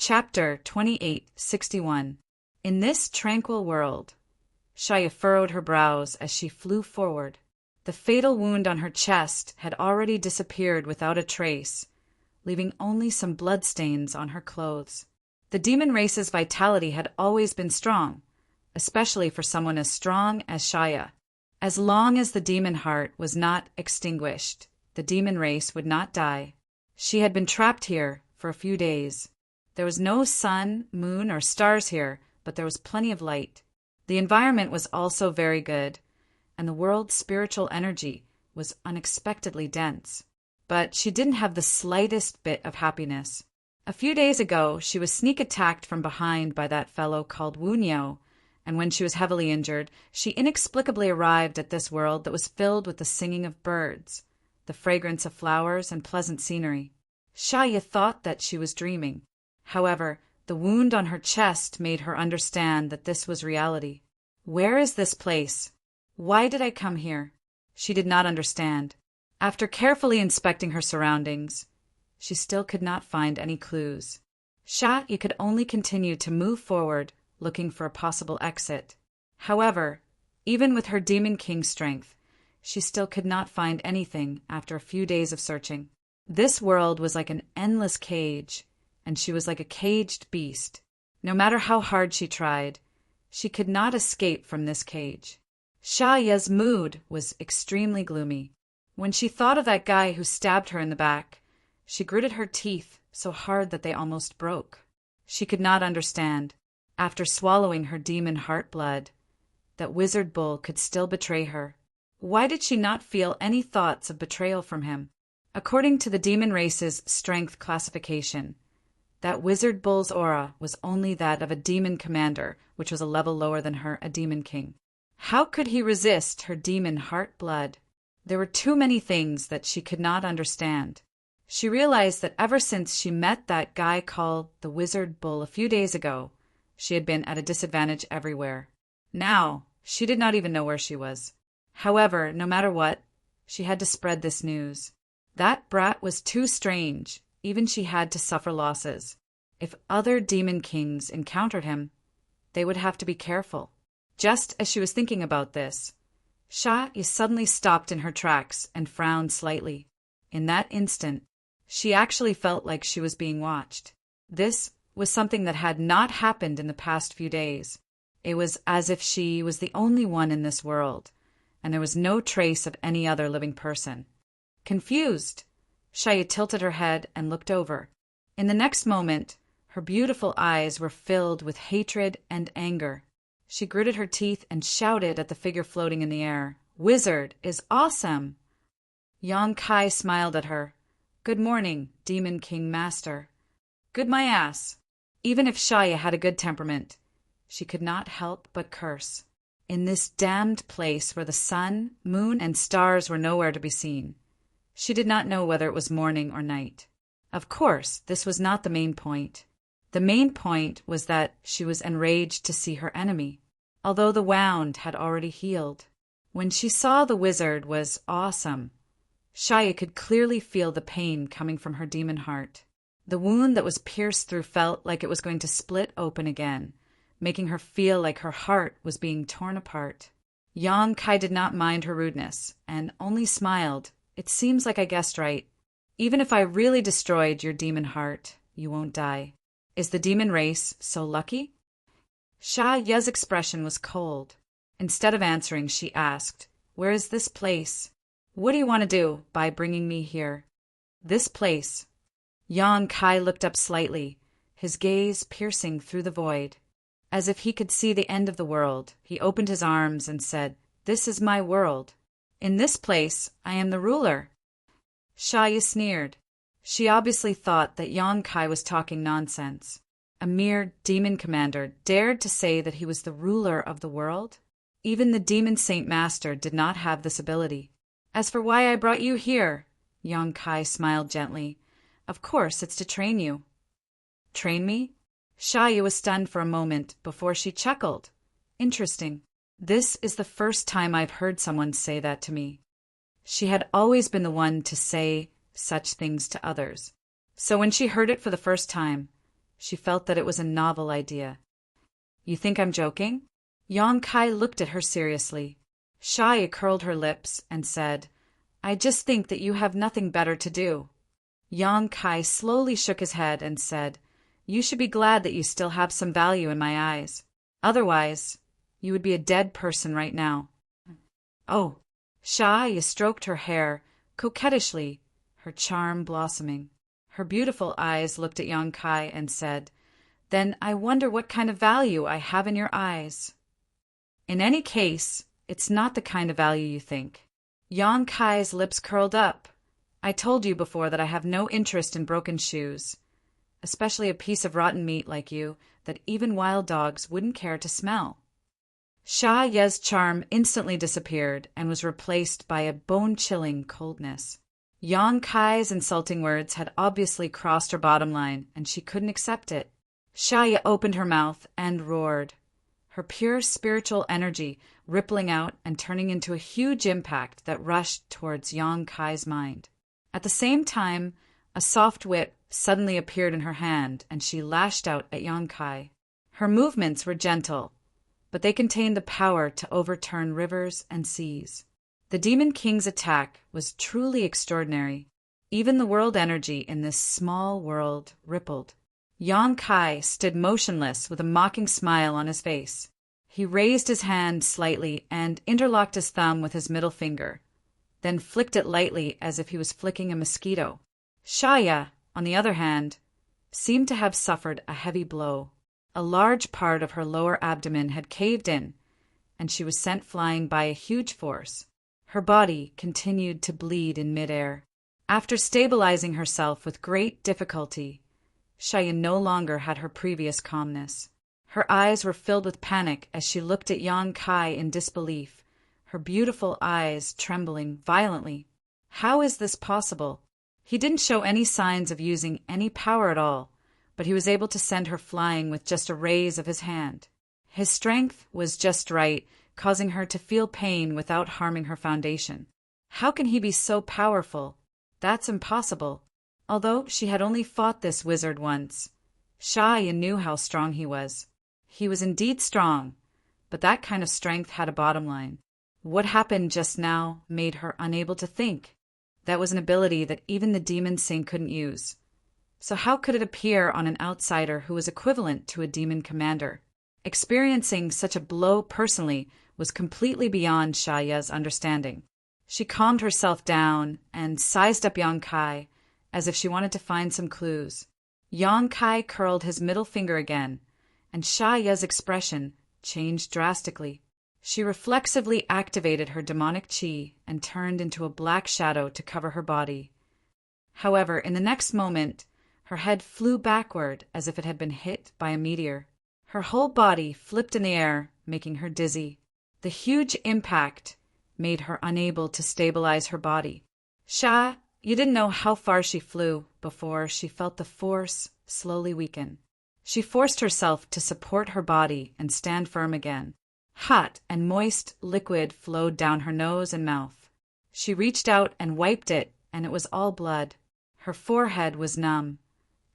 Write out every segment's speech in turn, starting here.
Chapter 2861. In this tranquil world. Shaya furrowed her brows as she flew forward. The fatal wound on her chest had already disappeared without a trace, leaving only some bloodstains on her clothes. The demon race's vitality had always been strong, especially for someone as strong as Shaya. As long as the demon heart was not extinguished, the demon race would not die. She had been trapped here for a few days. There was no sun, moon, or stars here, but there was plenty of light. The environment was also very good, and the world's spiritual energy was unexpectedly dense. But she didn't have the slightest bit of happiness. A few days ago, she was sneak attacked from behind by that fellow called Wunyo, and when she was heavily injured, she inexplicably arrived at this world that was filled with the singing of birds, the fragrance of flowers, and pleasant scenery. Shaya thought that she was dreaming. However, the wound on her chest made her understand that this was reality. Where is this place? Why did I come here? She did not understand. After carefully inspecting her surroundings, she still could not find any clues. Shaya could only continue to move forward, looking for a possible exit. However, even with her Demon King strength, she still could not find anything after a few days of searching. This world was like an endless cage, and she was like a caged beast. No matter how hard she tried, she could not escape from this cage. Shaya's mood was extremely gloomy. When she thought of that guy who stabbed her in the back, she gritted her teeth so hard that they almost broke. She could not understand, after swallowing her demon heart blood, that Wizard Bull could still betray her. Why did she not feel any thoughts of betrayal from him? According to the demon race's strength classification, that Wizard Bull's aura was only that of a demon commander, which was a level lower than her, a demon king. How could he resist her demon heart blood? There were too many things that she could not understand. She realized that ever since she met that guy called the Wizard Bull a few days ago, she had been at a disadvantage everywhere. Now, she did not even know where she was. However, no matter what, she had to spread this news. That brat was too strange. Even she had to suffer losses. If other demon kings encountered him, they would have to be careful. Just as she was thinking about this, Shaya suddenly stopped in her tracks and frowned slightly. In that instant, she actually felt like she was being watched. This was something that had not happened in the past few days. It was as if she was the only one in this world, and there was no trace of any other living person. Confused, Shaya tilted her head and looked over. In the next moment, her beautiful eyes were filled with hatred and anger. She gritted her teeth and shouted at the figure floating in the air, "Wizard is awesome!" Yang Kai smiled at her. "Good morning, Demon King Master." Good my ass. Even if Shaya had a good temperament, she could not help but curse. In this damned place where the sun, moon, and stars were nowhere to be seen. She did not know whether it was morning or night. Of course, this was not the main point. The main point was that she was enraged to see her enemy, although the wound had already healed. When she saw the wizard was awesome, Shaya could clearly feel the pain coming from her demon heart. The wound that was pierced through felt like it was going to split open again, making her feel like her heart was being torn apart. Yang Kai did not mind her rudeness, and only smiled. "It seems like I guessed right. Even if I really destroyed your demon heart, you won't die. Is the demon race so lucky?" Shaya's expression was cold. Instead of answering, she asked, "Where is this place? What do you want to do by bringing me here?" "This place." Yang Kai looked up slightly, his gaze piercing through the void. As if he could see the end of the world, he opened his arms and said, "This is my world. In this place, I am the ruler." Shaya sneered. She obviously thought that Yang Kai was talking nonsense. A mere demon commander dared to say that he was the ruler of the world? Even the demon saint master did not have this ability. "As for why I brought you here," Yang Kai smiled gently, "of course it's to train you." "Train me?" Shaya was stunned for a moment before she chuckled. "Interesting. This is the first time I've heard someone say that to me." She had always been the one to say such things to others. So when she heard it for the first time, She felt that it was a novel idea. You think I'm joking? Yang Kai looked at her seriously. Shaya curled her lips and said, I just think that you have nothing better to do. Yang Kai slowly shook his head and said, You should be glad that you still have some value in my eyes. Otherwise, you would be a dead person right now. Oh. Shaya stroked her hair coquettishly, her charm blossoming. Her beautiful eyes looked at Yang Kai and said, Then I wonder what kind of value I have in your eyes. In any case, it's not the kind of value you think. Yang Kai's lips curled up. I told you before that I have no interest in broken shoes, especially a piece of rotten meat like you that even wild dogs wouldn't care to smell. Sha Ye's charm instantly disappeared and was replaced by a bone-chilling coldness. Yang Kai's insulting words had obviously crossed her bottom line, and she couldn't accept it. Sha Ye opened her mouth and roared, her pure spiritual energy rippling out and turning into a huge impact that rushed towards Yang Kai's mind. At the same time, a soft whip suddenly appeared in her hand, and she lashed out at Yang Kai. Her movements were gentle, but they contained the power to overturn rivers and seas. The Demon King's attack was truly extraordinary. Even the world energy in this small world rippled. Yang Kai stood motionless with a mocking smile on his face. He raised his hand slightly and interlocked his thumb with his middle finger, then flicked it lightly as if he was flicking a mosquito. Shaya, on the other hand, seemed to have suffered a heavy blow. A large part of her lower abdomen had caved in, and she was sent flying by a huge force. Her body continued to bleed in midair. After stabilizing herself with great difficulty, Shaya no longer had her previous calmness. Her eyes were filled with panic as she looked at Yang Kai in disbelief, her beautiful eyes trembling violently. How is this possible? He didn't show any signs of using any power at all, but he was able to send her flying with just a raise of his hand. His strength was just right, causing her to feel pain without harming her foundation. How can he be so powerful? That's impossible. Although she had only fought this wizard once, Shaya knew how strong he was. He was indeed strong, but that kind of strength had a bottom line. What happened just now made her unable to think. That was an ability that even the Demon Sing couldn't use. So how could it appear on an outsider who was equivalent to a demon commander? Experiencing such a blow personally was completely beyond Shaya's understanding. She calmed herself down and sized up Yang Kai as if she wanted to find some clues. Yang Kai curled his middle finger again, and Shaya's expression changed drastically. She reflexively activated her demonic chi and turned into a black shadow to cover her body. However, in the next moment, her head flew backward as if it had been hit by a meteor. Her whole body flipped in the air, making her dizzy. The huge impact made her unable to stabilize her body. You didn't know how far she flew before she felt the force slowly weaken. She forced herself to support her body and stand firm again. Hot and moist liquid flowed down her nose and mouth. She reached out and wiped it, and it was all blood. Her forehead was numb,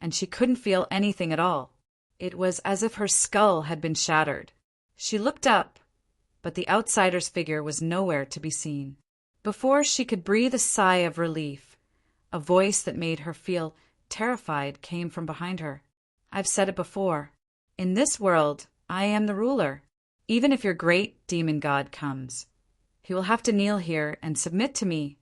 and she couldn't feel anything at all. It was as if her skull had been shattered. She looked up, but the outsider's figure was nowhere to be seen. Before she could breathe a sigh of relief, a voice that made her feel terrified came from behind her. I've said it before. In this world, I am the ruler. Even if your great demon god comes, he will have to kneel here and submit to me.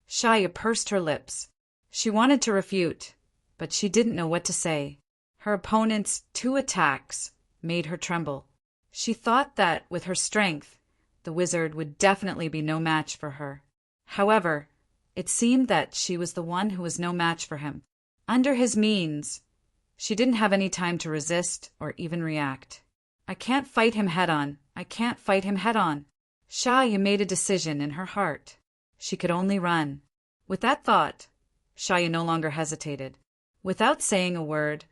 Shaya pursed her lips. She wanted to refute, but she didn't know what to say. Her opponent's 2 attacks made her tremble. She thought that, with her strength, the wizard would definitely be no match for her. However, it seemed that she was the one who was no match for him. Under his means, she didn't have any time to resist or even react. I can't fight him head-on. I can't fight him head-on. Shaya made a decision in her heart. She could only run. With that thought, Shaya no longer hesitated. Without saying a word,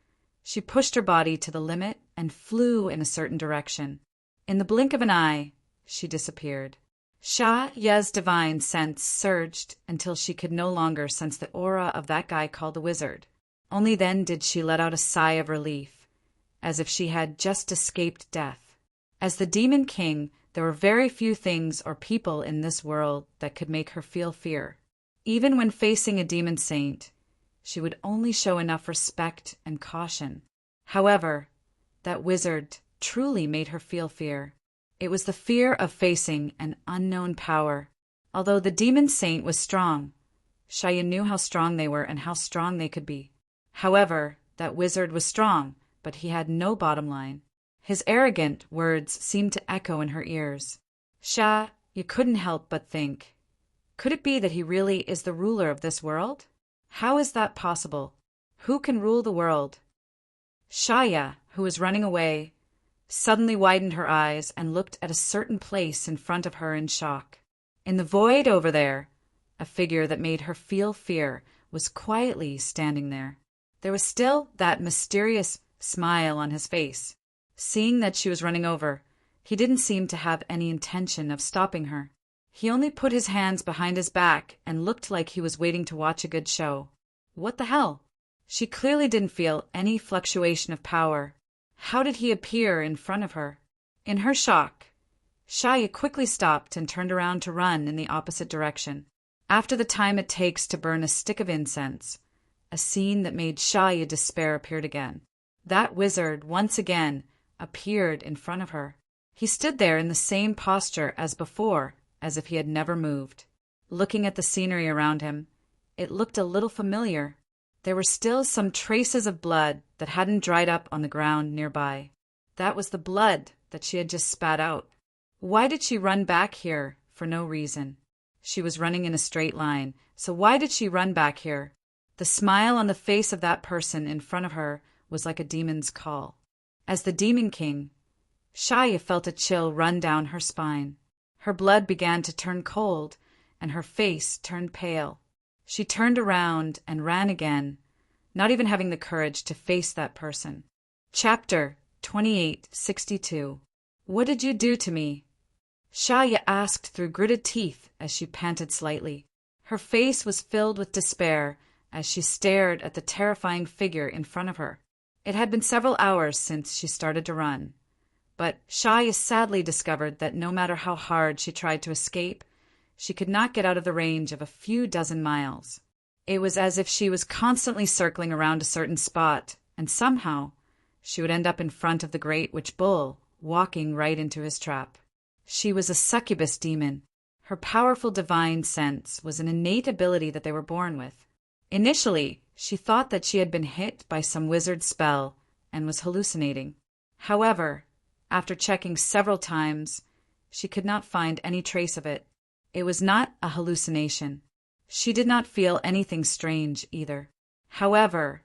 she pushed her body to the limit and flew in a certain direction. In the blink of an eye, she disappeared. Sha Ye's divine sense surged until she could no longer sense the aura of that guy called the wizard. Only then did she let out a sigh of relief, as if she had just escaped death. As the Demon King, there were very few things or people in this world that could make her feel fear. Even when facing a demon saint, she would only show enough respect and caution. However, that wizard truly made her feel fear. It was the fear of facing an unknown power. Although the demon saint was strong, Shaya knew how strong they were and how strong they could be. However, that wizard was strong, but he had no bottom line. His arrogant words seemed to echo in her ears. Sha, you couldn't help but think, could it be that he really is the ruler of this world? How is that possible? Who can rule the world? Shaya, who was running away, suddenly widened her eyes and looked at a certain place in front of her in shock. In the void over there, a figure that made her feel fear was quietly standing there. There was still that mysterious smile on his face. Seeing that she was running over, he didn't seem to have any intention of stopping her. He only put his hands behind his back and looked like he was waiting to watch a good show. What the hell? She clearly didn't feel any fluctuation of power. How did he appear in front of her? In her shock, Shaya quickly stopped and turned around to run in the opposite direction. After the time it takes to burn a stick of incense, a scene that made Shaya despair appeared again. That wizard once again appeared in front of her. He stood there in the same posture as before, as if he had never moved. Looking at the scenery around him, it looked a little familiar. There were still some traces of blood that hadn't dried up on the ground nearby. That was the blood that she had just spat out. Why did she run back here? For no reason. She was running in a straight line, so why did she run back here? The smile on the face of that person in front of her was like a demon's call. As the Demon King, Shaya felt a chill run down her spine. Her blood began to turn cold, and her face turned pale. She turned around and ran again, not even having the courage to face that person. Chapter 2862. What did you do to me? Shaya asked through gritted teeth as she panted slightly. Her face was filled with despair as she stared at the terrifying figure in front of her. It had been several hours since she started to run, but Shaya sadly discovered that no matter how hard she tried to escape, she could not get out of the range of a few dozen miles. It was as if she was constantly circling around a certain spot, and somehow she would end up in front of the great witch bull, walking right into his trap. She was a succubus demon. Her powerful divine sense was an innate ability that they were born with. Initially, she thought that she had been hit by some wizard spell and was hallucinating. However, after checking several times, she could not find any trace of it. It was not a hallucination. She did not feel anything strange either. However,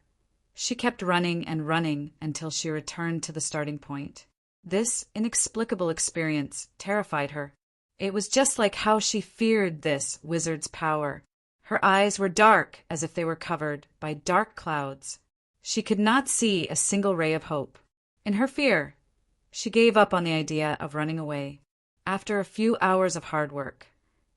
she kept running and running until she returned to the starting point. This inexplicable experience terrified her. It was just like how she feared this wizard's power. Her eyes were dark as if they were covered by dark clouds. She could not see a single ray of hope. In her fear, she gave up on the idea of running away. After a few hours of hard work,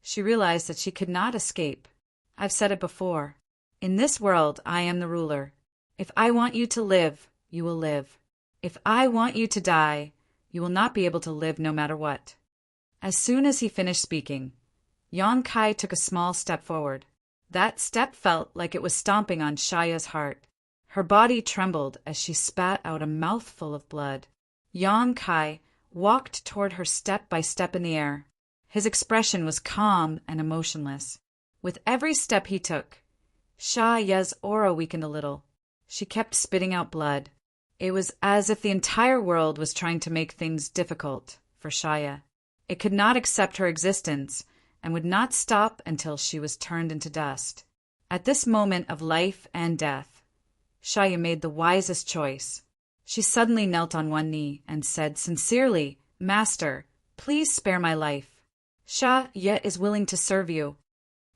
she realized that she could not escape. I've said it before. In this world, I am the ruler. If I want you to live, you will live. If I want you to die, you will not be able to live no matter what. As soon as he finished speaking, Yan Kai took a small step forward. That step felt like it was stomping on Shaya's heart. Her body trembled as she spat out a mouthful of blood. Yan Kai walked toward her step by step in the air. His expression was calm and emotionless. With every step he took, Shaya's aura weakened a little. She kept spitting out blood. It was as if the entire world was trying to make things difficult for Shaya. It could not accept her existence and would not stop until she was turned into dust. At this moment of life and death, Shaya made the wisest choice. She suddenly knelt on one knee and said sincerely, "Master, please spare my life. Sha yet is willing to serve you."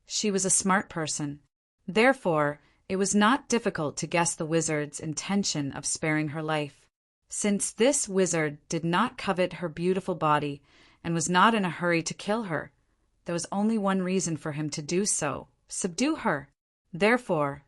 She was a smart person. Therefore, it was not difficult to guess the wizard's intention of sparing her life. Since this wizard did not covet her beautiful body and was not in a hurry to kill her, there was only one reason for him to do so: subdue her. Therefore,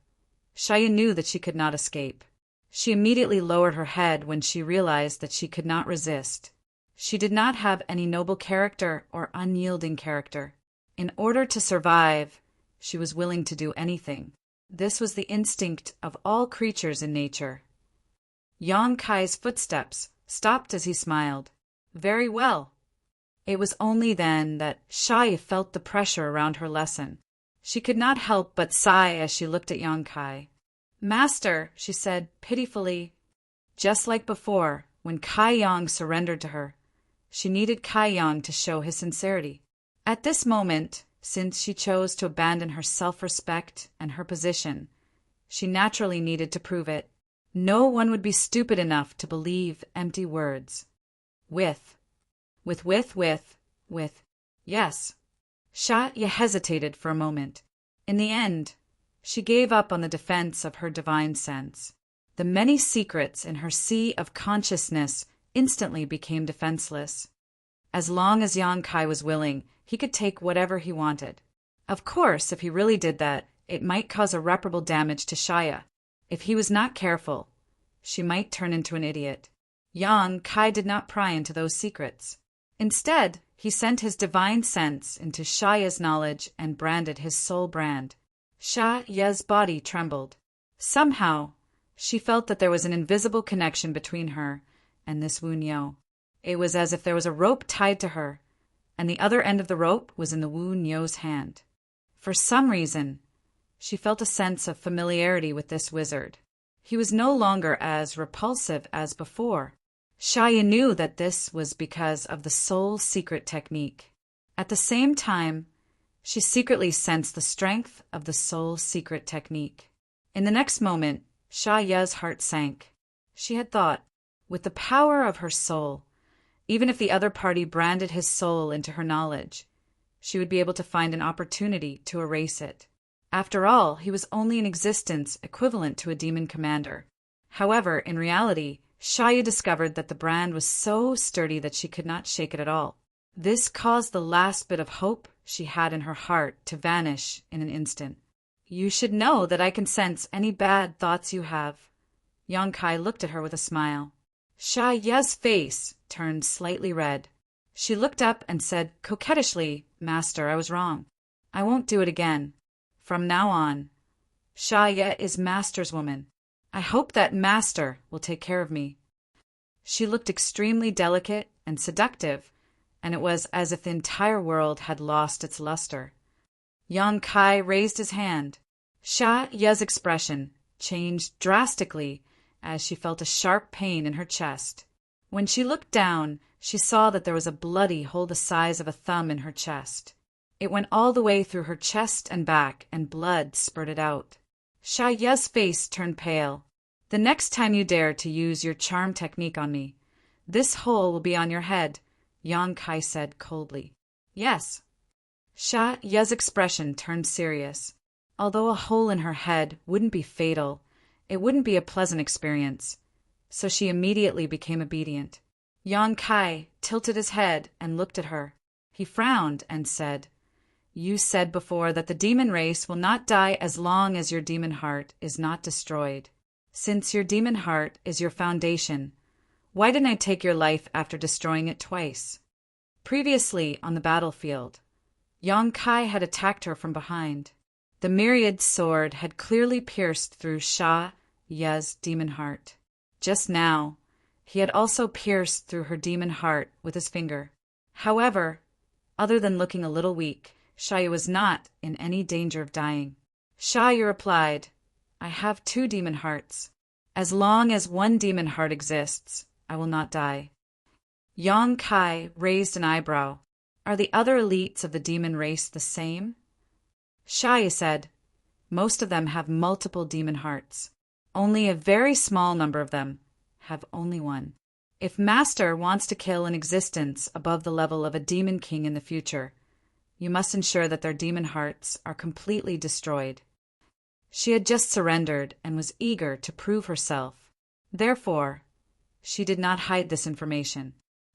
Shaya knew that she could not escape. She immediately lowered her head when she realized that she could not resist. She did not have any noble character or unyielding character. In order to survive, she was willing to do anything. This was the instinct of all creatures in nature. Yang Kai's footsteps stopped as he smiled. Very well. It was only then that Shaya felt the pressure around her lesson. She could not help but sigh as she looked at Yang Kai. Master, she said pitifully. Just like before, when Kai Yang surrendered to her, she needed Kai Yang to show his sincerity. At this moment, since she chose to abandon her self-respect and her position, she naturally needed to prove it. No one would be stupid enough to believe empty words. With. Yes. Shaya hesitated for a moment. In the end, she gave up on the defense of her divine sense. The many secrets in her sea of consciousness instantly became defenseless. As long as Yang Kai was willing, he could take whatever he wanted. Of course, if he really did that, it might cause irreparable damage to Shaya. If he was not careful, she might turn into an idiot. Yang Kai did not pry into those secrets. Instead, he sent his divine sense into Shaya's knowledge and branded his soul brand. Shaya's body trembled. Somehow, she felt that there was an invisible connection between her and this Wu Niu. It was as if there was a rope tied to her, and the other end of the rope was in the Wu Niu's hand. For some reason, she felt a sense of familiarity with this wizard. He was no longer as repulsive as before. Shaya knew that this was because of the soul secret technique. At the same time, she secretly sensed the strength of the soul secret technique. In the next moment, Shaya's heart sank. She had thought, with the power of her soul, even if the other party branded his soul into her knowledge, she would be able to find an opportunity to erase it. After all, he was only an existence equivalent to a demon commander. However, in reality, Shaya discovered that the brand was so sturdy that she could not shake it at all. This caused the last bit of hope she had in her heart to vanish in an instant. You should know that I can sense any bad thoughts you have. Yang Kai looked at her with a smile. Shaya's face turned slightly red. She looked up and said coquettishly, Master, I was wrong. I won't do it again. From now on, Shaya is Master's woman. I hope that Master will take care of me. She looked extremely delicate and seductive, and it was as if the entire world had lost its luster. Yang Kai raised his hand. Shaya's expression changed drastically as she felt a sharp pain in her chest. When she looked down, she saw that there was a bloody hole the size of a thumb in her chest. It went all the way through her chest and back, and blood spurted out. Shaya's face turned pale. The next time you dare to use your charm technique on me, this hole will be on your head, Yang Kai said coldly. Yes. Shaya's expression turned serious. Although a hole in her head wouldn't be fatal, it wouldn't be a pleasant experience, so she immediately became obedient. Yang Kai tilted his head and looked at her. He frowned and said, You said before that the demon race will not die as long as your demon heart is not destroyed. Since your demon heart is your foundation, why didn't I take your life after destroying it twice? Previously on the battlefield, Yang Kai had attacked her from behind. The myriad sword had clearly pierced through Shaya's demon heart. Just now, he had also pierced through her demon heart with his finger. However, other than looking a little weak, Shaya was not in any danger of dying. Shaya replied, I have 2 demon hearts. As long as one demon heart exists, I will not die. Yang Kai raised an eyebrow. Are the other elites of the demon race the same? Shaya said, Most of them have multiple demon hearts. Only a very small number of them have only one. If Master wants to kill an existence above the level of a demon king in the future, you must ensure that their demon hearts are completely destroyed. She had just surrendered and was eager to prove herself. Therefore, she did not hide this information.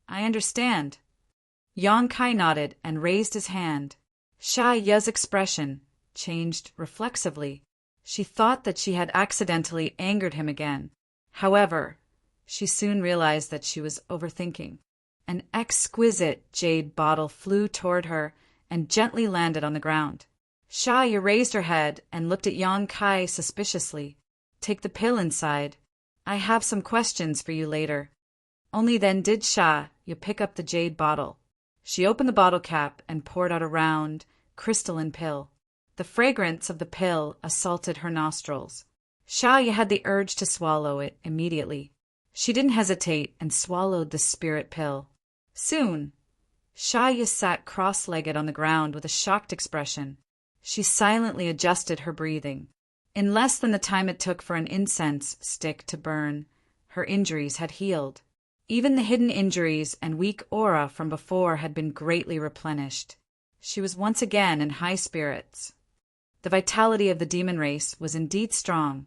I understand. Yang Kai nodded and raised his hand. Shaya's expression changed reflexively. She thought that she had accidentally angered him again. However, she soon realized that she was overthinking. An exquisite jade bottle flew toward her and gently landed on the ground. Shaya raised her head and looked at Yang Kai suspiciously. "Take the pill inside. I have some questions for you later." Only then did Shaya pick up the jade bottle. She opened the bottle cap and poured out a round, crystalline pill. The fragrance of the pill assaulted her nostrils. Shaya had the urge to swallow it immediately. She didn't hesitate and swallowed the spirit pill. Soon, Shaya sat cross-legged on the ground with a shocked expression. She silently adjusted her breathing. In less than the time it took for an incense stick to burn, her injuries had healed. Even the hidden injuries and weak aura from before had been greatly replenished. She was once again in high spirits. The vitality of the demon race was indeed strong,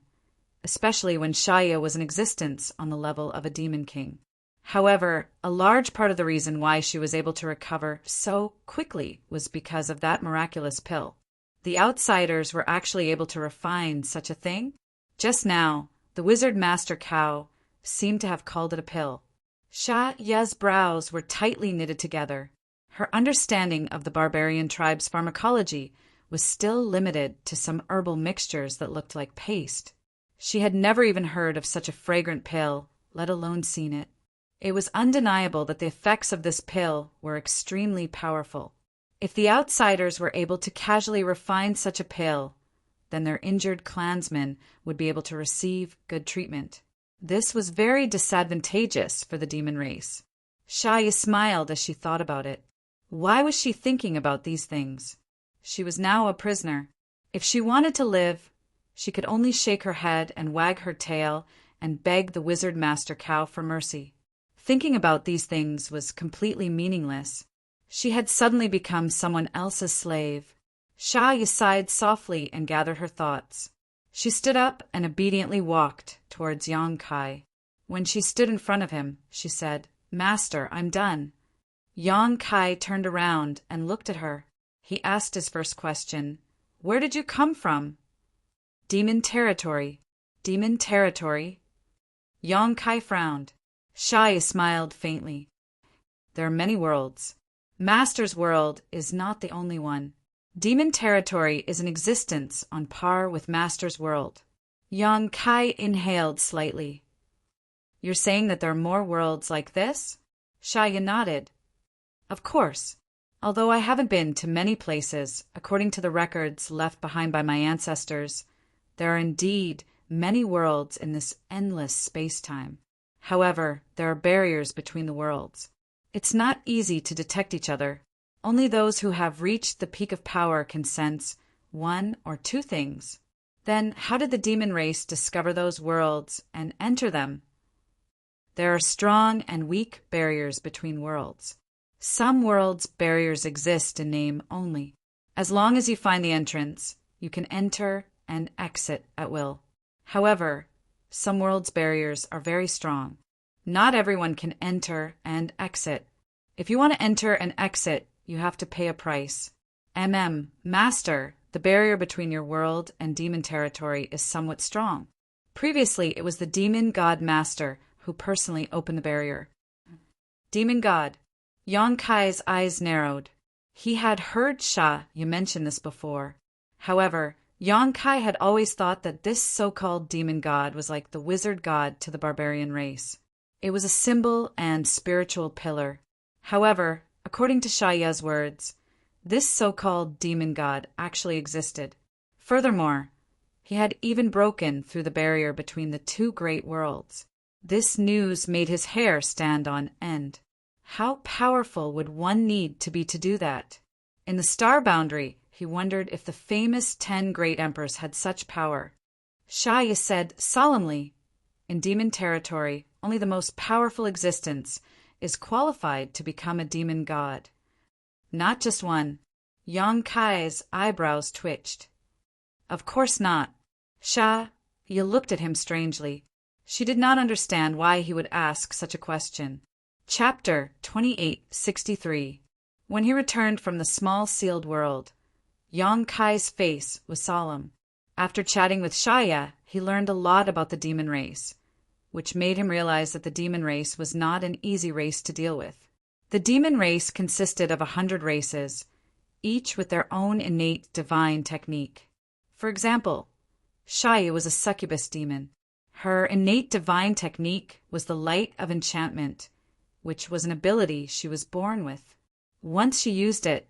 especially when Shaya was in existence on the level of a demon king. However, a large part of the reason why she was able to recover so quickly was because of that miraculous pill. The outsiders were actually able to refine such a thing. Just now, the wizard master cow seemed to have called it a pill. Shaya's brows were tightly knitted together. Her understanding of the barbarian tribe's pharmacology was still limited to some herbal mixtures that looked like paste. She had never even heard of such a fragrant pill, let alone seen it. It was undeniable that the effects of this pill were extremely powerful. If the outsiders were able to casually refine such a pill, then their injured clansmen would be able to receive good treatment. This was very disadvantageous for the demon race. Shaya smiled as she thought about it. Why was she thinking about these things? She was now a prisoner. If she wanted to live, she could only shake her head and wag her tail and beg the wizard master cow for mercy. Thinking about these things was completely meaningless. She had suddenly become someone else's slave. Shaya sighed softly and gathered her thoughts. She stood up and obediently walked towards Yang Kai. When she stood in front of him, she said, "Master, I'm done." Yang Kai turned around and looked at her. He asked his first question, "Where did you come from?" "Demon territory." "Demon territory?" Yang Kai frowned. Shaya smiled faintly. "There are many worlds. Master's world is not the only one. Demon territory is an existence on par with Master's world." Yang Kai inhaled slightly. "You're saying that there are more worlds like this?" Shaya nodded. "Of course. Although I haven't been to many places, according to the records left behind by my ancestors, there are indeed many worlds in this endless space-time. However, there are barriers between the worlds. It's not easy to detect each other. Only those who have reached the peak of power can sense one or two things. Then how did the demon race discover those worlds and enter them? There are strong and weak barriers between worlds. Some worlds' barriers exist in name only. As long as you find the entrance, you can enter and exit at will. However, some worlds' barriers are very strong. Not everyone can enter and exit. If you want to enter and exit, you have to pay a price. Master, the barrier between your world and demon territory is somewhat strong. Previously, it was the demon god master who personally opened the barrier. Demon god. Yang Kai's eyes narrowed. He had heard you mention this before. However, Yang Kai had always thought that this so-called demon god was like the wizard god to the barbarian race. It was a symbol and spiritual pillar. However, according to Shaya's words, this so-called demon god actually existed. Furthermore, he had even broken through the barrier between the two great worlds. This news made his hair stand on end. How powerful would one need to be to do that? In the star boundary, he wondered if the famous 10 great emperors had such power. Shaya said solemnly, "In demon territory, only the most powerful existence is qualified to become a demon god." Not just one. Yang Kai's eyebrows twitched. Of course not. Shaya looked at him strangely. She did not understand why he would ask such a question. Chapter 2863. When he returned from the small sealed world, Yang Kai's face was solemn. After chatting with Shaya, he learned a lot about the demon race, which made him realize that the demon race was not an easy race to deal with. The demon race consisted of 100 races, each with their own innate divine technique. For example, Shaya was a succubus demon. Her innate divine technique was the light of enchantment, which was an ability she was born with. Once she used it,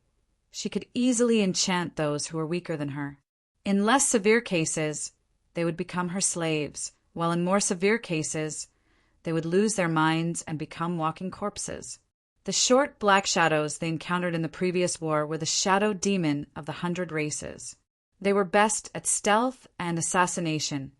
she could easily enchant those who were weaker than her. In less severe cases, they would become her slaves, while in more severe cases, they would lose their minds and become walking corpses. The short black shadows they encountered in the previous war were the shadow demon of the 100 races. They were best at stealth and assassination,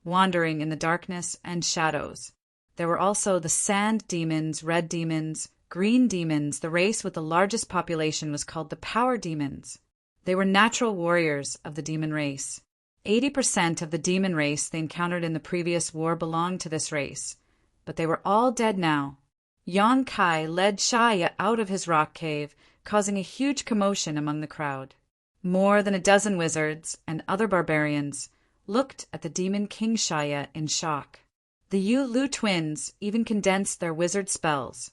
wandering in the darkness and shadows. There were also the sand demons, red demons, green demons. The race with the largest population was called the power demons. They were natural warriors of the demon race. 80% of the demon race they encountered in the previous war belonged to this race, but they were all dead now. Yang Kai led Shaya out of his rock cave, causing a huge commotion among the crowd. More than a dozen wizards and other barbarians looked at the demon king Shaya in shock. The Yu Lu twins even condensed their wizard spells,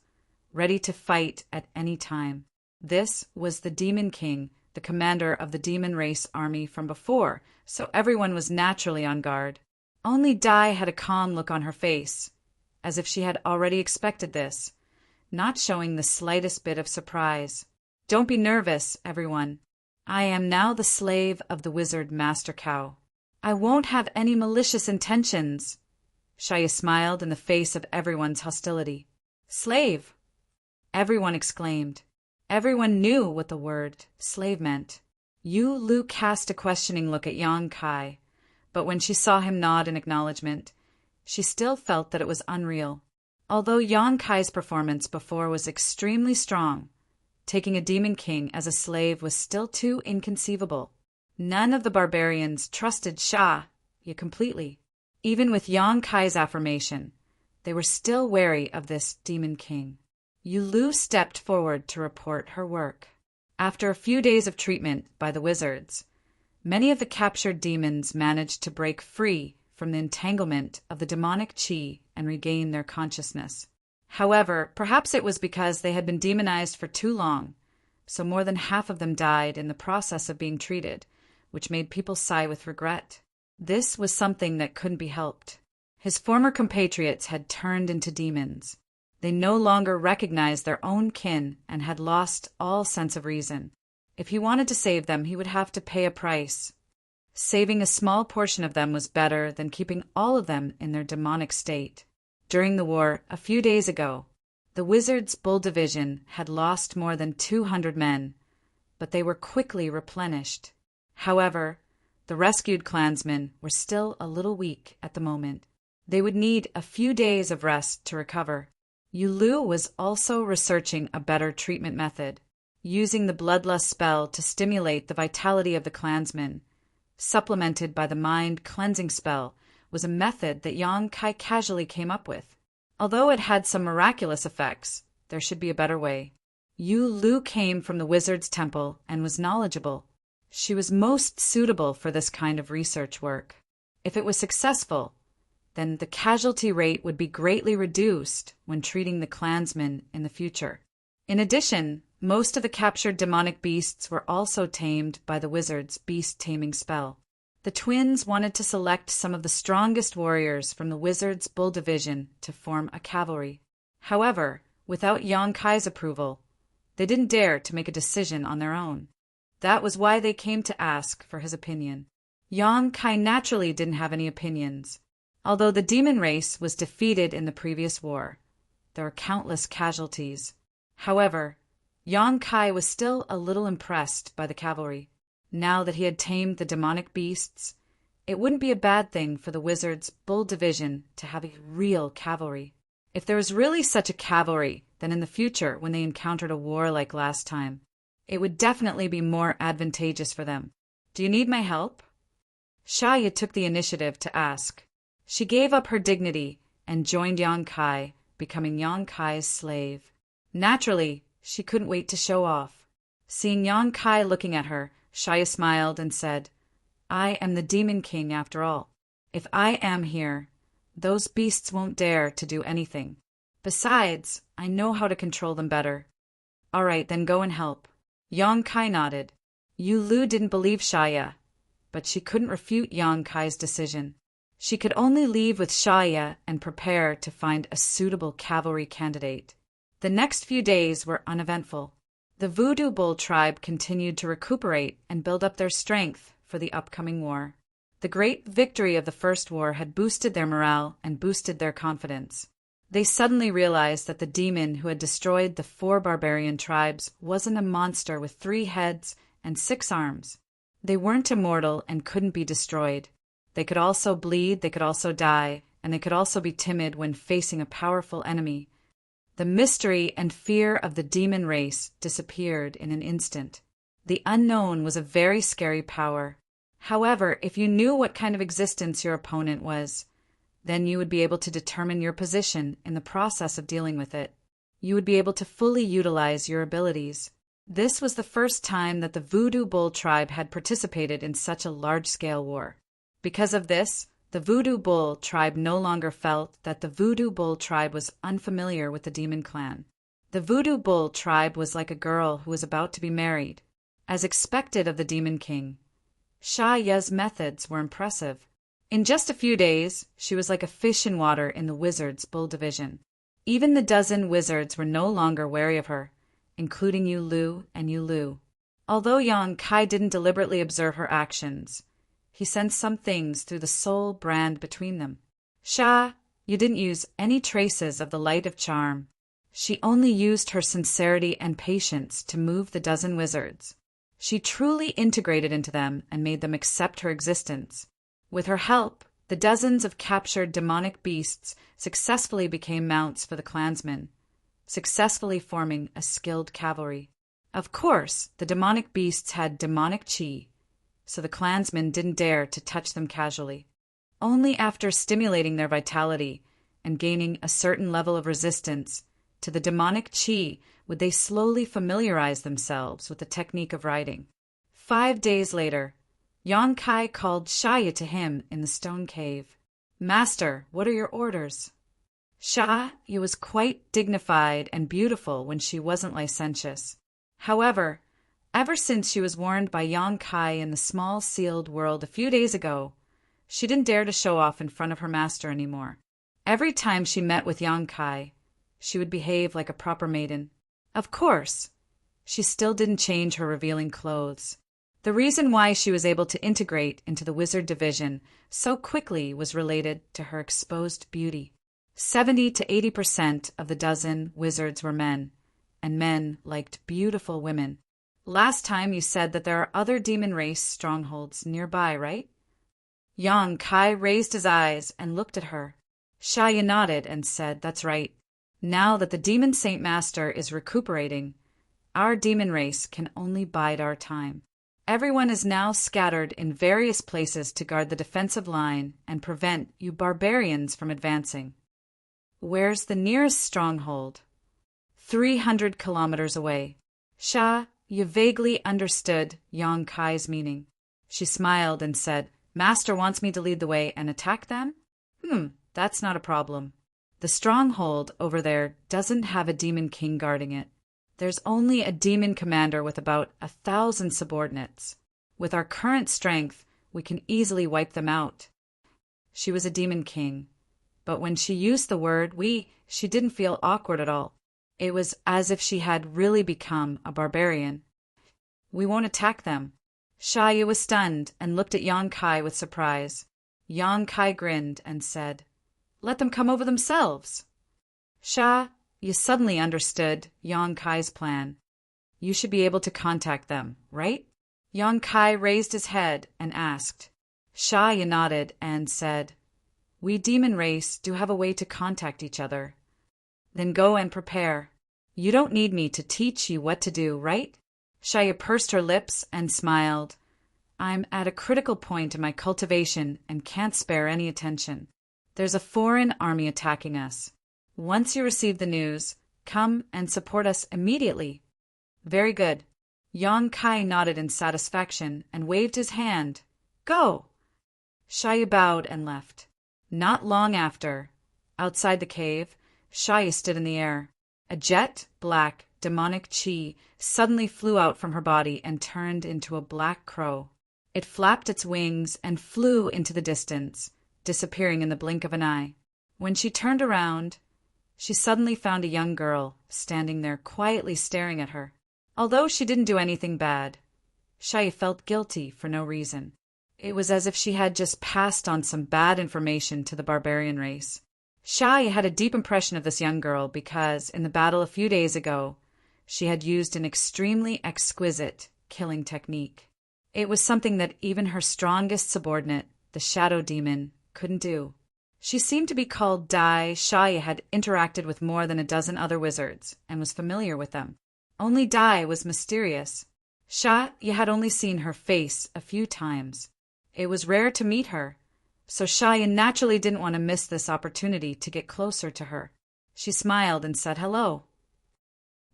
ready to fight at any time. This was the demon king, the commander of the demon race army from before, so everyone was naturally on guard. Only Dai had a calm look on her face, as if she had already expected this, not showing the slightest bit of surprise. Don't be nervous, everyone. I am now the slave of the wizard Master Cow. I won't have any malicious intentions. Shaya smiled in the face of everyone's hostility. Slave! Everyone exclaimed. Everyone knew what the word slave meant. Yu Lu cast a questioning look at Yang Kai, but when she saw him nod in acknowledgement, she still felt that it was unreal. Although Yang Kai's performance before was extremely strong, taking a demon king as a slave was still too inconceivable. None of the barbarians trusted Shaya completely. Even with Yang Kai's affirmation, they were still wary of this demon king. Yu Lu stepped forward to report her work. After a few days of treatment by the wizards, many of the captured demons managed to break free from the entanglement of the demonic chi and regain their consciousness. However, perhaps it was because they had been demonized for too long, so more than half of them died in the process of being treated, which made people sigh with regret. This was something that couldn't be helped. His former compatriots had turned into demons. They no longer recognized their own kin and had lost all sense of reason. If he wanted to save them, he would have to pay a price. Saving a small portion of them was better than keeping all of them in their demonic state. During the war, a few days ago, the Wizards' Bull Division had lost more than 200 men, but they were quickly replenished. However, the rescued clansmen were still a little weak at the moment. They would need a few days of rest to recover. Yu Lu was also researching a better treatment method, using the bloodlust spell to stimulate the vitality of the clansmen, supplemented by the mind cleansing spell, was a method that Yang Kai casually came up with. Although it had some miraculous effects, there should be a better way. Yu Lu came from the wizard's temple and was knowledgeable. She was most suitable for this kind of research work. If it was successful, then the casualty rate would be greatly reduced when treating the clansmen in the future. In addition, most of the captured demonic beasts were also tamed by the wizard's beast-taming spell. The twins wanted to select some of the strongest warriors from the wizard's bull division to form a cavalry. However, without Yang Kai's approval, they didn't dare to make a decision on their own. That was why they came to ask for his opinion. Yang Kai naturally didn't have any opinions. Although the demon race was defeated in the previous war, there were countless casualties. However, Yang Kai was still a little impressed by the cavalry. Now that he had tamed the demonic beasts, it wouldn't be a bad thing for the wizard's bull division to have a real cavalry. If there was really such a cavalry, then in the future, when they encountered a war like last time, it would definitely be more advantageous for them. Do you need my help? Shaya took the initiative to ask. She gave up her dignity and joined Yang Kai, becoming Yang Kai's slave. Naturally, she couldn't wait to show off. Seeing Yang Kai looking at her, Shaya smiled and said, I am the Demon King after all. If I am here, those beasts won't dare to do anything. Besides, I know how to control them better. All right, then go and help. Yang Kai nodded. Yu Lu didn't believe Shaya, but she couldn't refute Yang Kai's decision. She could only leave with Shaya and prepare to find a suitable cavalry candidate. The next few days were uneventful. The Voodoo Bull tribe continued to recuperate and build up their strength for the upcoming war. The great victory of the first war had boosted their morale and boosted their confidence. They suddenly realized that the demon who had destroyed the 4 barbarian tribes wasn't a monster with 3 heads and 6 arms. They weren't immortal and couldn't be destroyed. They could also bleed, they could also die, and they could also be timid when facing a powerful enemy. The mystery and fear of the demon race disappeared in an instant. The unknown was a very scary power. However, if you knew what kind of existence your opponent was, then you would be able to determine your position in the process of dealing with it. You would be able to fully utilize your abilities. This was the first time that the Voodoo Bull tribe had participated in such a large-scale war. Because of this, the Voodoo Bull tribe no longer felt that the Voodoo Bull tribe was unfamiliar with the Demon Clan. The Voodoo Bull tribe was like a girl who was about to be married. As expected of the Demon King, Shaya's methods were impressive. In just a few days, she was like a fish in water in the Wizards' Bull division. Even the dozen wizards were no longer wary of her, including Yu Lu and Yu Lu. Although Yang Kai didn't deliberately observe her actions, he sensed some things through the soul brand between them. Sha, you didn't use any traces of the light of charm. She only used her sincerity and patience to move the dozen wizards. She truly integrated into them and made them accept her existence. With her help, the dozens of captured demonic beasts successfully became mounts for the clansmen, successfully forming a skilled cavalry. Of course, the demonic beasts had demonic chi, so the clansmen didn't dare to touch them casually. Only after stimulating their vitality and gaining a certain level of resistance to the demonic chi would they slowly familiarize themselves with the technique of riding. 5 days later, Yang Kai called Shaya to him in the stone cave. Master, what are your orders? Shaya was quite dignified and beautiful when she wasn't licentious. However, ever since she was warned by Yang Kai in the small sealed world a few days ago, she didn't dare to show off in front of her master anymore. Every time she met with Yang Kai, she would behave like a proper maiden. Of course, she still didn't change her revealing clothes. The reason why she was able to integrate into the wizard division so quickly was related to her exposed beauty. 70 to 80% of the dozen wizards were men, and men liked beautiful women. Last time you said that there are other demon race strongholds nearby, right? Yang Kai raised his eyes and looked at her. Shaya nodded and said, that's right. Now that the Demon Saint Master is recuperating, our demon race can only bide our time. Everyone is now scattered in various places to guard the defensive line and prevent you barbarians from advancing. Where's the nearest stronghold? 300 kilometers away. Sha, you vaguely understood Yang Kai's meaning. She smiled and said, Master wants me to lead the way and attack them? That's not a problem. The stronghold over there doesn't have a demon king guarding it. There's only a demon commander with about 1,000 subordinates. With our current strength, we can easily wipe them out. She was a demon king, but when she used the word she didn't feel awkward at all. It was as if she had really become a barbarian. We won't attack them. Shaya was stunned and looked at Yang Kai with surprise. Yang Kai grinned and said, let them come over themselves. Sha, you suddenly understood Yang Kai's plan. You should be able to contact them, right? Yang Kai raised his head and asked. Shaya nodded and said, we demon race do have a way to contact each other. Then go and prepare. You don't need me to teach you what to do, right? Shaya pursed her lips and smiled. I'm at a critical point in my cultivation and can't spare any attention. There's a foreign army attacking us. Once you receive the news, come and support us immediately. Very good. Yang Kai nodded in satisfaction and waved his hand, Go! Shia bowed and left. Not long after, outside the cave, Shia stood in the air. A jet black, demonic chi suddenly flew out from her body and turned into a black crow. It flapped its wings and flew into the distance, disappearing in the blink of an eye. When she turned around, she suddenly found a young girl standing there quietly staring at her. Although she didn't do anything bad, Shia felt guilty for no reason. It was as if she had just passed on some bad information to the barbarian race. Shia had a deep impression of this young girl because, in the battle a few days ago, she had used an extremely exquisite killing technique. It was something that even her strongest subordinate, the Shadow Demon, couldn't do. She seemed to be called Dai. Shia had interacted with more than a dozen other wizards and was familiar with them. Only Dai was mysterious. Shia had only seen her face a few times. It was rare to meet her, so Shia naturally didn't want to miss this opportunity to get closer to her. She smiled and said hello.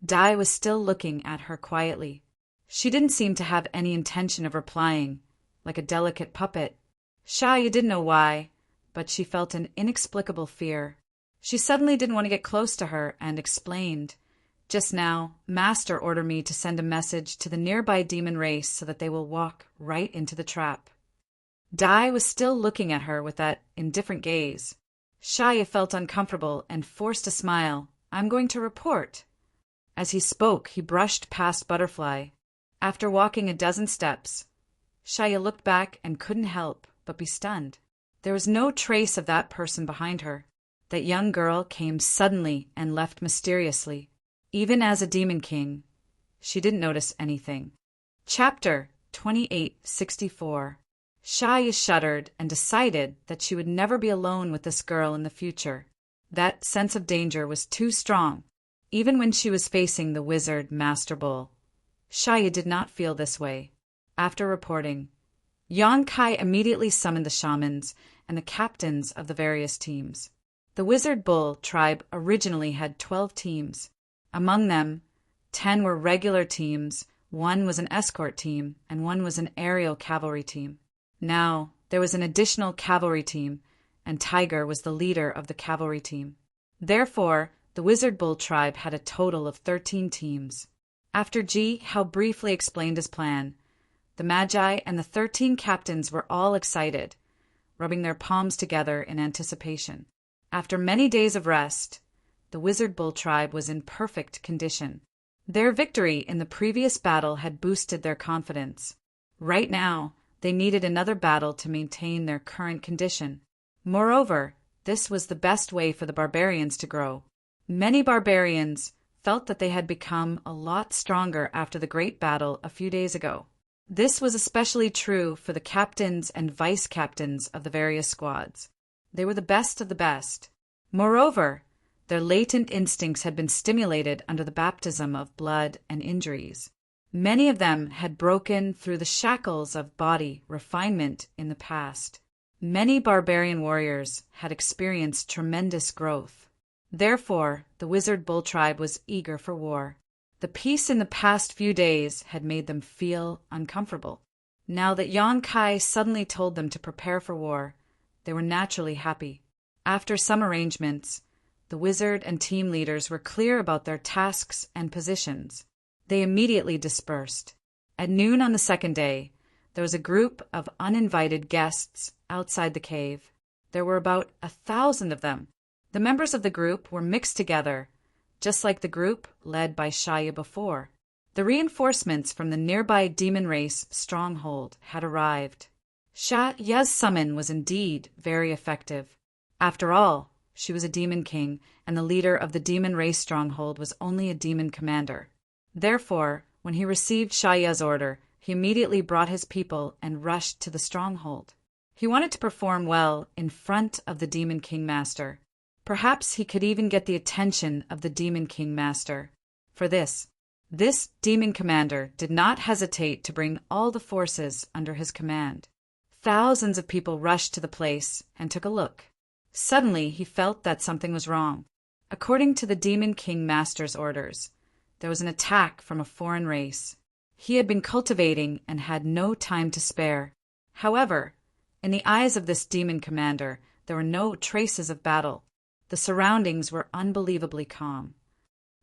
Dai was still looking at her quietly. She didn't seem to have any intention of replying, like a delicate puppet. Shia didn't know why, but she felt an inexplicable fear. She suddenly didn't want to get close to her and explained, "Just now, Master ordered me to send a message to the nearby demon race so that they will walk right into the trap." Dai was still looking at her with that indifferent gaze. Shia felt uncomfortable and forced a smile. "I'm going to report." As he spoke, he brushed past Butterfly. After walking a dozen steps, Shia looked back and couldn't help but be stunned. There was no trace of that person behind her. That young girl came suddenly and left mysteriously. Even as a demon king, she didn't notice anything. Chapter 2864. Shia shuddered and decided that she would never be alone with this girl in the future. That sense of danger was too strong. Even when she was facing the wizard Master Bull, Shia did not feel this way. After reporting, Yonkai immediately summoned the shamans and the captains of the various teams. The Wizard Bull tribe originally had 12 teams. Among them, 10 were regular teams, 1 was an escort team, and 1 was an aerial cavalry team. Now, there was an additional cavalry team, and Tiger was the leader of the cavalry team. Therefore, the Wizard Bull tribe had a total of 13 teams. After Ji Hao briefly explained his plan, the Magi and the 13 captains were all excited, rubbing their palms together in anticipation. After many days of rest, the Wizard Bull tribe was in perfect condition. Their victory in the previous battle had boosted their confidence. Right now, they needed another battle to maintain their current condition. Moreover, this was the best way for the barbarians to grow. Many barbarians felt that they had become a lot stronger after the great battle a few days ago. This was especially true for the captains and vice-captains of the various squads. They were the best of the best. Moreover, their latent instincts had been stimulated under the baptism of blood and injuries. Many of them had broken through the shackles of body refinement in the past. Many barbarian warriors had experienced tremendous growth. Therefore, the Wizard Bull tribe was eager for war. The peace in the past few days had made them feel uncomfortable. Now that Yonkai suddenly told them to prepare for war, they were naturally happy. After some arrangements, the wizard and team leaders were clear about their tasks and positions. They immediately dispersed. At noon on the second day, there was a group of uninvited guests outside the cave. There were about 1,000 of them. The members of the group were mixed together, just like the group led by Shia before. The reinforcements from the nearby demon race stronghold had arrived. Shaya's summon was indeed very effective. After all, she was a demon king, and the leader of the demon race stronghold was only a demon commander. Therefore, when he received Shaya's order, he immediately brought his people and rushed to the stronghold. He wanted to perform well in front of the Demon King Master. Perhaps he could even get the attention of the Demon King Master. For this demon commander did not hesitate to bring all the forces under his command. Thousands of people rushed to the place and took a look. Suddenly, he felt that something was wrong. According to the Demon King Master's orders, there was an attack from a foreign race. He had been cultivating and had no time to spare. However, in the eyes of this demon commander, there were no traces of battle. The surroundings were unbelievably calm.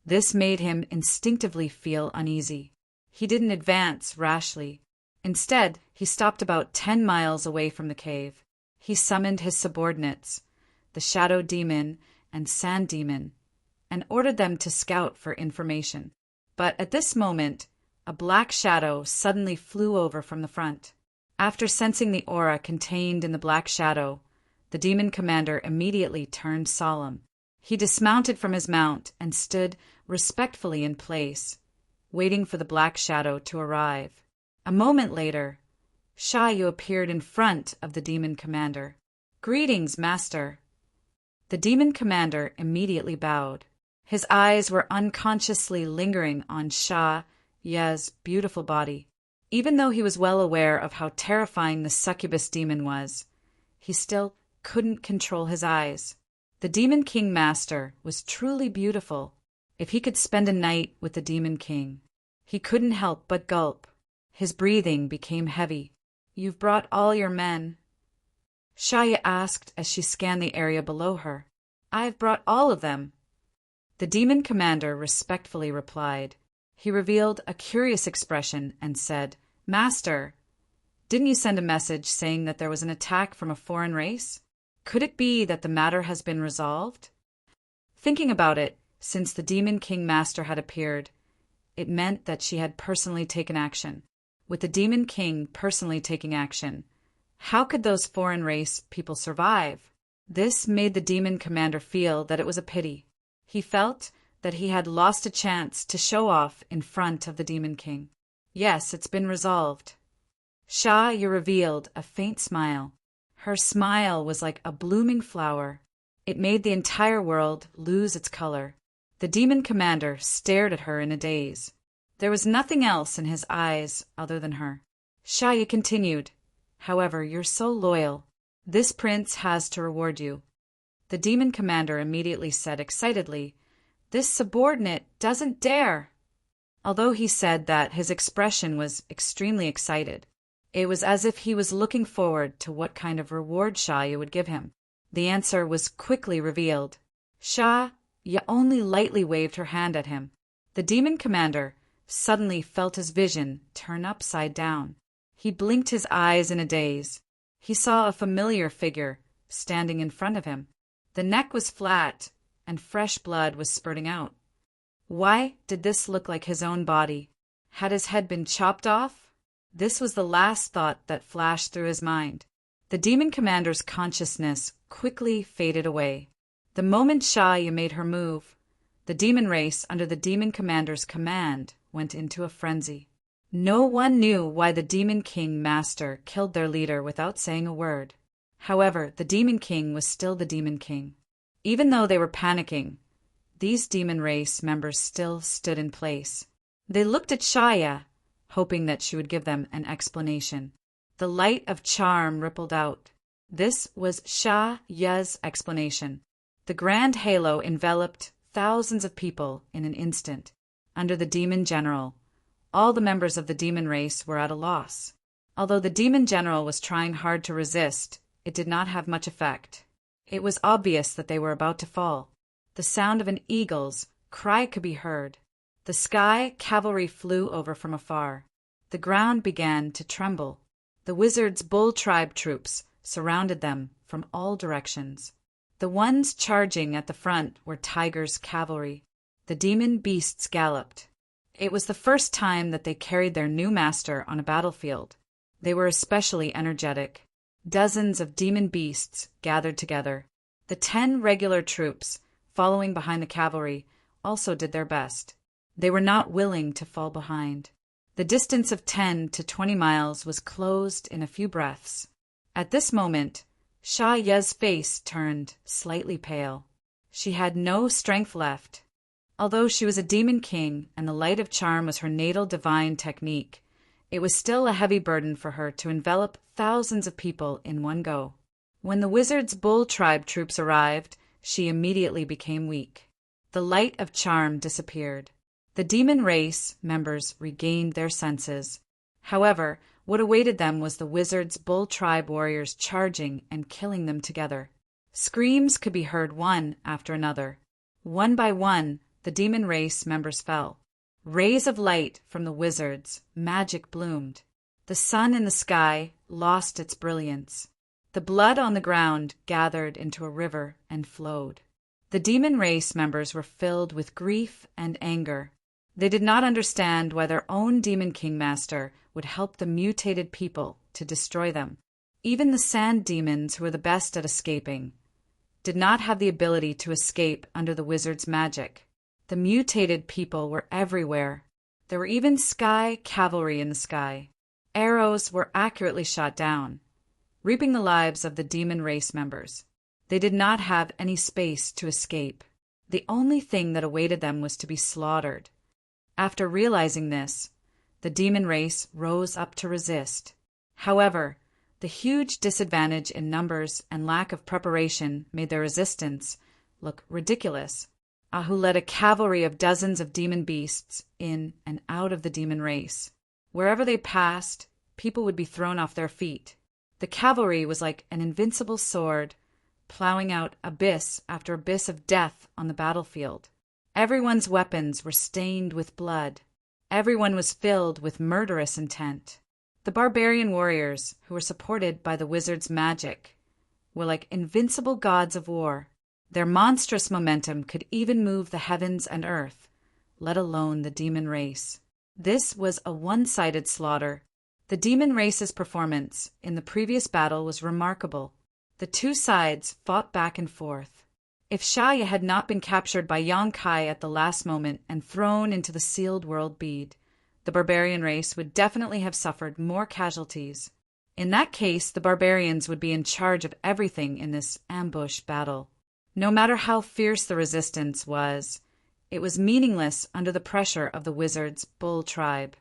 This made him instinctively feel uneasy. He didn't advance rashly. Instead, he stopped about 10 miles away from the cave. He summoned his subordinates, the Shadow Demon and Sand Demon, and ordered them to scout for information. But at this moment, a black shadow suddenly flew over from the front. After sensing the aura contained in the black shadow, the demon commander immediately turned solemn. He dismounted from his mount and stood respectfully in place, waiting for the black shadow to arrive. A moment later, Sha Yu appeared in front of the demon commander. "Greetings, master." The demon commander immediately bowed. His eyes were unconsciously lingering on Sha Yu's beautiful body. Even though he was well aware of how terrifying the succubus demon was, he still couldn't control his eyes. The Demon King Master was truly beautiful. If he could spend a night with the Demon King, he couldn't help but gulp. His breathing became heavy. "You've brought all your men?" Sha Yu asked as she scanned the area below her. "I've brought all of them," the demon commander respectfully replied. He revealed a curious expression and said, "Master, didn't you send a message saying that there was an attack from a foreign race? Could it be that the matter has been resolved?" Thinking about it, since the Demon King Master had appeared, it meant that she had personally taken action. With the Demon King personally taking action, how could those foreign race people survive? This made the demon commander feel that it was a pity. He felt that he had lost a chance to show off in front of the Demon King. "Yes, it's been resolved." Sha Yu revealed a faint smile. Her smile was like a blooming flower. It made the entire world lose its color. The demon commander stared at her in a daze. There was nothing else in his eyes other than her. Sha Yu continued, "However, you're so loyal. This prince has to reward you." The demon commander immediately said excitedly, "This subordinate doesn't dare." Although he said that, his expression was extremely excited. It was as if he was looking forward to what kind of reward Sha Yu would give him. The answer was quickly revealed. Sha Yu only lightly waved her hand at him. The demon commander suddenly felt his vision turn upside down. He blinked his eyes in a daze. He saw a familiar figure standing in front of him. The neck was flat, and fresh blood was spurting out. Why did this look like his own body? Had his head been chopped off? This was the last thought that flashed through his mind. The demon commander's consciousness quickly faded away. The moment Sha Yu made her move, the demon race under the demon commander's command went into a frenzy. No one knew why the Demon King Master killed their leader without saying a word. However, the Demon King was still the Demon King. Even though they were panicking, these demon race members still stood in place. They looked at Sha Yu, hoping that she would give them an explanation. The light of charm rippled out. This was Sha Yu's explanation. The grand halo enveloped thousands of people in an instant. Under the demon general, all the members of the demon race were at a loss. Although the demon general was trying hard to resist, it did not have much effect. It was obvious that they were about to fall. The sound of an eagle's cry could be heard. The sky cavalry flew over from afar. The ground began to tremble. The wizards' bull tribe troops surrounded them from all directions. The ones charging at the front were Tiger's cavalry. The demon beasts galloped. It was the first time that they carried their new master on a battlefield. They were especially energetic. Dozens of demon beasts gathered together. The 10 regular troops, following behind the cavalry, also did their best. They were not willing to fall behind. The distance of 10 to 20 miles was closed in a few breaths. At this moment, Sha Yu's face turned slightly pale. She had no strength left. Although she was a demon king and the light of charm was her natal divine technique, it was still a heavy burden for her to envelop thousands of people in one go. When the wizard's bull tribe troops arrived, she immediately became weak. The light of charm disappeared. The demon race members regained their senses. However, what awaited them was the wizards' bull tribe warriors charging and killing them together. Screams could be heard one after another. One by one, the demon race members fell. Rays of light from the wizards' magic bloomed. The sun in the sky lost its brilliance. The blood on the ground gathered into a river and flowed. The demon race members were filled with grief and anger. They did not understand why their own demon kingmaster would help the mutated people to destroy them. Even the sand demons, who were the best at escaping, did not have the ability to escape under the wizard's magic. The mutated people were everywhere. There were even sky cavalry in the sky. Arrows were accurately shot down, reaping the lives of the demon race members. They did not have any space to escape. The only thing that awaited them was to be slaughtered. After realizing this, the demon race rose up to resist. However, the huge disadvantage in numbers and lack of preparation made their resistance look ridiculous. Ahu led a cavalry of dozens of demon beasts in and out of the demon race. Wherever they passed, people would be thrown off their feet. The cavalry was like an invincible sword, plowing out abyss after abyss of death on the battlefield. Everyone's weapons were stained with blood. Everyone was filled with murderous intent. The barbarian warriors, who were supported by the wizard's magic, were like invincible gods of war. Their monstrous momentum could even move the heavens and earth, let alone the demon race. This was a one-sided slaughter. The demon race's performance in the previous battle was remarkable. The two sides fought back and forth. If Shaya had not been captured by Yonkai at the last moment and thrown into the sealed world bead, the barbarian race would definitely have suffered more casualties. In that case, the barbarians would be in charge of everything in this ambush battle. No matter how fierce the resistance was, it was meaningless under the pressure of the wizards' bull tribe.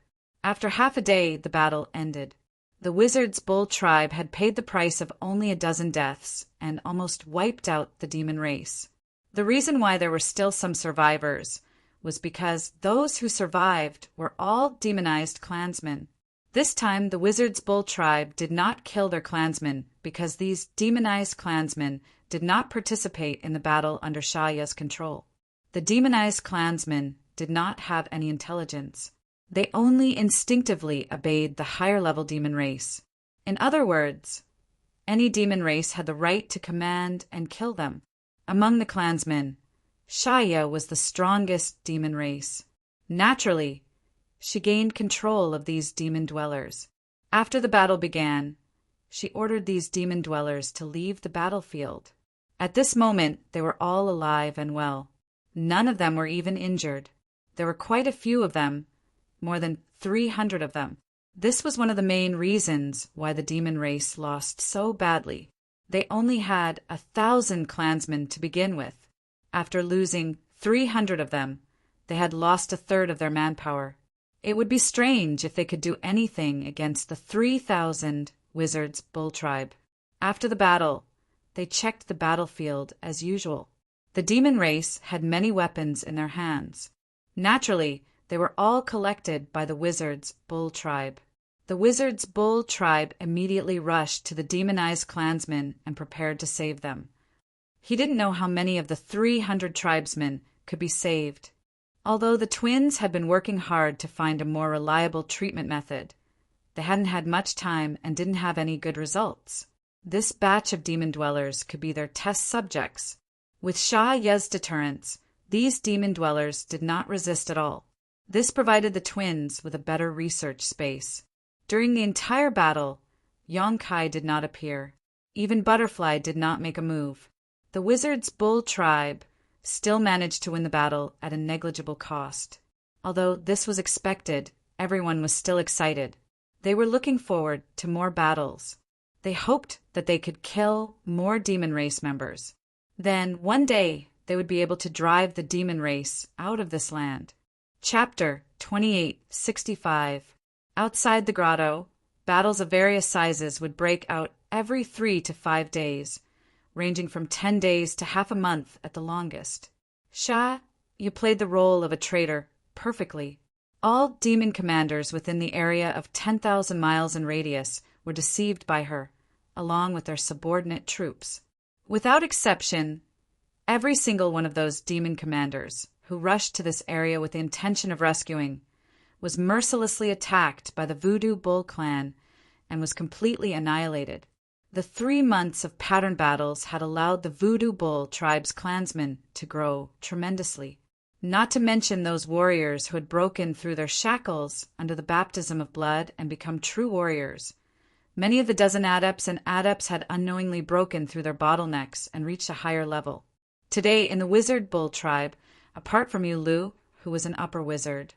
After half a day, the battle ended. The wizards' bull tribe had paid the price of only a dozen deaths and almost wiped out the demon race. The reason why there were still some survivors was because those who survived were all demonized clansmen. This time, the wizards' bull tribe did not kill their clansmen because these demonized clansmen did not participate in the battle under Shaya's control. The demonized clansmen did not have any intelligence. They only instinctively obeyed the higher-level demon race. In other words, any demon race had the right to command and kill them. Among the clansmen, Shaya was the strongest demon race. Naturally, she gained control of these demon dwellers. After the battle began, she ordered these demon dwellers to leave the battlefield. At this moment, they were all alive and well. None of them were even injured. There were quite a few of them, more than 300 of them. This was one of the main reasons why the demon race lost so badly. They only had 1,000 clansmen to begin with. After losing 300 of them, they had lost a third of their manpower. It would be strange if they could do anything against the 3,000 wizards' bull tribe. After the battle, they checked the battlefield as usual. The demon race had many weapons in their hands. Naturally, they were all collected by the wizards' bull tribe. The wizards' bull tribe immediately rushed to the demonized clansmen and prepared to save them. He didn't know how many of the 300 tribesmen could be saved. Although the twins had been working hard to find a more reliable treatment method, they hadn't had much time and didn't have any good results. This batch of demon dwellers could be their test subjects. With Shah Ye's deterrence, these demon dwellers did not resist at all. This provided the twins with a better research space. During the entire battle, Yonkai did not appear. Even Butterfly did not make a move. The wizard's bull tribe still managed to win the battle at a negligible cost. Although this was expected, everyone was still excited. They were looking forward to more battles. They hoped that they could kill more demon race members. Then, one day, they would be able to drive the demon race out of this land. Chapter 2865. Outside the grotto, battles of various sizes would break out every 3 to 5 days, ranging from 10 days to half a month at the longest. Shah, you played the role of a traitor perfectly. All demon commanders within the area of 10,000 miles in radius were deceived by her, along with their subordinate troops. Without exception, every single one of those demon commanders who rushed to this area with the intention of rescuing was mercilessly attacked by the Voodoo Bull clan and was completely annihilated. The 3 months of pattern battles had allowed the Voodoo Bull tribe's clansmen to grow tremendously. Not to mention those warriors who had broken through their shackles under the baptism of blood and become true warriors. Many of the dozen adepts had unknowingly broken through their bottlenecks and reached a higher level. Today, in the Wizard Bull tribe, apart from Yulu, who was an upper wizard,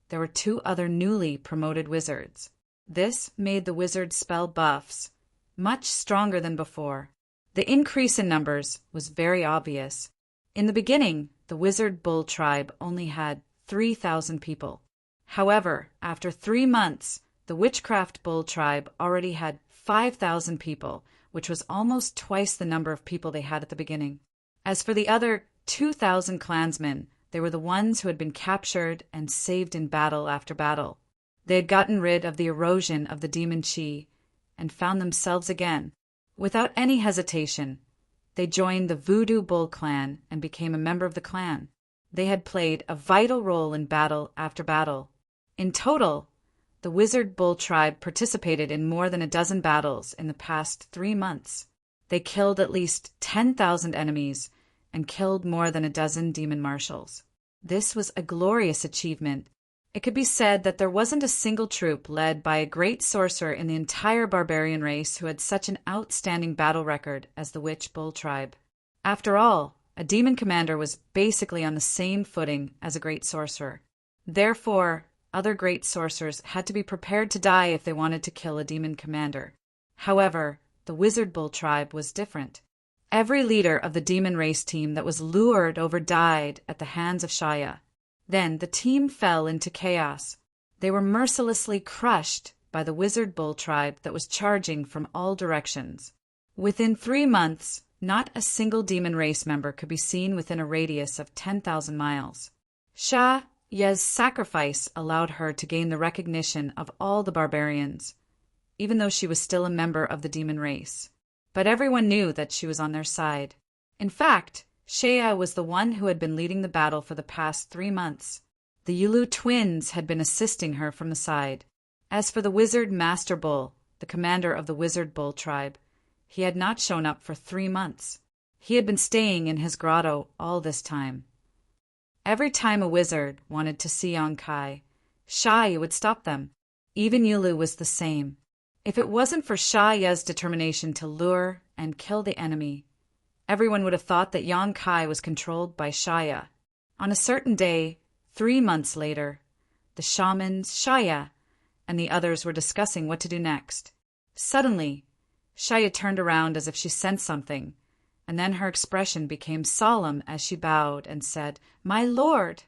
there were 2 other newly promoted wizards. This made the wizard spell buffs much stronger than before. The increase in numbers was very obvious. In the beginning, the Wizard Bull tribe only had 3,000 people. However, after 3 months, the Witchcraft Bull tribe already had 5,000 people, which was almost twice the number of people they had at the beginning. As for the other 2,000 clansmen, they were the ones who had been captured and saved in battle after battle. They had gotten rid of the erosion of the demon chi and found themselves again. Without any hesitation, they joined the Voodoo Bull clan and became a member of the clan. They had played a vital role in battle after battle. In total, the Wizard Bull tribe participated in more than a dozen battles in the past 3 months. They killed at least 10,000 enemies and killed more than a dozen demon marshals. This was a glorious achievement. It could be said that there wasn't a single troop led by a great sorcerer in the entire barbarian race who had such an outstanding battle record as the Witch Bull tribe. After all, a demon commander was basically on the same footing as a great sorcerer. Therefore, other great sorcerers had to be prepared to die if they wanted to kill a demon commander. However, the Wizard Bull tribe was different. Every leader of the demon race team that was lured over died at the hands of Shaya. Then the team fell into chaos. They were mercilessly crushed by the Wizard Bull tribe that was charging from all directions. Within 3 months, not a single demon race member could be seen within a radius of 10,000 miles. Sha Ye's sacrifice allowed her to gain the recognition of all the barbarians, even though she was still a member of the demon race. But everyone knew that she was on their side. In fact, Shea was the one who had been leading the battle for the past 3 months. The Yulu twins had been assisting her from the side. As for the Wizard Master Bull, the commander of the Wizard Bull tribe, he had not shown up for 3 months. He had been staying in his grotto all this time. Every time a wizard wanted to see Yonkai, Shai would stop them. Even Yulu was the same. If it wasn't for Shaya's determination to lure and kill the enemy, everyone would have thought that Yonkai was controlled by Shaya. On a certain day, 3 months later, the shamans, Shaya, and the others were discussing what to do next. Suddenly, Shaya turned around as if she sensed something, and then her expression became solemn as she bowed and said, "My lord!"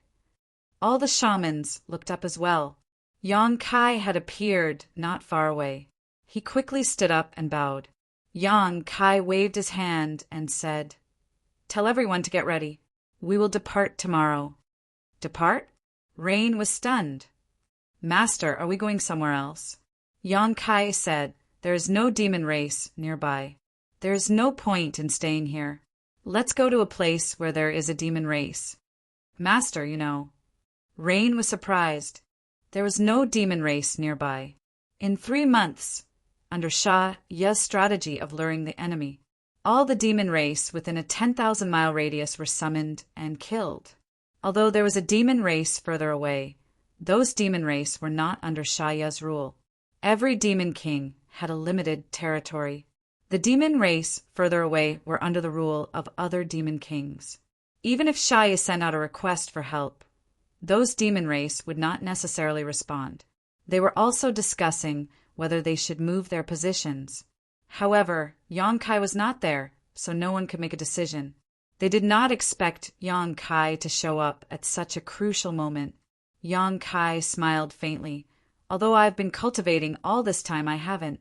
All the shamans looked up as well. Yonkai had appeared not far away. He quickly stood up and bowed. Yonkai waved his hand and said, "Tell everyone to get ready. We will depart tomorrow." Depart? Rain was stunned. "Master, are we going somewhere else?" Yonkai said, "There is no demon race nearby. There is no point in staying here. Let's go to a place where there is a demon race." "Master, you know." Rain was surprised. There was no demon race nearby. In 3 months, under Shah Ye's strategy of luring the enemy, all the demon race within a 10,000-mile radius were summoned and killed. Although there was a demon race further away, those demon race were not under Shah Ye's rule. Every demon king had a limited territory. The demon race further away were under the rule of other demon kings. Even if Shah Ye sent out a request for help, those demon race would not necessarily respond. They were also discussing whether they should move their positions. However, Yonkai was not there, so no one could make a decision. They did not expect Yonkai to show up at such a crucial moment. Yonkai smiled faintly. "Although I've been cultivating all this time, I haven't.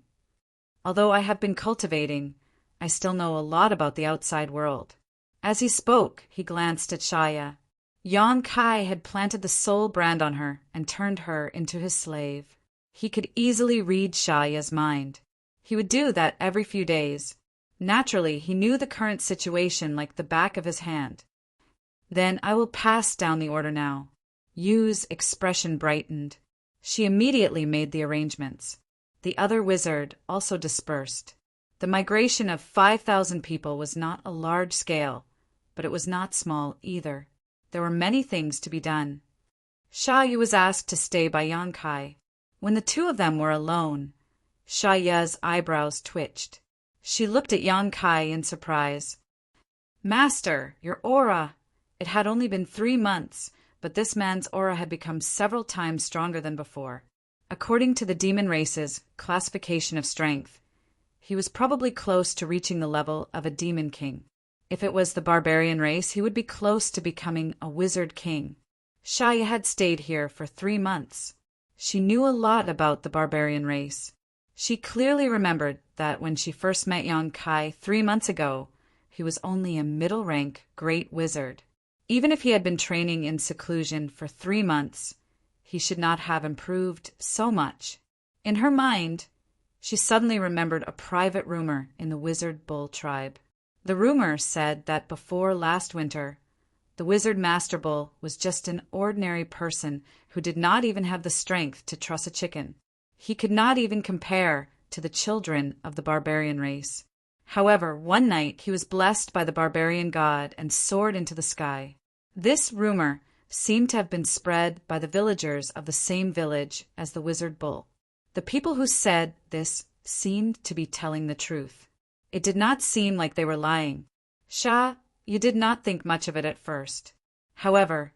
Although I have been cultivating, I still know a lot about the outside world." As he spoke, he glanced at Shaya. Yang Kai had planted the soul brand on her and turned her into his slave. He could easily read Shaya's mind. He would do that every few days. Naturally, he knew the current situation like the back of his hand. Then I will pass down the order now. Yu's expression brightened. She immediately made the arrangements. The other wizard also dispersed. The migration of 5,000 people was not a large scale, but it was not small either. There were many things to be done. Yu was asked to stay by Yang Kai. When the two of them were alone, Ya's eyebrows twitched. She looked at Yang Kai in surprise. "Master, your aura!" It had only been 3 months, but this man's aura had become several times stronger than before. According to the demon race's classification of strength, he was probably close to reaching the level of a demon king. If it was the barbarian race, he would be close to becoming a wizard king. Shaya had stayed here for 3 months. She knew a lot about the barbarian race. She clearly remembered that when she first met Yang Kai 3 months ago, he was only a middle-rank great wizard. Even if he had been training in seclusion for 3 months, he should not have improved so much. In her mind, she suddenly remembered a private rumor in the wizard bull tribe. The rumor said that before last winter, the wizard master bull was just an ordinary person who did not even have the strength to truss a chicken. He could not even compare to the children of the barbarian race. However, one night he was blessed by the barbarian god and soared into the sky. This rumor seemed to have been spread by the villagers of the same village as the wizard bull. The people who said this seemed to be telling the truth. It did not seem like they were lying. You did not think much of it at first. However,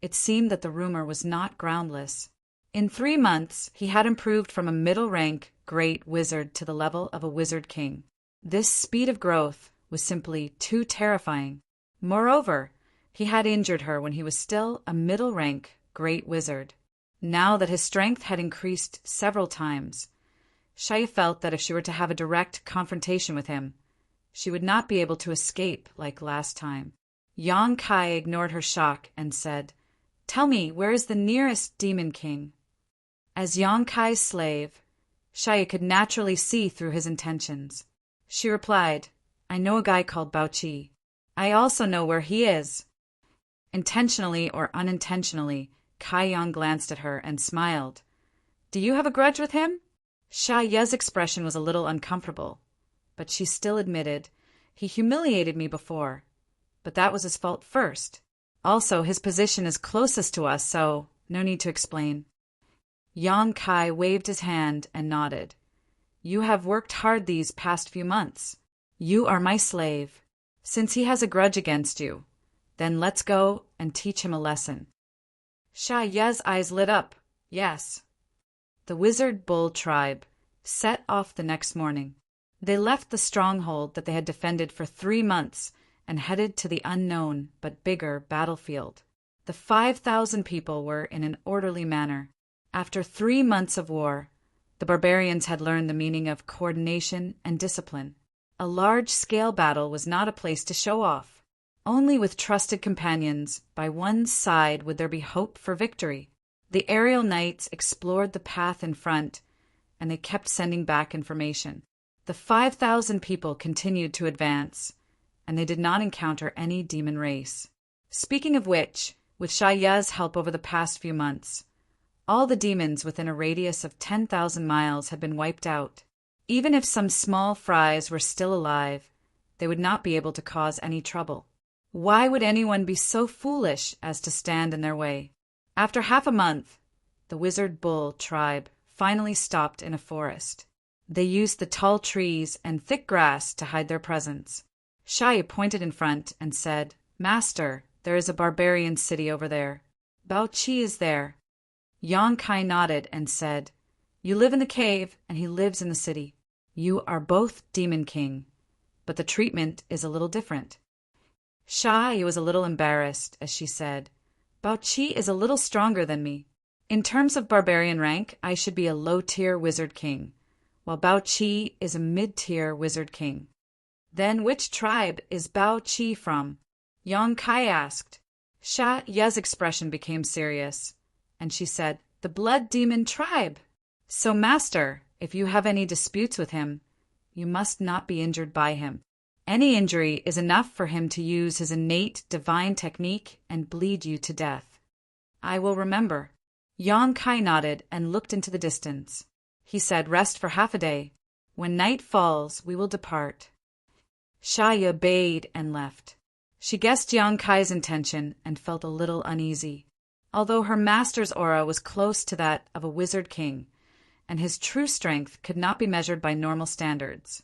it seemed that the rumor was not groundless. In 3 months, he had improved from a middle-rank great wizard to the level of a wizard king. This speed of growth was simply too terrifying. Moreover, he had injured her when he was still a middle-rank great wizard. Now that his strength had increased several times, Shaya felt that if she were to have a direct confrontation with him, she would not be able to escape like last time. Yang Kai ignored her shock and said, "Tell me, where is the nearest demon king?" As Yang Kai's slave, Shaya could naturally see through his intentions. She replied, "I know a guy called Baoqi. I also know where he is." Intentionally or unintentionally, Kai Yang glanced at her and smiled. "Do you have a grudge with him?" Ya's expression was a little uncomfortable, but she still admitted, "He humiliated me before, but that was his fault first. Also, his position is closest to us, so no need to explain." Yang Kai waved his hand and nodded. "You have worked hard these past few months. You are my slave. Since he has a grudge against you, then let's go and teach him a lesson." Ya's eyes lit up. Yes. The wizard bull tribe set off the next morning. They left the stronghold that they had defended for 3 months and headed to the unknown but bigger battlefield. The 5,000 people were in an orderly manner. After 3 months of war, the barbarians had learned the meaning of coordination and discipline. A large-scale battle was not a place to show off. Only with trusted companions by one's side would there be hope for victory. The aerial knights explored the path in front, and they kept sending back information. The 5,000 people continued to advance, and they did not encounter any demon race. Speaking of which, with Shaya's help over the past few months, all the demons within a radius of 10,000 miles had been wiped out. Even if some small fries were still alive, they would not be able to cause any trouble. Why would anyone be so foolish as to stand in their way? After half a month, the wizard bull tribe finally stopped in a forest. They used the tall trees and thick grass to hide their presence. Shaya pointed in front and said, "Master, there is a barbarian city over there. Baoqi is there." Yang Kai nodded and said, "You live in the cave and he lives in the city. You are both demon king, but the treatment is a little different." Shaya was a little embarrassed as she said, "Baoqi is a little stronger than me. In terms of barbarian rank, I should be a low-tier wizard king, while Baoqi is a mid-tier wizard king." "Then which tribe is Baoqi from?" Yang Kai asked. Sha Ya's expression became serious, and she said, "The blood demon tribe. So, master, if you have any disputes with him, you must not be injured by him. Any injury is enough for him to use his innate divine technique and bleed you to death." "I will remember." Yang Kai nodded and looked into the distance. He said, "Rest for half a day. When night falls, we will depart." Sha Ya obeyed and left. She guessed Yang Kai's intention and felt a little uneasy. Although her master's aura was close to that of a wizard king, and his true strength could not be measured by normal standards.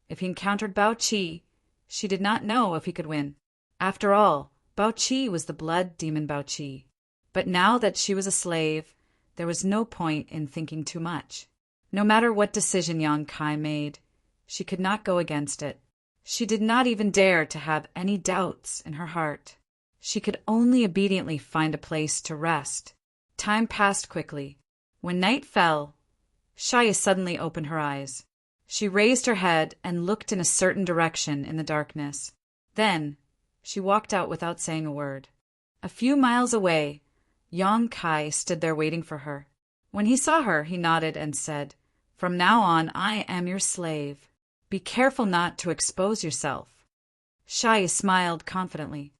If he encountered Bao Qi, she did not know if he could win. After all, Bao Qi was the blood demon Bao Qi. But now that she was a slave, there was no point in thinking too much. No matter what decision Yang Kai made, she could not go against it. She did not even dare to have any doubts in her heart. She could only obediently find a place to rest. Time passed quickly. When night fell, Shaya suddenly opened her eyes. She raised her head and looked in a certain direction in the darkness. Then, she walked out without saying a word. A few miles away, Yang Kai stood there waiting for her. When he saw her, he nodded and said, "From now on, I am your slave. Be careful not to expose yourself." Shaya smiled confidently.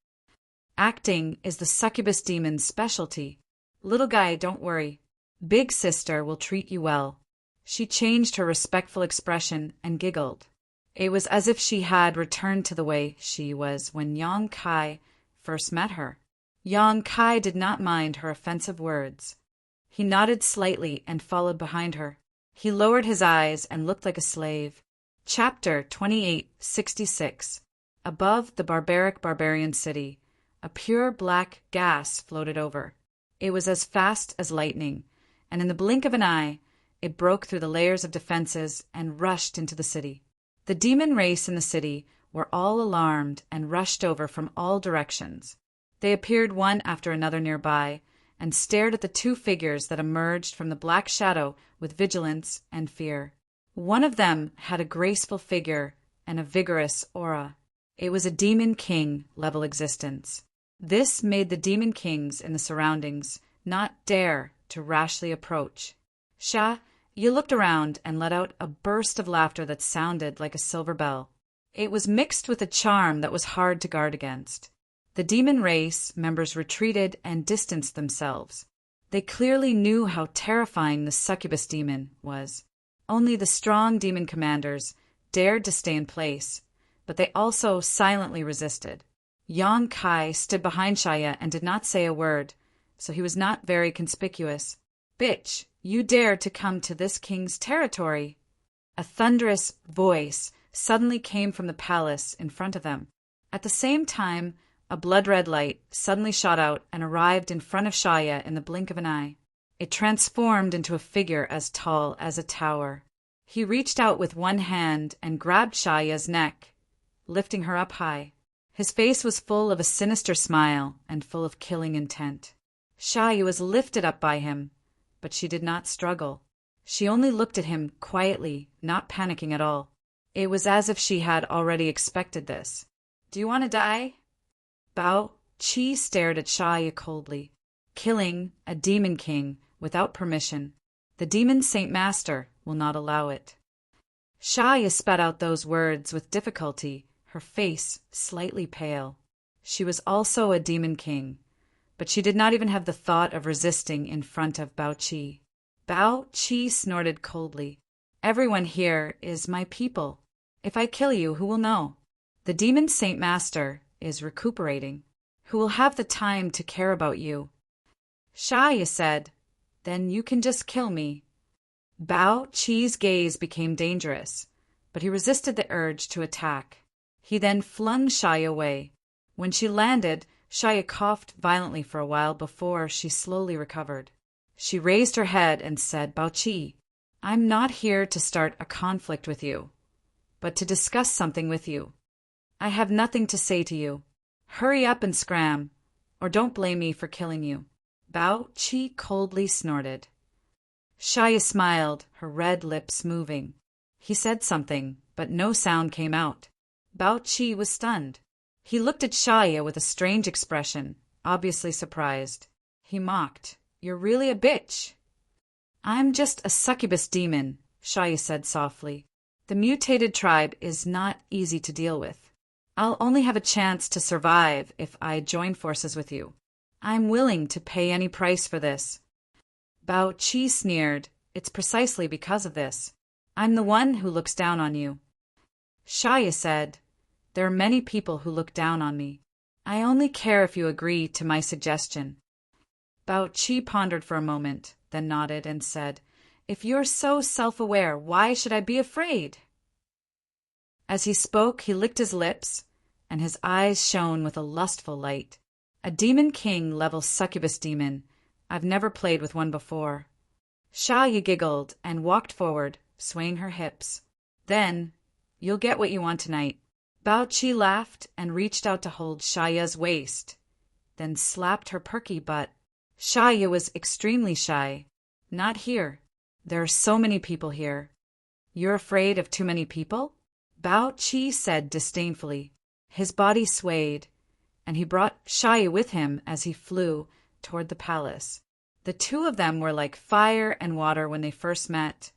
Acting is the succubus demon's specialty. Little guy, don't worry. Big sister will treat you well. She changed her respectful expression and giggled. It was as if she had returned to the way she was when Yang Kai first met her. Yang Kai did not mind her offensive words. He nodded slightly and followed behind her. He lowered his eyes and looked like a slave. Chapter 2866. Above the barbarian city, a pure black gas floated over. It was as fast as lightning, and in the blink of an eye, it broke through the layers of defenses and rushed into the city. The demon race in the city were all alarmed and rushed over from all directions. They appeared one after another nearby and stared at the two figures that emerged from the black shadow with vigilance and fear. One of them had a graceful figure and a vigorous aura. It was a demon king level existence. This made the demon kings in the surroundings not dare to rashly approach. Sha, you looked around and let out a burst of laughter that sounded like a silver bell. It was mixed with a charm that was hard to guard against. The demon race members retreated and distanced themselves. They clearly knew how terrifying the succubus demon was. Only the strong demon commanders dared to stay in place, but they also silently resisted. Yang Kai stood behind Shaya and did not say a word, so he was not very conspicuous. "Bitch, you dare to come to this king's territory?" A thunderous voice suddenly came from the palace in front of them. At the same time, a blood-red light suddenly shot out and arrived in front of Shaya in the blink of an eye. It transformed into a figure as tall as a tower. He reached out with one hand and grabbed Shaya's neck, lifting her up high. His face was full of a sinister smile and full of killing intent. Shaya was lifted up by him, but she did not struggle. She only looked at him quietly, not panicking at all. It was as if she had already expected this. "Do you want to die?" Bao Qi stared at Shaya coldly. Killing a demon king without permission, the demon Saint Master will not allow it. Shaya spat out those words with difficulty, her face slightly pale. She was also a demon king, but she did not even have the thought of resisting in front of Bao Qi. Bao Qi snorted coldly. "Everyone here is my people. If I kill you, who will know? The demon Saint Master is recuperating. Who will have the time to care about you?" Shaya said, "Then you can just kill me." Bao Qi's gaze became dangerous, but he resisted the urge to attack. He then flung Shaya away. When she landed, Shaya coughed violently for a while before she slowly recovered. She raised her head and said, "Bao Qi, I'm not here to start a conflict with you, but to discuss something with you. I have nothing to say to you. Hurry up and scram, or don't blame me for killing you." Bao Qi coldly snorted. Shaya smiled, her red lips moving. He said something, but no sound came out. Bao Qi was stunned. He looked at Shaya with a strange expression obviously surprised. He mocked, "You're really a bitch." "I'm just a succubus demon," Shaya said softly. "The mutated tribe is not easy to deal with. I'll only have a chance to survive if I join forces with you. I'm willing to pay any price for this." Bao Qi sneered, "It's precisely because of this. I'm the one who looks down on you." Shaya said, "There are many people who look down on me. I only care if you agree to my suggestion." Bao Qi pondered for a moment, then nodded and said, "If you're so self-aware, why should I be afraid?" As he spoke, he licked his lips, and his eyes shone with a lustful light. "A demon king level succubus demon. I've never played with one before." Shaya giggled and walked forward, swaying her hips. "Then, you'll get what you want tonight." Bao Qi laughed and reached out to hold Shaya's waist, then slapped her perky butt. Shaya was extremely shy. "Not here. There are so many people here." "You're afraid of too many people?" Bao Qi said disdainfully. His body swayed, and he brought Shaya with him as he flew toward the palace. The two of them were like fire and water when they first met,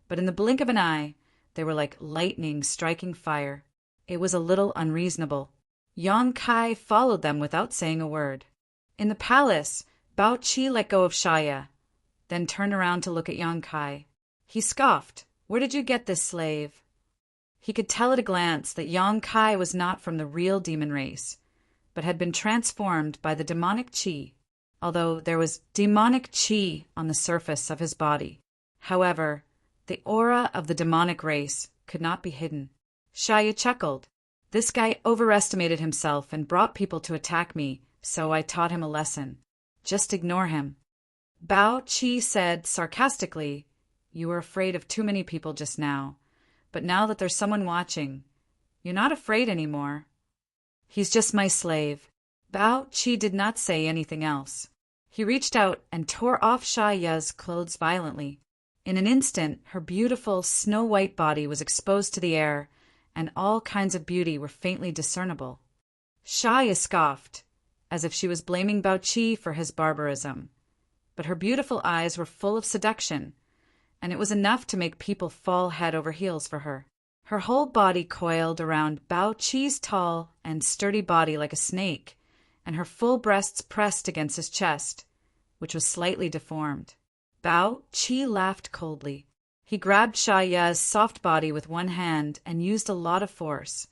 but in the blink of an eye, they were like lightning striking fire. It was a little unreasonable. Yang Kai followed them without saying a word. In the palace, Bao Qi let go of Shaya, then turned around to look at Yang Kai. He scoffed, "Where did you get this slave?" He could tell at a glance that Yang Kai was not from the real demon race, but had been transformed by the demonic qi, although there was demonic qi on the surface of his body. However, the aura of the demonic race could not be hidden. Shaya chuckled. "This guy overestimated himself and brought people to attack me, so I taught him a lesson. Just ignore him." Bao Qi said sarcastically, "You were afraid of too many people just now, but now that there's someone watching, you're not afraid anymore." "He's just my slave." Bao Qi did not say anything else. He reached out and tore off Shaya's clothes violently. In an instant, her beautiful snow-white body was exposed to the air, and all kinds of beauty were faintly discernible. Shaya scoffed, as if she was blaming Bao Qi for his barbarism. But her beautiful eyes were full of seduction, and it was enough to make people fall head over heels for her. Her whole body coiled around Bao Qi's tall and sturdy body like a snake, and her full breasts pressed against his chest, which was slightly deformed. Bao Qi laughed coldly. He grabbed Shaya's soft body with one hand and used a lot of force,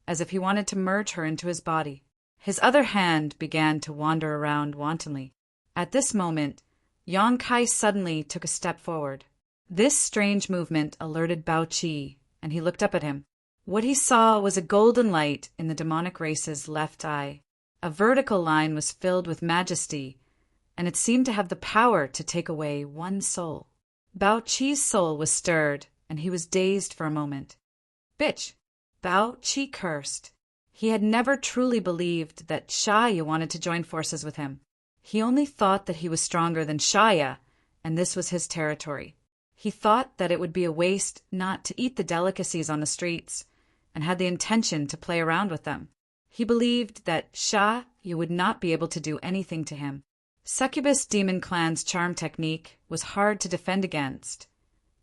as if he wanted to merge her into his body. His other hand began to wander around wantonly. At this moment, Yang Kai suddenly took a step forward. This strange movement alerted Bao Qi, and he looked up at him. What he saw was a golden light in the demonic race's left eye. A vertical line was filled with majesty, and it seemed to have the power to take away one soul. Bao Qi's soul was stirred, and he was dazed for a moment. "Bitch!" Bao Qi cursed. He had never truly believed that Shaya wanted to join forces with him. He only thought that he was stronger than Shaya, and this was his territory. He thought that it would be a waste not to eat the delicacies on the streets, and had the intention to play around with them. He believed that Shaya would not be able to do anything to him. Succubus Demon Clan's charm technique was hard to defend against,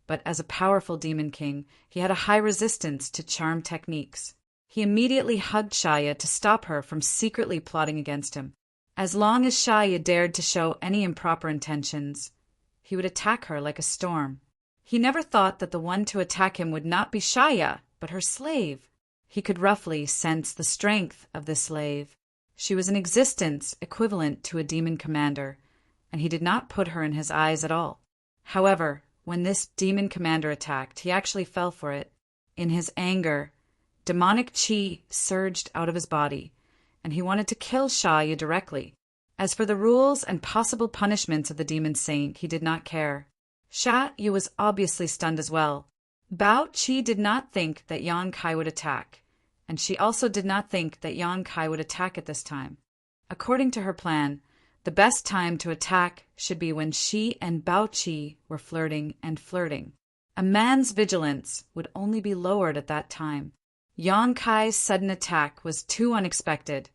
but as a powerful demon king, he had a high resistance to charm techniques. He immediately hugged Shaya to stop her from secretly plotting against him. As long as Shaya dared to show any improper intentions, he would attack her like a storm. He never thought that the one to attack him would not be Shaya, but her slave. He could roughly sense the strength of this slave. She was an existence equivalent to a demon commander, and he did not put her in his eyes at all. However, when this demon commander attacked, he actually fell for it. In his anger, demonic qi surged out of his body, and he wanted to kill Shaya directly. As for the rules and possible punishments of the demon saint, he did not care. Shaya was obviously stunned as well. Bao Qi did not think that Yang Kai would attack, and she also did not think that Yang Kai would attack at this time. According to her plan, the best time to attack should be when she and Bao Qi were flirting. A man's vigilance would only be lowered at that time. Yang Kai's sudden attack was too unexpected,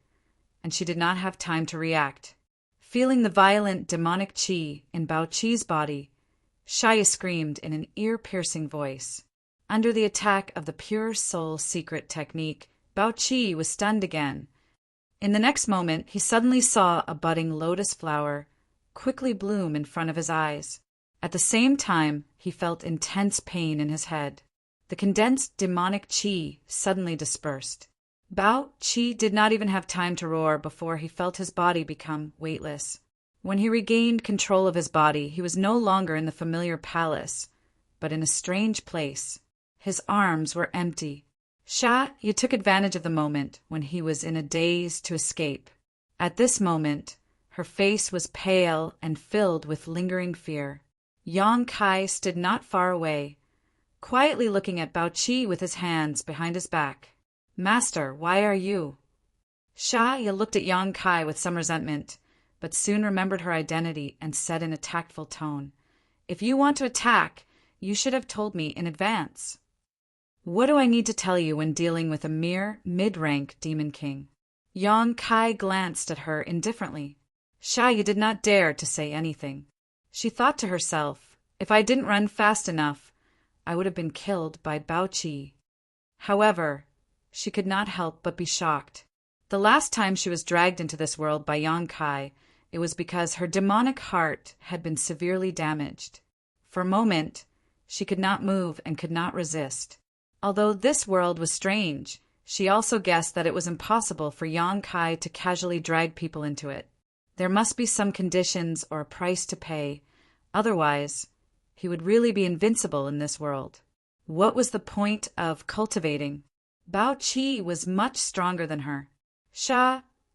and she did not have time to react. Feeling the violent demonic chi in Bao Chi's body, Shaya screamed in an ear-piercing voice. Under the attack of the pure soul secret technique, Bao Chi was stunned again. In the next moment, he suddenly saw a budding lotus flower quickly bloom in front of his eyes. At the same time, he felt intense pain in his head. The condensed demonic chi suddenly dispersed. Bao Chi did not even have time to roar before he felt his body become weightless. When he regained control of his body, he was no longer in the familiar palace, but in a strange place. His arms were empty. Shaya took advantage of the moment when he was in a daze to escape. At this moment, her face was pale and filled with lingering fear. Yang Kai stood not far away, quietly looking at Bao Chi with his hands behind his back. "Master, why are you?" Shaya looked at Yang Kai with some resentment, but soon remembered her identity and said in a tactful tone, "If you want to attack, you should have told me in advance. What do I need to tell you when dealing with a mere mid-rank demon king?" Yang Kai glanced at her indifferently. Shaya did not dare to say anything. She thought to herself, if I didn't run fast enough, I would have been killed by Bao Chi. However, she could not help but be shocked. The last time she was dragged into this world by Yang Kai, it was because her demonic heart had been severely damaged. For a moment, she could not move and could not resist. Although this world was strange, she also guessed that it was impossible for Yang Kai to casually drag people into it. There must be some conditions or a price to pay, otherwise, he would really be invincible in this world. What was the point of cultivating? Bao Chi was much stronger than her.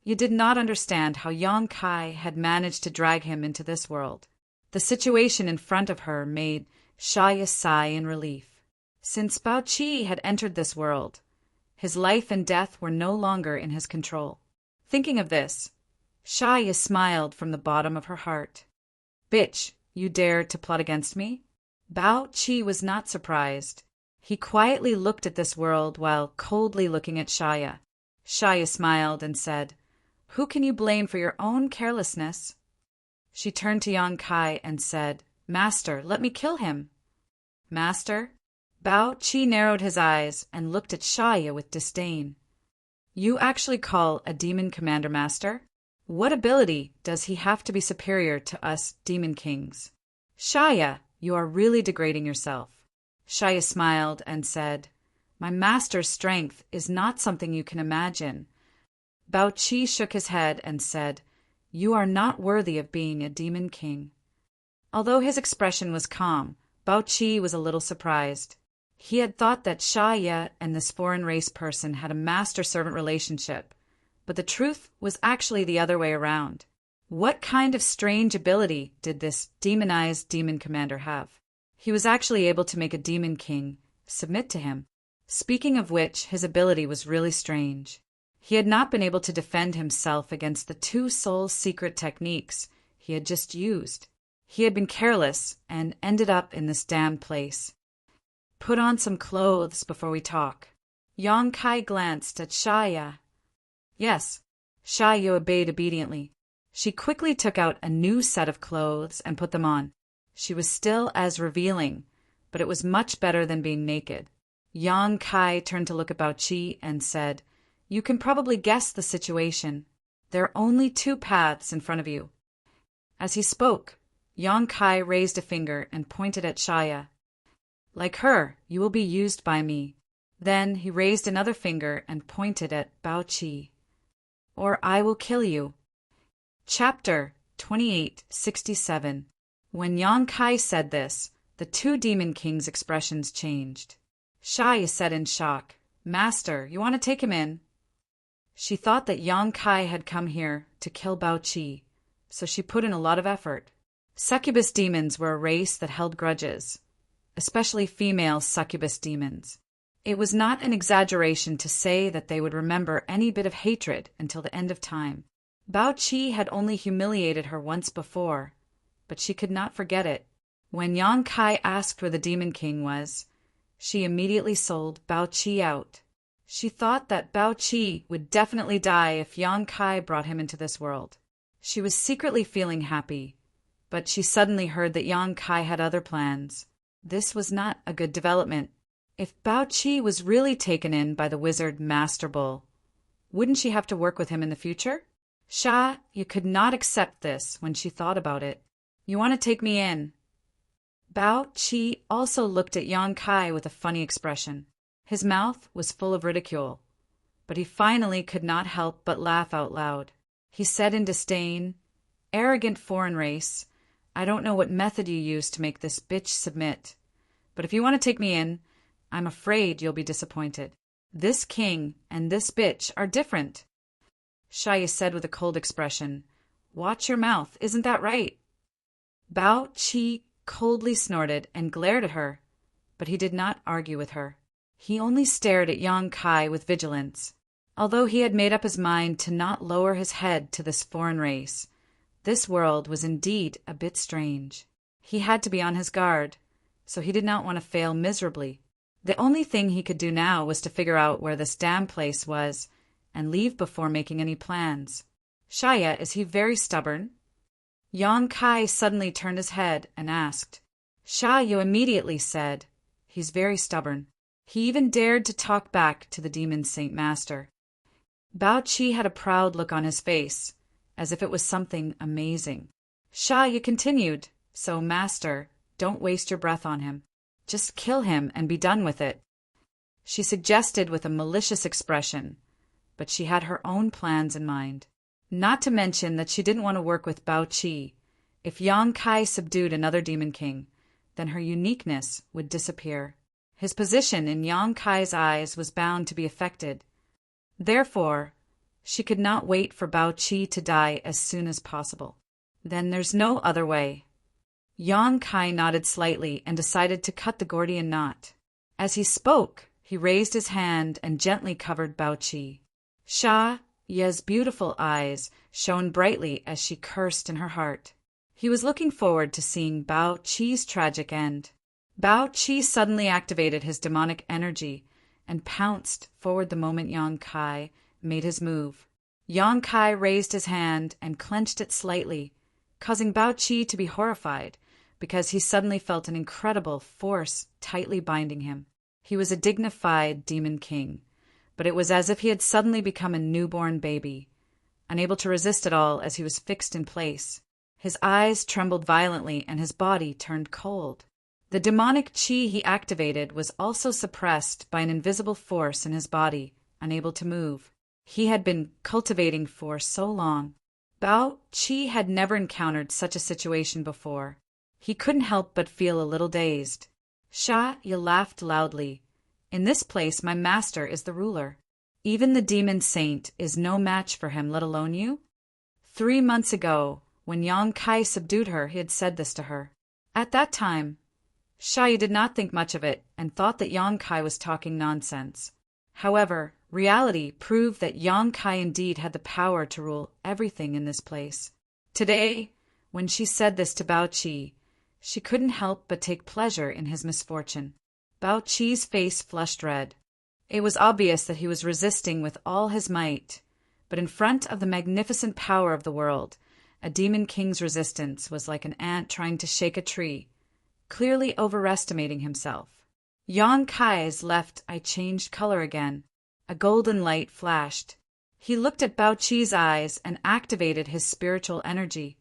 You did not understand how Yang Kai had managed to drag him into this world. The situation in front of her made Shaya sigh in relief. Since Bao Chi had entered this world, his life and death were no longer in his control. Thinking of this, Shaya smiled from the bottom of her heart. "Bitch, you dared to plot against me?" Bao Chi was not surprised. He quietly looked at this world while coldly looking at Shaya. Shaya smiled and said, "Who can you blame for your own carelessness?" She turned to Yang Kai and said, "Master, let me kill him." "Master?" Bao Chi narrowed his eyes and looked at Shaya with disdain. "You actually call a demon commander master? What ability does he have to be superior to us demon kings?" "Shaya, you are really degrading yourself." Shaya smiled and said, "My master's strength is not something you can imagine." Bao Chi shook his head and said, "You are not worthy of being a demon king." Although his expression was calm, Bao Chi was a little surprised. He had thought that Shaya and this foreign race person had a master-servant relationship, but the truth was actually the other way around. What kind of strange ability did this demonized demon commander have? He was actually able to make a demon king submit to him. Speaking of which, his ability was really strange. He had not been able to defend himself against the two soul secret techniques he had just used. He had been careless and ended up in this damned place. "Put on some clothes before we talk." Yang Kai glanced at Shaya. "Yes." Shaya obeyed obediently. She quickly took out a new set of clothes and put them on. She was still as revealing, but it was much better than being naked. Yang Kai turned to look at Bao Chi and said, "You can probably guess the situation. There are only two paths in front of you." As he spoke, Yang Kai raised a finger and pointed at Shaya. "Like her, you will be used by me." Then he raised another finger and pointed at Bao Chi. "Or I will kill you." Chapter 2867. When Yang Kai said this, the two demon kings' expressions changed. Shaya said in shock, "Master, you want to take him in?" She thought that Yang Kai had come here to kill Bao Chi, so she put in a lot of effort. Succubus demons were a race that held grudges, especially female succubus demons. It was not an exaggeration to say that they would remember any bit of hatred until the end of time. Bao Chi had only humiliated her once before, but she could not forget it. When Yang Kai asked where the demon king was, she immediately sold Bao Chi out. She thought that Bao Qi would definitely die if Yang Kai brought him into this world. She was secretly feeling happy, but she suddenly heard that Yang Kai had other plans. This was not a good development. If Bao Qi was really taken in by the wizard Master Bull, wouldn't she have to work with him in the future? Sha, you could not accept this when she thought about it. You want to take me in? Bao Qi also looked at Yang Kai with a funny expression. His mouth was full of ridicule, but he finally could not help but laugh out loud. He said in disdain, "Arrogant foreign race, I don't know what method you used to make this bitch submit, but if you want to take me in, I'm afraid you'll be disappointed. This king and this bitch are different." Shaya said with a cold expression, "Watch your mouth, isn't that right?" Bao Qi coldly snorted and glared at her, but he did not argue with her. He only stared at Yang Kai with vigilance. Although he had made up his mind to not lower his head to this foreign race, this world was indeed a bit strange. He had to be on his guard, so he did not want to fail miserably. The only thing he could do now was to figure out where this damn place was and leave before making any plans. "Shaya, is he very stubborn?" Yang Kai suddenly turned his head and asked. Shaya immediately said, "He's very stubborn." He even dared to talk back to the demon Saint Master. Bao Qi had a proud look on his face, as if it was something amazing. Shaya continued, "So, Master, don't waste your breath on him. Just kill him and be done with it," she suggested with a malicious expression, but she had her own plans in mind. Not to mention that she didn't want to work with Bao Qi. If Yang Kai subdued another demon king, then her uniqueness would disappear. His position in Yang Kai's eyes was bound to be affected. Therefore, she could not wait for Bao Qi to die as soon as possible. Then there's no other way. Yang Kai nodded slightly and decided to cut the Gordian knot. As he spoke, he raised his hand and gently covered Bao Qi. Sha Ye's beautiful eyes shone brightly as she cursed in her heart. He was looking forward to seeing Bao Qi's tragic end. Bao Qi suddenly activated his demonic energy and pounced forward the moment Yang Kai made his move. Yang Kai raised his hand and clenched it slightly, causing Bao Qi to be horrified because he suddenly felt an incredible force tightly binding him. He was a dignified demon king, but it was as if he had suddenly become a newborn baby, unable to resist at all as he was fixed in place. His eyes trembled violently and his body turned cold. The demonic qi he activated was also suppressed by an invisible force in his body, unable to move. He had been cultivating for so long. Bao Qi had never encountered such a situation before. He couldn't help but feel a little dazed. Sha Ye laughed loudly. "In this place my master is the ruler. Even the demon saint is no match for him, let alone you?" 3 months ago, when Yang Kai subdued her, he had said this to her. At that time, Shaya did not think much of it and thought that Yang Kai was talking nonsense. However, reality proved that Yang Kai indeed had the power to rule everything in this place. Today, when she said this to Bao Qi, she couldn't help but take pleasure in his misfortune. Bao Qi's face flushed red. It was obvious that he was resisting with all his might, but in front of the magnificent power of the world, a demon king's resistance was like an ant trying to shake a tree, clearly overestimating himself. Yang Kai's left eye changed color again. A golden light flashed. He looked at Bao Qi's eyes and activated his spiritual energy,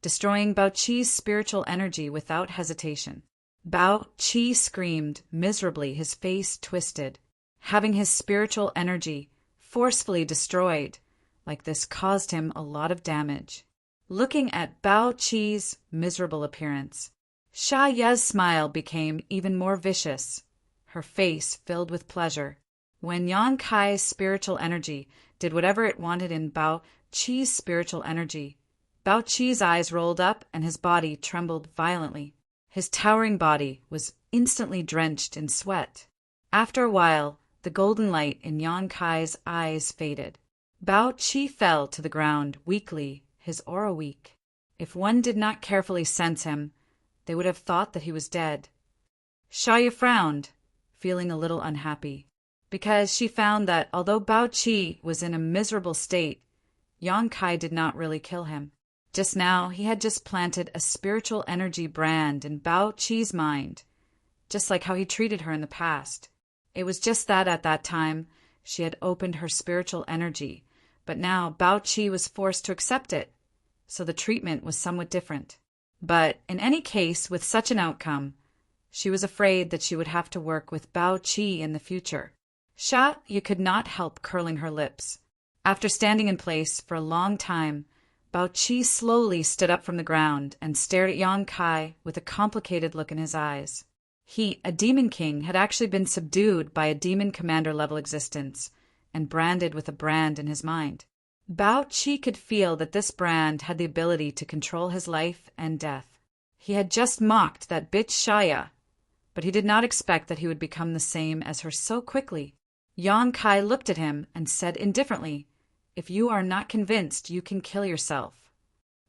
destroying Bao Qi's spiritual energy without hesitation. Bao Qi screamed miserably, his face twisted. Having his spiritual energy forcefully destroyed like this caused him a lot of damage. Looking at Bao Qi's miserable appearance, Sha Ye's smile became even more vicious, her face filled with pleasure. When Yang Kai's spiritual energy did whatever it wanted in Bao Qi's spiritual energy, Bao Qi's eyes rolled up and his body trembled violently. His towering body was instantly drenched in sweat. After a while, the golden light in Yang Kai's eyes faded. Bao Qi fell to the ground weakly, his aura weak. If one did not carefully sense him, they would have thought that he was dead. Shaya frowned, feeling a little unhappy. because she found that although Bao Qi was in a miserable state, Yang Kai did not really kill him. Just now, he had just planted a spiritual energy brand in Bao Qi's mind, just like how he treated her in the past. It was just that at that time, she had opened her spiritual energy, but now Bao Qi was forced to accept it, so the treatment was somewhat different. But in any case, with such an outcome, she was afraid that she would have to work with Bao Qi in the future. Sha Yi could not help curling her lips. After standing in place for a long time, Bao Qi slowly stood up from the ground and stared at Yang Kai with a complicated look in his eyes. He, a demon king, had actually been subdued by a demon commander-level existence and branded with a brand in his mind. Bao Qi could feel that this brand had the ability to control his life and death. He had just mocked that bitch Shaya, but he did not expect that he would become the same as her so quickly. Yang Kai looked at him and said indifferently, "If you are not convinced, you can kill yourself."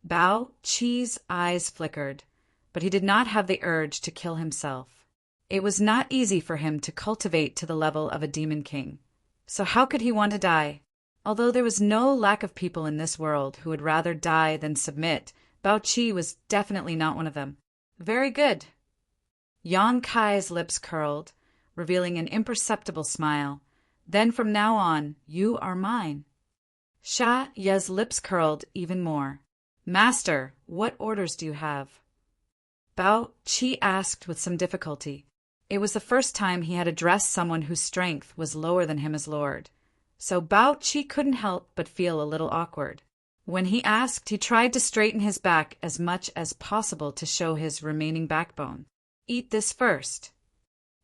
Bao Qi's eyes flickered, but he did not have the urge to kill himself. It was not easy for him to cultivate to the level of a demon king. So how could he want to die? Although there was no lack of people in this world who would rather die than submit, Bao Qi was definitely not one of them. Very good. Yang Kai's lips curled, revealing an imperceptible smile. Then from now on, you are mine. Sha Ye's lips curled even more. Master, what orders do you have? Bao Qi asked with some difficulty. It was the first time he had addressed someone whose strength was lower than him as lord, so Bao Qi couldn't help but feel a little awkward. When he asked, he tried to straighten his back as much as possible to show his remaining backbone. Eat this first.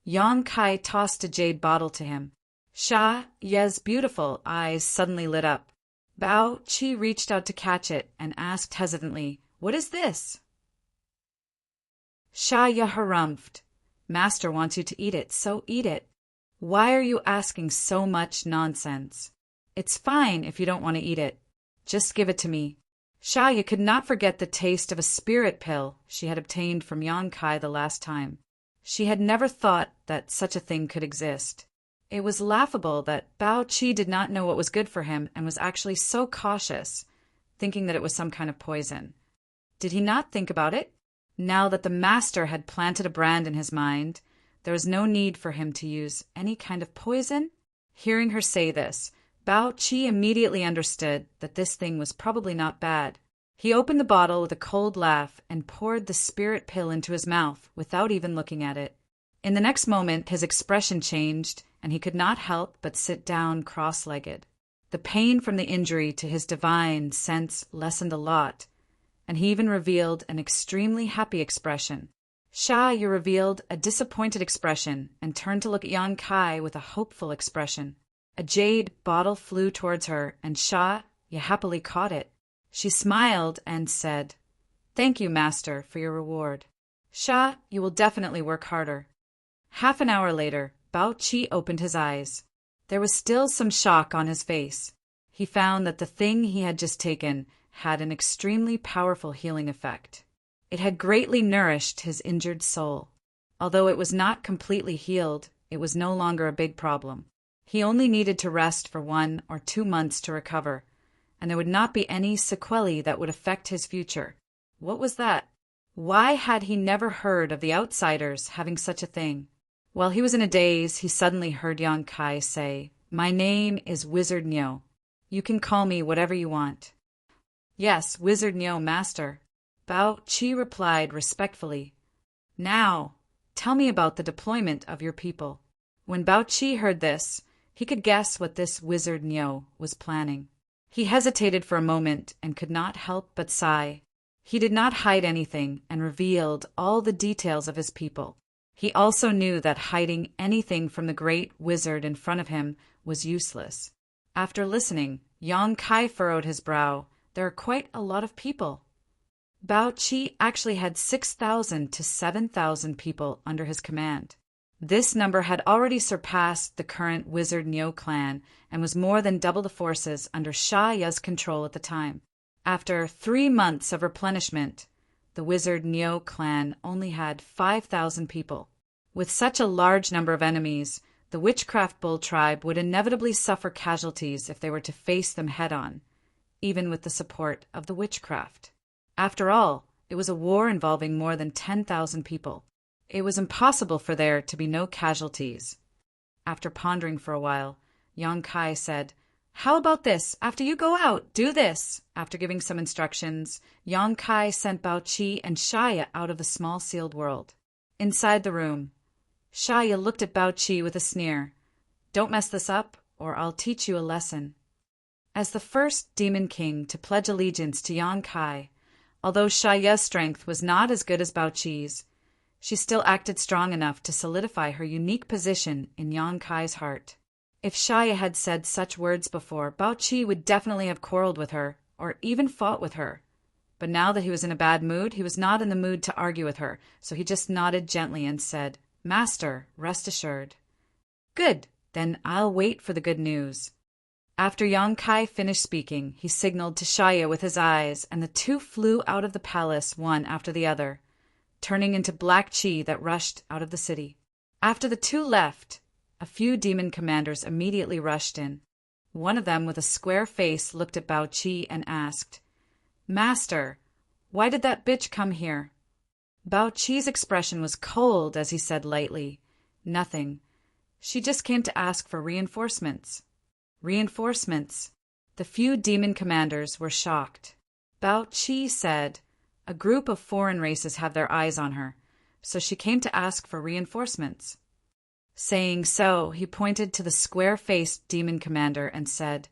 Yang Kai tossed a jade bottle to him. Sha Ye's beautiful eyes suddenly lit up. Bao Qi reached out to catch it and asked hesitantly, "What is this?" Sha Ye harumphed. Master wants you to eat it, so eat it. Why are you asking so much nonsense? It's fine if you don't want to eat it. Just give it to me. Sha Ye could not forget the taste of a spirit pill she had obtained from Yang Kai the last time. She had never thought that such a thing could exist. It was laughable that Bao Qi did not know what was good for him and was actually so cautious, thinking that it was some kind of poison. Did he not think about it? Now that the master had planted a brand in his mind, there was no need for him to use any kind of poison. Hearing her say this, Bao Qi immediately understood that this thing was probably not bad. He opened the bottle with a cold laugh and poured the spirit pill into his mouth without even looking at it. In the next moment, his expression changed, and he could not help but sit down cross-legged. The pain from the injury to his divine sense lessened a lot, and he even revealed an extremely happy expression. Sha Ye revealed a disappointed expression and turned to look at Yang Kai with a hopeful expression. A jade bottle flew towards her, and Sha Ye happily caught it. She smiled and said, "Thank you, Master, for your reward. Sha, you will definitely work harder." Half an hour later, Bao Qi opened his eyes. There was still some shock on his face. He found that the thing he had just taken had an extremely powerful healing effect. It had greatly nourished his injured soul. Although it was not completely healed, it was no longer a big problem. He only needed to rest for 1 or 2 months to recover, and there would not be any sequelae that would affect his future. What was that? Why had he never heard of the outsiders having such a thing? While he was in a daze, he suddenly heard Yang Kai say, "My name is Wizard Nyo. You can call me whatever you want." "Yes, Wizard Nyo, Master." Bao Qi replied respectfully. "Now, tell me about the deployment of your people." When Bao Qi heard this, he could guess what this Wizard Nyo was planning. He hesitated for a moment and could not help but sigh. He did not hide anything and revealed all the details of his people. He also knew that hiding anything from the great wizard in front of him was useless. After listening, Yang Kai furrowed his brow. There are quite a lot of people. Bao Qi actually had 6,000 to 7,000 people under his command. This number had already surpassed the current Wizard Nyo clan and was more than double the forces under Sha Ye's control at the time. After 3 months of replenishment, the Wizard Nyo clan only had 5,000 people. With such a large number of enemies, The Witchcraft Bull tribe would inevitably suffer casualties if they were to face them head-on, even with the support of the witchcraft. After all, it was a war involving more than 10,000 people. It was impossible for there to be no casualties. After pondering for a while, Yang Kai said, "How about this? After you go out, do this." After giving some instructions, Yang Kai sent Bao Qi and Shaya out of the small sealed world. Inside the room, Shaya looked at Bao Qi with a sneer. "Don't mess this up, or I'll teach you a lesson." As the first Demon King to pledge allegiance to Yang Kai, although Shaya's strength was not as good as Bao Qi's, she still acted strong enough to solidify her unique position in Yang Kai's heart. If Shaya had said such words before, Bao Qi would definitely have quarreled with her, or even fought with her. But now that he was in a bad mood, he was not in the mood to argue with her, so he just nodded gently and said, "Master, rest assured." "Good, then I'll wait for the good news." After Yang Kai finished speaking, he signaled to Shaya with his eyes, and the two flew out of the palace one after the other, turning into black chi that rushed out of the city. After the two left, a few demon commanders immediately rushed in. One of them with a square face looked at Bao Qi and asked, "Master, why did that bitch come here?" Bao Qi's expression was cold as he said lightly, "Nothing. She just came to ask for reinforcements." Reinforcements. The few demon commanders were shocked. Bao Qi said, "A group of foreign races have their eyes on her, so she came to ask for reinforcements." Saying so, he pointed to the square-faced demon commander and said,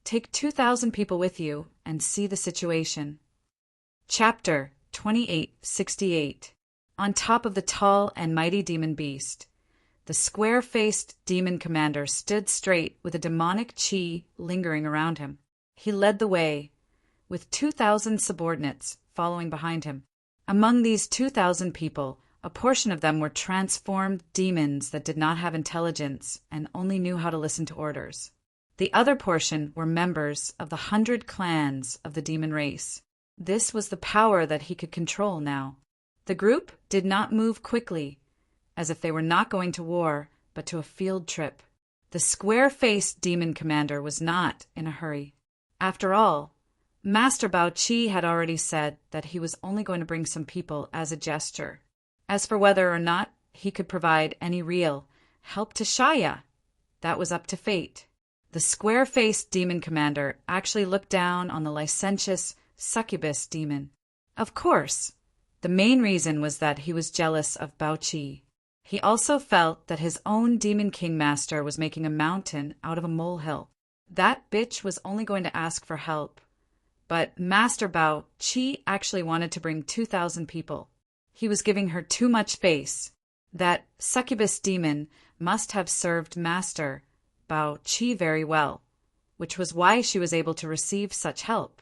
"Take 2,000 people with you and see the situation." Chapter 2868. On top of the tall and mighty demon beast, the square-faced demon commander stood straight with a demonic chi lingering around him. He led the way, with 2,000 subordinates following behind him. Among these 2,000 people, a portion of them were transformed demons that did not have intelligence and only knew how to listen to orders. The other portion were members of the 100 clans of the demon race. This was the power that he could control now. The group did not move quickly, as if they were not going to war, but to a field trip. The square-faced demon commander was not in a hurry. After all, Master Bao Qi had already said that he was only going to bring some people as a gesture. As for whether or not he could provide any real help to Shaya, that was up to fate. The square-faced demon commander actually looked down on the licentious succubus demon. Of course, the main reason was that he was jealous of Bao Qi. He also felt that his own demon king master was making a mountain out of a molehill. That bitch was only going to ask for help. But Master Bao Qi actually wanted to bring 2,000 people. He was giving her too much face. That succubus demon must have served Master Bao Qi very well, which was why she was able to receive such help.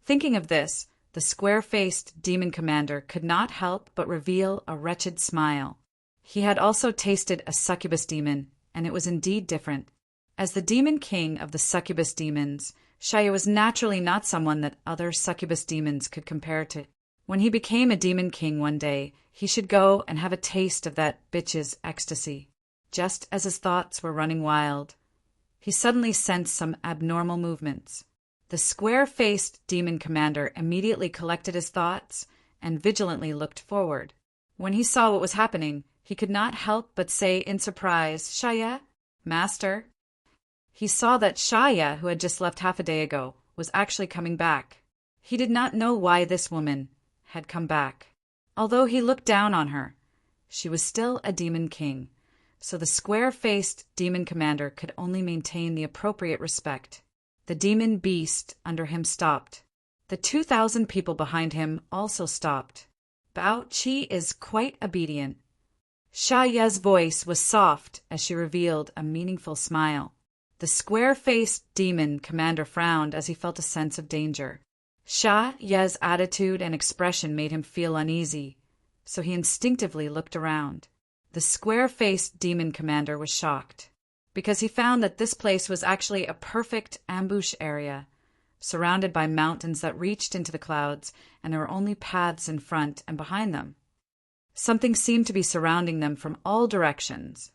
Thinking of this, the square-faced demon commander could not help but reveal a wretched smile. He had also tasted a succubus demon, and it was indeed different. As the demon king of the succubus demons, Shaya was naturally not someone that other succubus demons could compare to. When he became a demon king one day, he should go and have a taste of that bitch's ecstasy. Just as his thoughts were running wild, he suddenly sensed some abnormal movements. The square-faced demon commander immediately collected his thoughts and vigilantly looked forward. When he saw what was happening, he could not help but say in surprise, "Shaya, Master." He saw that Shaya, who had just left half a day ago, was actually coming back. He did not know why this woman had come back. Although he looked down on her, she was still a demon king, so the square-faced demon commander could only maintain the appropriate respect. The demon beast under him stopped. The 2,000 people behind him also stopped. Bao Qi is quite obedient. Shaya's voice was soft as she revealed a meaningful smile. The square-faced demon commander frowned as he felt a sense of danger. Shaya's attitude and expression made him feel uneasy, so he instinctively looked around. The square-faced demon commander was shocked, because he found that this place was actually a perfect ambush area, surrounded by mountains that reached into the clouds, and there were only paths in front and behind them. Something seemed to be surrounding them from all directions,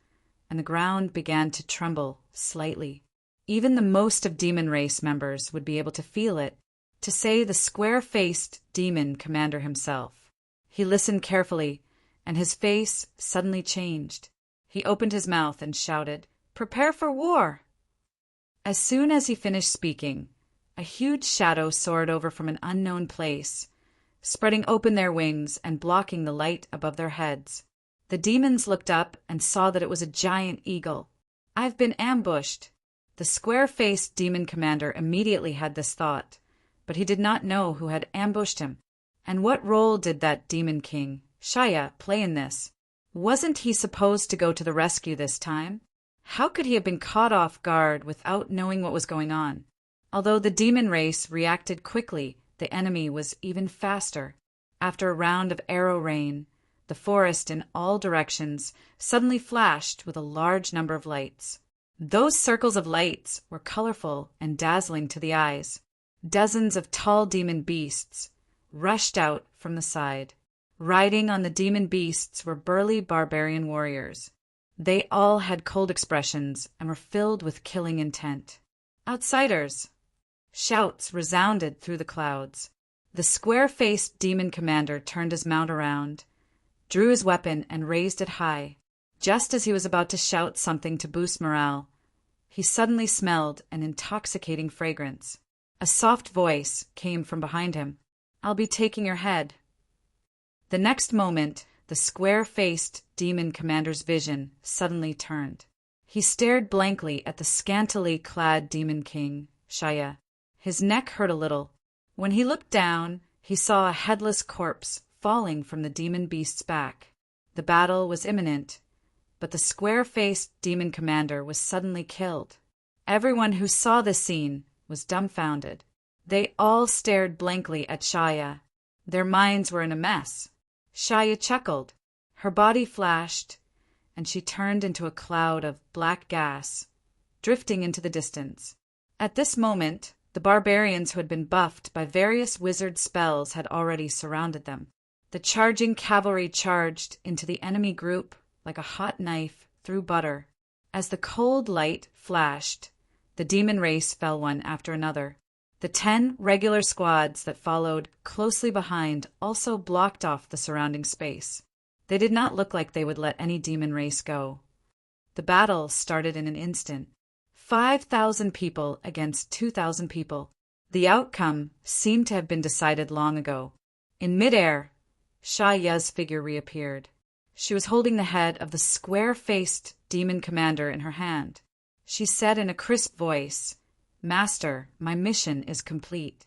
and the ground began to tremble slightly. Even the most of demon race members would be able to feel it, to say the square-faced demon commander himself. He listened carefully, and his face suddenly changed. He opened his mouth and shouted, "Prepare for war!" As soon as he finished speaking, a huge shadow soared over from an unknown place, spreading open their wings and blocking the light above their heads. The demons looked up and saw that it was a giant eagle. "I've been ambushed." The square-faced demon commander immediately had this thought, but he did not know who had ambushed him. And what role did that demon king, Shaya, play in this? Wasn't he supposed to go to the rescue this time? How could he have been caught off guard without knowing what was going on? Although the demon race reacted quickly, the enemy was even faster. After a round of arrow rain, the forest in all directions suddenly flashed with a large number of lights. Those circles of lights were colorful and dazzling to the eyes. Dozens of tall demon beasts rushed out from the side. Riding on the demon beasts were burly barbarian warriors. They all had cold expressions and were filled with killing intent. "Outsiders!" Shouts resounded through the clouds. The square-faced demon commander turned his mount around, drew his weapon, and raised it high. Just as he was about to shout something to boost morale, he suddenly smelled an intoxicating fragrance. A soft voice came from behind him. "I'll be taking your head." The next moment, the square-faced demon commander's vision suddenly turned. He stared blankly at the scantily clad demon king, Shaya. His neck hurt a little. When he looked down, he saw a headless corpse falling from the demon beast's back. The battle was imminent, but the square-faced demon commander was suddenly killed. Everyone who saw this scene was dumbfounded. They all stared blankly at Shaya. Their minds were in a mess. Shaya chuckled. Her body flashed, and she turned into a cloud of black gas, drifting into the distance. At this moment, the barbarians who had been buffed by various wizard spells had already surrounded them. The charging cavalry charged into the enemy group like a hot knife through butter. As the cold light flashed, the demon race fell one after another. The 10 regular squads that followed closely behind also blocked off the surrounding space. They did not look like they would let any demon race go. The battle started in an instant. 5,000 people against 2,000 people. The outcome seemed to have been decided long ago. In midair, Shaya's figure reappeared. She was holding the head of the square-faced demon commander in her hand. She said in a crisp voice, "Master, my mission is complete."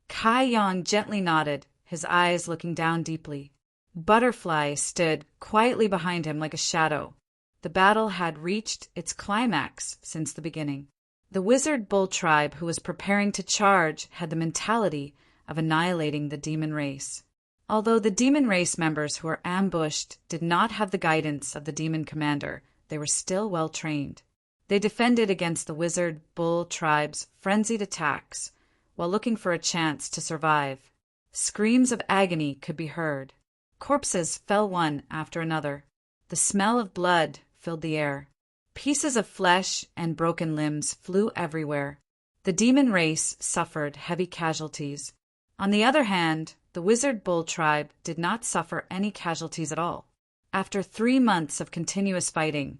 Kai Yang gently nodded, his eyes looking down deeply. Butterfly stood quietly behind him like a shadow. The battle had reached its climax since the beginning. The wizard bull tribe who was preparing to charge had the mentality of annihilating the demon race. Although the demon race members who were ambushed did not have the guidance of the demon commander, they were still well trained. They defended against the wizard bull tribe's frenzied attacks while looking for a chance to survive. Screams of agony could be heard. Corpses fell one after another. The smell of blood filled the air. Pieces of flesh and broken limbs flew everywhere. The demon race suffered heavy casualties. On the other hand, the wizard bull tribe did not suffer any casualties at all. After 3 months of continuous fighting,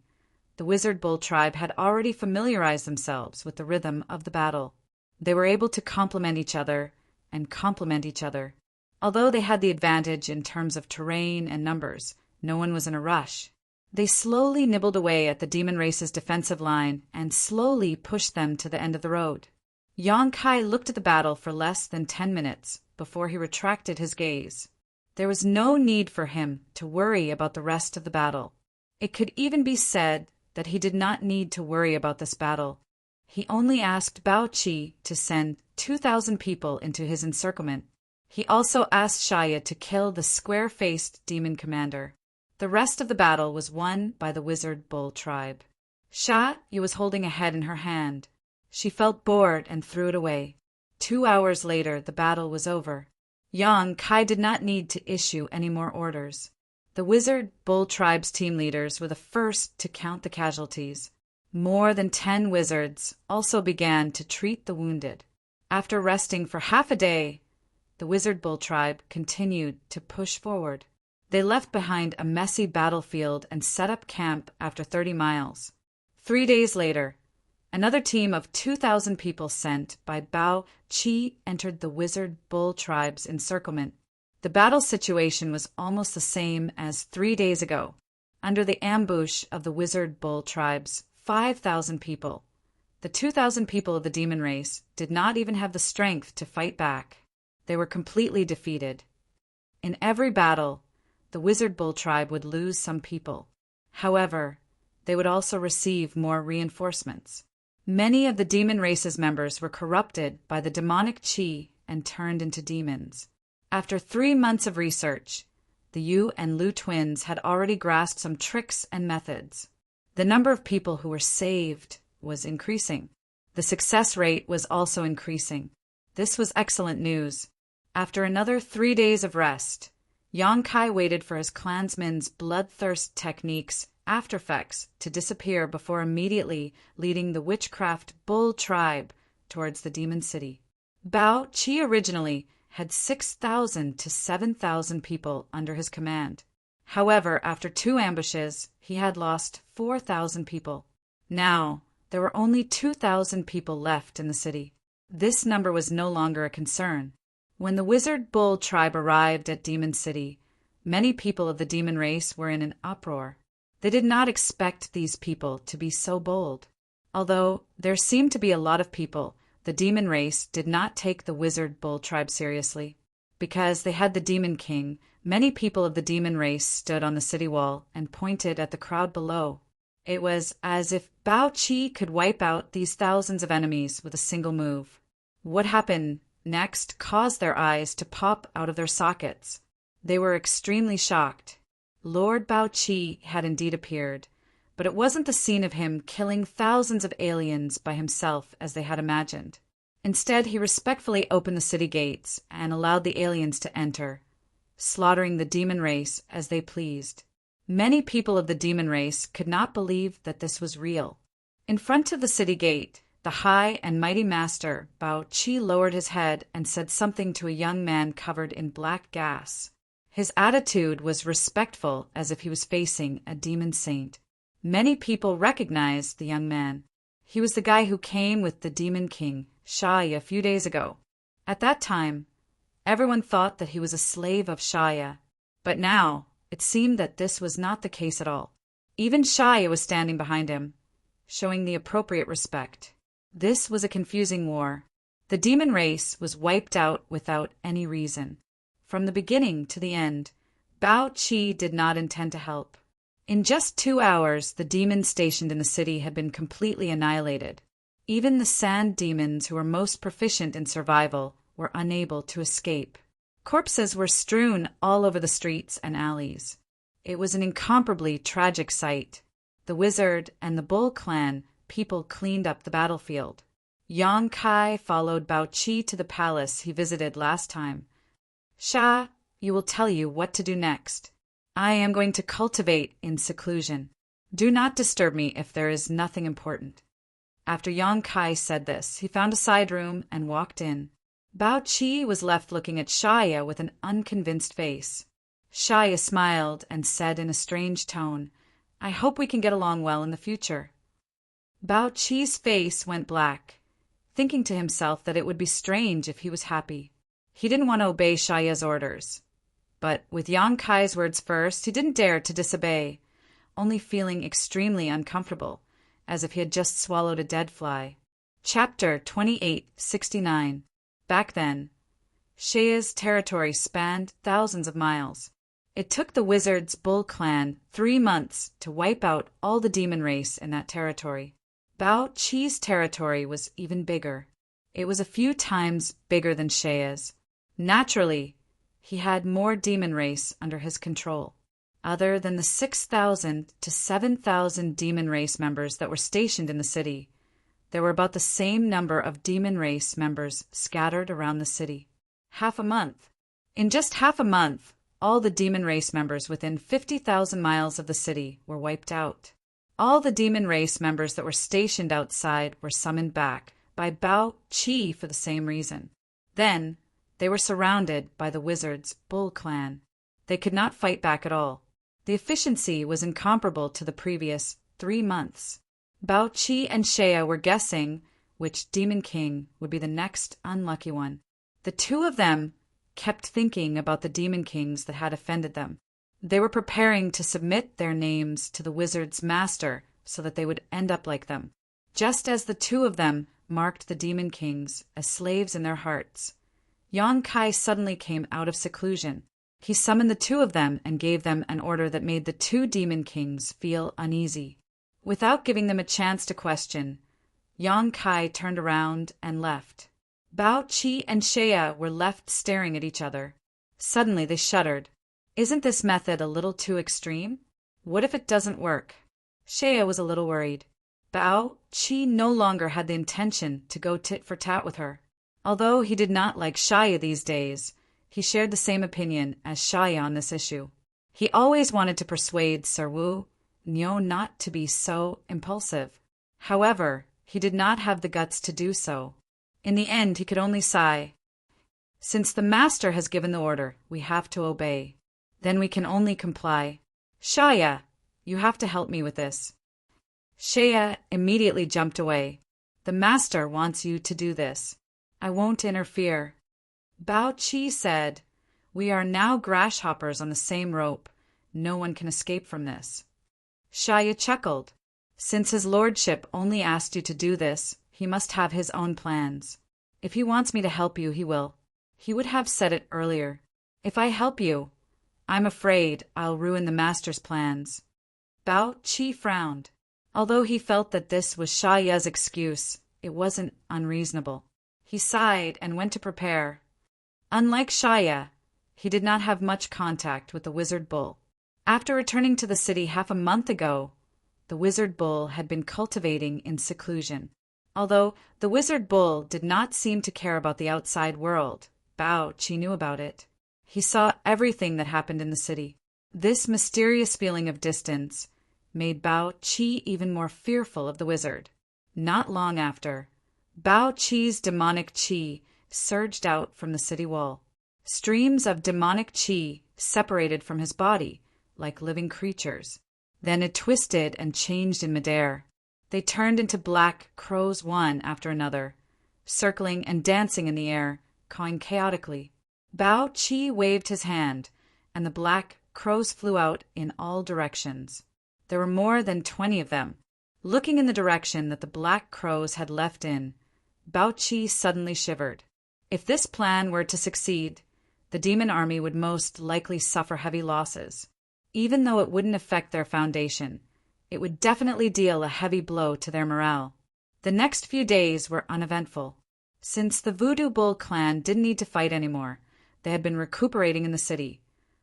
the wizard bull tribe had already familiarized themselves with the rhythm of the battle. They were able to complement each other and complement each other. Although they had the advantage in terms of terrain and numbers, no one was in a rush. They slowly nibbled away at the demon race's defensive line and slowly pushed them to the end of the road. Yang Kai looked at the battle for less than 10 minutes before he retracted his gaze. There was no need for him to worry about the rest of the battle. It could even be said that he did not need to worry about this battle. He only asked Bao Qi to send 2,000 people into his encirclement. He also asked Shaya to kill the square-faced demon commander. The rest of the battle was won by the wizard bull tribe. Shaya was holding a head in her hand. She felt bored and threw it away. 2 hours later, the battle was over. Yang Kai did not need to issue any more orders. The Wizard Bull Tribe's team leaders were the first to count the casualties. More than 10 wizards also began to treat the wounded. After resting for half a day, the Wizard Bull Tribe continued to push forward. They left behind a messy battlefield and set up camp after 30 miles. 3 days later, another team of 2,000 people sent by Bao Qi entered the Wizard Bull Tribe's encirclement. The battle situation was almost the same as 3 days ago. Under the ambush of the Wizard Bull Tribe's 5,000 people, the 2,000 people of the demon race did not even have the strength to fight back. They were completely defeated. In every battle, the Wizard Bull Tribe would lose some people. However, they would also receive more reinforcements. Many of the demon race's members were corrupted by the demonic qi and turned into demons. After 3 months of research, the Yu and Lu twins had already grasped some tricks and methods. The number of people who were saved was increasing. The success rate was also increasing. This was excellent news. After another 3 days of rest, Yang Kai waited for his clansmen's bloodthirst techniques aftereffects to disappear before immediately leading the Witchcraft Bull Tribe towards the Demon City. Bao Qi originally had 6,000 to 7,000 people under his command. However, after 2 ambushes, he had lost 4,000 people. Now, there were only 2,000 people left in the city. This number was no longer a concern. When the Wizard Bull Tribe arrived at Demon City, many people of the demon race were in an uproar. They did not expect these people to be so bold. Although there seemed to be a lot of people, the demon race did not take the Wizard Bull Tribe seriously. Because they had the Demon King, many people of the demon race stood on the city wall and pointed at the crowd below. It was as if Bao Qi could wipe out these thousands of enemies with a single move. What happened next caused their eyes to pop out of their sockets. They were extremely shocked. Lord Bao Qi had indeed appeared, but it wasn't the scene of him killing thousands of aliens by himself as they had imagined. Instead, he respectfully opened the city gates and allowed the aliens to enter, slaughtering the demon race as they pleased. Many people of the demon race could not believe that this was real. In front of the city gate, the high and mighty master, Bao Qi, lowered his head and said something to a young man covered in black gas. His attitude was respectful, as if he was facing a demon saint. Many people recognized the young man. He was the guy who came with the Demon King, Shaya, a few days ago. At that time, everyone thought that he was a slave of Shaya, but now it seemed that this was not the case at all. Even Shaya was standing behind him, showing the appropriate respect. This was a confusing war. The demon race was wiped out without any reason. From the beginning to the end, Bao Qi did not intend to help. In just 2 hours, the demons stationed in the city had been completely annihilated. Even the sand demons who were most proficient in survival were unable to escape. Corpses were strewn all over the streets and alleys. It was an incomparably tragic sight. The Wizard and the Bull clan people cleaned up the battlefield. Yang Kai followed Bao Qi to the palace he visited last time. Sha, you will tell you what to do next. I am going to cultivate in seclusion. Do not disturb me if there is nothing important. After Yang Kai said this, he found a side room and walked in. Bao Qi was left looking at Shaya with an unconvinced face. Shaya smiled and said in a strange tone, I hope we can get along well in the future. Bao Qi's face went black, thinking to himself that it would be strange if he was happy. He didn't want to obey Shaya's orders. But with Yang Kai's words first, he didn't dare to disobey, only feeling extremely uncomfortable, as if he had just swallowed a dead fly. Chapter 2869. Back then, Shaya's territory spanned thousands of miles. It took the Wizard's Bull clan 3 months to wipe out all the demon race in that territory. Bao Qi's territory was even bigger. It was a few times bigger than Shaya's. Naturally, he had more demon race under his control. Other than the 6,000 to 7,000 demon race members that were stationed in the city, there were about the same number of demon race members scattered around the city. Half a month. In just half a month, All the demon race members within 50,000 miles of the city were wiped out. All the demon race members that were stationed outside were summoned back by Bao Qi for the same reason. Then, they were surrounded by the wizard's Bull clan. They could not fight back at all. The efficiency was incomparable to the previous 3 months. Bao Qi and Shea were guessing which demon king would be the next unlucky one. The two of them kept thinking about the demon kings that had offended them. They were preparing to submit their names to the wizard's master so that they would end up like them. Just as the two of them marked the demon kings as slaves in their hearts, Yang Kai suddenly came out of seclusion. He summoned the two of them and gave them an order that made the two demon kings feel uneasy. Without giving them a chance to question, Yang Kai turned around and left. Bao Qi and Shea were left staring at each other. Suddenly they shuddered. Isn't this method a little too extreme? What if it doesn't work? Shea was a little worried. Bao Qi no longer had the intention to go tit for tat with her. Although he did not like Shaya these days, he shared the same opinion as Shaya on this issue. He always wanted to persuade Sir Wu Nyo not to be so impulsive. However, he did not have the guts to do so. In the end, he could only sigh. Since the master has given the order, we have to obey. Then we can only comply. Shaya, you have to help me with this. Shea immediately jumped away. The master wants you to do this. I won't interfere. Bao Qi said, we are now grasshoppers on the same rope. No one can escape from this. Shaya chuckled. Since his lordship only asked you to do this, he must have his own plans. If he wants me to help you, he will. He would have said it earlier. If I help you, I'm afraid I'll ruin the master's plans. Bao Qi frowned. Although he felt that this was Shaya's excuse, it wasn't unreasonable. He sighed and went to prepare. Unlike Shaya, he did not have much contact with the wizard bull. After returning to the city half a month ago, the wizard bull had been cultivating in seclusion. Although the wizard bull did not seem to care about the outside world, Bao Qi knew about it. He saw everything that happened in the city. This mysterious feeling of distance made Bao Qi even more fearful of the wizard. Not long after, Bao Qi's demonic qi surged out from the city wall. Streams of demonic qi separated from his body like living creatures. Then it twisted and changed in midair. They turned into black crows one after another, circling and dancing in the air, cawing chaotically. Bao Qi waved his hand, and the black crows flew out in all directions. There were more than 20 of them. Looking in the direction that the black crows had left in, Bao Qi suddenly shivered. If this plan were to succeed, the demon army would most likely suffer heavy losses. Even though it wouldn't affect their foundation, it would definitely deal a heavy blow to their morale. The next few days were uneventful. Since the Voodoo Bull clan didn't need to fight anymore, they had been recuperating in the city,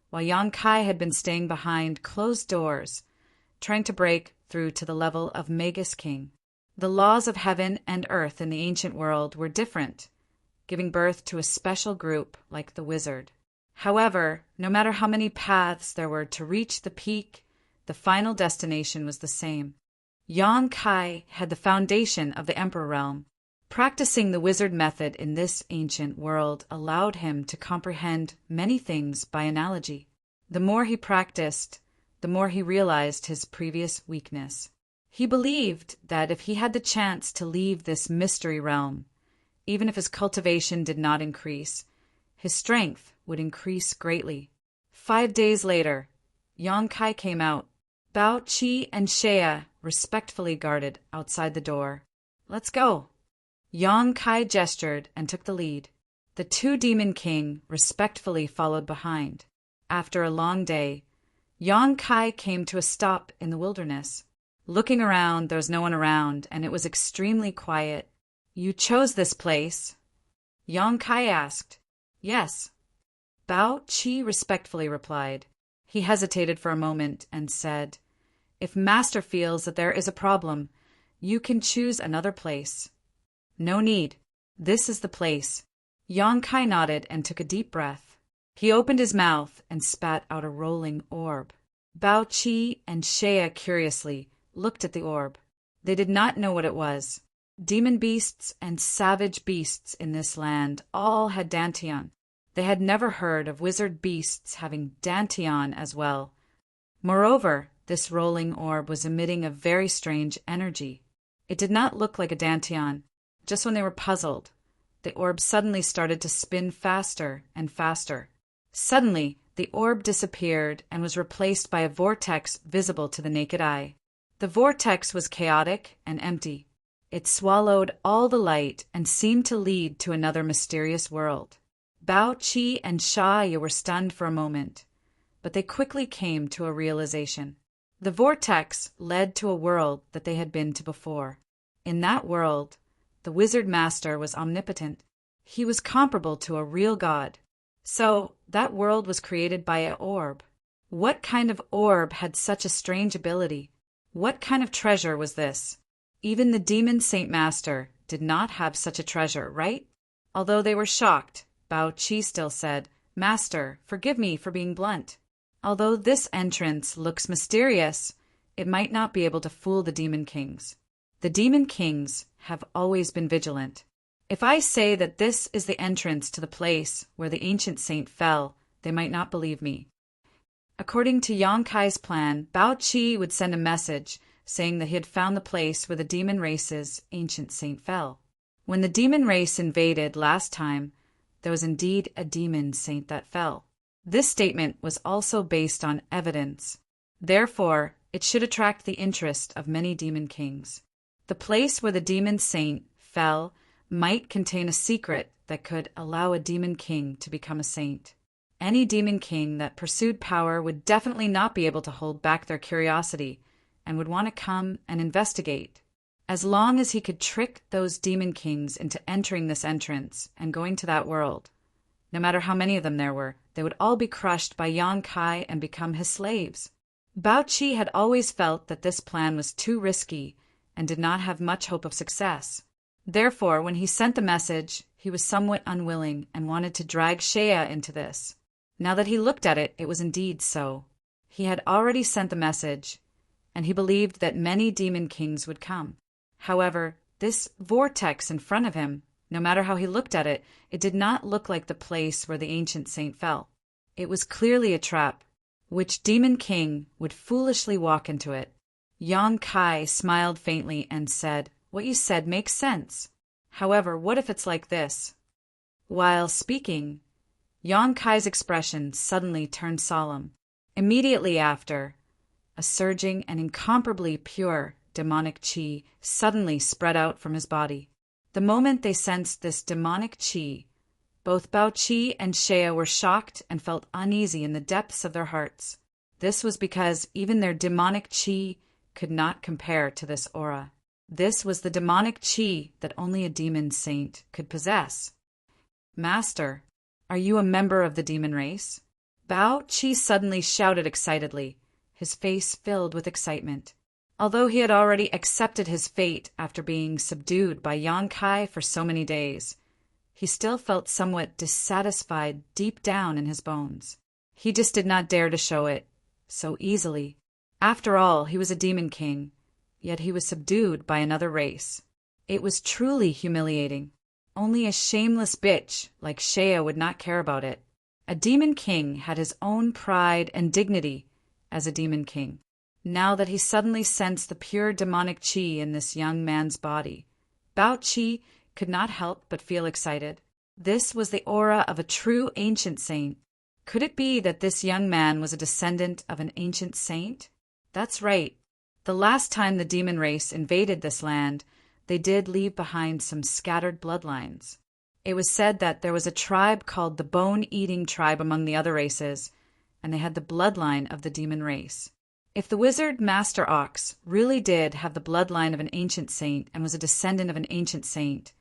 while Yang Kai had been staying behind closed doors, trying to break through to the level of Magus King. The laws of heaven and earth in the ancient world were different, giving birth to a special group like the wizard. However, no matter how many paths there were to reach the peak, the final destination was the same. Yang Kai had the foundation of the Emperor realm. Practicing the wizard method in this ancient world allowed him to comprehend many things by analogy. The more he practiced, the more he realized his previous weakness. He believed that if he had the chance to leave this mystery realm, even if his cultivation did not increase, his strength would increase greatly. 5 days later, Yang Kai came out. Bao Qi and Shea respectfully guarded outside the door. Let's go. Yang Kai gestured and took the lead. The two demon king respectfully followed behind. After a long day, Yang Kai came to a stop in the wilderness. Looking around, there was no one around, and it was extremely quiet. You chose this place? Yang Kai asked. Yes. Bao Qi respectfully replied. He hesitated for a moment and said, if Master feels that there is a problem, you can choose another place. No need. This is the place. Yang Kai nodded and took a deep breath. He opened his mouth and spat out a rolling orb. Bao Qi and Shea curiously looked at the orb. They did not know what it was. Demon beasts and savage beasts in this land all had dantian. They had never heard of wizard beasts having dantian as well. Moreover, this rolling orb was emitting a very strange energy. It did not look like a dantian. Just when they were puzzled, the orb suddenly started to spin faster and faster. Suddenly, the orb disappeared and was replaced by a vortex visible to the naked eye. The vortex was chaotic and empty. It swallowed all the light and seemed to lead to another mysterious world. Bao Qi and Shaya were stunned for a moment, but they quickly came to a realization. The vortex led to a world that they had been to before. In that world, the wizard master was omnipotent. He was comparable to a real god. So, that world was created by an orb. What kind of orb had such a strange ability? What kind of treasure was this? Even the demon Saint Master did not have such a treasure, right? Although they were shocked, Bao Qi still said, "Master, forgive me for being blunt. Although this entrance looks mysterious, it might not be able to fool the demon kings. The demon kings have always been vigilant. If I say that this is the entrance to the place where the ancient saint fell, they might not believe me." According to Yang Kai's plan, Bao Qi would send a message saying that he had found the place where the demon race's ancient saint fell. When the demon race invaded last time, there was indeed a demon saint that fell. This statement was also based on evidence. Therefore, it should attract the interest of many demon kings. The place where the demon saint fell might contain a secret that could allow a demon king to become a saint. Any demon king that pursued power would definitely not be able to hold back their curiosity and would want to come and investigate. As long as he could trick those demon kings into entering this entrance and going to that world, no matter how many of them there were, they would all be crushed by Yang Kai and become his slaves. Bao Qi had always felt that this plan was too risky and did not have much hope of success. Therefore, when he sent the message, he was somewhat unwilling and wanted to drag Shea into this. Now that he looked at it, it was indeed so. He had already sent the message, and he believed that many demon kings would come. However, this vortex in front of him, no matter how he looked at it, it did not look like the place where the ancient saint fell. It was clearly a trap. Which demon king would foolishly walk into it? Yang Kai smiled faintly and said, "What you said makes sense. However, what if it's like this?" While speaking, Yang Kai's expression suddenly turned solemn. Immediately after, a surging and incomparably pure demonic qi suddenly spread out from his body. The moment they sensed this demonic qi, both Bao Qi and Shea were shocked and felt uneasy in the depths of their hearts. This was because even their demonic qi could not compare to this aura. This was the demonic qi that only a demon saint could possess. "Master, are you a member of the demon race?" Bao Qi suddenly shouted excitedly, his face filled with excitement. Although he had already accepted his fate after being subdued by Yang Kai for so many days, he still felt somewhat dissatisfied deep down in his bones. He just did not dare to show it so easily. After all, he was a demon king, yet he was subdued by another race. It was truly humiliating. Only a shameless bitch like Shea would not care about it. A demon king had his own pride and dignity as a demon king. Now that he suddenly sensed the pure demonic qi in this young man's body, Bao Qi could not help but feel excited. This was the aura of a true ancient saint. Could it be that this young man was a descendant of an ancient saint? That's right. The last time the demon race invaded this land, they did leave behind some scattered bloodlines. It was said that there was a tribe called the Bone-Eating Tribe among the other races, and they had the bloodline of the demon race. If the wizard Master Ox really did have the bloodline of an ancient saint and was a descendant of an ancient saint,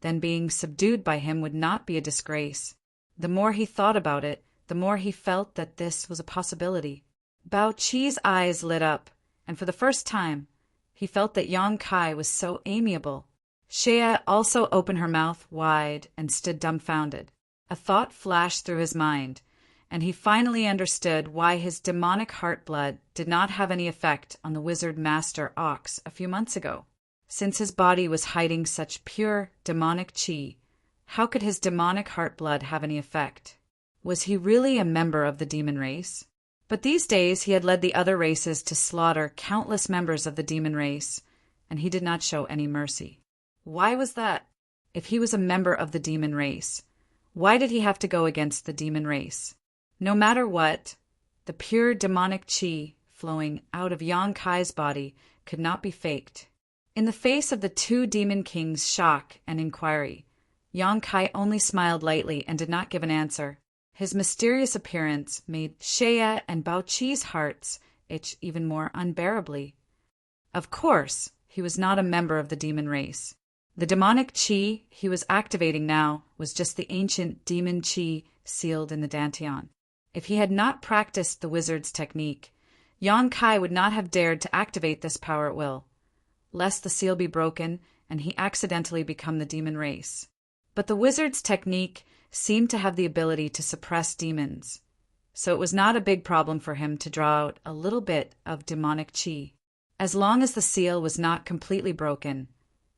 then being subdued by him would not be a disgrace. The more he thought about it, the more he felt that this was a possibility. Bao Qi's eyes lit up, and for the first time, he felt that Yang Kai was so amiable. Shea also opened her mouth wide and stood dumbfounded. A thought flashed through his mind. and he finally understood why his demonic heart blood did not have any effect on the wizard master Ox a few months ago. Since his body was hiding such pure demonic chi, how could his demonic heart blood have any effect? Was he really a member of the demon race? But these days he had led the other races to slaughter countless members of the demon race, and he did not show any mercy. Why was that? If he was a member of the demon race, why did he have to go against the demon race? No matter what, the pure demonic chi flowing out of Yang Kai's body could not be faked. In the face of the two demon kings' shock and inquiry, Yang Kai only smiled lightly and did not give an answer. His mysterious appearance made Shea and Bao Chi's hearts itch even more unbearably. Of course, he was not a member of the demon race. The demonic chi he was activating now was just the ancient demon chi sealed in the dantian. If he had not practiced the wizard's technique, Yang Kai would not have dared to activate this power at will, lest the seal be broken and he accidentally become the demon race. But the wizard's technique seemed to have the ability to suppress demons, so it was not a big problem for him to draw out a little bit of demonic chi. As long as the seal was not completely broken,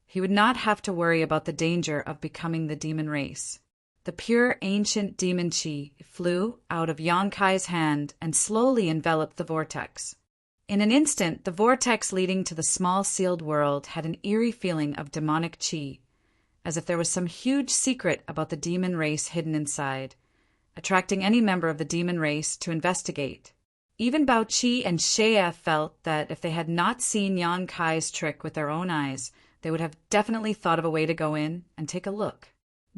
he would not have to worry about the danger of becoming the demon race. The pure ancient demon chi flew out of Yang Kai's hand and slowly enveloped the vortex. In an instant, the vortex leading to the small sealed world had an eerie feeling of demonic chi, as if there was some huge secret about the demon race hidden inside, attracting any member of the demon race to investigate. Even Bao Chi and Shea felt that if they had not seen Yang Kai's trick with their own eyes, they would have definitely thought of a way to go in and take a look.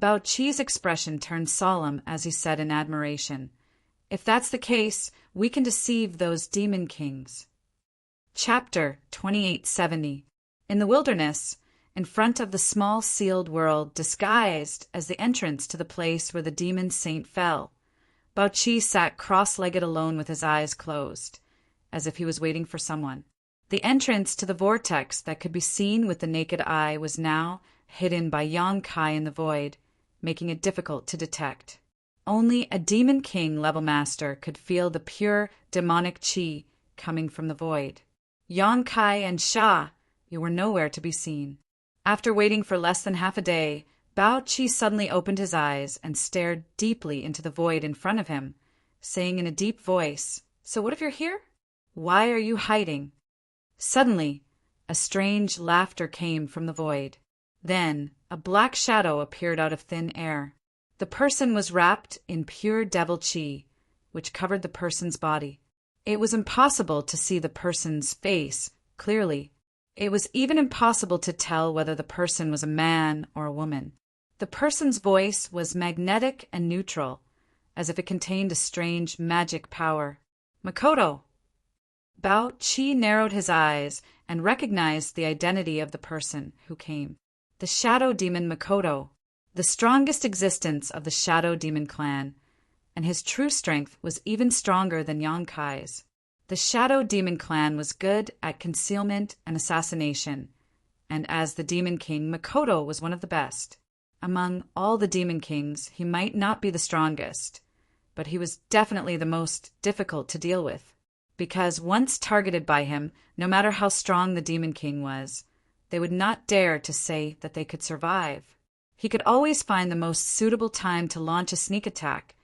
Bao Chi's expression turned solemn as he said in admiration, "If that's the case, we can deceive those demon kings." Chapter 2870. In the wilderness, in front of the small sealed world disguised as the entrance to the place where the demon saint fell, Bao Chi sat cross-legged alone with his eyes closed, as if he was waiting for someone. The entrance to the vortex that could be seen with the naked eye was now hidden by Yang Kai in the void, making it difficult to detect. Only a demon king level master could feel the pure demonic chi coming from the void. Yang Kai and Sha, you were nowhere to be seen. After waiting for less than half a day, Bao Chi suddenly opened his eyes and stared deeply into the void in front of him, saying in a deep voice, "So what if you're here? Why are you hiding?" Suddenly, a strange laughter came from the void. Then, a black shadow appeared out of thin air. The person was wrapped in pure devil chi, which covered the person's body. It was impossible to see the person's face clearly. It was even impossible to tell whether the person was a man or a woman. The person's voice was magnetic and neutral, as if it contained a strange magic power. "Makoto!" Bao Chi narrowed his eyes and recognized the identity of the person who came. The shadow demon Makoto, the strongest existence of the shadow demon clan, and his true strength was even stronger than Yang Kai's. The shadow demon clan was good at concealment and assassination, and as the demon king, Makoto was one of the best. Among all the demon kings, he might not be the strongest, but he was definitely the most difficult to deal with, because once targeted by him, no matter how strong the demon king was, they would not dare to say that they could survive. He could always find the most suitable time to launch a sneak attack,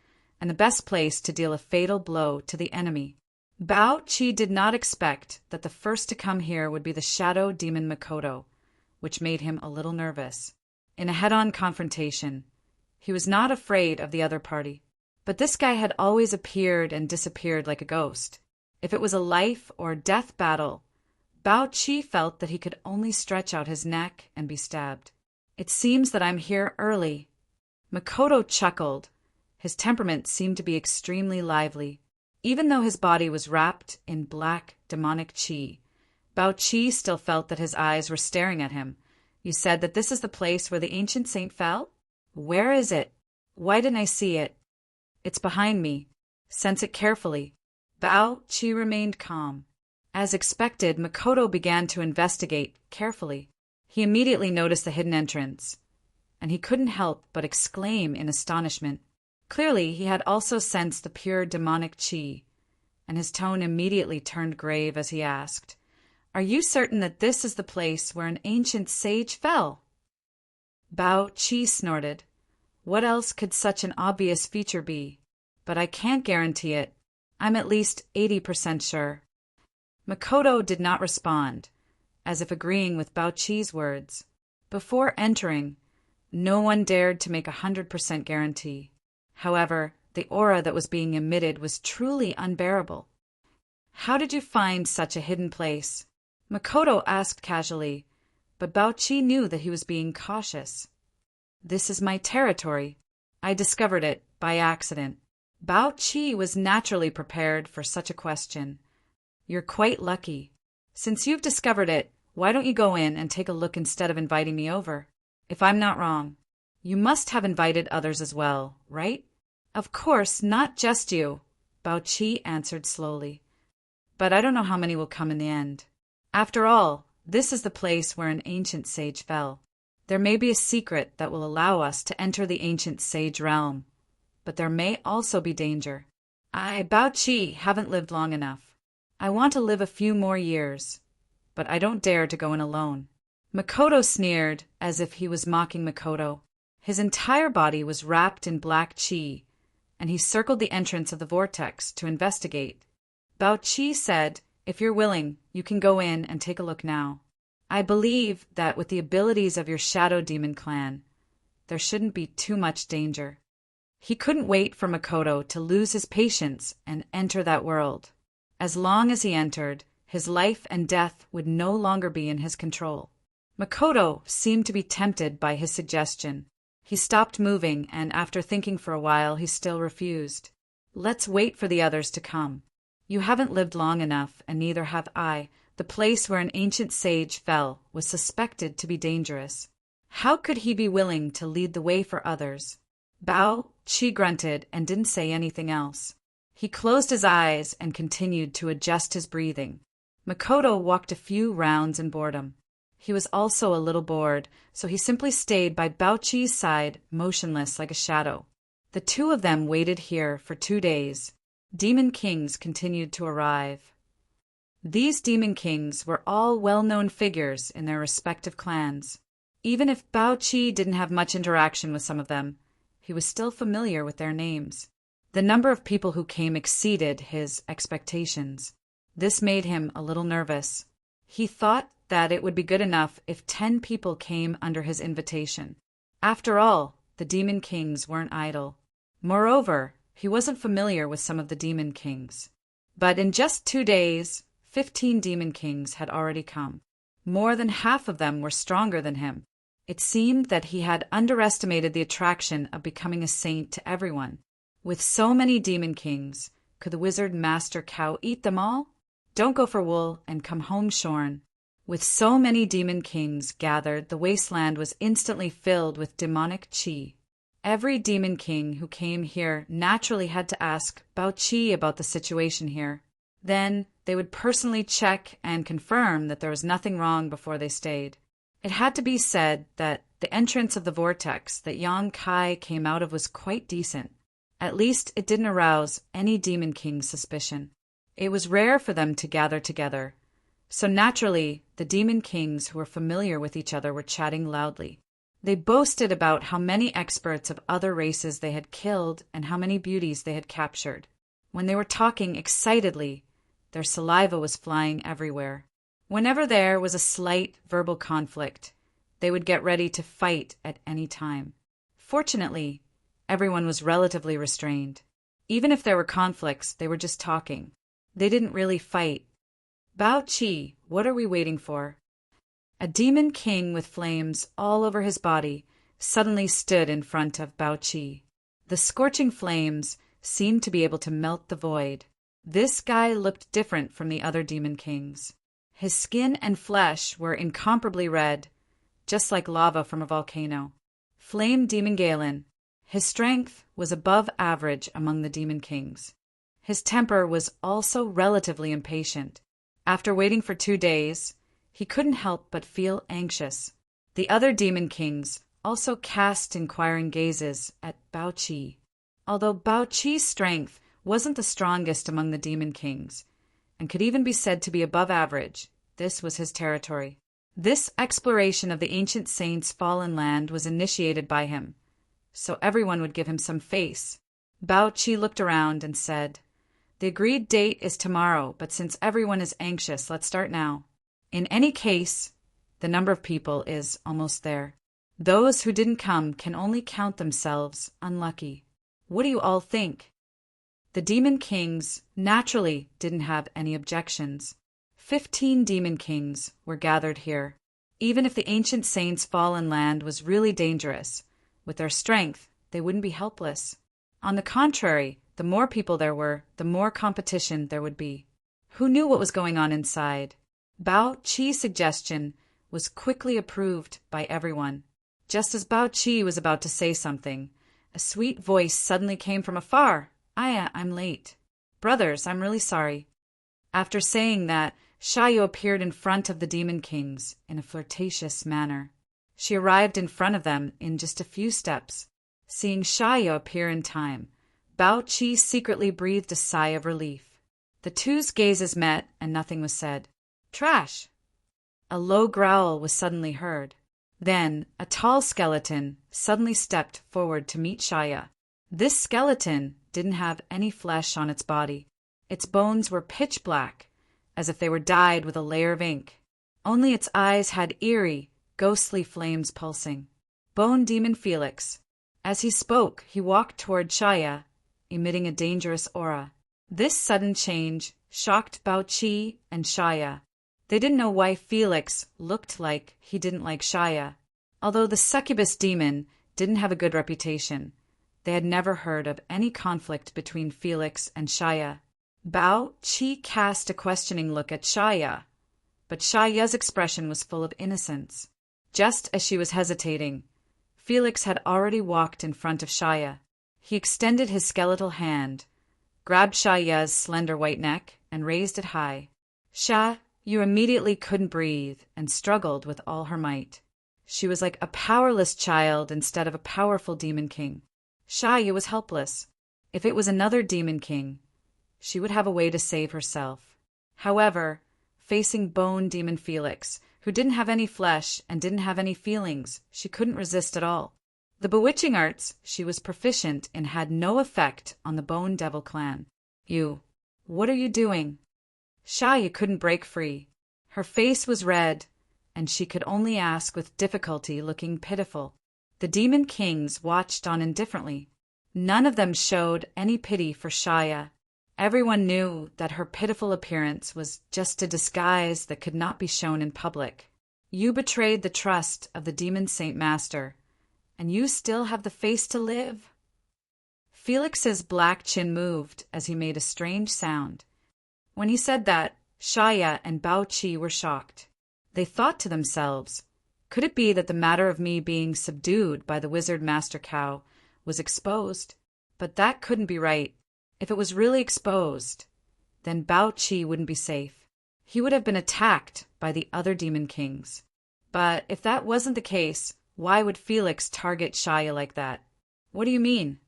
and the best place to deal a fatal blow to the enemy. Bao Chi did not expect that the first to come here would be the shadow demon Makoto, which made him a little nervous. In a head-on confrontation, he was not afraid of the other party. But this guy had always appeared and disappeared like a ghost. If it was a life or death battle, Bao Chi felt that he could only stretch out his neck and be stabbed. "It seems that I'm here early." Makoto chuckled. His temperament seemed to be extremely lively. Even though his body was wrapped in black demonic chi, Bao Chi still felt that his eyes were staring at him. "You said that this is the place where the ancient saint fell? Where is it? Why didn't I see it?" "It's behind me. Sense it carefully." Bao Chi remained calm. As expected, Makoto began to investigate carefully. He immediately noticed the hidden entrance, and he couldn't help but exclaim in astonishment, Clearly, he had also sensed the pure demonic qi, and his tone immediately turned grave as he asked, "Are you certain that this is the place where an ancient sage fell?" Bao Qi snorted. "What else could such an obvious feature be? But I can't guarantee it. I'm at least 80% sure." Makoto did not respond, as if agreeing with Bao Qi's words. Before entering, no one dared to make 100% guarantee. However, the aura that was being emitted was truly unbearable. "How did you find such a hidden place?" Makoto asked casually, but Bao Qi knew that he was being cautious. "This is my territory. I discovered it by accident." Bao Qi was naturally prepared for such a question. "You're quite lucky. Since you've discovered it, why don't you go in and take a look instead of inviting me over? If I'm not wrong, you must have invited others as well, right?" "Of course, not just you," Bao Qi answered slowly. "But I don't know how many will come in the end. After all, this is the place where an ancient sage fell. There may be a secret that will allow us to enter the ancient sage realm, but there may also be danger. I, Bao Qi, haven't lived long enough. I want to live a few more years, but I don't dare to go in alone." Makoto sneered as if he was mocking Makoto. His entire body was wrapped in black qi, and he circled the entrance of the vortex to investigate. Bao Qi said, "If you're willing, you can go in and take a look now. I believe that with the abilities of your Shadow Demon clan, there shouldn't be too much danger." He couldn't wait for Makoto to lose his patience and enter that world. As long as he entered, his life and death would no longer be in his control. Makoto seemed to be tempted by his suggestion. He stopped moving, and after thinking for a while, he still refused. "Let's wait for the others to come. You haven't lived long enough, and neither have I. The place where an ancient sage fell was suspected to be dangerous. How could he be willing to lead the way for others?" Bao Qi grunted and didn't say anything else. He closed his eyes and continued to adjust his breathing. Makoto walked a few rounds in boredom. He was also a little bored, so he simply stayed by Bao Qi's side, motionless like a shadow. The two of them waited here for 2 days. Demon kings continued to arrive. These demon kings were all well-known figures in their respective clans. Even if Bao Qi didn't have much interaction with some of them, he was still familiar with their names. The number of people who came exceeded his expectations. This made him a little nervous. He thought that it would be good enough if 10 people came under his invitation. After all, the demon kings weren't idle. Moreover, he wasn't familiar with some of the demon kings. But in just 2 days, 15 demon kings had already come. More than half of them were stronger than him. It seemed that he had underestimated the attraction of becoming a saint to everyone. With so many demon kings, could the wizard Master Cow eat them all? Don't go for wool and come home shorn. With so many demon kings gathered, the wasteland was instantly filled with demonic qi. Every demon king who came here naturally had to ask Bao Qi about the situation here. Then they would personally check and confirm that there was nothing wrong before they stayed. It had to be said that the entrance of the vortex that Yang Kai came out of was quite decent. At least it didn't arouse any demon king's suspicion. It was rare for them to gather together, so naturally the demon kings who were familiar with each other were chatting loudly. They boasted about how many experts of other races they had killed and how many beauties they had captured. When they were talking excitedly, their saliva was flying everywhere. Whenever there was a slight verbal conflict, they would get ready to fight at any time. Fortunately, everyone was relatively restrained. Even if there were conflicts, they were just talking. They didn't really fight. "Bao Qi, what are we waiting for?" A demon king with flames all over his body suddenly stood in front of Bao Qi. The scorching flames seemed to be able to melt the void. This guy looked different from the other demon kings. His skin and flesh were incomparably red, just like lava from a volcano. Flame Demon Galen. His strength was above average among the demon kings. His temper was also relatively impatient. After waiting for 2 days, he couldn't help but feel anxious. The other demon kings also cast inquiring gazes at Bao Qi. Although Bao Qi's strength wasn't the strongest among the demon kings, and could even be said to be above average, this was his territory. This exploration of the ancient saint's fallen land was initiated by him, so everyone would give him some face. Bao Qi looked around and said, "The agreed date is tomorrow, but since everyone is anxious, let's start now. In any case, the number of people is almost there. Those who didn't come can only count themselves unlucky. What do you all think?" The demon kings naturally didn't have any objections. 15 demon kings were gathered here. Even if the ancient saint's fallen land was really dangerous, with their strength, they wouldn't be helpless. On the contrary, the more people there were, the more competition there would be. Who knew what was going on inside? Bao Qi's suggestion was quickly approved by everyone. Just as Bao Qi was about to say something, a sweet voice suddenly came from afar. I'm late. Brothers, I'm really sorry." After saying that, Shayu appeared in front of the demon kings in a flirtatious manner. She arrived in front of them in just a few steps. Seeing Shayu appear in time, Bao Qi secretly breathed a sigh of relief. The two's gazes met and nothing was said. "Trash!" A low growl was suddenly heard. Then a tall skeleton suddenly stepped forward to meet Shaya. This skeleton didn't have any flesh on its body. Its bones were pitch black, as if they were dyed with a layer of ink. Only its eyes had eerie, ghostly flames pulsing. Bone Demon Felix. As he spoke, he walked toward Shaya, emitting a dangerous aura. This sudden change shocked Bao Qi and Shaya. They didn't know why Felix looked like he didn't like Shaya. Although the succubus demon didn't have a good reputation, they had never heard of any conflict between Felix and Shaya. Bao Qi cast a questioning look at Shaya, but Shaya's expression was full of innocence. Just as she was hesitating, Felix had already walked in front of Shaya. He extended his skeletal hand, grabbed Shaya's slender white neck, and raised it high. Shayu immediately couldn't breathe and struggled with all her might. She was like a powerless child instead of a powerful demon king. Shayu was helpless. If it was another demon king, she would have a way to save herself. However, facing Bone Demon Felix, who didn't have any flesh and didn't have any feelings, she couldn't resist at all. The bewitching arts she was proficient in had no effect on the Bone Devil clan. What are you doing?" Shayu couldn't break free. Her face was red, and she could only ask with difficulty, looking pitiful. The demon kings watched on indifferently. None of them showed any pity for Shaya. Everyone knew that her pitiful appearance was just a disguise that could not be shown in public. You betrayed the trust of the demon saint master, and you still have the face to live. Felix's black chin moved as he made a strange sound. When he said that, Shaya and Bao Qi were shocked. They thought to themselves, could it be that the matter of me being subdued by the wizard master cow was exposed? But that couldn't be right. If it was really exposed, then Bao Qi wouldn't be safe. He would have been attacked by the other demon kings. But if that wasn't the case, why would Felix target Shaya like that? What do you mean?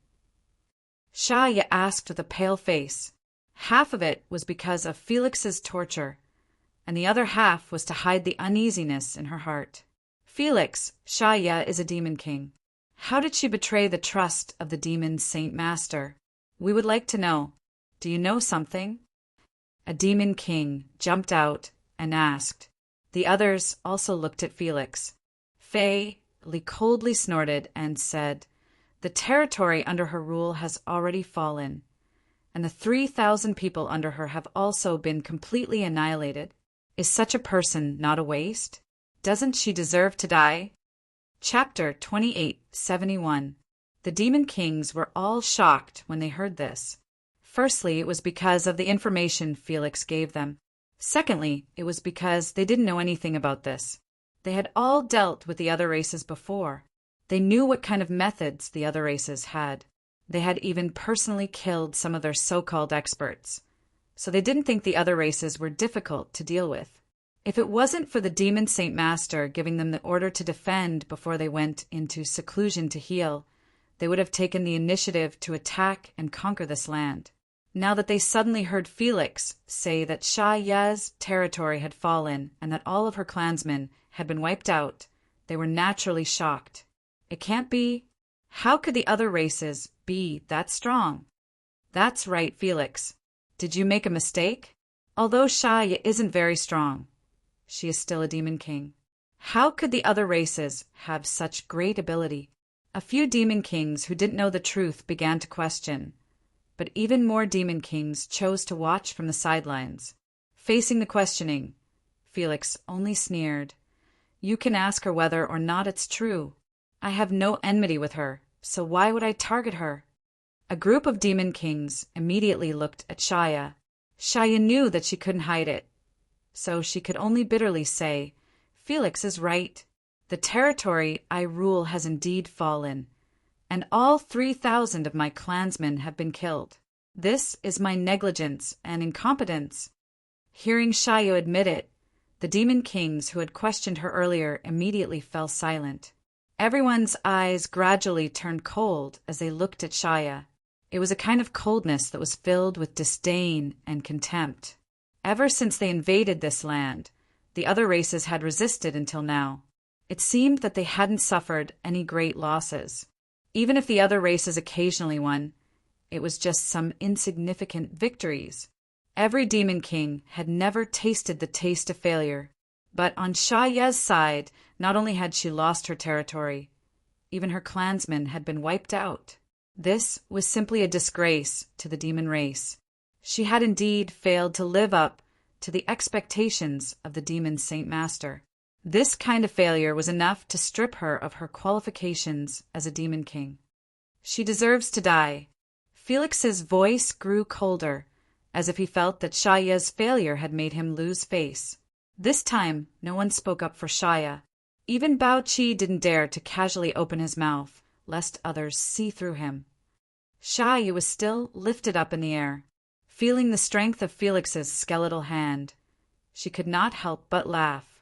Shaya asked with a pale face. Half of it was because of Felix's torture, and the other half was to hide the uneasiness in her heart. Felix, Shaya is a demon king. How did she betray the trust of the demon saint master? We would like to know. Do you know something? A demon king jumped out and asked. The others also looked at Felix. Fei Li coldly snorted and said, "The territory under her rule has already fallen, and the 3,000 people under her have also been completely annihilated. Is such a person not a waste? Doesn't she deserve to die?" Chapter 2871. The demon kings were all shocked when they heard this. Firstly, it was because of the information Felix gave them. Secondly, it was because they didn't know anything about this. They had all dealt with the other races before. They knew what kind of methods the other races had. They had even personally killed some of their so-called experts. So they didn't think the other races were difficult to deal with. If it wasn't for the demon saint master giving them the order to defend before they went into seclusion to heal, they would have taken the initiative to attack and conquer this land. Now that they suddenly heard Felix say that Sha Ye's territory had fallen and that all of her clansmen had been wiped out, they were naturally shocked. It can't be. How could the other races be that strong? That's right, Felix. Did you make a mistake? Although Sha Ye isn't very strong, she is still a demon king. How could the other races have such great ability? A few demon kings who didn't know the truth began to question, but even more demon kings chose to watch from the sidelines. Facing the questioning, Felix only sneered. You can ask her whether or not it's true. I have no enmity with her, so why would I target her? A group of demon kings immediately looked at Shaya. Shaya knew that she couldn't hide it, so she could only bitterly say, Felix is right. The territory I rule has indeed fallen, and all 3,000 of my clansmen have been killed. This is my negligence and incompetence. Hearing Shaya admit it, the demon kings who had questioned her earlier immediately fell silent. Everyone's eyes gradually turned cold as they looked at Shaya. It was a kind of coldness that was filled with disdain and contempt. Ever since they invaded this land, the other races had resisted until now. It seemed that they hadn't suffered any great losses. Even if the other races occasionally won, it was just some insignificant victories. Every demon king had never tasted the taste of failure. But on Sha Ye's side, not only had she lost her territory, even her clansmen had been wiped out. This was simply a disgrace to the demon race. She had indeed failed to live up to the expectations of the demon Saint Master. This kind of failure was enough to strip her of her qualifications as a demon king. She deserves to die. Felix's voice grew colder, as if he felt that Sha Ye's failure had made him lose face. This time, no one spoke up for Shaya. Even Bao Qi didn't dare to casually open his mouth, lest others see through him. Shaya was still lifted up in the air. Feeling the strength of Felix's skeletal hand, she could not help but laugh.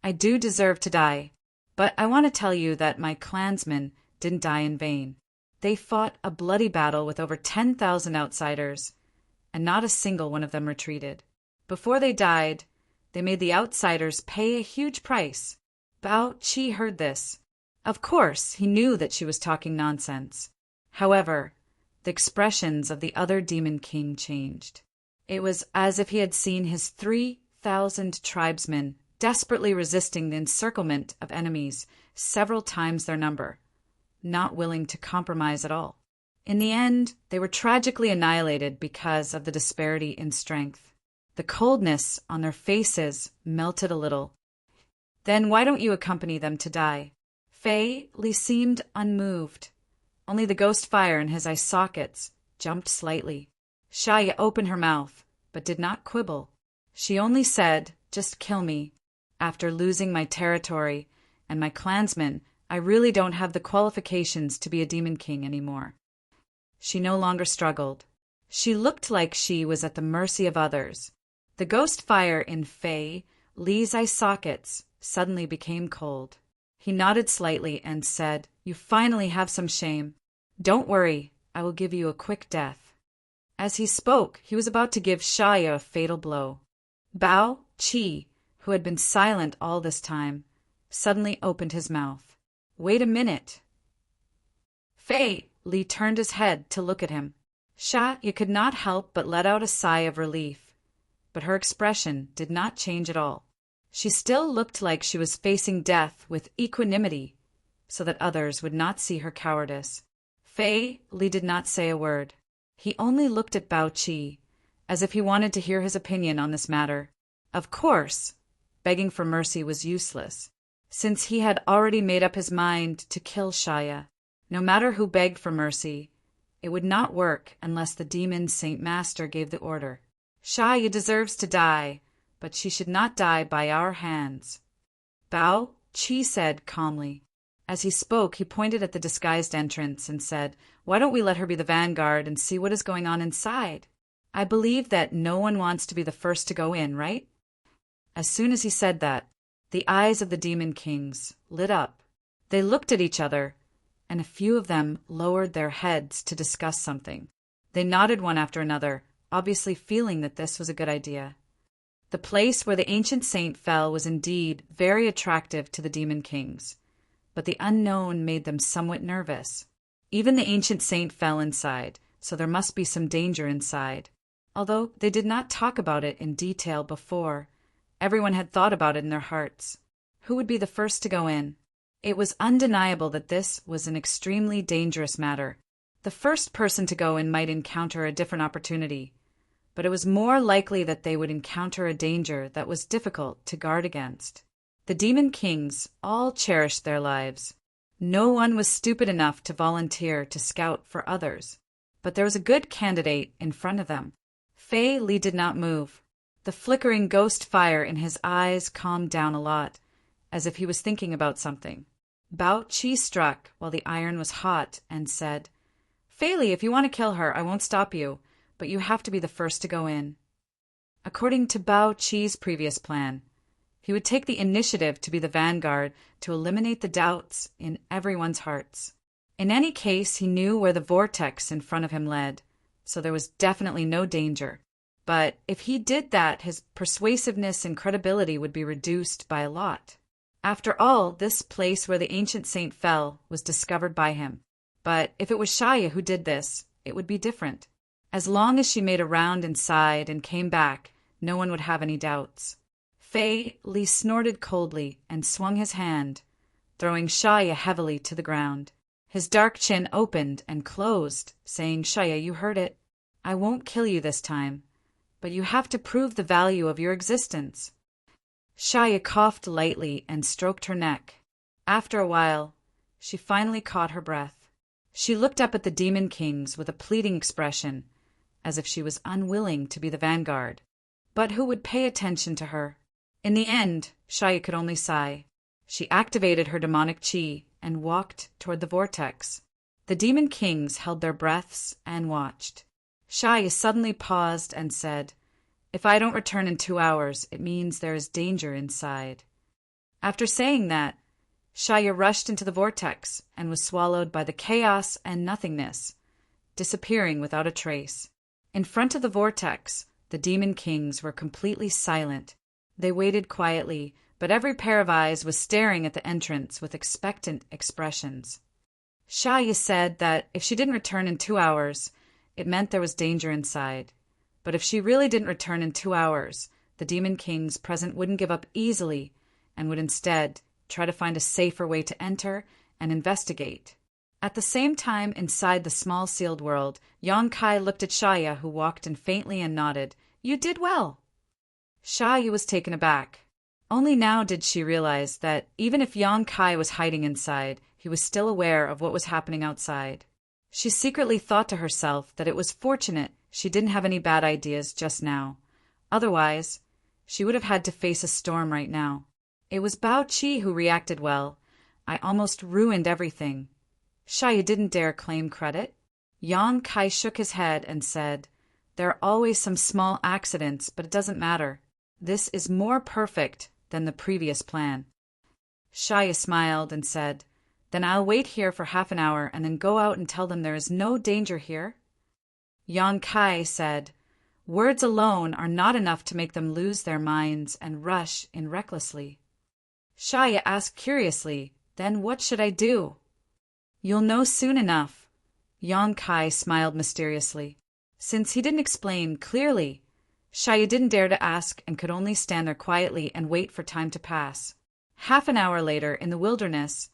I do deserve to die, but I want to tell you that my clansmen didn't die in vain. They fought a bloody battle with over 10,000 outsiders, and not a single one of them retreated. Before they died, they made the outsiders pay a huge price. Bao Qi heard this. Of course, he knew that she was talking nonsense. However, the expressions of the other demon king changed. It was as if he had seen his 3,000 tribesmen desperately resisting the encirclement of enemies several times their number, not willing to compromise at all. In the end, they were tragically annihilated because of the disparity in strength. The coldness on their faces melted a little. Then why don't you accompany them to die? Fei Li seemed unmoved. Only the ghost fire in his eye sockets jumped slightly. Shaya opened her mouth, but did not quibble. She only said, just kill me. After losing my territory and my clansmen, I really don't have the qualifications to be a demon king anymore. She no longer struggled. She looked like she was at the mercy of others. The ghost fire in Fei Li's eye sockets suddenly became cold. He nodded slightly and said, You finally have some shame. Don't worry, I will give you a quick death. As he spoke, he was about to give Shaya a fatal blow. Bao Qi, who had been silent all this time, suddenly opened his mouth. Wait a minute. Fei Li turned his head to look at him. Shaya could not help but let out a sigh of relief, but her expression did not change at all. She still looked like she was facing death with equanimity, so that others would not see her cowardice. Fei Li did not say a word. He only looked at Bao Qi, as if he wanted to hear his opinion on this matter. Of course, begging for mercy was useless, since he had already made up his mind to kill Shaya. No matter who begged for mercy, it would not work unless the demon Saint Master gave the order. Shaya deserves to die, but she should not die by our hands. Bao Qi said calmly. As he spoke, he pointed at the disguised entrance and said, Why don't we let her be the vanguard and see what is going on inside? I believe that no one wants to be the first to go in, right? As soon as he said that, the eyes of the demon kings lit up. They looked at each other, and a few of them lowered their heads to discuss something. They nodded one after another, obviously feeling that this was a good idea. The place where the ancient saint fell was indeed very attractive to the demon kings, but the unknown made them somewhat nervous. Even the ancient saint fell inside, so there must be some danger inside. Although they did not talk about it in detail before, everyone had thought about it in their hearts. Who would be the first to go in? It was undeniable that this was an extremely dangerous matter. The first person to go in might encounter a different opportunity, but it was more likely that they would encounter a danger that was difficult to guard against. The demon kings all cherished their lives. No one was stupid enough to volunteer to scout for others, but there was a good candidate in front of them. Fei Li did not move. The flickering ghost fire in his eyes calmed down a lot, as if he was thinking about something. Bao Qi struck while the iron was hot and said, "Fei Li, if you want to kill her, I won't stop you, but you have to be the first to go in." According to Bao Qi's previous plan, he would take the initiative to be the vanguard to eliminate the doubts in everyone's hearts. In any case, he knew where the vortex in front of him led, so there was definitely no danger. But if he did that, his persuasiveness and credibility would be reduced by a lot. After all, this place where the ancient saint fell was discovered by him. But if it was Shaya who did this, it would be different. As long as she made a round inside and came back, no one would have any doubts. Fei Li snorted coldly and swung his hand, throwing Shaya heavily to the ground. His dark chin opened and closed, saying, "Shaya, you heard it. I won't kill you this time, but you have to prove the value of your existence." Shaya coughed lightly and stroked her neck. After a while, she finally caught her breath. She looked up at the demon kings with a pleading expression, as if she was unwilling to be the vanguard. But who would pay attention to her? In the end, Shaya could only sigh. She activated her demonic chi and walked toward the vortex. The demon kings held their breaths and watched. Shaya suddenly paused and said, "If I don't return in 2 hours, it means there is danger inside." After saying that, Shaya rushed into the vortex and was swallowed by the chaos and nothingness, disappearing without a trace. In front of the vortex, the demon kings were completely silent. They waited quietly, but every pair of eyes was staring at the entrance with expectant expressions. Shaya said that if she didn't return in 2 hours, it meant there was danger inside. But if she really didn't return in 2 hours, the demon kings present wouldn't give up easily and would instead try to find a safer way to enter and investigate. At the same time, inside the small sealed world, Yang Kai looked at Shaya, who walked in faintly and nodded. "You did well." Shaya was taken aback. Only now did she realize that even if Yang Kai was hiding inside, he was still aware of what was happening outside. She secretly thought to herself that it was fortunate she didn't have any bad ideas just now. Otherwise, she would have had to face a storm right now. It was Bao Qi who reacted well. "I almost ruined everything." Shaya didn't dare claim credit. Yang Kai shook his head and said, "There are always some small accidents, but it doesn't matter. This is more perfect than the previous plan." Shaya smiled and said, "Then I'll wait here for half an hour and then go out and tell them there is no danger here." Yang Kai said, "Words alone are not enough to make them lose their minds and rush in recklessly." Shaya asked curiously, "Then what should I do?" "You'll know soon enough." Yang Kai smiled mysteriously. Since he didn't explain clearly, Shaya didn't dare to ask and could only stand there quietly and wait for time to pass. Half an hour later, in the wilderness,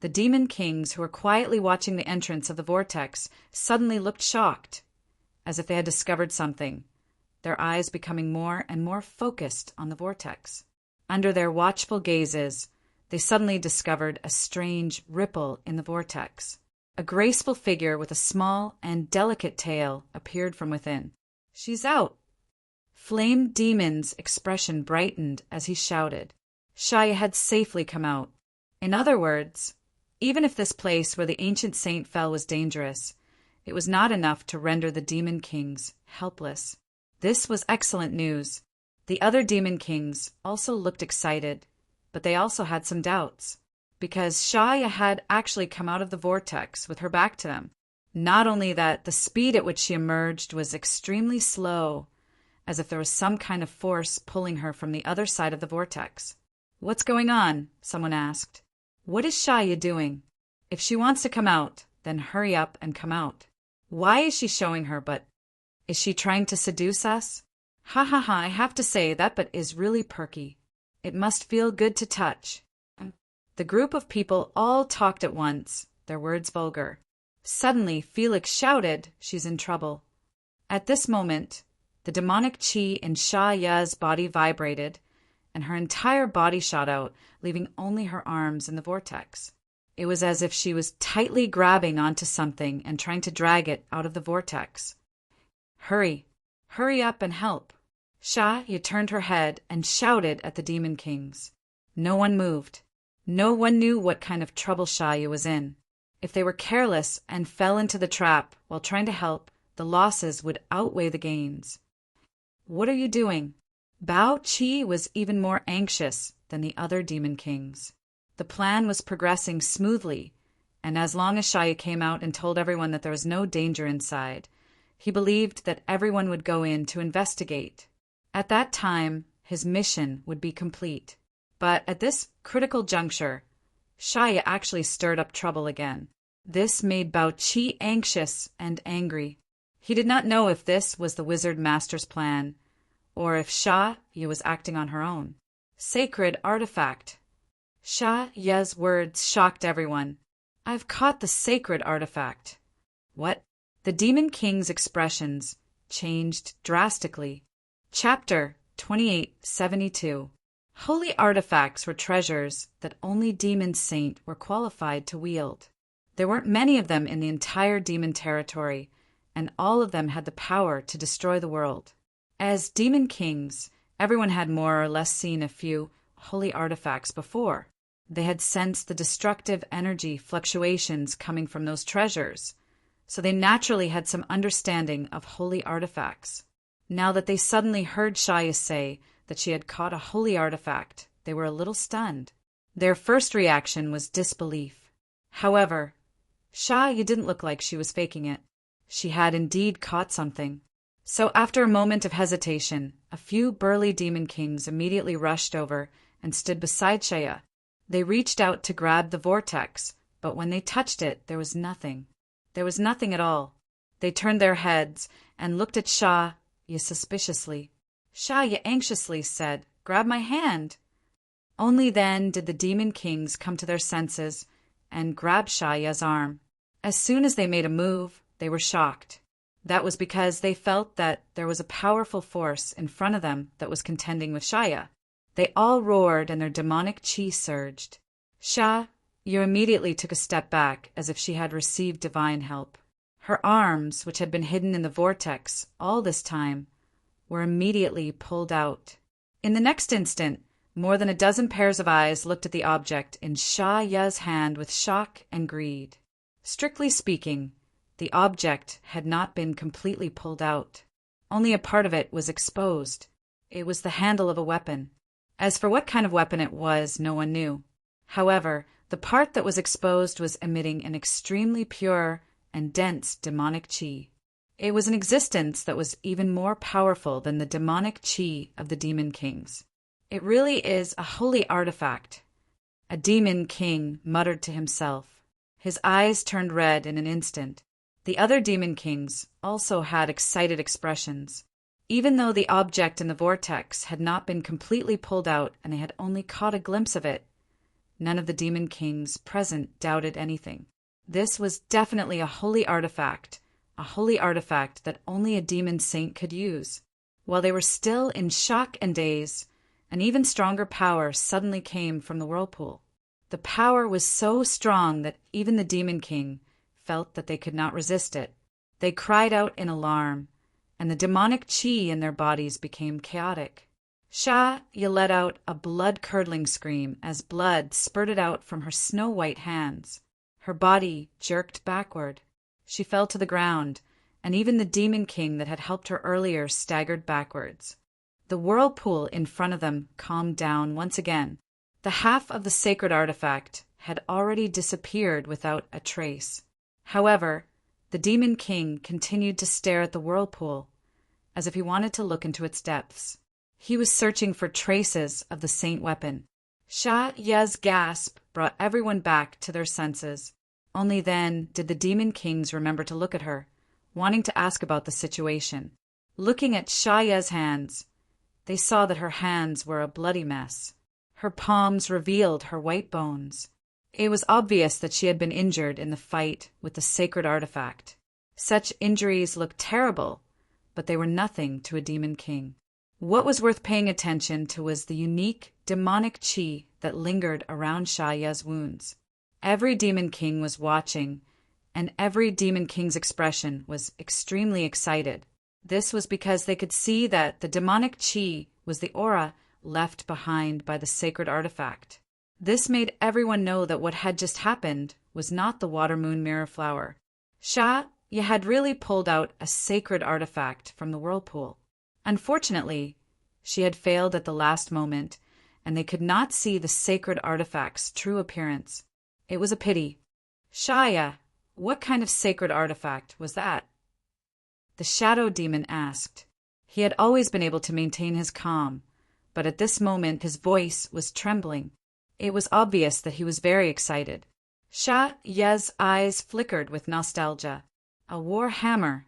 the demon kings who were quietly watching the entrance of the vortex suddenly looked shocked, as if they had discovered something, their eyes becoming more and more focused on the vortex. Under their watchful gazes, they suddenly discovered a strange ripple in the vortex. A graceful figure with a small and delicate tail appeared from within. "She's out!" Flame Demon's expression brightened as he shouted. Shaya had safely come out. In other words, even if this place where the ancient saint fell was dangerous, it was not enough to render the demon kings helpless. This was excellent news. The other demon kings also looked excited, but they also had some doubts. because Shaya had actually come out of the vortex with her back to them. Not only that, the speed at which she emerged was extremely slow, as if there was some kind of force pulling her from the other side of the vortex. "What's going on?" someone asked. "What is Shaya doing? If she wants to come out, then hurry up and come out. Why is she showing her butt? Is she trying to seduce us? Ha ha ha, I have to say that butt is really perky. It must feel good to touch." The group of people all talked at once, their words vulgar. Suddenly, Felix shouted, "She's in trouble." At this moment, the demonic chi in Shaya's body vibrated, and her entire body shot out, leaving only her arms in the vortex. It was as if she was tightly grabbing onto something and trying to drag it out of the vortex. "Hurry, hurry up and help." Shaya turned her head and shouted at the demon kings. No one moved. No one knew what kind of trouble Shaya was in. If they were careless and fell into the trap while trying to help, the losses would outweigh the gains. "What are you doing?" Bao Qi was even more anxious than the other demon kings. The plan was progressing smoothly, and as long as Shaya came out and told everyone that there was no danger inside, he believed that everyone would go in to investigate. At that time, his mission would be complete. But at this critical juncture, Shaya actually stirred up trouble again. This made Bao Qi anxious and angry. He did not know if this was the wizard master's plan, or if Shaya was acting on her own. Sacred artifact. Shaya's words shocked everyone. "I've caught the sacred artifact." What? The demon king's expressions changed drastically. Chapter 2872. Holy artifacts were treasures that only demon saint were qualified to wield. There weren't many of them in the entire demon territory, and all of them had the power to destroy the world. As demon kings, everyone had more or less seen a few holy artifacts before. They had sensed the destructive energy fluctuations coming from those treasures, so they naturally had some understanding of holy artifacts. Now that they suddenly heard Shaya say that she had caught a holy artifact, they were a little stunned. Their first reaction was disbelief. However, Shaya didn't look like she was faking it. She had indeed caught something. So after a moment of hesitation, a few burly demon kings immediately rushed over and stood beside Shaya. They reached out to grab the vortex, but when they touched it, there was nothing. There was nothing at all. They turned their heads and looked at Shaya suspiciously. Shaya anxiously said, "Grab my hand." Only then did the demon kings come to their senses and grab Shaya's arm. As soon as they made a move, they were shocked. That was because they felt that there was a powerful force in front of them that was contending with Shaya. They all roared and their demonic chi surged. Shaya immediately took a step back as if she had received divine help. Her arms, which had been hidden in the vortex all this time, were immediately pulled out. In the next instant, more than a dozen pairs of eyes looked at the object in Shaya's hand with shock and greed. Strictly speaking, the object had not been completely pulled out. Only a part of it was exposed. It was the handle of a weapon. As for what kind of weapon it was, no one knew. However, the part that was exposed was emitting an extremely pure and dense demonic chi. It was an existence that was even more powerful than the demonic chi of the demon kings. "It really is a holy artifact," a demon king muttered to himself. His eyes turned red in an instant. The other demon kings also had excited expressions. Even though the object in the vortex had not been completely pulled out and they had only caught a glimpse of it, none of the demon kings present doubted anything. This was definitely a holy artifact that only a demon saint could use. While they were still in shock and daze, an even stronger power suddenly came from the whirlpool. The power was so strong that even the demon king felt that they could not resist it. They cried out in alarm, and the demonic chi in their bodies became chaotic. Shaya let out a blood-curdling scream as blood spurted out from her snow-white hands. Her body jerked backward. She fell to the ground, and even the demon king that had helped her earlier staggered backwards. The whirlpool in front of them calmed down once again. The half of the sacred artifact had already disappeared without a trace. However, the Demon King continued to stare at the whirlpool, as if he wanted to look into its depths. He was searching for traces of the saint weapon. Sha Ye's gasp brought everyone back to their senses. Only then did the Demon Kings remember to look at her, wanting to ask about the situation. Looking at Sha Ye's hands, they saw that her hands were a bloody mess. Her palms revealed her white bones. It was obvious that she had been injured in the fight with the sacred artifact. Such injuries looked terrible, but they were nothing to a Demon King. What was worth paying attention to was the unique demonic chi that lingered around Sha Ye's wounds. Every Demon King was watching, and every Demon King's expression was extremely excited. This was because they could see that the demonic chi was the aura left behind by the sacred artifact. This made everyone know that what had just happened was not the water moon mirror flower. Sha Ye had really pulled out a sacred artifact from the whirlpool. Unfortunately, she had failed at the last moment, and they could not see the sacred artifact's true appearance. It was a pity. Sha Ye, what kind of sacred artifact was that? The shadow demon asked. He had always been able to maintain his calm, but at this moment his voice was trembling. It was obvious that he was very excited. Sha Ye's eyes flickered with nostalgia. A war hammer.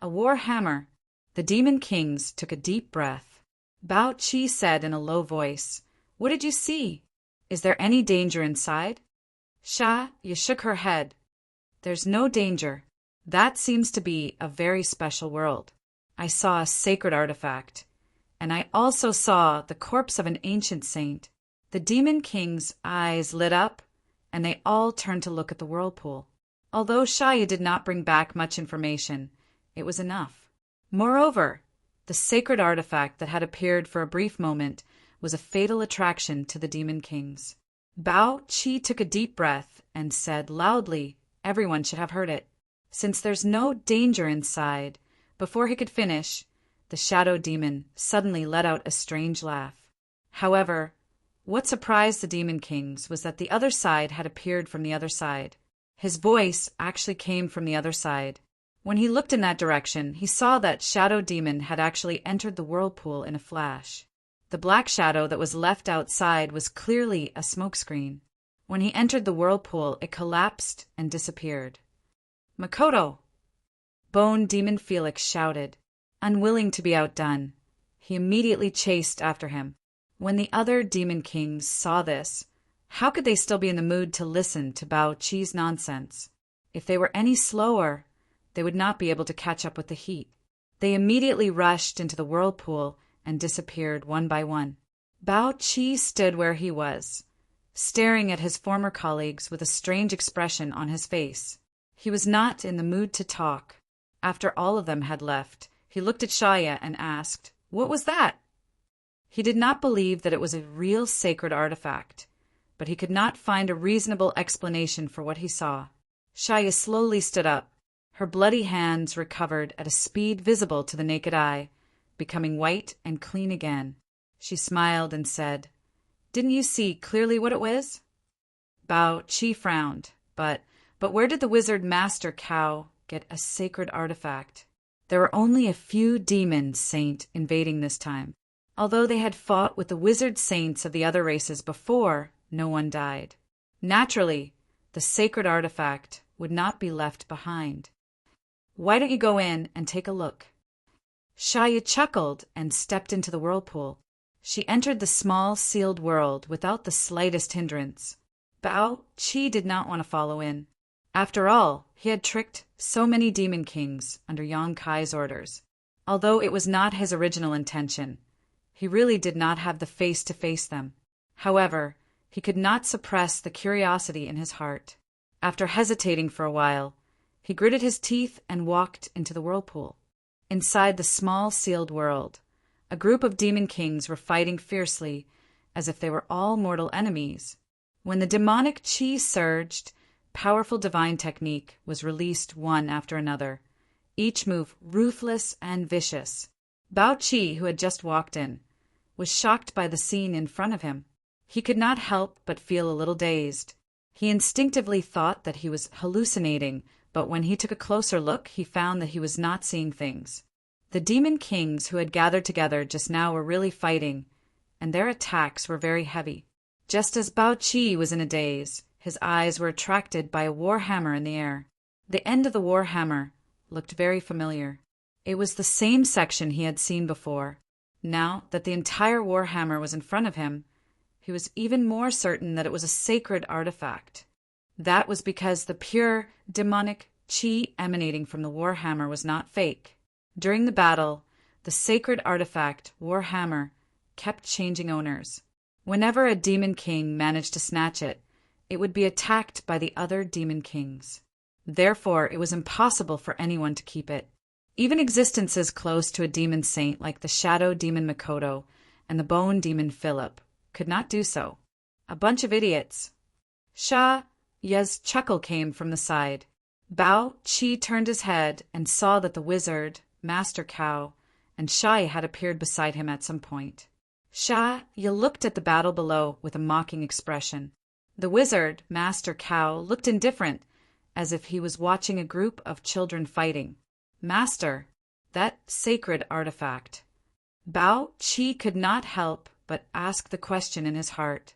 A war hammer. The Demon Kings took a deep breath. Bao Qi said in a low voice, "What did you see? Is there any danger inside?" Sha Ye shook her head. "There's no danger. That seems to be a very special world. I saw a sacred artifact, and I also saw the corpse of an ancient saint." The Demon King's eyes lit up, and they all turned to look at the whirlpool. Although Sha Ye did not bring back much information, it was enough. Moreover, the sacred artifact that had appeared for a brief moment was a fatal attraction to the Demon Kings. Bao Qi took a deep breath and said loudly, everyone should have heard it, "Since there's no danger inside." Before he could finish, the shadow demon suddenly let out a strange laugh. However, what surprised the Demon Kings was that the other side had appeared from the other side. His voice actually came from the other side. When he looked in that direction, he saw that Shadow Demon had actually entered the whirlpool in a flash. The black shadow that was left outside was clearly a smokescreen. When he entered the whirlpool, it collapsed and disappeared. "Makoto!" Bone Demon Felix shouted. Unwilling to be outdone, he immediately chased after him. When the other Demon Kings saw this, how could they still be in the mood to listen to Bao Qi's nonsense? If they were any slower, they would not be able to catch up with the heat. They immediately rushed into the whirlpool and disappeared one by one. Bao Qi stood where he was, staring at his former colleagues with a strange expression on his face. He was not in the mood to talk. After all of them had left, he looked at Sha Ye and asked, "What was that?" He did not believe that it was a real sacred artifact, but he could not find a reasonable explanation for what he saw. Sha Ye slowly stood up. Her bloody hands recovered at a speed visible to the naked eye, becoming white and clean again. She smiled and said, "Didn't you see clearly what it was?" Bao Qi frowned. But where did the wizard Master Cow get a sacred artifact? There were only a few demons saint invading this time. Although they had fought with the wizard saints of the other races before, no one died. Naturally, the sacred artifact would not be left behind. "Why don't you go in and take a look?" Sha Ye chuckled and stepped into the whirlpool. She entered the small sealed world without the slightest hindrance. Bao Qi did not want to follow in. After all, he had tricked so many Demon Kings under Yang Kai's orders. Although it was not his original intention, he really did not have the face to face them. However, he could not suppress the curiosity in his heart. After hesitating for a while, he gritted his teeth and walked into the whirlpool. Inside the small sealed world, a group of Demon Kings were fighting fiercely, as if they were all mortal enemies. When the demonic chi surged, powerful divine technique was released one after another, each move ruthless and vicious. Bao Qi, who had just walked in, was shocked by the scene in front of him. He could not help but feel a little dazed. He instinctively thought that he was hallucinating, but when he took a closer look, he found that he was not seeing things. The demon kings who had gathered together just now were really fighting, and their attacks were very heavy. Just as Bao Qi was in a daze, his eyes were attracted by a war hammer in the air. The end of the war hammer looked very familiar. It was the same section he had seen before. Now that the entire war hammer was in front of him, he was even more certain that it was a sacred artifact. That was because the pure, demonic qi emanating from the war hammer was not fake. During the battle, the sacred artifact, war hammer, kept changing owners. Whenever a demon king managed to snatch it, it would be attacked by the other demon kings. Therefore, it was impossible for anyone to keep it. Even existences close to a demon saint like the shadow demon Makoto and the bone demon Philip could not do so. A bunch of idiots. Sha Ye's chuckle came from the side. Bao Qi turned his head and saw that the wizard, Master Cow, and Sha Ye had appeared beside him at some point. Sha Ye looked at the battle below with a mocking expression. The wizard, Master Cow, looked indifferent, as if he was watching a group of children fighting. Master, that sacred artifact. Bao Qi could not help but ask the question in his heart.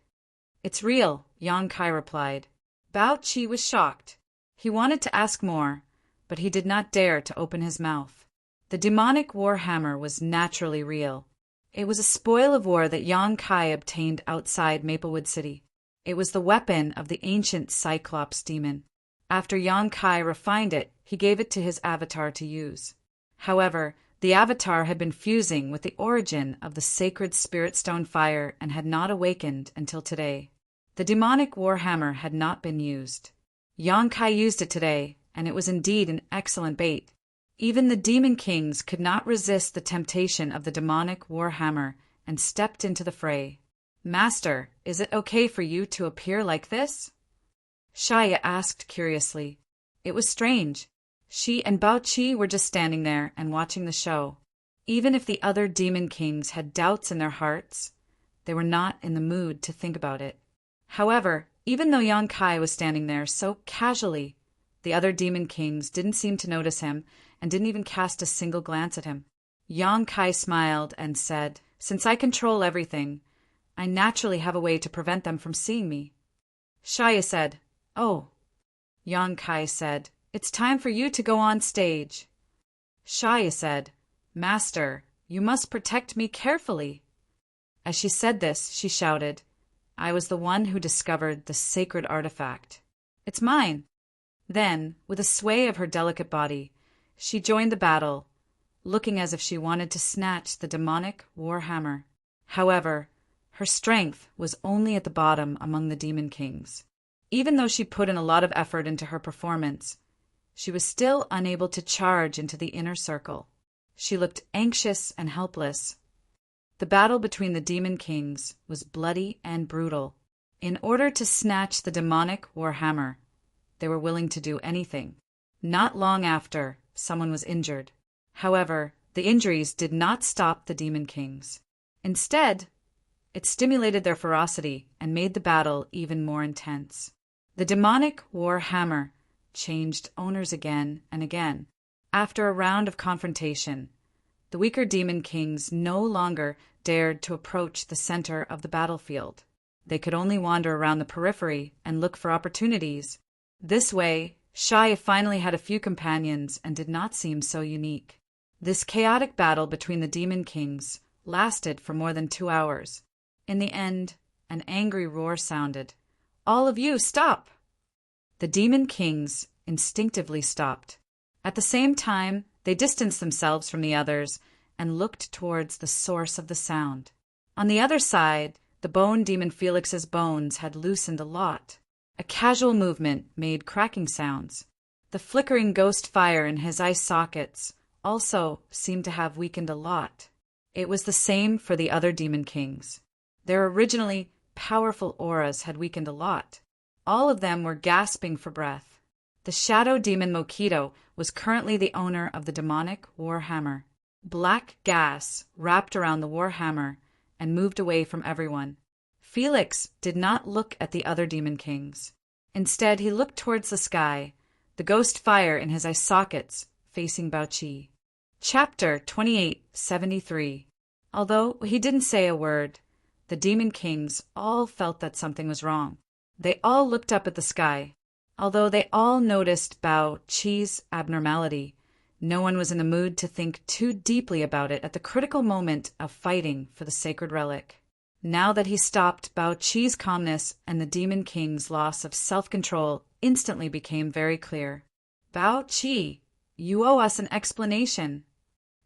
It's real, Yang Kai replied. Bao Qi was shocked. He wanted to ask more, but he did not dare to open his mouth. The demonic war hammer was naturally real. It was a spoil of war that Yang Kai obtained outside Maplewood City. It was the weapon of the ancient Cyclops demon. After Yang Kai refined it, he gave it to his avatar to use. However, the avatar had been fusing with the origin of the sacred spirit stone fire and had not awakened until today. The demonic war hammer had not been used. Yang Kai used it today, and it was indeed an excellent bait. Even the demon kings could not resist the temptation of the demonic war hammer and stepped into the fray. Master, is it okay for you to appear like this? Sha Ye asked curiously. It was strange. She and Bao Qi were just standing there and watching the show. Even if the other demon kings had doubts in their hearts, they were not in the mood to think about it. However, even though Yang Kai was standing there so casually, the other demon kings didn't seem to notice him and didn't even cast a single glance at him. Yang Kai smiled and said, Since I control everything, I naturally have a way to prevent them from seeing me. Sha Ye said, Oh. Yang Kai said, It's time for you to go on stage. Sha Ye said, Master, you must protect me carefully. As she said this, she shouted, I was the one who discovered the sacred artifact. It's mine. Then, with a sway of her delicate body, she joined the battle, looking as if she wanted to snatch the demonic war hammer. However, her strength was only at the bottom among the demon kings. Even though she put in a lot of effort into her performance, she was still unable to charge into the inner circle. She looked anxious and helpless. The battle between the demon kings was bloody and brutal. In order to snatch the demonic war hammer, they were willing to do anything. Not long after, someone was injured. However, the injuries did not stop the demon kings. Instead, it stimulated their ferocity and made the battle even more intense. The demonic war hammer changed owners again and again. After a round of confrontation, the weaker demon kings no longer dared to approach the center of the battlefield. They could only wander around the periphery and look for opportunities. This way, Sha Ye finally had a few companions and did not seem so unique. This chaotic battle between the demon kings lasted for more than 2 hours. In the end, an angry roar sounded. All of you, stop! The demon kings instinctively stopped. At the same time, they distanced themselves from the others and looked towards the source of the sound. On the other side, the bone demon Felix's bones had loosened a lot. A casual movement made cracking sounds. The flickering ghost fire in his eye sockets also seemed to have weakened a lot. It was the same for the other demon kings. Their originally powerful auras had weakened a lot. All of them were gasping for breath. The shadow demon Mokito was currently the owner of the demonic war hammer. Black gas wrapped around the war hammer and moved away from everyone. Felix did not look at the other demon kings. Instead, he looked towards the sky, the ghost fire in his eye sockets, facing Bao-Chi. Chapter 2873. Although he didn't say a word, the demon kings all felt that something was wrong. They all looked up at the sky. Although they all noticed Bao-Chi's abnormality, no one was in the mood to think too deeply about it at the critical moment of fighting for the sacred relic. Now that he stopped, Bao-Chi's calmness and the demon king's loss of self-control instantly became very clear. Bao-Chi, you owe us an explanation.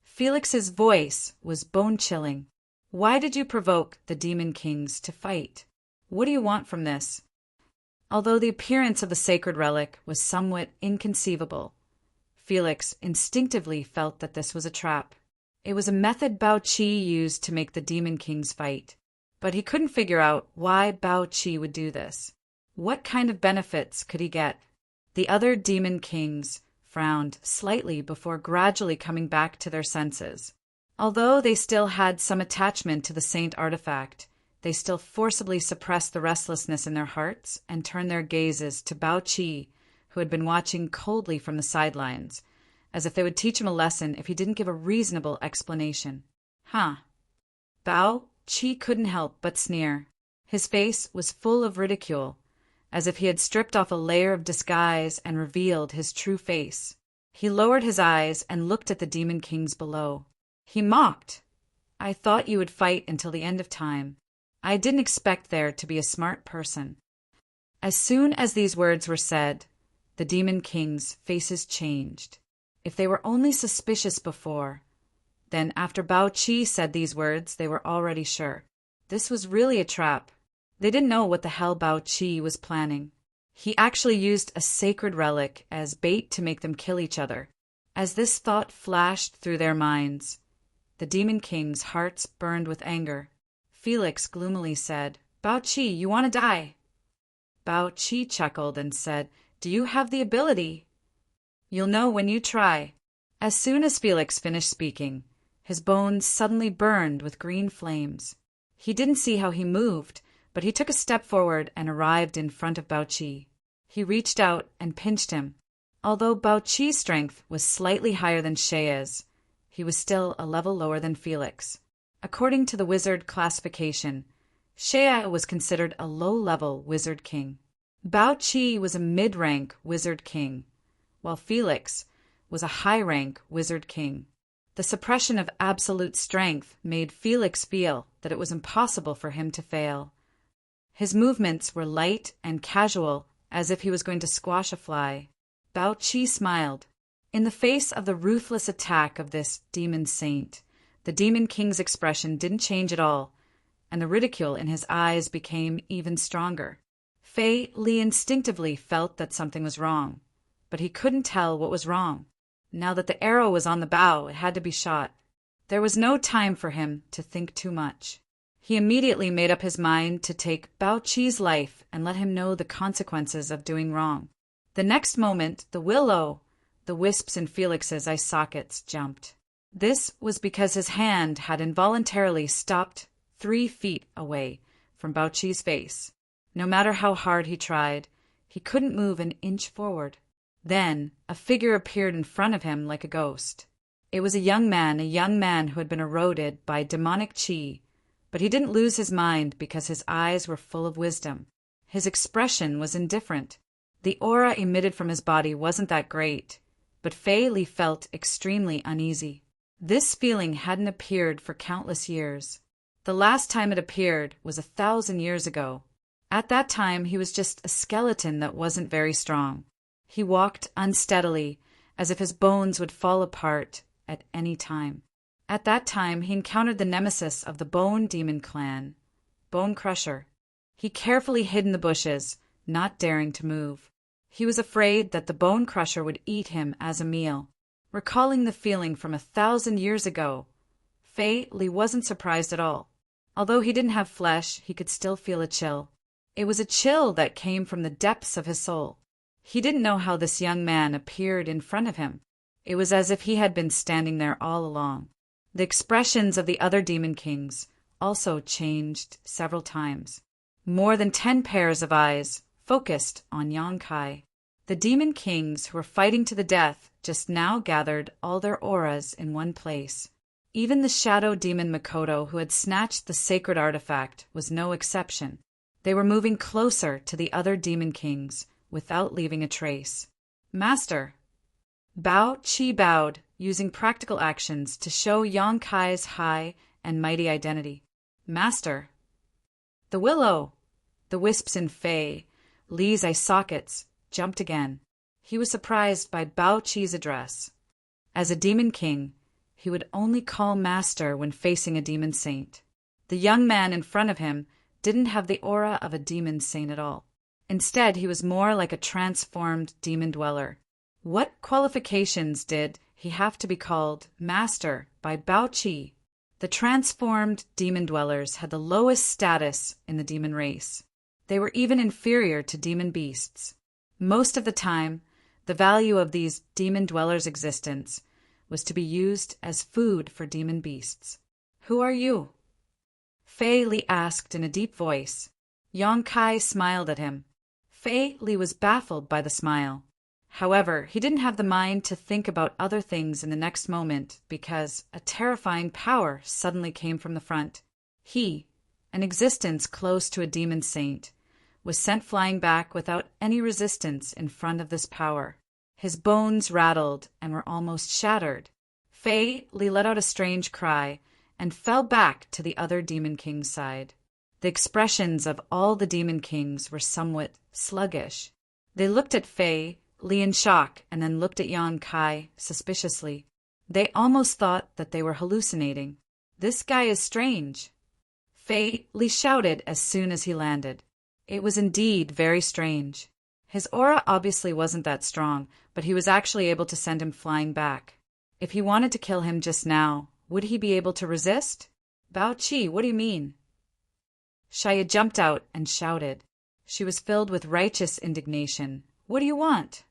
Felix's voice was bone-chilling. Why did you provoke the demon kings to fight? What do you want from this? Although the appearance of the sacred relic was somewhat inconceivable, Felix instinctively felt that this was a trap. It was a method Bao-Chi used to make the demon kings fight, but he couldn't figure out why Bao-Chi would do this. What kind of benefits could he get? The other demon kings frowned slightly before gradually coming back to their senses. Although they still had some attachment to the saint artifact, they still forcibly suppressed the restlessness in their hearts and turned their gazes to Bao-Chi, who had been watching coldly from the sidelines, as if they would teach him a lesson if he didn't give a reasonable explanation. Bao-Chi couldn't help but sneer. His face was full of ridicule, as if he had stripped off a layer of disguise and revealed his true face. He lowered his eyes and looked at the demon kings below. He mocked. I thought you would fight until the end of time. I didn't expect there to be a smart person. As soon as these words were said, the demon kings' faces changed. If they were only suspicious before, then after Bao-Chi said these words, they were already sure. This was really a trap. They didn't know what the hell Bao-Chi was planning. He actually used a sacred relic as bait to make them kill each other. As this thought flashed through their minds, the demon kings' hearts burned with anger. Felix gloomily said, Bao-Chi, you want to die? Bao-Chi chuckled and said, Do you have the ability? You'll know when you try. As soon as Felix finished speaking, his bones suddenly burned with green flames. He didn't see how he moved, but he took a step forward and arrived in front of Bao-Chi. He reached out and pinched him. Although Bao-Chi's strength was slightly higher than Shea's, he was still a level lower than Felix. According to the wizard classification, Shea was considered a low-level wizard king. Bao-Chi was a mid-rank wizard king, while Felix was a high-rank wizard king. The suppression of absolute strength made Felix feel that it was impossible for him to fail. His movements were light and casual, as if he was going to squash a fly. Bao-Chi smiled. In the face of the ruthless attack of this demon saint, the demon king's expression didn't change at all, and the ridicule in his eyes became even stronger. Fei Li instinctively felt that something was wrong, but he couldn't tell what was wrong. Now that the arrow was on the bow, it had to be shot. There was no time for him to think too much. He immediately made up his mind to take Bao-Chi's life and let him know the consequences of doing wrong. The next moment, the wisps in Felix's eye sockets jumped. This was because his hand had involuntarily stopped 3 feet away from Bao-Chi's face. No matter how hard he tried, he couldn't move an inch forward. Then a figure appeared in front of him like a ghost. It was a young man who had been eroded by demonic chi, but he didn't lose his mind because his eyes were full of wisdom. His expression was indifferent. The aura emitted from his body wasn't that great, but Fei Li felt extremely uneasy. This feeling hadn't appeared for countless years. The last time it appeared was 1,000 years ago. At that time, he was just a skeleton that wasn't very strong. He walked unsteadily, as if his bones would fall apart at any time. At that time, he encountered the nemesis of the Bone Demon clan, Bone Crusher. He carefully hid in the bushes, not daring to move. He was afraid that the Bone Crusher would eat him as a meal. Recalling the feeling from 1,000 years ago, Fei Li wasn't surprised at all. Although he didn't have flesh, he could still feel a chill. It was a chill that came from the depths of his soul. He didn't know how this young man appeared in front of him. It was as if he had been standing there all along. The expressions of the other demon kings also changed several times. More than 10 pairs of eyes focused on Yonkai. The demon kings who were fighting to the death just now gathered all their auras in one place. Even the shadow demon Makoto, who had snatched the sacred artifact, was no exception. They were moving closer to the other demon kings without leaving a trace. Master. Bao Qi bowed, using practical actions to show Yonkai's high and mighty identity. Master. The willow. The wisps in Fei Li's eye sockets jumped again. He was surprised by Bao Qi's address. As a demon king, he would only call master when facing a demon saint. The young man in front of him didn't have the aura of a demon saint at all. Instead, he was more like a transformed demon dweller. What qualifications did he have to be called master by Bao Qi? The transformed demon dwellers had the lowest status in the demon race. They were even inferior to demon beasts. Most of the time, the value of these demon dwellers' existence was to be used as food for demon beasts. Who are you? Fei Li asked in a deep voice. Yonkai smiled at him. Fei Li was baffled by the smile. However, he didn't have the mind to think about other things in the next moment because a terrifying power suddenly came from the front. He, an existence close to a demon saint, was sent flying back without any resistance in front of this power. His bones rattled and were almost shattered. Fei Li let out a strange cry and fell back to the other demon king's side. The expressions of all the demon kings were somewhat sluggish. They looked at Fei Li in shock and then looked at Yonkai suspiciously. They almost thought that they were hallucinating. This guy is strange. Fei Li shouted as soon as he landed. It was indeed very strange. His aura obviously wasn't that strong, but he was actually able to send him flying back. If he wanted to kill him just now, would he be able to resist? Bao Qi, what do you mean? Shaya jumped out and shouted. She was filled with righteous indignation. What do you want?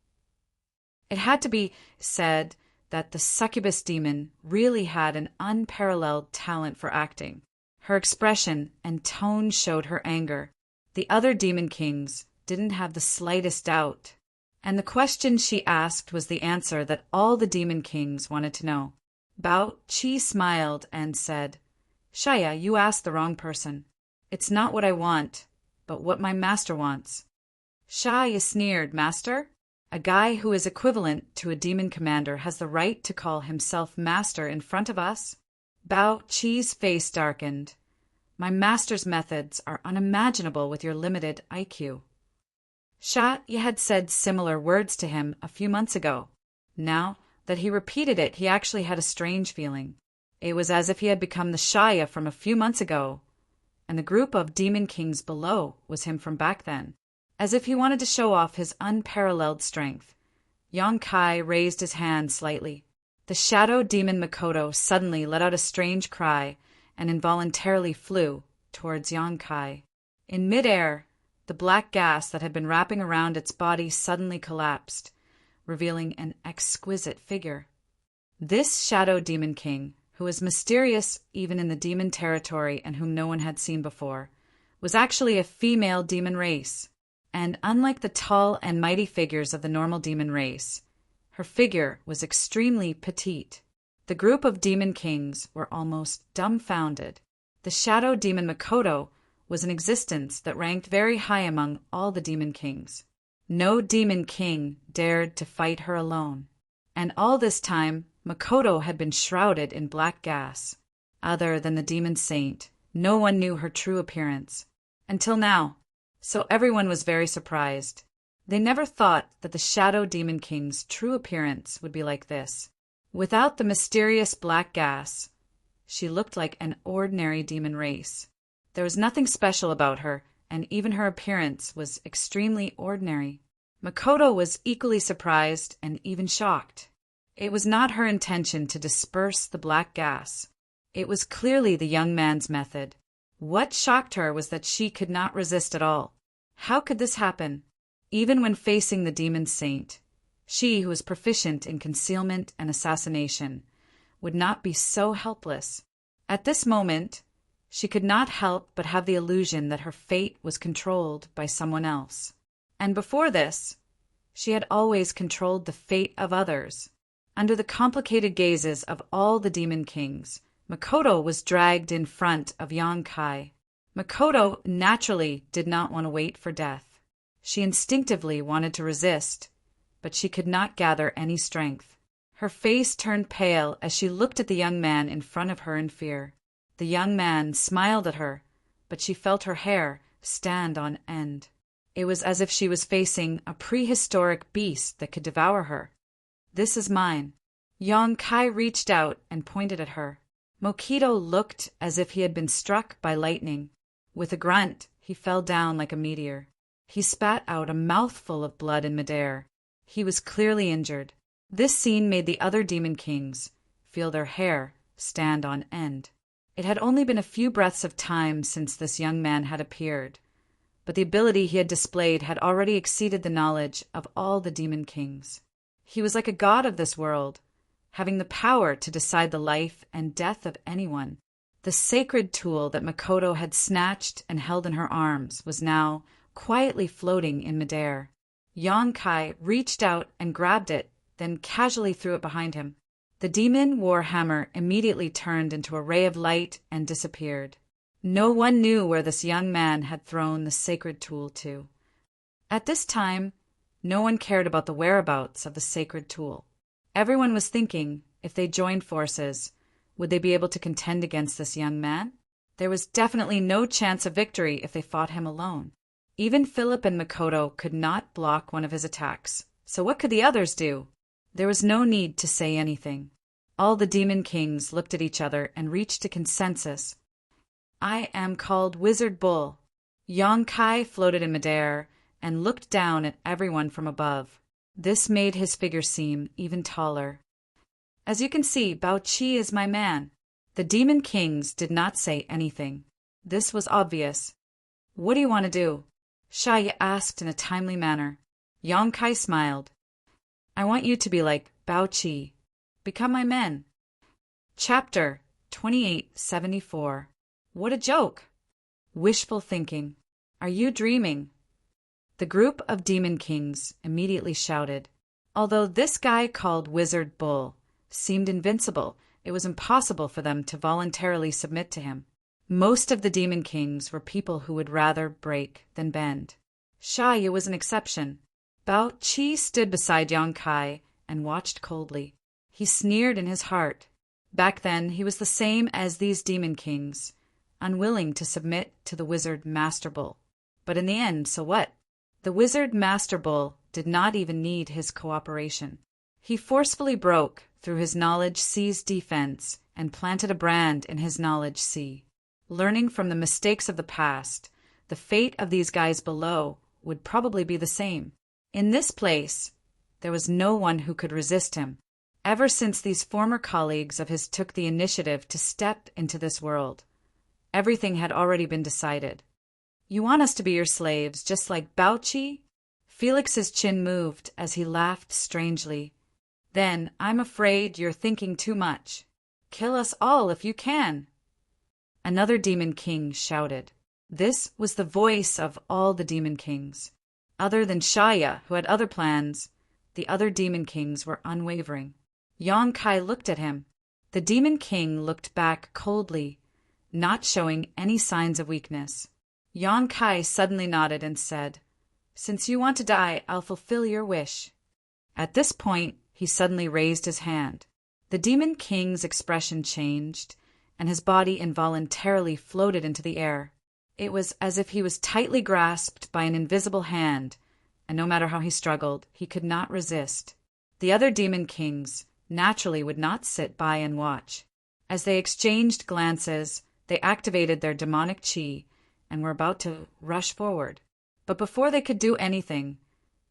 It had to be said that the succubus demon really had an unparalleled talent for acting. Her expression and tone showed her anger. The other demon kings didn't have the slightest doubt. And the question she asked was the answer that all the demon kings wanted to know. Bao Qi smiled and said, Shaya, you asked the wrong person. It's not what I want, but what my master wants. Shaya sneered, Master? A guy who is equivalent to a demon commander has the right to call himself master in front of us? Bao Qi's face darkened. My master's methods are unimaginable with your limited IQ. Shaya had said similar words to him a few months ago. Now that he repeated it, he actually had a strange feeling. It was as if he had become the Shaya from a few months ago, and the group of demon kings below was him from back then. As if he wanted to show off his unparalleled strength. Yonkai raised his hand slightly. The shadow demon Makoto suddenly let out a strange cry and involuntarily flew towards Yonkai. In midair, the black gas that had been wrapping around its body suddenly collapsed, revealing an exquisite figure. This shadow demon king, who was mysterious even in the demon territory and whom no one had seen before, was actually a female demon race. And unlike the tall and mighty figures of the normal demon race, her figure was extremely petite. The group of demon kings were almost dumbfounded. The shadow demon Makoto was an existence that ranked very high among all the demon kings. No demon king dared to fight her alone. And all this time, Makoto had been shrouded in black gas. Other than the demon saint, no one knew her true appearance. Until now. So everyone was very surprised. They never thought that the Shadow Demon King's true appearance would be like this. Without the mysterious black gas, she looked like an ordinary demon race. There was nothing special about her, and even her appearance was extremely ordinary. Makoto was equally surprised and even shocked. It was not her intention to disperse the black gas. It was clearly the young man's method. What shocked her was that she could not resist at all. How could this happen? Even when facing the demon saint, she who was proficient in concealment and assassination would not be so helpless. At this moment, She could not help but have the illusion that her fate was controlled by someone else. And before this, she had always controlled the fate of others. Under the complicated gazes of all the demon kings, Makoto was dragged in front of Yonkai. Makoto naturally did not want to wait for death. She instinctively wanted to resist, but she could not gather any strength. Her face turned pale as she looked at the young man in front of her in fear. The young man smiled at her, but she felt her hair stand on end. It was as if she was facing a prehistoric beast that could devour her. "This is mine." Yonkai reached out and pointed at her. Mokito looked as if he had been struck by lightning. With a grunt, he fell down like a meteor. He spat out a mouthful of blood in midair. He was clearly injured. This scene made the other demon kings feel their hair stand on end. It had only been a few breaths of time since this young man had appeared, but the ability he had displayed had already exceeded the knowledge of all the demon kings. He was like a god of this world, having the power to decide the life and death of anyone. The sacred tool that Makoto had snatched and held in her arms was now quietly floating in midair. Yonkai reached out and grabbed it, then casually threw it behind him. The demon war hammer immediately turned into a ray of light and disappeared. No one knew where this young man had thrown the sacred tool to. At this time, no one cared about the whereabouts of the sacred tool. Everyone was thinking, if they joined forces, would they be able to contend against this young man? There was definitely no chance of victory if they fought him alone. Even Philip and Makoto could not block one of his attacks, so what could the others do? There was no need to say anything. All the demon kings looked at each other and reached a consensus. "I am called Wizard Bull." Yonkai floated in midair and looked down at everyone from above. This made his figure seem even taller. "As you can see, Bao Qi is my man." The demon kings did not say anything. This was obvious. "What do you want to do?" Shai asked in a timely manner. Yonkai smiled. "I want you to be like Bao Qi. Become my men." Chapter 2874. What a joke! Wishful thinking. Are you dreaming? The group of demon kings immediately shouted. Although this guy called Wizard Bull seemed invincible, it was impossible for them to voluntarily submit to him. Most of the demon kings were people who would rather break than bend. Shai was an exception. Bao Qi stood beside Yonkai and watched coldly. He sneered in his heart. Back then, he was the same as these demon kings, unwilling to submit to the wizard Master Bull. But in the end, so what? The wizard Master Bull did not even need his cooperation. He forcefully broke through his Knowledge Sea's defense and planted a brand in his Knowledge Sea. Learning from the mistakes of the past, the fate of these guys below would probably be the same. In this place, there was no one who could resist him. Ever since these former colleagues of his took the initiative to step into this world, everything had already been decided. "You want us to be your slaves, just like Bao Qi?" Felix's chin moved as he laughed strangely. "Then I'm afraid you're thinking too much. Kill us all if you can." Another demon king shouted. This was the voice of all the demon kings. Other than Shaya, who had other plans, the other demon kings were unwavering. Yonkai looked at him. The demon king looked back coldly, not showing any signs of weakness. Yonkai suddenly nodded and said, "Since you want to die, I'll fulfill your wish." At this point, he suddenly raised his hand. The demon king's expression changed, and his body involuntarily floated into the air. It was as if he was tightly grasped by an invisible hand, and no matter how he struggled, he could not resist. The other demon kings naturally would not sit by and watch. As they exchanged glances, they activated their demonic chi and were about to rush forward. But before they could do anything,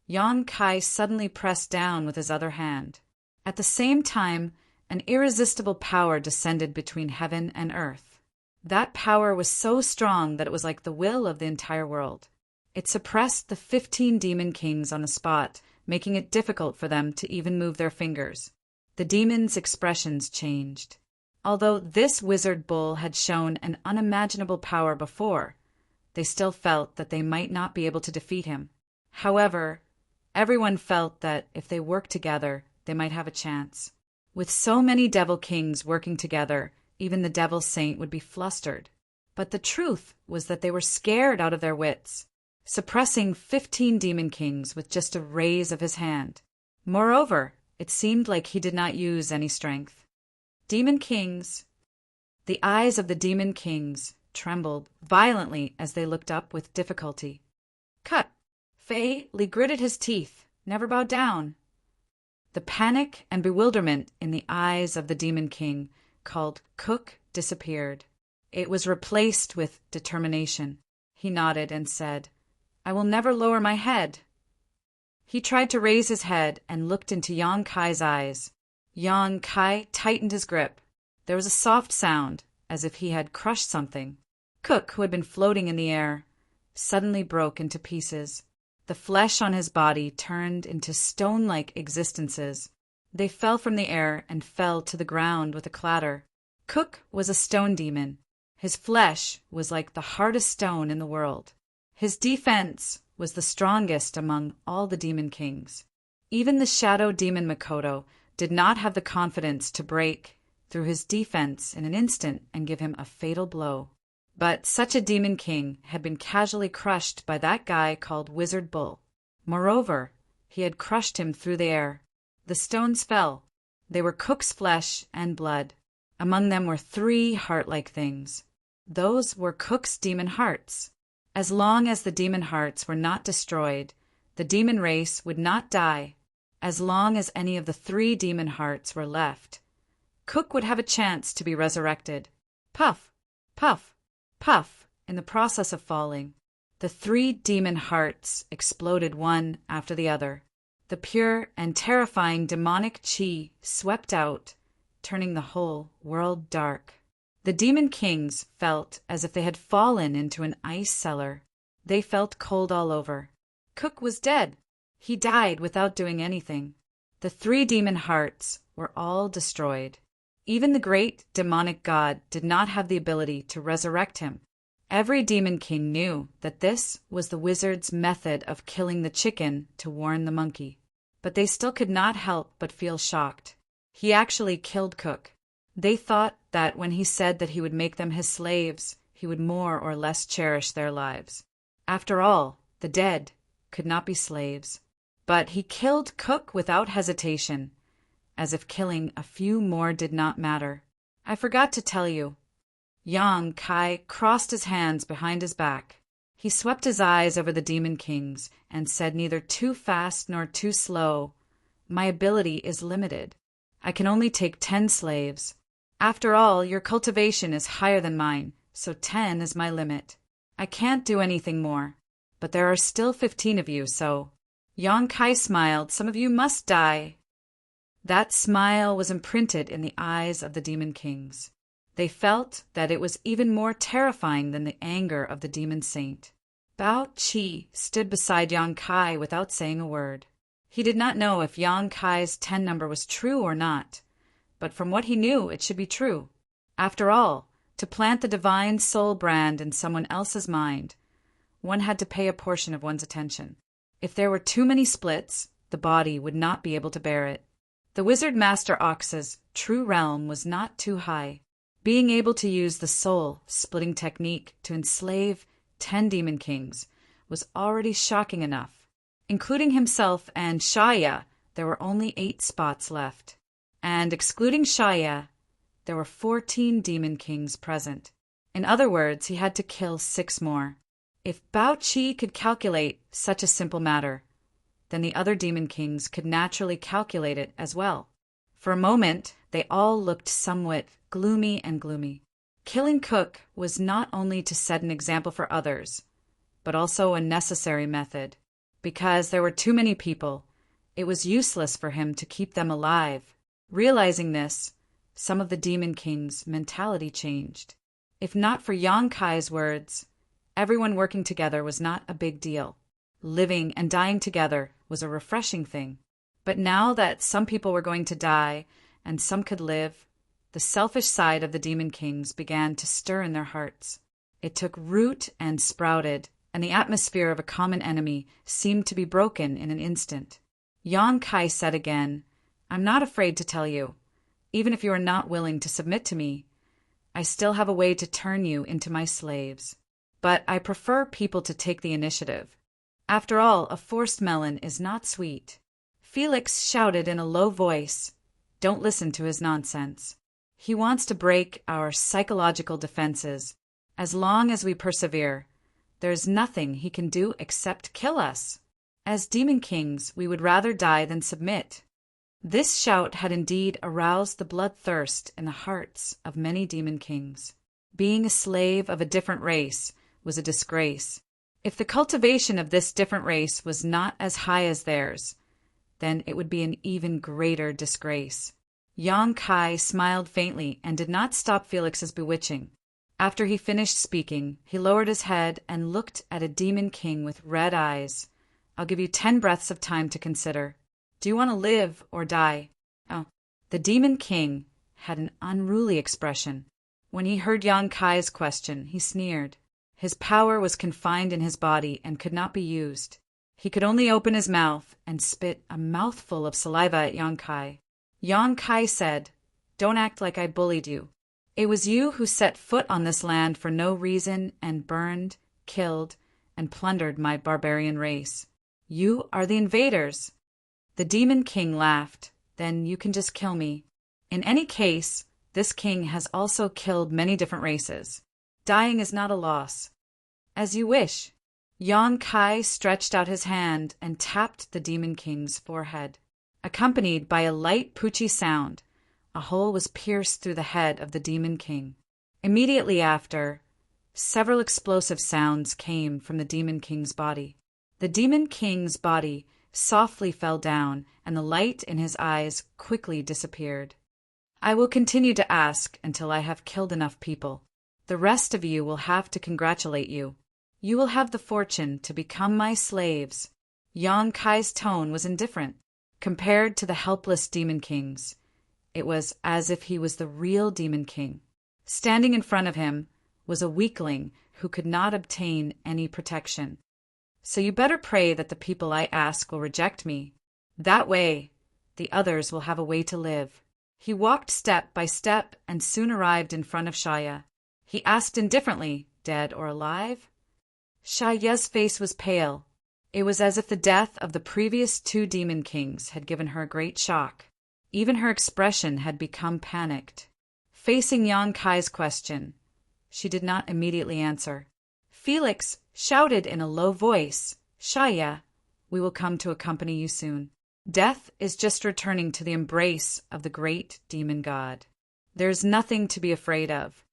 Yonkai suddenly pressed down with his other hand. At the same time, an irresistible power descended between heaven and earth. That power was so strong that it was like the will of the entire world. It suppressed the 15 demon kings on the spot, making it difficult for them to even move their fingers. The demons' expressions changed. Although this wizard bull had shown an unimaginable power before, they still felt that they might not be able to defeat him. However, everyone felt that if they worked together, they might have a chance. With so many devil kings working together, even the devil saint would be flustered. But the truth was that they were scared out of their wits, suppressing 15 demon kings with just a raise of his hand. Moreover, it seemed like he did not use any strength. Demon kings. The eyes of the demon kings trembled violently as they looked up with difficulty. Cut! Lee gritted his teeth, never bowed down. The panic and bewilderment in the eyes of the demon king called Cook disappeared. It was replaced with determination. He nodded and said, "I will never lower my head." He tried to raise his head and looked into Yang Kai's eyes. Yang Kai tightened his grip. There was a soft sound, as if he had crushed something. Cook, who had been floating in the air, suddenly broke into pieces. The flesh on his body turned into stone-like existences. They fell from the air and fell to the ground with a clatter. Cook was a stone demon. His flesh was like the hardest stone in the world. His defense was the strongest among all the demon kings. Even the shadow demon Makoto did not have the confidence to break through his defense in an instant and give him a fatal blow. But such a demon king had been casually crushed by that guy called Wizard Bull. Moreover, he had crushed him through the air. The stones fell. They were Cook's flesh and blood. Among them were 3 heart-like things. Those were Cook's demon hearts. As long as the demon hearts were not destroyed, the demon race would not die. As long as any of the 3 demon hearts were left, Cook would have a chance to be resurrected. Puff, puff, puff, in the process of falling, the 3 demon hearts exploded one after the other. The pure and terrifying demonic chi swept out, turning the whole world dark. The demon kings felt as if they had fallen into an ice cellar. They felt cold all over. Cook was dead. He died without doing anything. The 3 demon hearts were all destroyed. Even the great demonic god did not have the ability to resurrect him. Every demon king knew that this was the wizard's method of killing the chicken to warn the monkey. But they still could not help but feel shocked. He actually killed Cook. They thought that when he said that he would make them his slaves, he would more or less cherish their lives. After all, the dead could not be slaves. But he killed Cook without hesitation, as if killing a few more did not matter. I forgot to tell you. Yang Kai crossed his hands behind his back. He swept his eyes over the demon kings and said neither too fast nor too slow, "My ability is limited. I can only take 10 slaves. After all, your cultivation is higher than mine, so 10 is my limit. I can't do anything more. But there are still 15 of you, so—" Yang Kai smiled. "Some of you must die." That smile was imprinted in the eyes of the demon kings. They felt that it was even more terrifying than the anger of the demon saint. Bao Qi stood beside Yang Kai without saying a word. He did not know if Yang Kai's 10 number was true or not, but from what he knew, it should be true. After all, to plant the divine soul brand in someone else's mind, one had to pay a portion of one's attention. If there were too many splits, the body would not be able to bear it. The Wizard Master Ox's true realm was not too high. Being able to use the soul-splitting technique to enslave 10 demon kings was already shocking enough. Including himself and Shaya, there were only 8 spots left. And excluding Shaya, there were 14 demon kings present. In other words, he had to kill 6 more. If Bao Qi could calculate such a simple matter, then the other demon kings could naturally calculate it as well. For a moment, they all looked somewhat gloomy and gloomy. Killing Cook was not only to set an example for others, but also a necessary method. Because there were too many people, it was useless for him to keep them alive. Realizing this, some of the demon kings' mentality changed. If not for Yang Kai's words, everyone working together was not a big deal. Living and dying together was a refreshing thing. But now that some people were going to die and some could live, the selfish side of the Demon Kings began to stir in their hearts. It took root and sprouted, and the atmosphere of a common enemy seemed to be broken in an instant. Yang Kai said again, "I'm not afraid to tell you. Even if you are not willing to submit to me, I still have a way to turn you into my slaves. But I prefer people to take the initiative. After all, a forced melon is not sweet." Felix shouted in a low voice, "Don't listen to his nonsense. He wants to break our psychological defenses. As long as we persevere, there is nothing he can do except kill us. As Demon Kings, we would rather die than submit." This shout had indeed aroused the bloodthirst in the hearts of many Demon Kings. Being a slave of a different race was a disgrace. If the cultivation of this different race was not as high as theirs, then it would be an even greater disgrace. Yang Kai smiled faintly and did not stop Felix's bewitching. After he finished speaking, he lowered his head and looked at a Demon King with red eyes. "I'll give you 10 breaths of time to consider. Do you want to live or die?" Oh, the Demon King had an unruly expression. When he heard Yang Kai's question, he sneered. His power was confined in his body and could not be used. He could only open his mouth and spit a mouthful of saliva at Yang Kai. Yang Kai said, "Don't act like I bullied you. It was you who set foot on this land for no reason and burned, killed, and plundered my barbarian race. You are the invaders." The Demon King laughed. "Then you can just kill me. In any case, this king has also killed many different races. Dying is not a loss." "As you wish." Yang Kai stretched out his hand and tapped the Demon King's forehead. Accompanied by a light poochie sound, a hole was pierced through the head of the Demon King. Immediately after, several explosive sounds came from the Demon King's body. The Demon King's body softly fell down, and the light in his eyes quickly disappeared. "I will continue to ask until I have killed enough people. The rest of you will have to congratulate you. You will have the fortune to become my slaves." Yang Kai's tone was indifferent. Compared to the helpless Demon Kings, it was as if he was the real Demon King. Standing in front of him was a weakling who could not obtain any protection. "So you better pray that the people I ask will reject me. That way, the others will have a way to live." He walked step by step and soon arrived in front of Shaya. He asked indifferently, "Dead or alive?" Shaya's face was pale. It was as if the death of the previous 2 Demon Kings had given her a great shock. Even her expression had become panicked. Facing Yang Kai's question, she did not immediately answer. Felix shouted in a low voice, "Shaya, we will come to accompany you soon. Death is just returning to the embrace of the great demon god. There is nothing to be afraid of."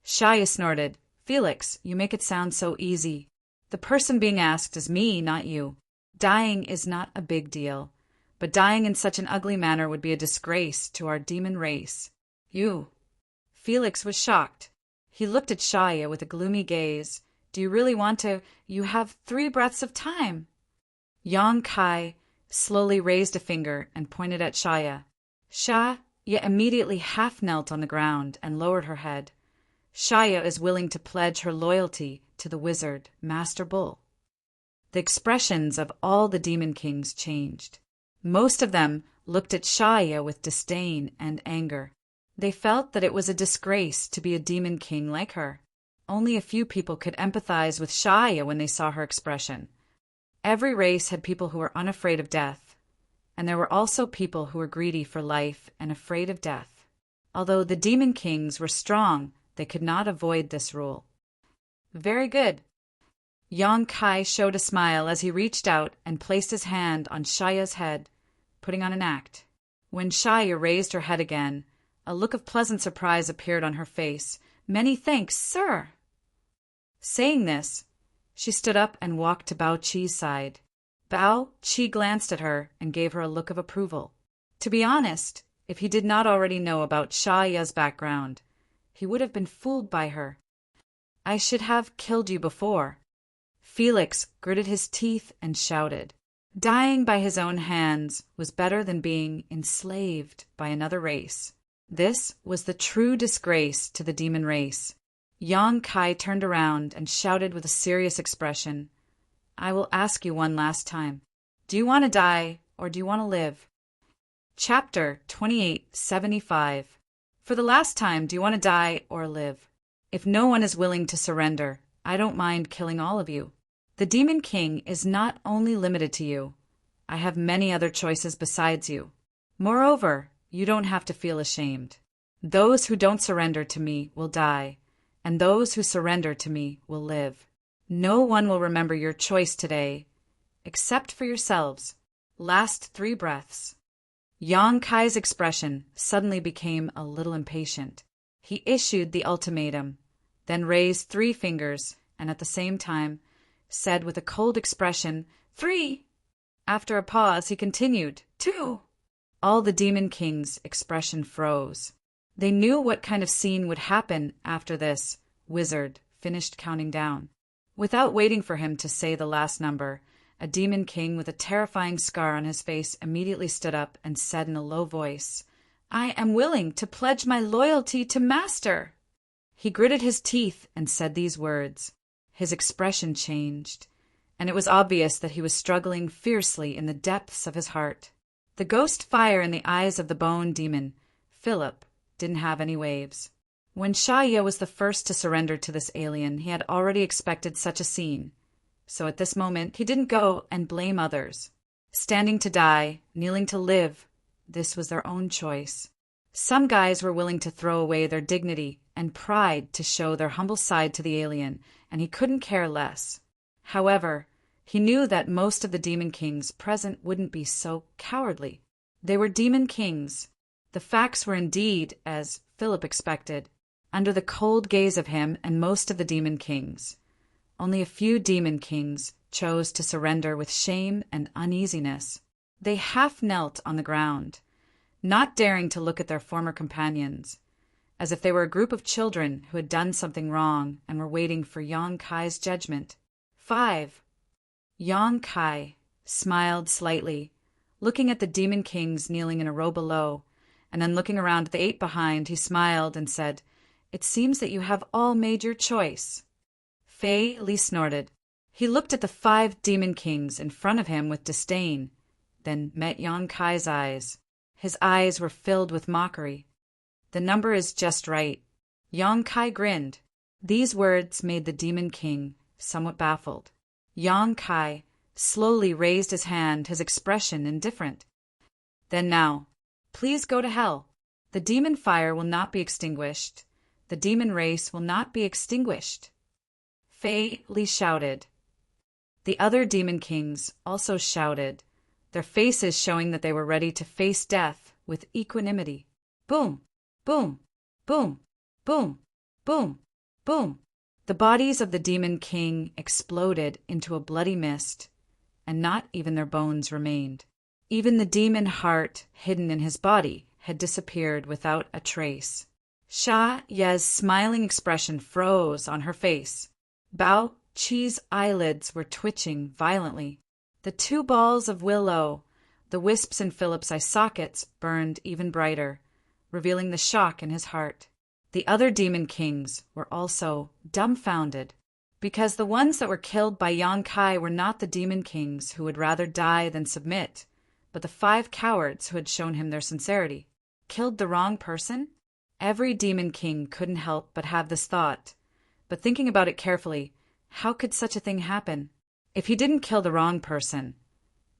Shaya snorted, "Felix, you make it sound so easy. The person being asked is me, not you. Dying is not a big deal, but dying in such an ugly manner would be a disgrace to our demon race. You." Felix was shocked. He looked at Shaya with a gloomy gaze. "Do you really want to? You have 3 breaths of time." Yang Kai slowly raised a finger and pointed at Shaya. Shaya immediately half knelt on the ground and lowered her head. Shaya is willing to pledge her loyalty to the wizard, Master Bull. The expressions of all the Demon Kings changed. Most of them looked at Shaya with disdain and anger. They felt that it was a disgrace to be a Demon King like her. Only a few people could empathize with Shaya when they saw her expression. Every race had people who were unafraid of death, and there were also people who were greedy for life and afraid of death. Although the Demon Kings were strong, they could not avoid this rule. "Very good." Yang Kai showed a smile as he reached out and placed his hand on Shaya's head, putting on an act. When Shaya raised her head again, a look of pleasant surprise appeared on her face. "Many thanks, sir." Saying this, she stood up and walked to Bao Chi's side. Bao Chi glanced at her and gave her a look of approval. To be honest, if he did not already know about Shaya's background, he would have been fooled by her. "I should have killed you before." Felix gritted his teeth and shouted. Dying by his own hands was better than being enslaved by another race. This was the true disgrace to the demon race. Yang Kai turned around and shouted with a serious expression, "I will ask you one last time. Do you want to die, or do you want to live?" Chapter 2875. For the last time, do you want to die or live? If no one is willing to surrender, I don't mind killing all of you. The Demon King is not only limited to you. I have many other choices besides you. Moreover, you don't have to feel ashamed. Those who don't surrender to me will die, and those who surrender to me will live. No one will remember your choice today, except for yourselves. Last 3 breaths. Yang Kai's expression suddenly became a little impatient. He issued the ultimatum, then raised 3 fingers, and at the same time said with a cold expression, 3. After a pause, he continued, 2. All the Demon King's expression froze. They knew what kind of scene would happen after this wizard finished counting down. Without waiting for him to say the last number, a Demon King with a terrifying scar on his face immediately stood up and said in a low voice, "I am willing to pledge my loyalty to Master." He gritted his teeth and said these words. His expression changed, and it was obvious that he was struggling fiercely in the depths of his heart. The ghost fire in the eyes of the bone demon, Philip, didn't have any waves. When Shaya was the first to surrender to this alien, he had already expected such a scene. So at this moment, he didn't go and blame others. Standing to die, kneeling to live, this was their own choice. Some guys were willing to throw away their dignity and pride to show their humble side to the alien, and he couldn't care less. However, he knew that most of the Demon Kings present wouldn't be so cowardly. They were Demon Kings. The facts were indeed as Philip expected, under the cold gaze of him and most of the Demon Kings. Only a few Demon Kings chose to surrender with shame and uneasiness. They half knelt on the ground, not daring to look at their former companions, as if they were a group of children who had done something wrong and were waiting for Yang Kai's judgment. 5. Yang Kai smiled slightly, looking at the Demon Kings kneeling in a row below, and then looking around at the 8 behind, he smiled and said, "It seems that you have all made your choice." Fei Li snorted. He looked at the 5 Demon Kings in front of him with disdain, then met Yang Kai's eyes. His eyes were filled with mockery. "The number is just right." Yang Kai grinned. These words made the Demon King somewhat baffled. Yang Kai slowly raised his hand, his expression indifferent. "Then now, please go to hell. The demon fire will not be extinguished. The demon race will not be extinguished." Fei Li shouted. The other Demon Kings also shouted, their faces showing that they were ready to face death with equanimity. Boom! Boom! Boom! Boom! Boom! Boom! The bodies of the Demon King exploded into a bloody mist, and not even their bones remained. Even the demon heart hidden in his body had disappeared without a trace. Sha Ye's smiling expression froze on her face. Bao Qi's eyelids were twitching violently. The 2 balls of willow, the wisps in Philip's eye sockets, burned even brighter, revealing the shock in his heart. The other Demon Kings were also dumbfounded, because the ones that were killed by Yang Kai were not the Demon Kings who would rather die than submit, but the 5 cowards who had shown him their sincerity. Killed the wrong person? Every Demon King couldn't help but have this thought. But thinking about it carefully, how could such a thing happen? If he didn't kill the wrong person,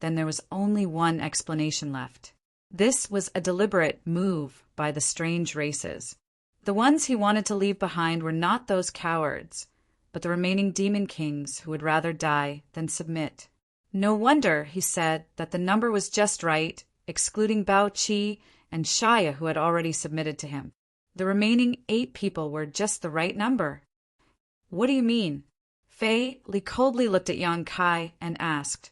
then there was only one explanation left. This was a deliberate move by the strange races. The ones he wanted to leave behind were not those cowards, but the remaining Demon Kings who would rather die than submit. No wonder, he said, that the number was just right, excluding Bao Qi and Shaya who had already submitted to him. The remaining 8 people were just the right number. "What do you mean?" Fei Li coldly looked at Yang Kai and asked,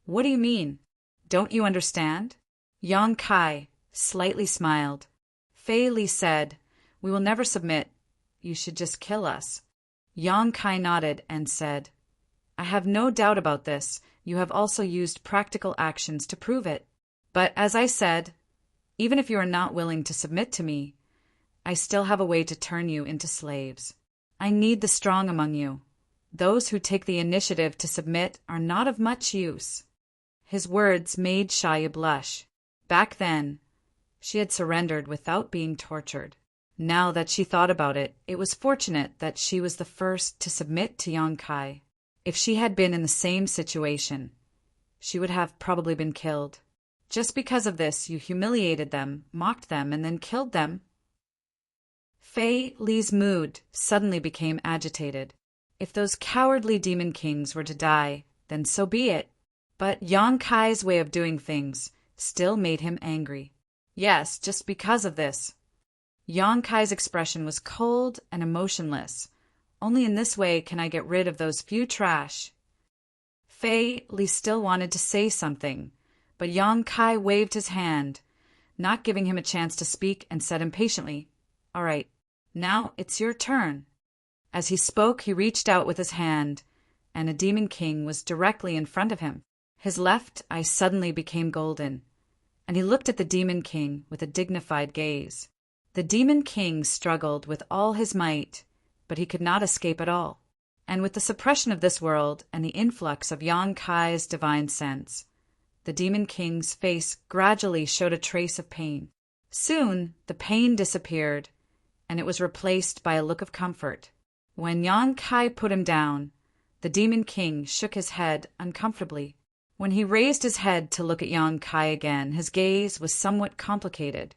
"What do you mean? Don't you understand?" Yang Kai slightly smiled. Fei Li said, "We will never submit. You should just kill us." Yang Kai nodded and said, "I have no doubt about this. You have also used practical actions to prove it. But as I said, Even if you are not willing to submit to me, I still have a way to turn you into slaves. I need the strong among you. Those who take the initiative to submit are not of much use." His words made Shaya blush. Back then, she had surrendered without being tortured. Now that she thought about it, it was fortunate that she was the first to submit to Yang Kai. If she had been in the same situation, she would have probably been killed. Just because of this, you humiliated them, mocked them, and then killed them. Fei Li's mood suddenly became agitated. If those cowardly demon kings were to die, then so be it. But Yang Kai's way of doing things still made him angry. Yes, just because of this. Yang Kai's expression was cold and emotionless. Only in this way can I get rid of those few trash. Fei Li still wanted to say something, but Yang Kai waved his hand, not giving him a chance to speak, and said impatiently, "All right, now it's your turn." As he spoke, he reached out with his hand, and a demon king was directly in front of him. His left eye suddenly became golden, and he looked at the demon king with a dignified gaze. The demon king struggled with all his might, but he could not escape at all. And with the suppression of this world and the influx of Yang Kai's divine sense, the demon king's face gradually showed a trace of pain. Soon, the pain disappeared, and it was replaced by a look of comfort. When Yang Kai put him down, the demon king shook his head uncomfortably. When he raised his head to look at Yang Kai again, his gaze was somewhat complicated,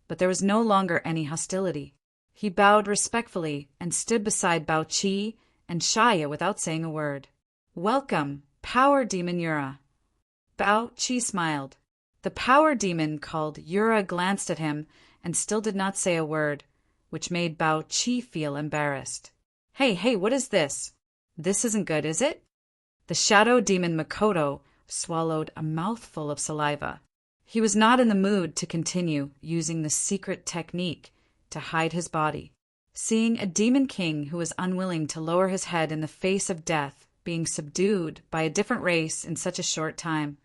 but there was no longer any hostility. He bowed respectfully and stood beside Bao Qi and Shaya without saying a word. "Welcome, Power Demon Yura." Bao Qi smiled. The Power Demon called Yura glanced at him and still did not say a word, which made Bao Qi feel embarrassed. Hey, what is this? This isn't good, is it?" The Shadow Demon Makoto swallowed a mouthful of saliva. He was not in the mood to continue using the secret technique to hide his body. Seeing a demon king who was unwilling to lower his head in the face of death being subdued by a different race in such a short time,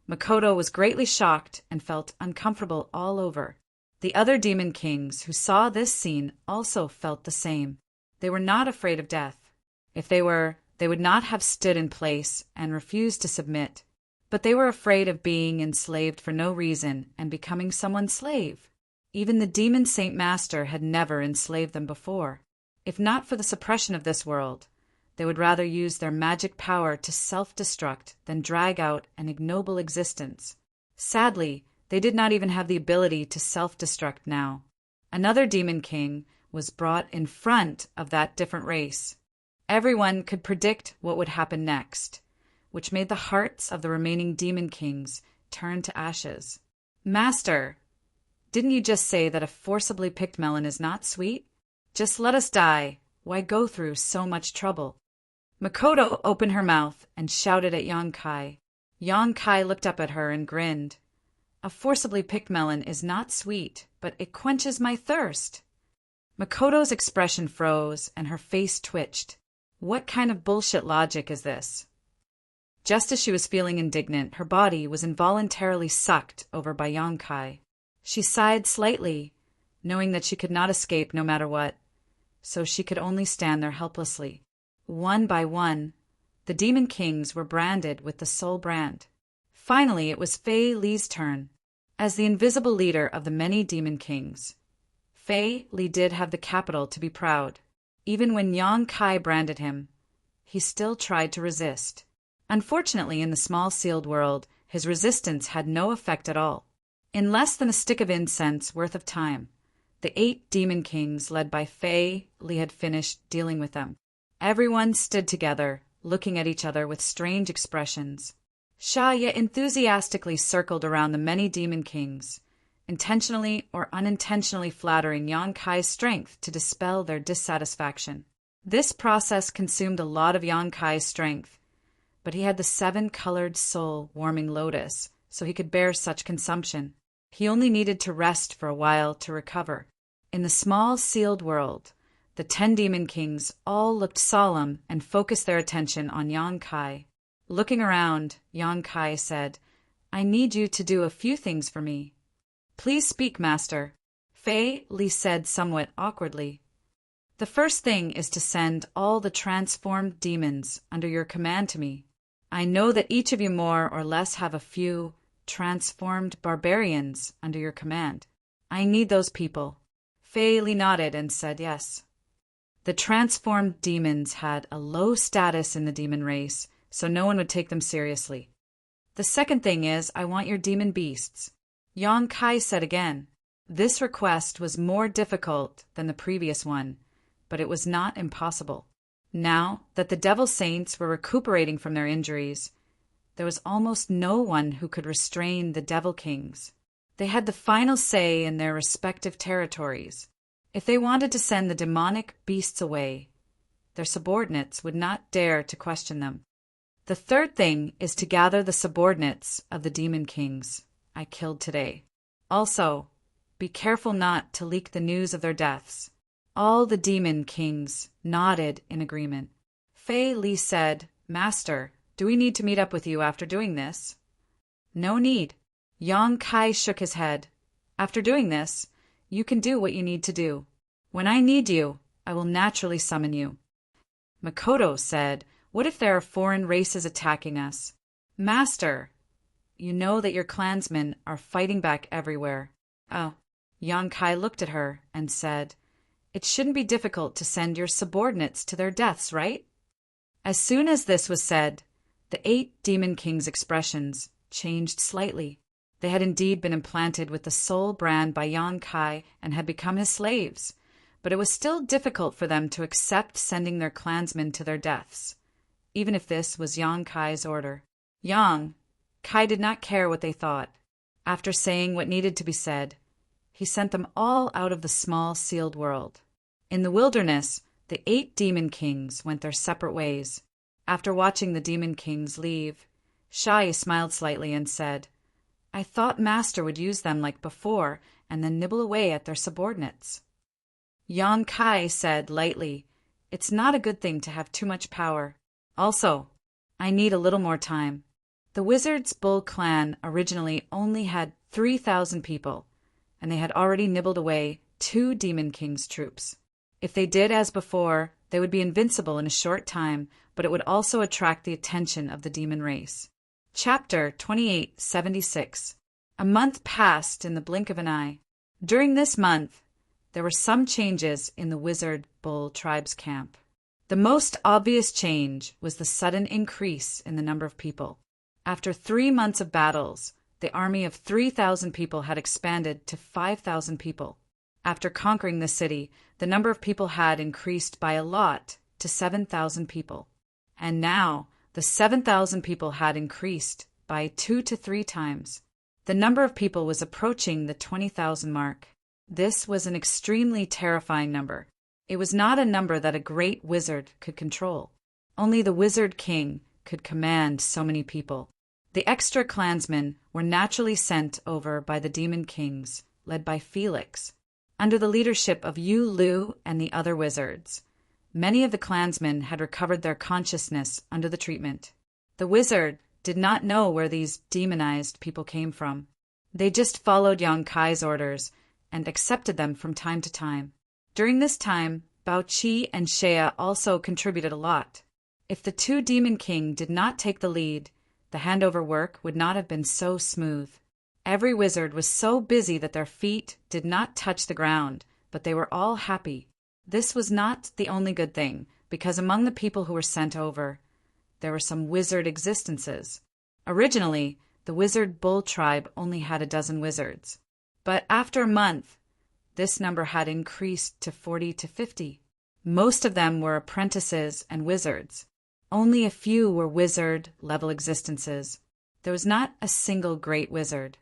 Makoto was greatly shocked and felt uncomfortable all over. The other demon kings who saw this scene also felt the same. They were not afraid of death. If they were, they would not have stood in place and refused to submit. But they were afraid of being enslaved for no reason and becoming someone's slave. Even the demon Saint Master had never enslaved them before. If not for the suppression of this world, they would rather use their magic power to self-destruct than drag out an ignoble existence. Sadly, they did not even have the ability to self-destruct now. Another demon king was brought in front of that different race. Everyone could predict what would happen next, which made the hearts of the remaining demon kings turn to ashes. "Master, didn't you just say that a forcibly picked melon is not sweet? Just let us die. Why go through so much trouble?" Makoto opened her mouth and shouted at Yang Kai. Yang Kai looked up at her and grinned. "A forcibly picked melon is not sweet, but it quenches my thirst." Makoto's expression froze and her face twitched. What kind of bullshit logic is this? Just as she was feeling indignant, her body was involuntarily sucked over by Yang Kai. She sighed slightly, knowing that she could not escape no matter what, so she could only stand there helplessly. One by one, the demon kings were branded with the soul brand. Finally, it was Fei Li's turn. As the invisible leader of the many demon kings, Fei Li did have the capital to be proud. Even when Yang Kai branded him, he still tried to resist. Unfortunately, in the small sealed world, his resistance had no effect at all. In less than a stick of incense worth of time, the 8 demon kings led by Fei Li had finished dealing with them. Everyone stood together, looking at each other with strange expressions. Shaya enthusiastically circled around the many demon kings, intentionally or unintentionally flattering Yang Kai's strength to dispel their dissatisfaction. This process consumed a lot of Yang Kai's strength, but he had the 7-colored soul warming lotus, so he could bear such consumption. He only needed to rest for a while to recover. In the small sealed world, the 10 demon kings all looked solemn and focused their attention on Yang Kai. Looking around, Yang Kai said, "I need you to do a few things for me." Please speak, Master, Fei Li said somewhat awkwardly. The first thing is to send all the transformed demons under your command to me. I know that each of you more or less have a few transformed barbarians under your command. I need those people. Fei Li nodded and said yes. The transformed demons had a low status in the demon race, so no one would take them seriously. The second thing is, I want your demon beasts. Yang Kai said again. This request was more difficult than the previous one, but it was not impossible. Now that the Devil Saints were recuperating from their injuries, there was almost no one who could restrain the Devil Kings. They had the final say in their respective territories. If they wanted to send the demonic beasts away, their subordinates would not dare to question them. The third thing is to gather the subordinates of the Demon Kings I killed today. Also, be careful not to leak the news of their deaths. All the Demon Kings nodded in agreement. Fei Li said, Master, do we need to meet up with you after doing this? No need. Yang Kai shook his head. After doing this, you can do what you need to do. When I need you, I will naturally summon you. Makoto said, What if there are foreign races attacking us? Master, you know that your clansmen are fighting back everywhere. Oh. Yang Kai looked at her and said, It shouldn't be difficult to send your subordinates to their deaths, right? As soon as this was said, the 8 Demon Kings' expressions changed slightly. They had indeed been implanted with the soul brand by Yang Kai and had become his slaves, but it was still difficult for them to accept sending their clansmen to their deaths, even if this was Yang Kai's order. Yang Kai did not care what they thought. After saying what needed to be said, he sent them all out of the small sealed world. In the wilderness, the 8 Demon Kings went their separate ways. After watching the Demon Kings leave, Shai smiled slightly and said, I thought Master would use them like before and then nibble away at their subordinates. Yang Kai said lightly, It's not a good thing to have too much power. Also, I need a little more time. The Wizards' Bull clan originally only had 3,000 people, and they had already nibbled away 2 Demon King's troops. If they did as before, they would be invincible in a short time, but it would also attract the attention of the demon race. Chapter 2876. A month passed in the blink of an eye. During this month, there were some changes in the Wizard Bull tribe's camp. The most obvious change was the sudden increase in the number of people. After 3 months of battles, the army of 3,000 people had expanded to 5,000 people. After conquering the city, the number of people had increased by a lot to 7,000 people. And now, the 7,000 people had increased by 2 to 3 times. The number of people was approaching the 20,000 mark. This was an extremely terrifying number. It was not a number that a great wizard could control. Only the Wizard King could command so many people. The extra clansmen were naturally sent over by the Demon Kings, led by Felix, under the leadership of Yu Lu and the other wizards. Many of the clansmen had recovered their consciousness under the treatment. The wizard did not know where these demonized people came from. They just followed Yang Kai's orders and accepted them from time to time. During this time, Bao Qi and Shea also contributed a lot. If the 2 Demon King did not take the lead, the handover work would not have been so smooth. Every wizard was so busy that their feet did not touch the ground, but they were all happy. This was not the only good thing, because among the people who were sent over, there were some wizard existences. Originally, the Wizard Bull tribe only had 12 wizards, but after a month, this number had increased to 40 to 50. Most of them were apprentices and wizards. Only a few were wizard-level existences. There was not a single great wizard.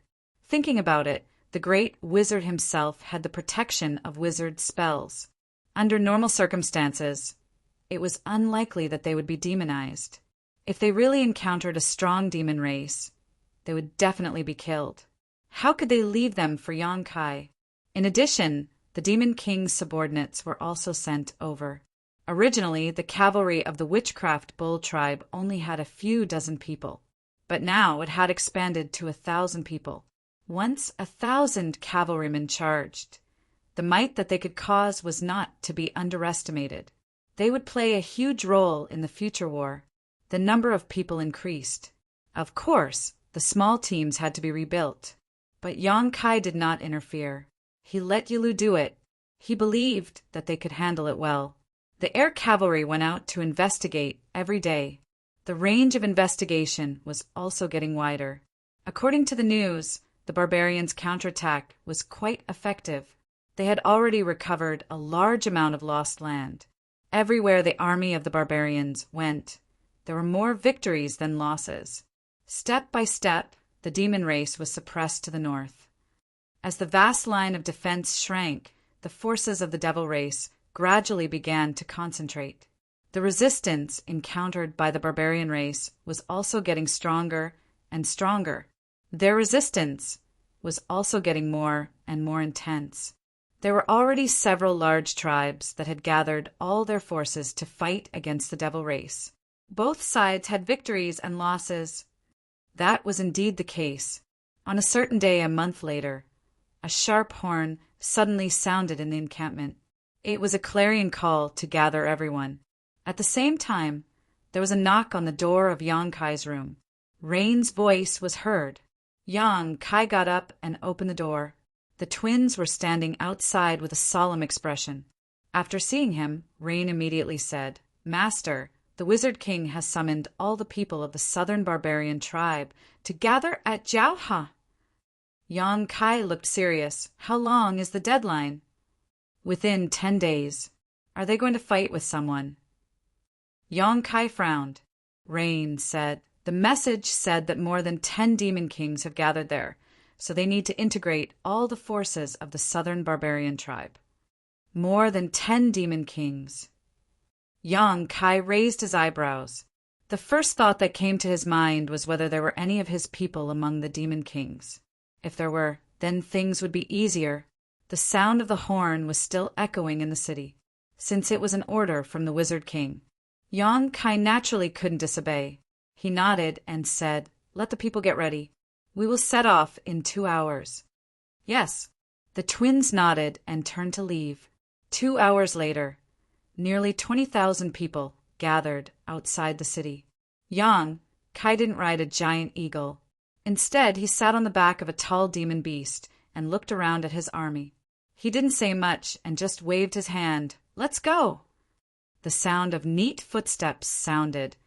Thinking about it, the great wizard himself had the protection of wizard spells. Under normal circumstances, it was unlikely that they would be demonized. If they really encountered a strong demon race, they would definitely be killed. How could they leave them for Yang Kai? In addition, the Demon King's subordinates were also sent over. Originally, the cavalry of the Witchcraft Bull tribe only had a few dozen people, but now it had expanded to 1,000 people. Once 1,000 cavalrymen charged. The might that they could cause was not to be underestimated. They would play a huge role in the future war. The number of people increased. Of course, the small teams had to be rebuilt. But Yang Kai did not interfere. He let Yilu do it. He believed that they could handle it well. The air cavalry went out to investigate every day. The range of investigation was also getting wider. According to the news, the barbarians' counterattack was quite effective. They had already recovered a large amount of lost land. Everywhere the army of the barbarians went, there were more victories than losses. Step by step, the demon race was suppressed to the north. As the vast line of defense shrank, the forces of the devil race gradually began to concentrate. The resistance encountered by the barbarian race was also getting stronger and stronger. Their resistance was also getting more and more intense. There were already several large tribes that had gathered all their forces to fight against the devil race. Both sides had victories and losses. That was indeed the case. On a certain day a month later, a sharp horn suddenly sounded in the encampment. It was a clarion call to gather everyone. At the same time, there was a knock on the door of Yang Kai's room. Rain's voice was heard. Yang Kai got up and opened the door. The twins were standing outside with a solemn expression. After seeing him, Rain immediately said, "Master, the Wizard King has summoned all the people of the southern barbarian tribe to gather at Jiaoha." Yang Kai looked serious. "How long is the deadline?" "Within 10 days. Are they going to fight with someone?" Yang Kai frowned. Rain said, "The message said that more than 10 demon kings have gathered there, so they need to integrate all the forces of the southern barbarian tribe." More than 10 demon kings. Yang Kai raised his eyebrows. The first thought that came to his mind was whether there were any of his people among the demon kings. If there were, then things would be easier. The sound of the horn was still echoing in the city, since it was an order from the Wizard King. Yang Kai naturally couldn't disobey. He nodded and said, "Let the people get ready. We will set off in 2 hours." "Yes." The twins nodded and turned to leave. 2 hours later, nearly 20,000 people gathered outside the city. Yang Kai didn't ride a giant eagle. Instead, he sat on the back of a tall demon beast and looked around at his army. He didn't say much and just waved his hand. "Let's go!" The sound of neat footsteps sounded,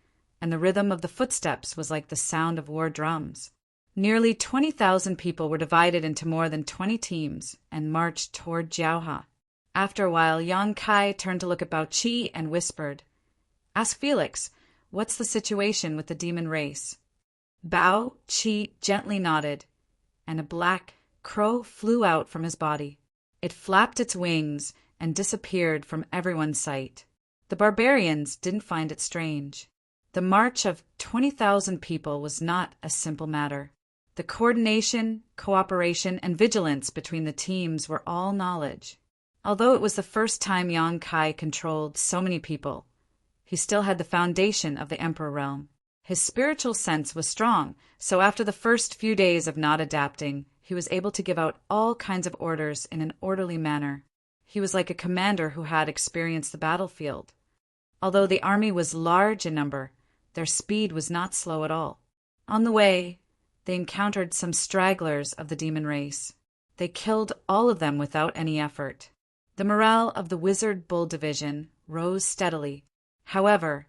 and the rhythm of the footsteps was like the sound of war drums. Nearly 20,000 people were divided into more than 20 teams and marched toward Jiaoha. After a while, Yang Kai turned to look at Bao Qi and whispered, "Ask Felix, what's the situation with the demon race?" Bao Qi gently nodded, and a black crow flew out from his body. It flapped its wings and disappeared from everyone's sight. The barbarians didn't find it strange. The march of 20,000 people was not a simple matter. The coordination, cooperation, and vigilance between the teams were all knowledge. Although it was the first time Yang Kai controlled so many people, he still had the foundation of the Emperor realm. His spiritual sense was strong, so after the first few days of not adapting, he was able to give out all kinds of orders in an orderly manner. He was like a commander who had experienced the battlefield. Although the army was large in number, their speed was not slow at all. On the way, they encountered some stragglers of the demon race. They killed all of them without any effort. The morale of the Wizard Bull Division rose steadily. However,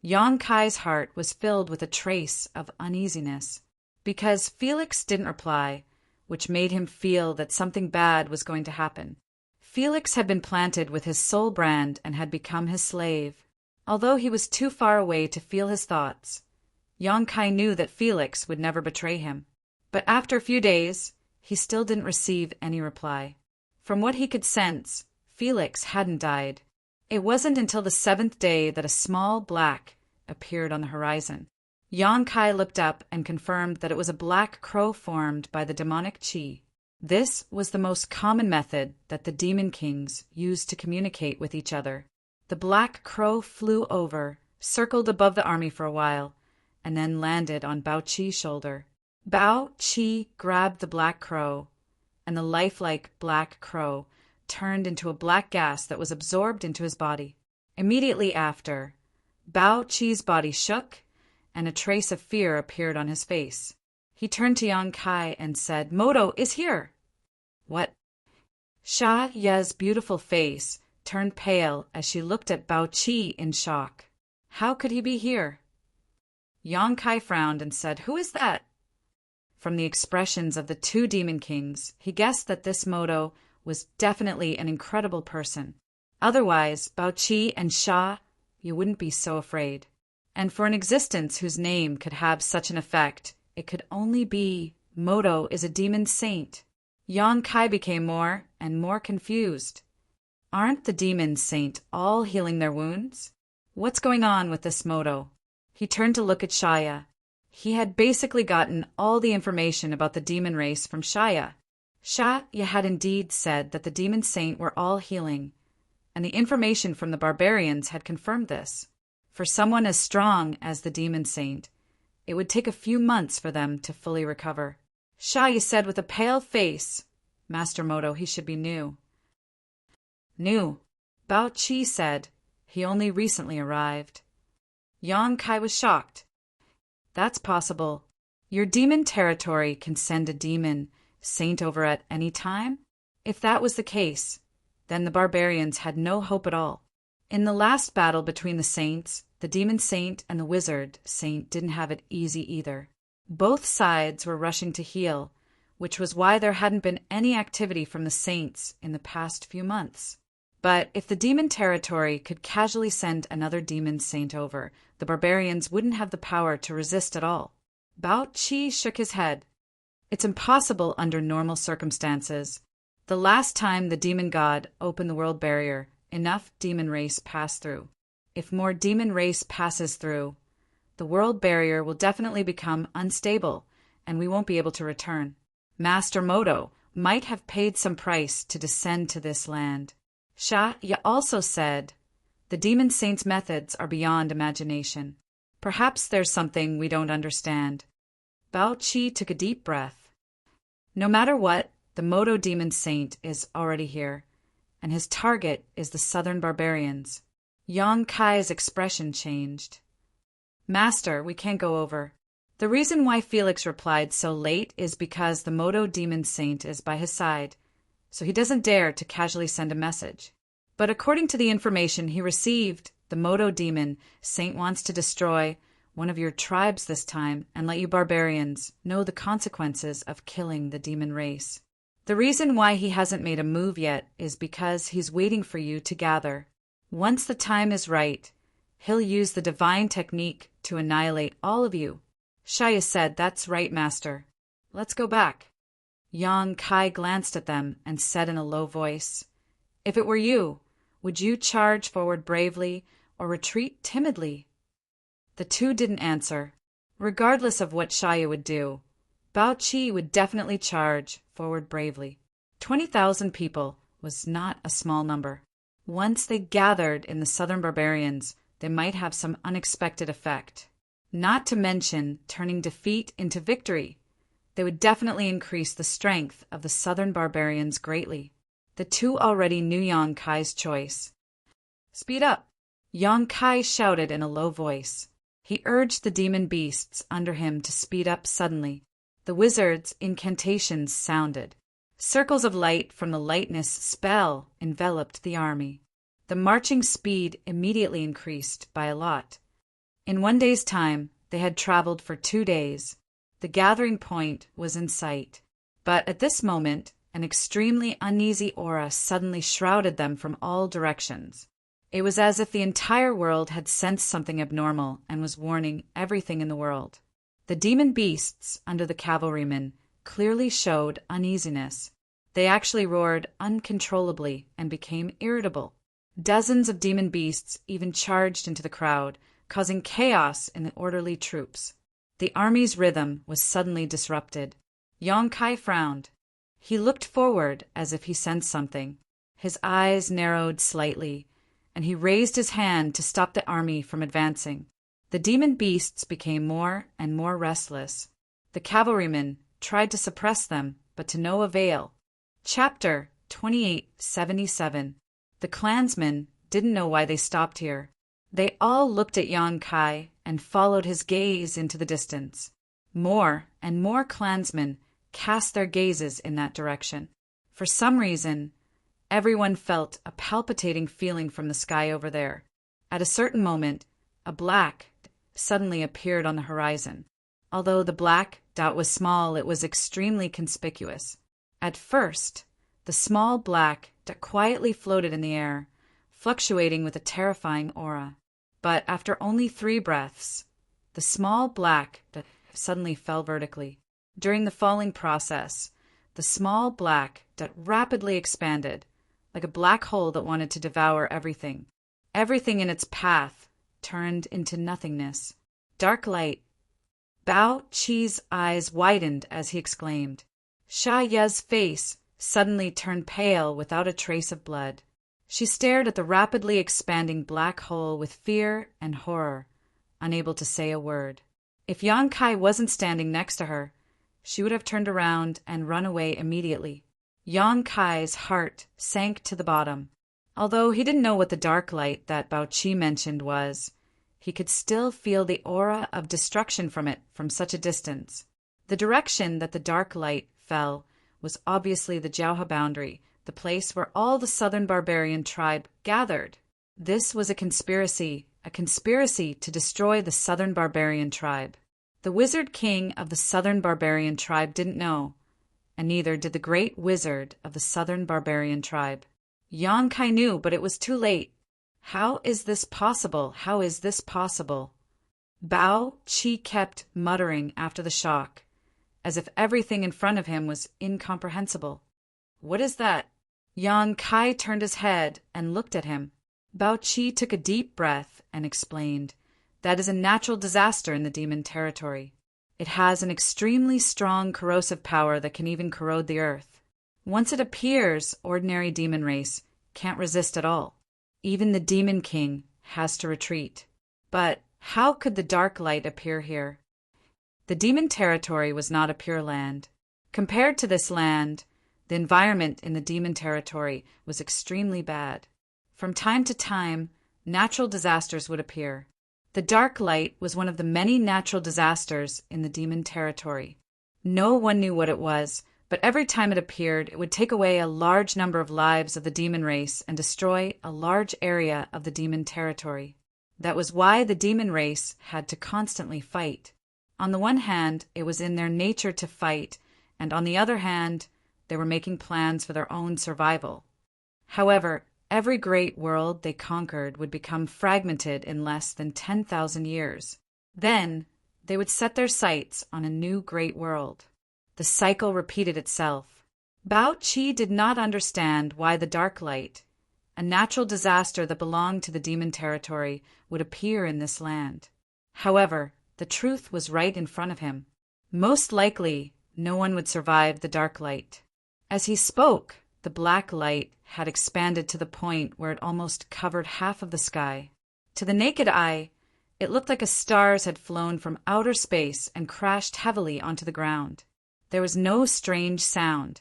Yang Kai's heart was filled with a trace of uneasiness, because Felix didn't reply, which made him feel that something bad was going to happen. Felix had been planted with his soul brand and had become his slave. Although he was too far away to feel his thoughts, Yang Kai knew that Felix would never betray him. But after a few days, he still didn't receive any reply. From what he could sense, Felix hadn't died. It wasn't until the 7th day that a small black appeared on the horizon. Yang Kai looked up and confirmed that it was a black crow formed by the demonic qi. This was the most common method that the demon kings used to communicate with each other. The black crow flew over, circled above the army for a while, and then landed on Bao Qi's shoulder. Bao Qi grabbed the black crow, and the lifelike black crow turned into a black gas that was absorbed into his body. Immediately after, Bao Qi's body shook, and a trace of fear appeared on his face. He turned to Yang Kai and said, "Moto is here." "What?" Xia Ye's beautiful face turned pale as she looked at Bao Qi in shock. How could he be here? Yang Kai frowned and said, "Who is that?" From the expressions of the two demon kings, he guessed that this Moto was definitely an incredible person. Otherwise, Bao Qi and Xia, you wouldn't be so afraid. And for an existence whose name could have such an effect, it could only be Moto is a demon saint. Yang Kai became more and more confused. Aren't the demon saint all healing their wounds? What's going on with this Moto? He turned to look at Xia. He had basically gotten all the information about the demon race from Xia. Xia had indeed said that the demon saint were all healing, and the information from the barbarians had confirmed this. For someone as strong as the demon saint, it would take a few months for them to fully recover. Xia said with a pale face, "Master Moto, he should be new." "New?" Bao Qi said. "He only recently arrived." Yang Kai was shocked. "That's possible. Your demon territory can send a demon saint over at any time? If that was the case, then the barbarians had no hope at all. In the last battle between the saints, the demon saint and the wizard saint didn't have it easy either. Both sides were rushing to heal, which was why there hadn't been any activity from the saints in the past few months. But if the demon territory could casually send another demon saint over, the barbarians wouldn't have the power to resist at all." Bao Qi shook his head. "It's impossible under normal circumstances. The last time the demon god opened the world barrier, enough demon race passed through. If more demon race passes through, the world barrier will definitely become unstable, and we won't be able to return. Master Moto might have paid some price to descend to this land." Xia also said, "The demon saint's methods are beyond imagination. Perhaps there's something we don't understand." Bao Qi took a deep breath. "No matter what, the Moto demon saint is already here, and his target is the southern barbarians." Yang Kai's expression changed. "Master, we can't go over. The reason why Felix replied so late is because the Moto demon saint is by his side, so he doesn't dare to casually send a message. But according to the information he received, the Moto demon saint wants to destroy one of your tribes this time and let you barbarians know the consequences of killing the demon race. The reason why he hasn't made a move yet is because he's waiting for you to gather. Once the time is right, he'll use the divine technique to annihilate all of you." Xia said, "That's right, Master. Let's go back." Yang Kai glanced at them and said in a low voice, "If it were you, would you charge forward bravely or retreat timidly?" The two didn't answer. Regardless of what Xia would do, Bao Qi would definitely charge forward bravely. 20,000 people was not a small number. Once they gathered in the southern barbarians, they might have some unexpected effect. Not to mention turning defeat into victory. They would definitely increase the strength of the southern barbarians greatly. The two already knew Yang Kai's choice. "Speed up!" Yang Kai shouted in a low voice. He urged the demon beasts under him to speed up suddenly. The wizard's incantations sounded. Circles of light from the lightness spell enveloped the army. The marching speed immediately increased by a lot. In 1 day's time, they had traveled for 2 days. The gathering point was in sight. But at this moment, an extremely uneasy aura suddenly shrouded them from all directions. It was as if the entire world had sensed something abnormal and was warning everything in the world. The demon beasts under the cavalrymen clearly showed uneasiness. They actually roared uncontrollably and became irritable. Dozens of demon beasts even charged into the crowd, causing chaos in the orderly troops. The army's rhythm was suddenly disrupted. Yang Kai frowned. He looked forward as if he sensed something. His eyes narrowed slightly, and he raised his hand to stop the army from advancing. The demon beasts became more and more restless. The cavalrymen tried to suppress them, but to no avail. Chapter 2877. The clansmen didn't know why they stopped here. They all looked at Yon Kai and followed his gaze into the distance. More and more clansmen cast their gazes in that direction. For some reason, everyone felt a palpitating feeling from the sky over there. At a certain moment, a black suddenly appeared on the horizon. Although the black dot was small, it was extremely conspicuous. At first, the small black dot quietly floated in the air, fluctuating with a terrifying aura. But after only 3 breaths, the small black dot suddenly fell vertically. During the falling process, the small black dot rapidly expanded, like a black hole that wanted to devour everything. Everything in its path turned into nothingness. Dark light. Bao Qi's eyes widened as he exclaimed. Xia Ye's face suddenly turned pale without a trace of blood. She stared at the rapidly expanding black hole with fear and horror, unable to say a word. If Yon Kai wasn't standing next to her, she would have turned around and run away immediately. Yon Kai's heart sank to the bottom. Although he didn't know what the dark light that Bao Qi mentioned was, he could still feel the aura of destruction from it from such a distance. The direction that the dark light fell was obviously the Jiaohe boundary, the place where all the southern barbarian tribe gathered. This was a conspiracy to destroy the southern barbarian tribe. The wizard king of the southern barbarian tribe didn't know, and neither did the great wizard of the southern barbarian tribe. Yon Kai knew, but it was too late. How is this possible? How is this possible? Bao Qi kept muttering after the shock, as if everything in front of him was incomprehensible. What is that? Yon Kai turned his head and looked at him. Bao Qi took a deep breath and explained, that is a natural disaster in the demon territory. It has an extremely strong corrosive power that can even corrode the earth. Once it appears, ordinary demon race can't resist at all. Even the demon king has to retreat. But how could the dark light appear here? The demon territory was not a pure land. Compared to this land, the environment in the demon territory was extremely bad. From time to time, natural disasters would appear. The dark light was one of the many natural disasters in the demon territory. No one knew what it was, but every time it appeared, it would take away a large number of lives of the demon race and destroy a large area of the demon territory. That was why the demon race had to constantly fight. On the one hand, it was in their nature to fight, and on the other hand, they were making plans for their own survival. However, every great world they conquered would become fragmented in less than 10,000 years. Then, they would set their sights on a new great world. The cycle repeated itself. Bao Qi did not understand why the dark light, a natural disaster that belonged to the demon territory, would appear in this land. However, the truth was right in front of him. Most likely, no one would survive the dark light. As he spoke, the black light had expanded to the point where it almost covered half of the sky. To the naked eye, it looked like stars had flown from outer space and crashed heavily onto the ground. There was no strange sound,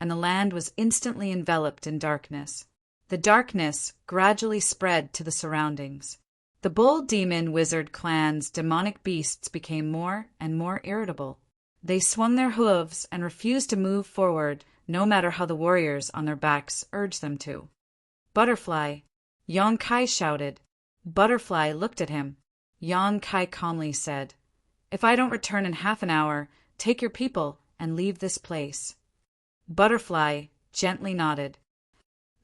and the land was instantly enveloped in darkness. The darkness gradually spread to the surroundings. The bull demon wizard clan's demonic beasts became more and more irritable. They swung their hooves and refused to move forward, no matter how the warriors on their backs urged them to. Butterfly, Yon Kai shouted. Butterfly looked at him. Yon Kai calmly said, If I don't return in half an hour, take your people and leave this place. Butterfly gently nodded.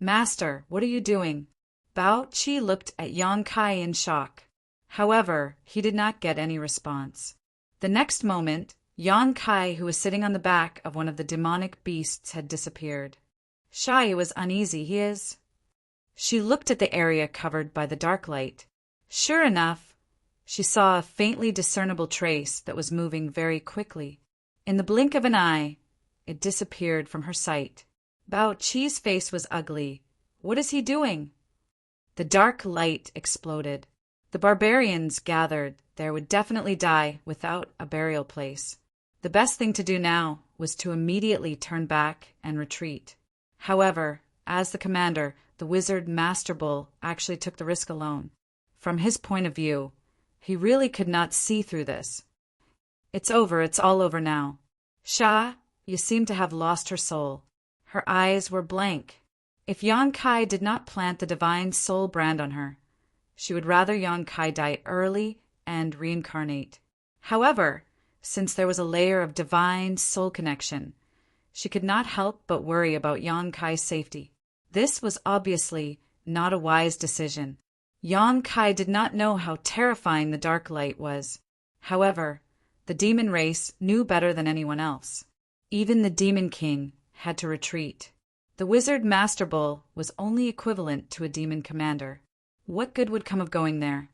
Master, what are you doing? Bao Qi looked at Yon Kai in shock. However, he did not get any response. The next moment, Yon Kai, who was sitting on the back of one of the demonic beasts, had disappeared. Xia was uneasy. He is. She looked at the area covered by the dark light. Sure enough, she saw a faintly discernible trace that was moving very quickly. In the blink of an eye, it disappeared from her sight. Bao Qi's face was ugly. What is he doing? The dark light exploded. The barbarians gathered there would definitely die without a burial place. The best thing to do now was to immediately turn back and retreat. However, as the commander, the wizard Master Bull actually took the risk alone. From his point of view, he really could not see through this. It's all over now. Sha, you seem to have lost her soul. Her eyes were blank. If Yonkai did not plant the divine soul brand on her, she would rather Yonkai die early and reincarnate. However, since there was a layer of divine soul connection, she could not help but worry about Yonkai's safety. This was obviously not a wise decision. Yonkai did not know how terrifying the dark light was. However, the demon race knew better than anyone else. Even the Demon King had to retreat. The wizard Master Bull was only equivalent to a demon commander. What good would come of going there?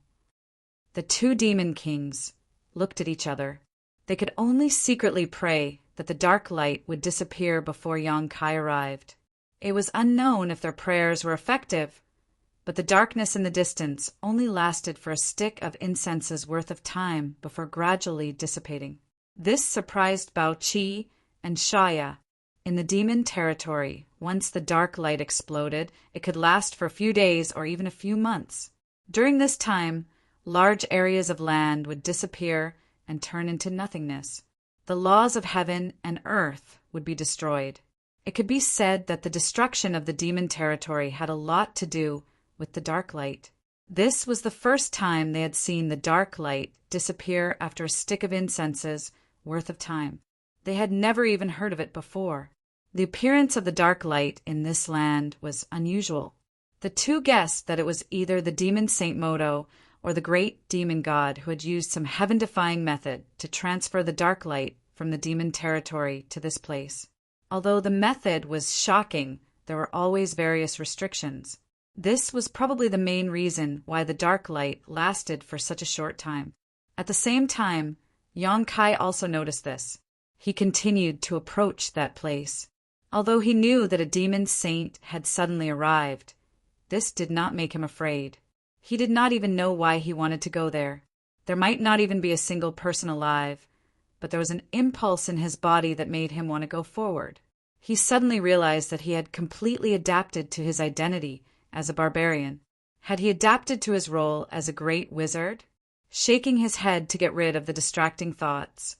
The two demon kings looked at each other. They could only secretly pray that the dark light would disappear before Yonkai arrived. It was unknown if their prayers were effective, but the darkness in the distance only lasted for a stick of incense's worth of time before gradually dissipating. This surprised Bao Qi and Shaya. In the demon territory, once the dark light exploded, it could last for a few days or even a few months. During this time, large areas of land would disappear and turn into nothingness. The laws of heaven and earth would be destroyed. It could be said that the destruction of the demon territory had a lot to do with the dark light. This was the first time they had seen the dark light disappear after a stick of incense's worth of time. They had never even heard of it before. The appearance of the dark light in this land was unusual. The two guessed that it was either the demon Saint Modo or the great demon god who had used some heaven-defying method to transfer the dark light from the demon territory to this place. Although the method was shocking, there were always various restrictions. This was probably the main reason why the dark light lasted for such a short time. At the same time, Yonkai also noticed this. He continued to approach that place. Although he knew that a demon saint had suddenly arrived, this did not make him afraid. He did not even know why he wanted to go there. There might not even be a single person alive, but there was an impulse in his body that made him want to go forward. He suddenly realized that he had completely adapted to his identity as a barbarian. Had he adapted to his role as a great wizard? Shaking his head to get rid of the distracting thoughts,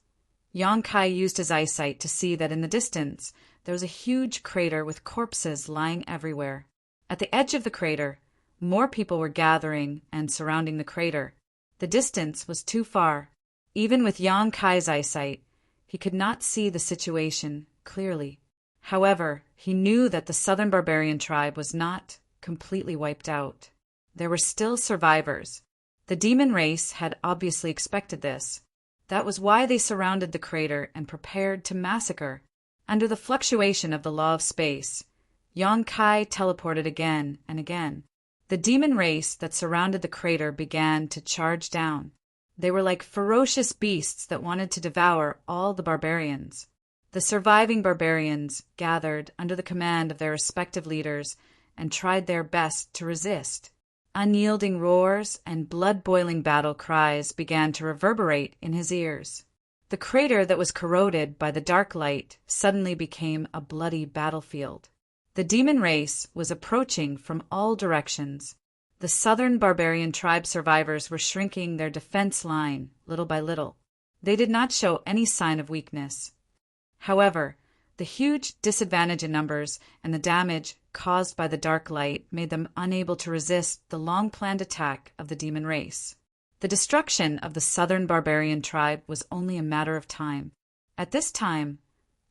Yonkai used his eyesight to see that in the distance there was a huge crater with corpses lying everywhere. At the edge of the crater, more people were gathering and surrounding the crater. The distance was too far. Even with Yonkai's eyesight, he could not see the situation clearly. However, he knew that the southern barbarian tribe was not completely wiped out. There were still survivors. The demon race had obviously expected this. That was why they surrounded the crater and prepared to massacre. Under the fluctuation of the law of space, Yonkai teleported again and again. The demon race that surrounded the crater began to charge down. They were like ferocious beasts that wanted to devour all the barbarians. The surviving barbarians gathered under the command of their respective leaders and tried their best to resist. Unyielding roars and blood-boiling battle cries began to reverberate in his ears. The crater that was corroded by the dark light suddenly became a bloody battlefield. The demon race was approaching from all directions. The southern barbarian tribe survivors were shrinking their defense line little by little. They did not show any sign of weakness. However, the huge disadvantage in numbers and the damage caused by the dark light made them unable to resist the long-planned attack of the demon race. The destruction of the southern barbarian tribe was only a matter of time. At this time,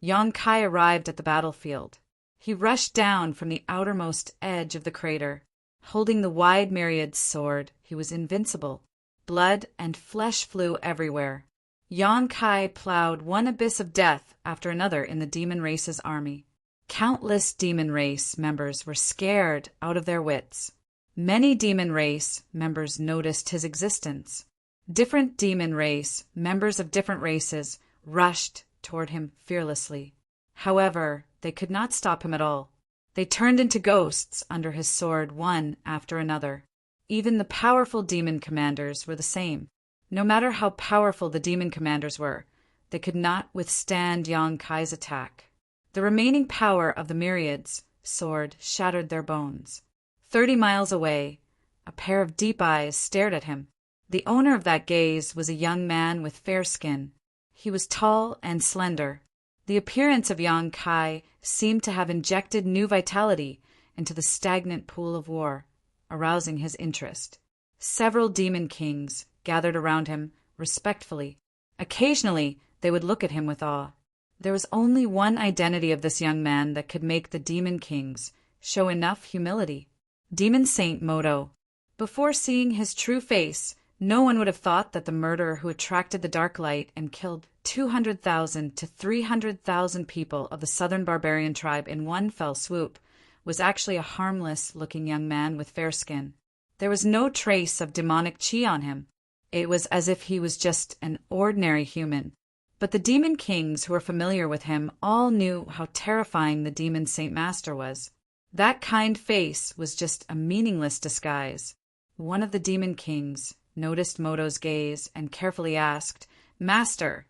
Yonkai arrived at the battlefield. He rushed down from the outermost edge of the crater. Holding the wide myriad's sword, he was invincible. Blood and flesh flew everywhere. Yonkai plowed one abyss of death after another in the demon race's army. Countless demon race members were scared out of their wits. Many demon race members noticed his existence. Different demon race members of different races rushed toward him fearlessly. However, they could not stop him at all. They turned into ghosts under his sword one after another. Even the powerful demon commanders were the same. No matter how powerful the demon commanders were, They could not withstand Yang Kai's attack. The remaining power of the myriad's sword shattered their bones. 30 miles away, a pair of deep eyes stared at him. The owner of that gaze was a young man with fair skin. He was tall and slender. The appearance of Yang Kai seemed to have injected new vitality into the stagnant pool of war, arousing his interest. Several demon kings gathered around him respectfully. Occasionally, they would look at him with awe. There was only one identity of this young man that could make the demon kings show enough humility. Demon Saint Moto. Before seeing his true face, no one would have thought that the murderer who attracted the dark light and killed 200,000 to 300,000 people of the southern barbarian tribe in one fell swoop was actually a harmless-looking young man with fair skin. There was no trace of demonic chi on him. It was as if he was just an ordinary human. But the demon kings who were familiar with him all knew how terrifying the demon Saint Master was. That kind face was just a meaningless disguise. One of the demon kings noticed Moto's gaze and carefully asked, "Master,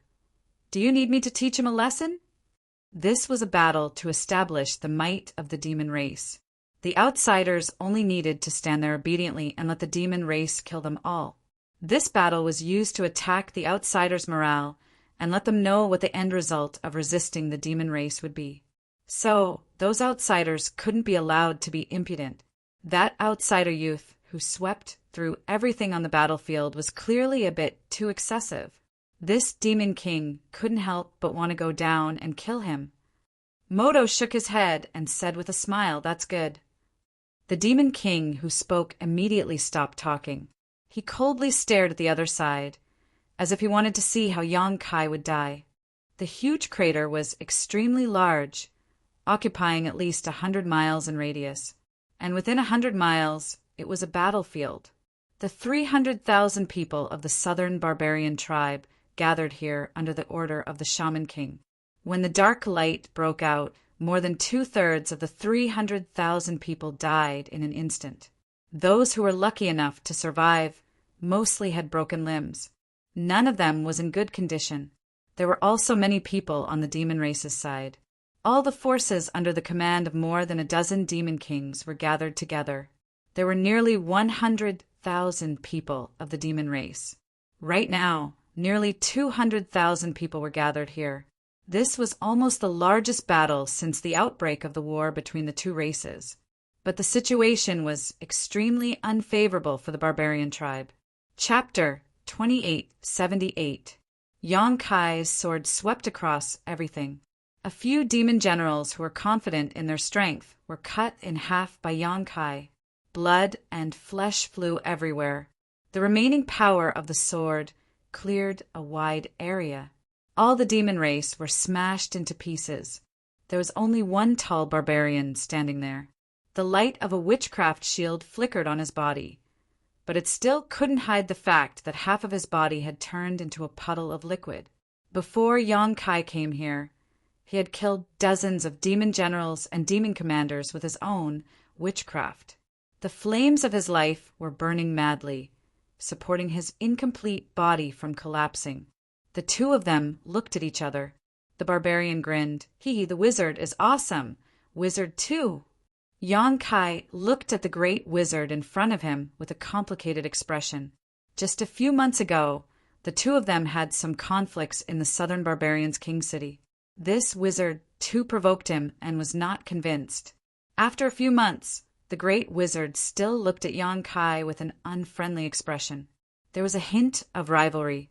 do you need me to teach him a lesson?" This was a battle to establish the might of the demon race. The outsiders only needed to stand there obediently and let the demon race kill them all. This battle was used to attack the outsiders' morale and let them know what the end result of resisting the demon race would be. So, those outsiders couldn't be allowed to be impudent. That outsider youth who swept through everything on the battlefield was clearly a bit too excessive. This demon king couldn't help but want to go down and kill him. Moto shook his head and said with a smile, "That's good." The demon king who spoke immediately stopped talking. He coldly stared at the other side, as if he wanted to see how Yang Kai would die. The huge crater was extremely large, occupying at least 100 miles in radius, and within 100 miles it was a battlefield. The 300,000 people of the southern barbarian tribe gathered here under the order of the Shaman King. When the dark light broke out, more than 2/3 of the 300,000 people died in an instant. Those who were lucky enough to survive mostly had broken limbs. None of them was in good condition. There were also many people on the demon race's side. All the forces under the command of more than a dozen demon kings were gathered together. There were nearly 100,000 people of the demon race. Right now, nearly 200,000 people were gathered here. This was almost the largest battle since the outbreak of the war between the two races. But the situation was extremely unfavorable for the barbarian tribe. Chapter 2878. Yang Kai's sword swept across everything. A few demon generals who were confident in their strength were cut in half by Yang Kai. Blood and flesh flew everywhere. The remaining power of the sword cleared a wide area. All the demon race were smashed into pieces. There was only one tall barbarian standing there. The light of a witchcraft shield flickered on his body, but it still couldn't hide the fact that half of his body had turned into a puddle of liquid. Before Yang Kai came here, he had killed dozens of demon generals and demon commanders with his own witchcraft. The flames of his life were burning madly, supporting his incomplete body from collapsing. The two of them looked at each other. The barbarian grinned. The wizard is awesome. Wizard too. Yang Kai looked at the great wizard in front of him with a complicated expression. Just a few months ago, the two of them had some conflicts in the southern barbarians' king city. This wizard too provoked him and was not convinced. After a few months, the great wizard still looked at Yang Kai with an unfriendly expression. There was a hint of rivalry.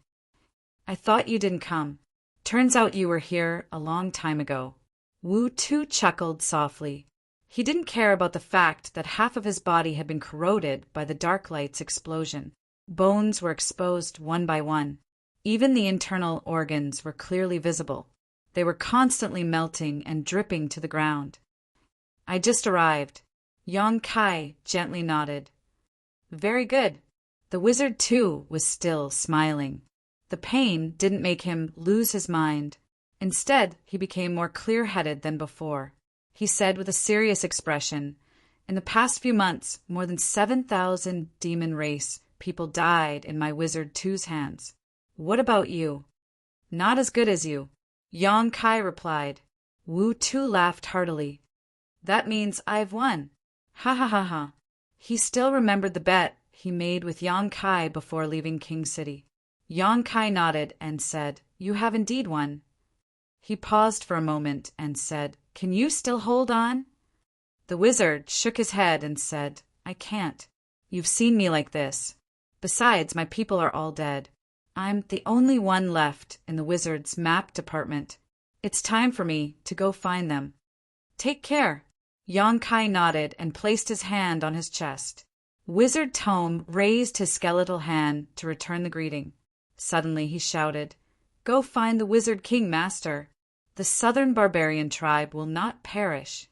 "I thought you didn't come. Turns out you were here a long time ago." Wu Tu chuckled softly. He didn't care about the fact that half of his body had been corroded by the dark light's explosion. Bones were exposed one by one. Even the internal organs were clearly visible. They were constantly melting and dripping to the ground. "I just arrived." Yang Kai gently nodded. "Very good." The wizard, too, was still smiling. The pain didn't make him lose his mind. Instead, he became more clear-headed than before. He said with a serious expression, "In the past few months, more than 7,000 demon race people died in my wizard two's hands. What about you?" Not as good as you, Yang Kai replied. Wu Tu laughed heartily. That means I've won. Ha ha ha ha. He still remembered the bet he made with Yang Kai before leaving King City. Yang Kai nodded and said, You have indeed won. He paused for a moment and said, Can you still hold on? The wizard shook his head and said, I can't. You've seen me like this. Besides, my people are all dead. I'm the only one left in the wizard's map department. It's time for me to go find them. Take care. Yang Kai nodded and placed his hand on his chest. Wizard Tome raised his skeletal hand to return the greeting. Suddenly he shouted, Go find the Wizard King, Master. The southern barbarian tribe will not perish.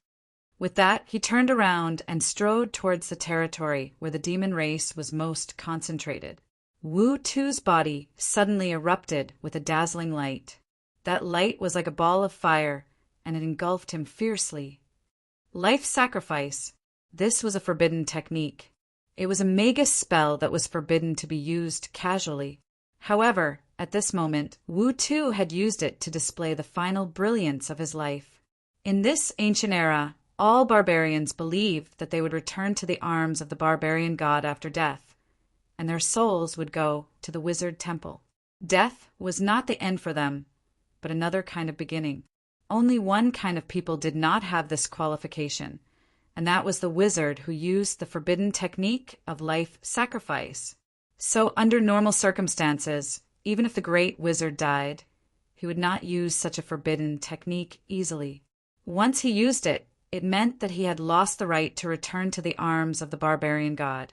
With that, he turned around and strode towards the territory where the demon race was most concentrated. Wu Tu's body suddenly erupted with a dazzling light. That light was like a ball of fire, and it engulfed him fiercely. Life sacrifice. This was a forbidden technique. It was a magus spell that was forbidden to be used casually. However, at this moment, Wu Tu had used it to display the final brilliance of his life. In this ancient era, all barbarians believed that they would return to the arms of the barbarian god after death, and their souls would go to the wizard temple. Death was not the end for them, but another kind of beginning. Only one kind of people did not have this qualification, and that was the wizard who used the forbidden technique of life sacrifice. So, under normal circumstances, even if the great wizard died, he would not use such a forbidden technique easily. Once he used it, it meant that he had lost the right to return to the arms of the barbarian god,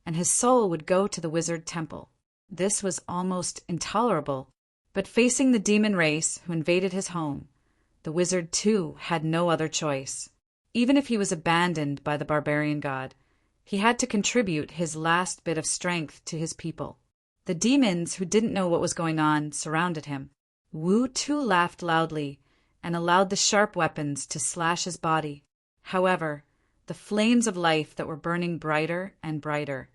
and his soul would go to the wizard temple. This was almost intolerable, but facing the demon race who invaded his home, the wizard too had no other choice. Even if he was abandoned by the barbarian god, he had to contribute his last bit of strength to his people. The demons who didn't know what was going on surrounded him. Wu Tu laughed loudly and allowed the sharp weapons to slash his body. However, the flames of life that were burning brighter and brighter.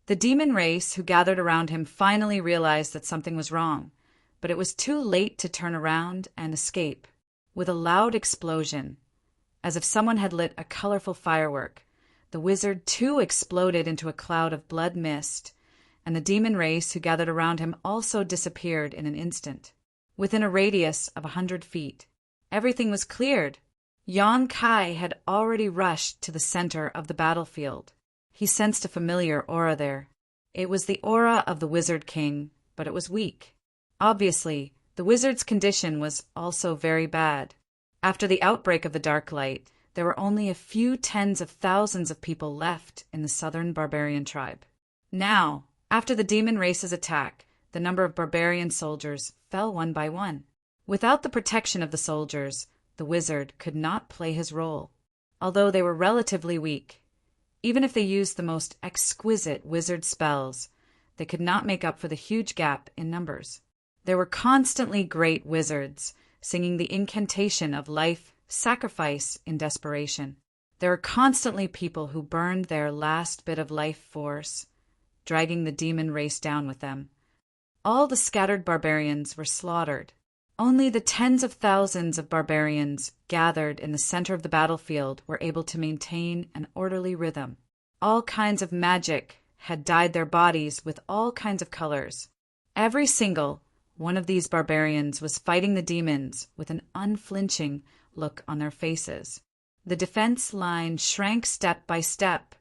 The demon race who gathered around him finally realized that something was wrong, but it was too late to turn around and escape. With a loud explosion, as if someone had lit a colorful firework, the wizard too exploded into a cloud of blood mist, and the demon race who gathered around him also disappeared in an instant. Within a radius of 100 feet, everything was cleared. Yang Kai had already rushed to the center of the battlefield. He sensed a familiar aura there. It was the aura of the Wizard King, but it was weak. Obviously, the wizard's condition was also very bad. After the outbreak of the Dark Light, there were only a few tens of thousands of people left in the southern barbarian tribe. Now, after the demon race's attack, the number of barbarian soldiers fell one by one. Without the protection of the soldiers, the wizard could not play his role. Although they were relatively weak, even if they used the most exquisite wizard spells, they could not make up for the huge gap in numbers. There were constantly great wizards singing the incantation of life sacrifice in desperation. There were constantly people who burned their last bit of life force, dragging the demon race down with them. All the scattered barbarians were slaughtered. Only the tens of thousands of barbarians gathered in the center of the battlefield were able to maintain an orderly rhythm. All kinds of magic had dyed their bodies with all kinds of colors. Every single one of these barbarians was fighting the demons with an unflinching look on their faces. The defense line shrank step by step,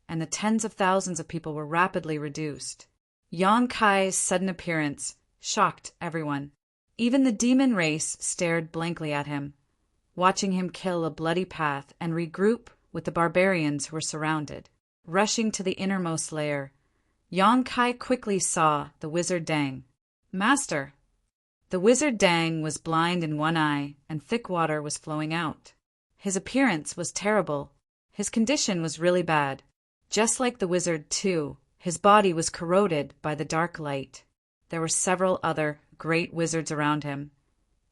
and the tens of thousands of people were rapidly reduced. Yang Kai's sudden appearance shocked everyone. Even the demon race stared blankly at him, watching him kill a bloody path and regroup with the barbarians who were surrounded. Rushing to the innermost layer, Yang Kai quickly saw the wizard Dang. Master! The wizard Dang was blind in one eye, and thick water was flowing out. His appearance was terrible. His condition was really bad. Just like the wizard, too, his body was corroded by the dark light. There were several other great wizards around him,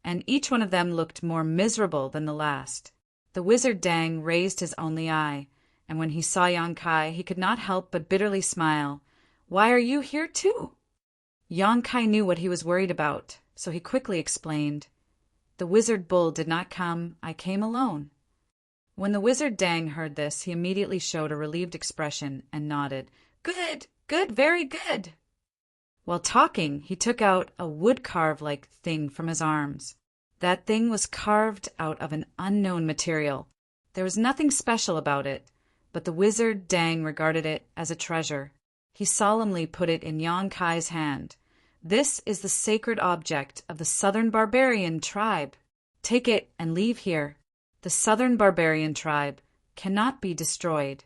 and each one of them looked more miserable than the last. The wizard Dang raised his only eye, and when he saw Yang Kai, he could not help but bitterly smile. Why are you here too? Yang Kai knew what he was worried about. so he quickly explained, "The wizard bull did not come, I came alone." When the wizard Dang heard this, he immediately showed a relieved expression and nodded. "Good, good, very good." While talking, he took out a wood-carved-like thing from his arms. That thing was carved out of an unknown material. There was nothing special about it, but the wizard Dang regarded it as a treasure. He solemnly put it in Yang Kai's hand. "This is the sacred object of the Southern Barbarian tribe. Take it and leave here. The Southern Barbarian tribe cannot be destroyed."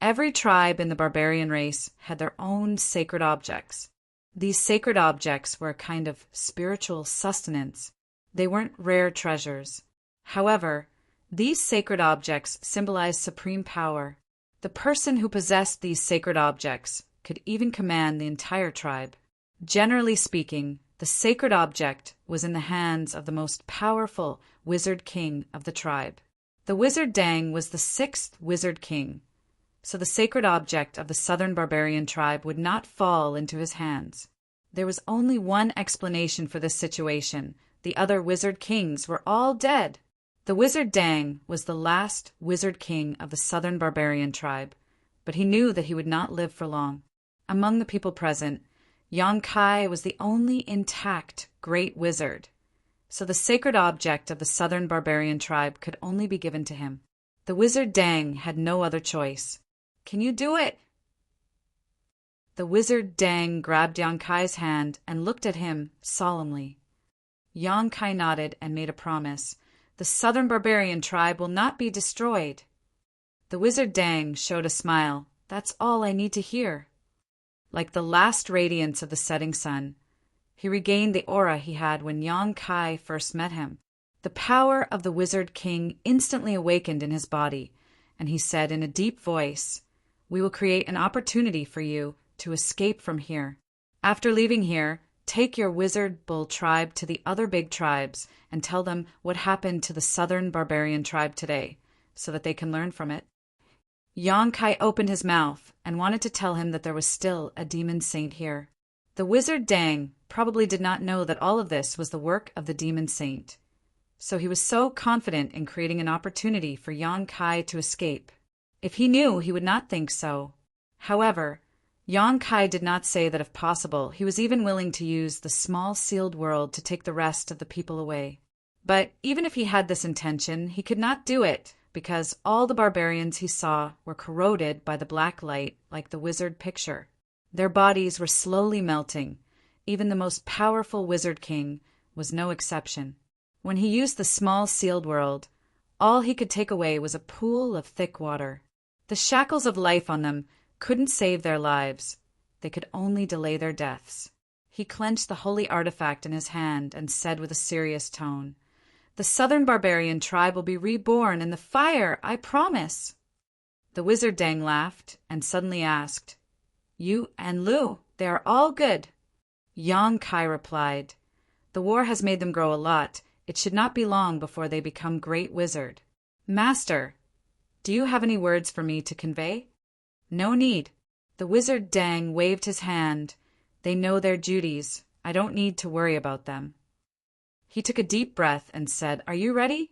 Every tribe in the barbarian race had their own sacred objects. These sacred objects were a kind of spiritual sustenance. They weren't rare treasures. However, these sacred objects symbolized supreme power. The person who possessed these sacred objects could even command the entire tribe. Generally speaking, the sacred object was in the hands of the most powerful wizard king of the tribe. The wizard Dang was the sixth wizard king, so the sacred object of the Southern Barbarian tribe would not fall into his hands. There was only one explanation for this situation. The other wizard kings were all dead. The wizard Dang was the last wizard king of the Southern Barbarian tribe, but he knew that he would not live for long. Among the people present, Yang Kai was the only intact great wizard, so the sacred object of the Southern Barbarian tribe could only be given to him. The wizard Dang had no other choice. "Can you do it?" The wizard Dang grabbed Yang Kai's hand and looked at him solemnly. Yang Kai nodded and made a promise. "The Southern Barbarian tribe will not be destroyed." The wizard Dang showed a smile. "That's all I need to hear." Like the last radiance of the setting sun, he regained the aura he had when Yang Kai first met him. The power of the wizard king instantly awakened in his body, and he said in a deep voice, "We will create an opportunity for you to escape from here. After leaving here, take your wizard bull tribe to the other big tribes and tell them what happened to the Southern Barbarian tribe today, so that they can learn from it." Yang Kai opened his mouth and wanted to tell him that there was still a demon saint here. The wizard Dang probably did not know that all of this was the work of the demon saint, so he was so confident in creating an opportunity for Yang Kai to escape. If he knew, he would not think so. However, Yang Kai did not say that if possible, he was even willing to use the small sealed world to take the rest of the people away. But even if he had this intention, he could not do it, because all the barbarians he saw were corroded by the black light like the wizard picture. Their bodies were slowly melting. Even the most powerful wizard king was no exception. When he used the small sealed world, all he could take away was a pool of thick water. The shackles of life on them couldn't save their lives. They could only delay their deaths. He clenched the holy artifact in his hand and said with a serious tone, "The Southern Barbarian tribe will be reborn in the fire, I promise." The wizard Dang laughed and suddenly asked, "You and Lu, they are all good." Yang Kai replied, "The war has made them grow a lot. It should not be long before they become great wizard." "Master, do you have any words for me to convey?" "No need." The wizard Dang waved his hand. "They know their duties. I don't need to worry about them." He took a deep breath and said, "Are you ready?"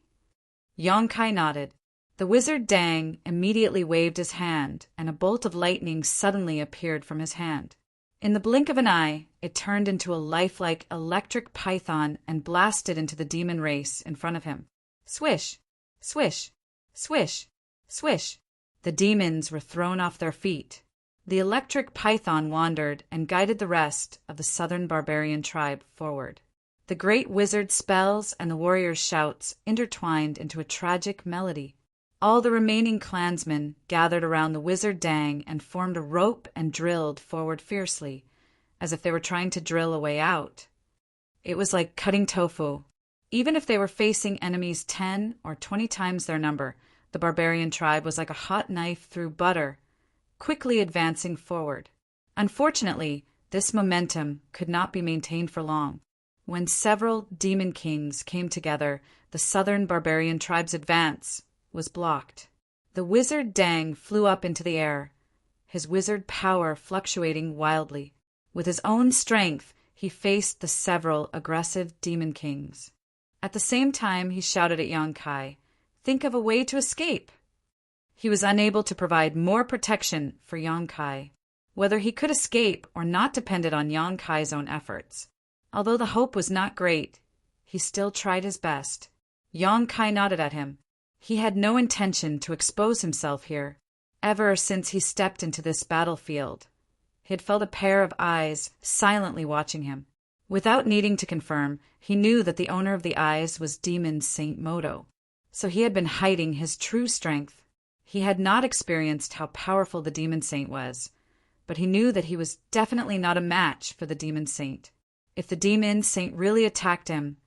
Yang Kai nodded. The wizard Dang immediately waved his hand, and a bolt of lightning suddenly appeared from his hand. In the blink of an eye, it turned into a lifelike electric python and blasted into the demon race in front of him. Swish, swish, swish, swish. The demons were thrown off their feet. The electric python wandered and guided the rest of the Southern Barbarian tribe forward. The great wizard's spells and the warrior's shouts intertwined into a tragic melody. All the remaining clansmen gathered around the wizard Dang and formed a rope and drilled forward fiercely, as if they were trying to drill a way out. It was like cutting tofu. Even if they were facing enemies 10 or 20 times their number, the barbarian tribe was like a hot knife through butter, quickly advancing forward. Unfortunately, this momentum could not be maintained for long. When several demon kings came together, the Southern Barbarian tribe's advance was blocked. The wizard Dang flew up into the air, his wizard power fluctuating wildly. With his own strength, he faced the several aggressive demon kings. At the same time, he shouted at Yang Kai, "Think of a way to escape!" He was unable to provide more protection for Yang Kai. Whether he could escape or not depended on Yang Kai's own efforts. Although the hope was not great, he still tried his best. Yang Kai nodded at him. He had no intention to expose himself here. Ever since he stepped into this battlefield, he had felt a pair of eyes silently watching him. Without needing to confirm, he knew that the owner of the eyes was Demon Saint Moto. So he had been hiding his true strength. He had not experienced how powerful the Demon Saint was, but he knew that he was definitely not a match for the Demon Saint. If the Demon Saint really attacked him,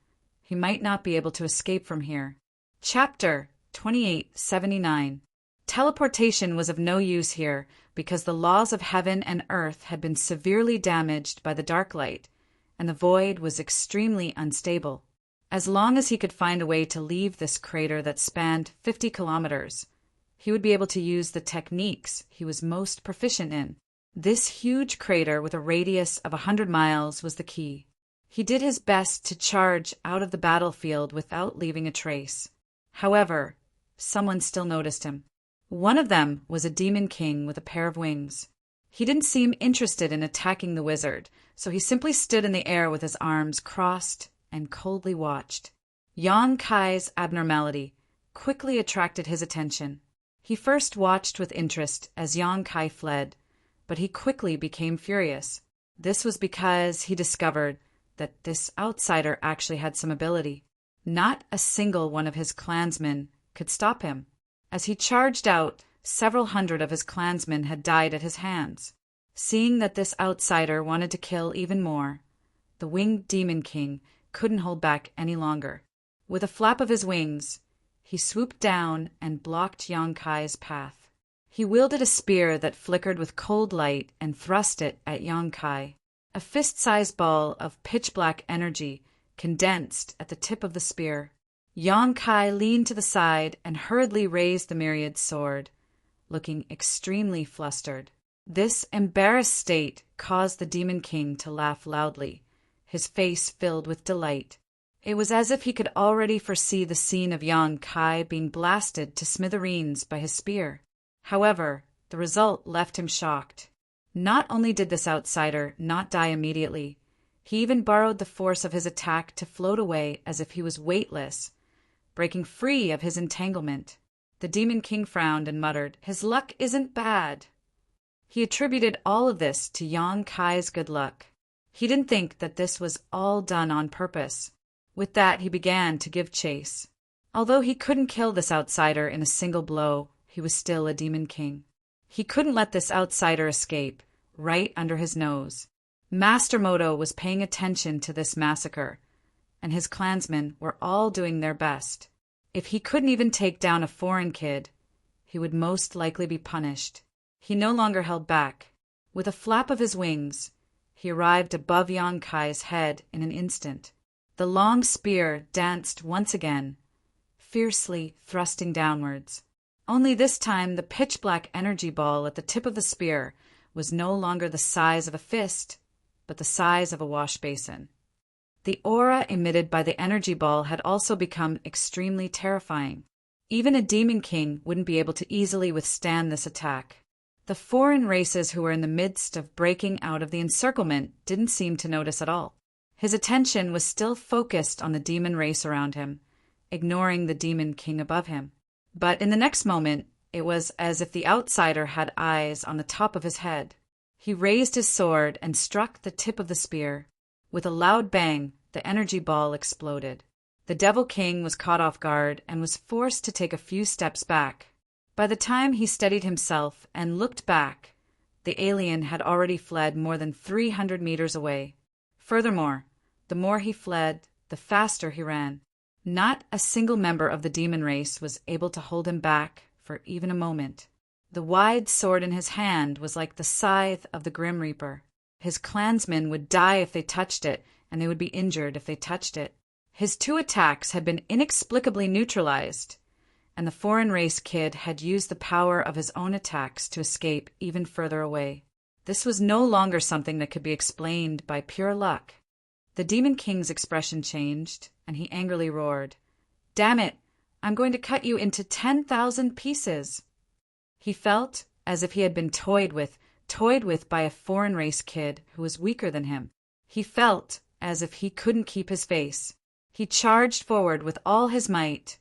he might not be able to escape from here. Chapter 2879. Teleportation was of no use here because the laws of heaven and earth had been severely damaged by the dark light, and the void was extremely unstable. As long as he could find a way to leave this crater that spanned 50 kilometers, he would be able to use the techniques he was most proficient in. This huge crater with a radius of 100 miles was the key. He did his best to charge out of the battlefield without leaving a trace. However, someone still noticed him. One of them was a demon king with a pair of wings. He didn't seem interested in attacking the wizard, so he simply stood in the air with his arms crossed and coldly watched. Yang Kai's abnormality quickly attracted his attention. He first watched with interest as Yang Kai fled, but he quickly became furious. This was because he discovered that this outsider actually had some ability. Not a single one of his clansmen could stop him. As he charged out, several hundred of his clansmen had died at his hands. Seeing that this outsider wanted to kill even more, the winged demon king couldn't hold back any longer. With a flap of his wings, he swooped down and blocked Yang Kai's path. He wielded a spear that flickered with cold light and thrust it at Yang Kai. A fist-sized ball of pitch-black energy condensed at the tip of the spear. Yang Kai leaned to the side and hurriedly raised the myriad sword, looking extremely flustered. This embarrassed state caused the Demon King to laugh loudly, his face filled with delight. It was as if he could already foresee the scene of Yang Kai being blasted to smithereens by his spear. However, the result left him shocked. Not only did this outsider not die immediately, he even borrowed the force of his attack to float away as if he was weightless, breaking free of his entanglement. The Demon King frowned and muttered, "His luck isn't bad." He attributed all of this to Yang Kai's good luck. He didn't think that this was all done on purpose. With that, he began to give chase. Although he couldn't kill this outsider in a single blow, he was still a Demon King. He couldn't let this outsider escape, right under his nose. Master Moto was paying attention to this massacre, and his clansmen were all doing their best. If he couldn't even take down a foreign kid, he would most likely be punished. He no longer held back. With a flap of his wings, he arrived above Yang Kai's head in an instant. The long spear danced once again, fiercely thrusting downwards. Only this time the pitch-black energy ball at the tip of the spear was no longer the size of a fist, but the size of a wash basin. The aura emitted by the energy ball had also become extremely terrifying. Even a Demon King wouldn't be able to easily withstand this attack. The foreign races who were in the midst of breaking out of the encirclement didn't seem to notice at all. His attention was still focused on the demon race around him, ignoring the Demon King above him. But in the next moment, it was as if the outsider had eyes on the top of his head. He raised his sword and struck the tip of the spear. With a loud bang, the energy ball exploded. The Devil King was caught off guard and was forced to take a few steps back. By the time he steadied himself and looked back, the alien had already fled more than 300 meters away. Furthermore, the more he fled, the faster he ran. Not a single member of the demon race was able to hold him back for even a moment. The wide sword in his hand was like the scythe of the Grim Reaper. His clansmen would die if they touched it, and they would be injured if they touched it. His two attacks had been inexplicably neutralized, and the foreign race kid had used the power of his own attacks to escape even further away. This was no longer something that could be explained by pure luck. The Demon King's expression changed, and he angrily roared, "Damn it! I'm going to cut you into 10,000 pieces!" He felt as if he had been toyed with by a foreign race kid who was weaker than him. He felt as if he couldn't keep his face. He charged forward with all his might,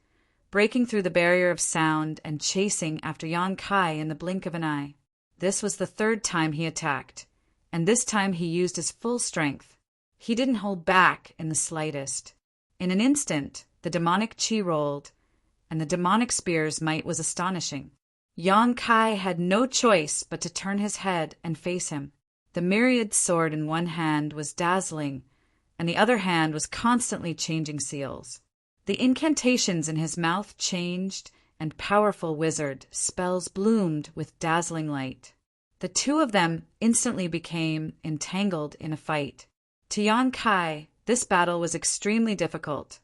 breaking through the barrier of sound and chasing after Yan Kai in the blink of an eye. This was the third time he attacked, and this time he used his full strength. He didn't hold back in the slightest. In an instant, the demonic chi rolled, and the demonic spear's might was astonishing. Yan Kai had no choice but to turn his head and face him. The myriad sword in one hand was dazzling, and the other hand was constantly changing seals. The incantations in his mouth changed, and powerful wizard spells bloomed with dazzling light. The two of them instantly became entangled in a fight. To Yan Kai, this battle was extremely difficult,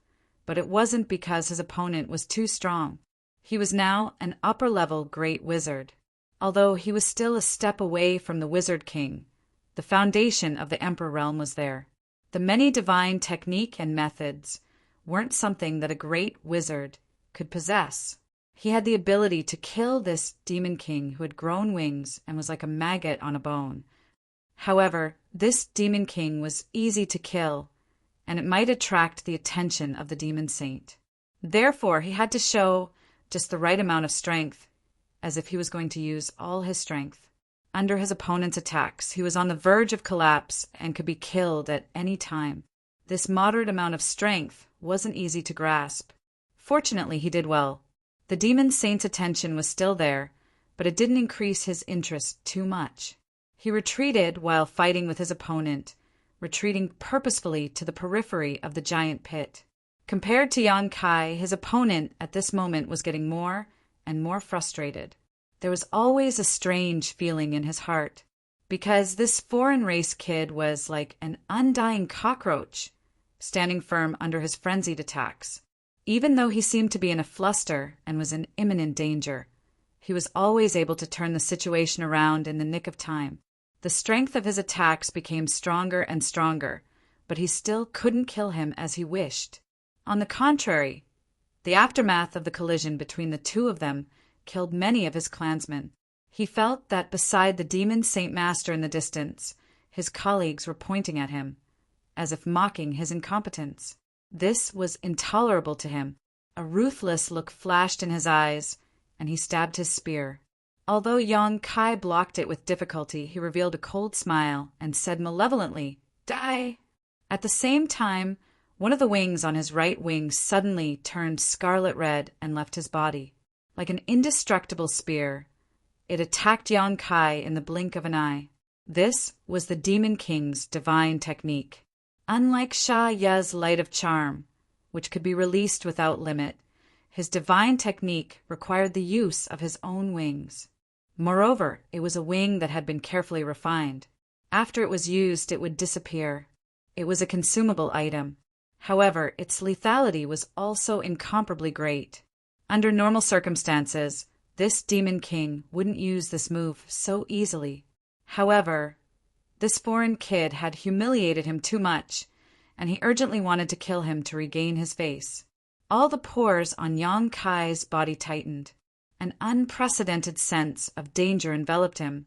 but it wasn't because his opponent was too strong. He was now an upper-level great wizard. Although he was still a step away from the Wizard King, the foundation of the Emperor realm was there. The many divine technique and methods weren't something that a great wizard could possess. He had the ability to kill this Demon King who had grown wings and was like a maggot on a bone. However, this Demon King was easy to kill, and it might attract the attention of the Demon Saint. Therefore, he had to show just the right amount of strength, as if he was going to use all his strength. Under his opponent's attacks, he was on the verge of collapse and could be killed at any time. This moderate amount of strength wasn't easy to grasp. Fortunately, he did well. The Demon Saint's attention was still there, but it didn't increase his interest too much. He retreated while fighting with his opponent, retreating purposefully to the periphery of the giant pit. Compared to Yan Kai, his opponent at this moment was getting more and more frustrated. There was always a strange feeling in his heart, because this foreign race kid was like an undying cockroach, standing firm under his frenzied attacks. Even though he seemed to be in a fluster and was in imminent danger, he was always able to turn the situation around in the nick of time. The strength of his attacks became stronger and stronger, but he still couldn't kill him as he wished. On the contrary, the aftermath of the collision between the two of them killed many of his clansmen. He felt that beside the Demon Saint Master in the distance, his colleagues were pointing at him, as if mocking his incompetence. This was intolerable to him. A ruthless look flashed in his eyes, and he stabbed his spear. Although Yan Kai blocked it with difficulty, he revealed a cold smile and said malevolently, "Die!" At the same time, one of the wings on his right wing suddenly turned scarlet red and left his body. Like an indestructible spear, it attacked Yan Kai in the blink of an eye. This was the Demon King's divine technique. Unlike Sha Ye's light of charm, which could be released without limit, his divine technique required the use of his own wings. Moreover, it was a wing that had been carefully refined. After it was used, it would disappear. It was a consumable item. However, its lethality was also incomparably great. Under normal circumstances, this Demon King wouldn't use this move so easily. However, this foreign kid had humiliated him too much, and he urgently wanted to kill him to regain his face. All the pores on Yan Kai's body tightened. An unprecedented sense of danger enveloped him,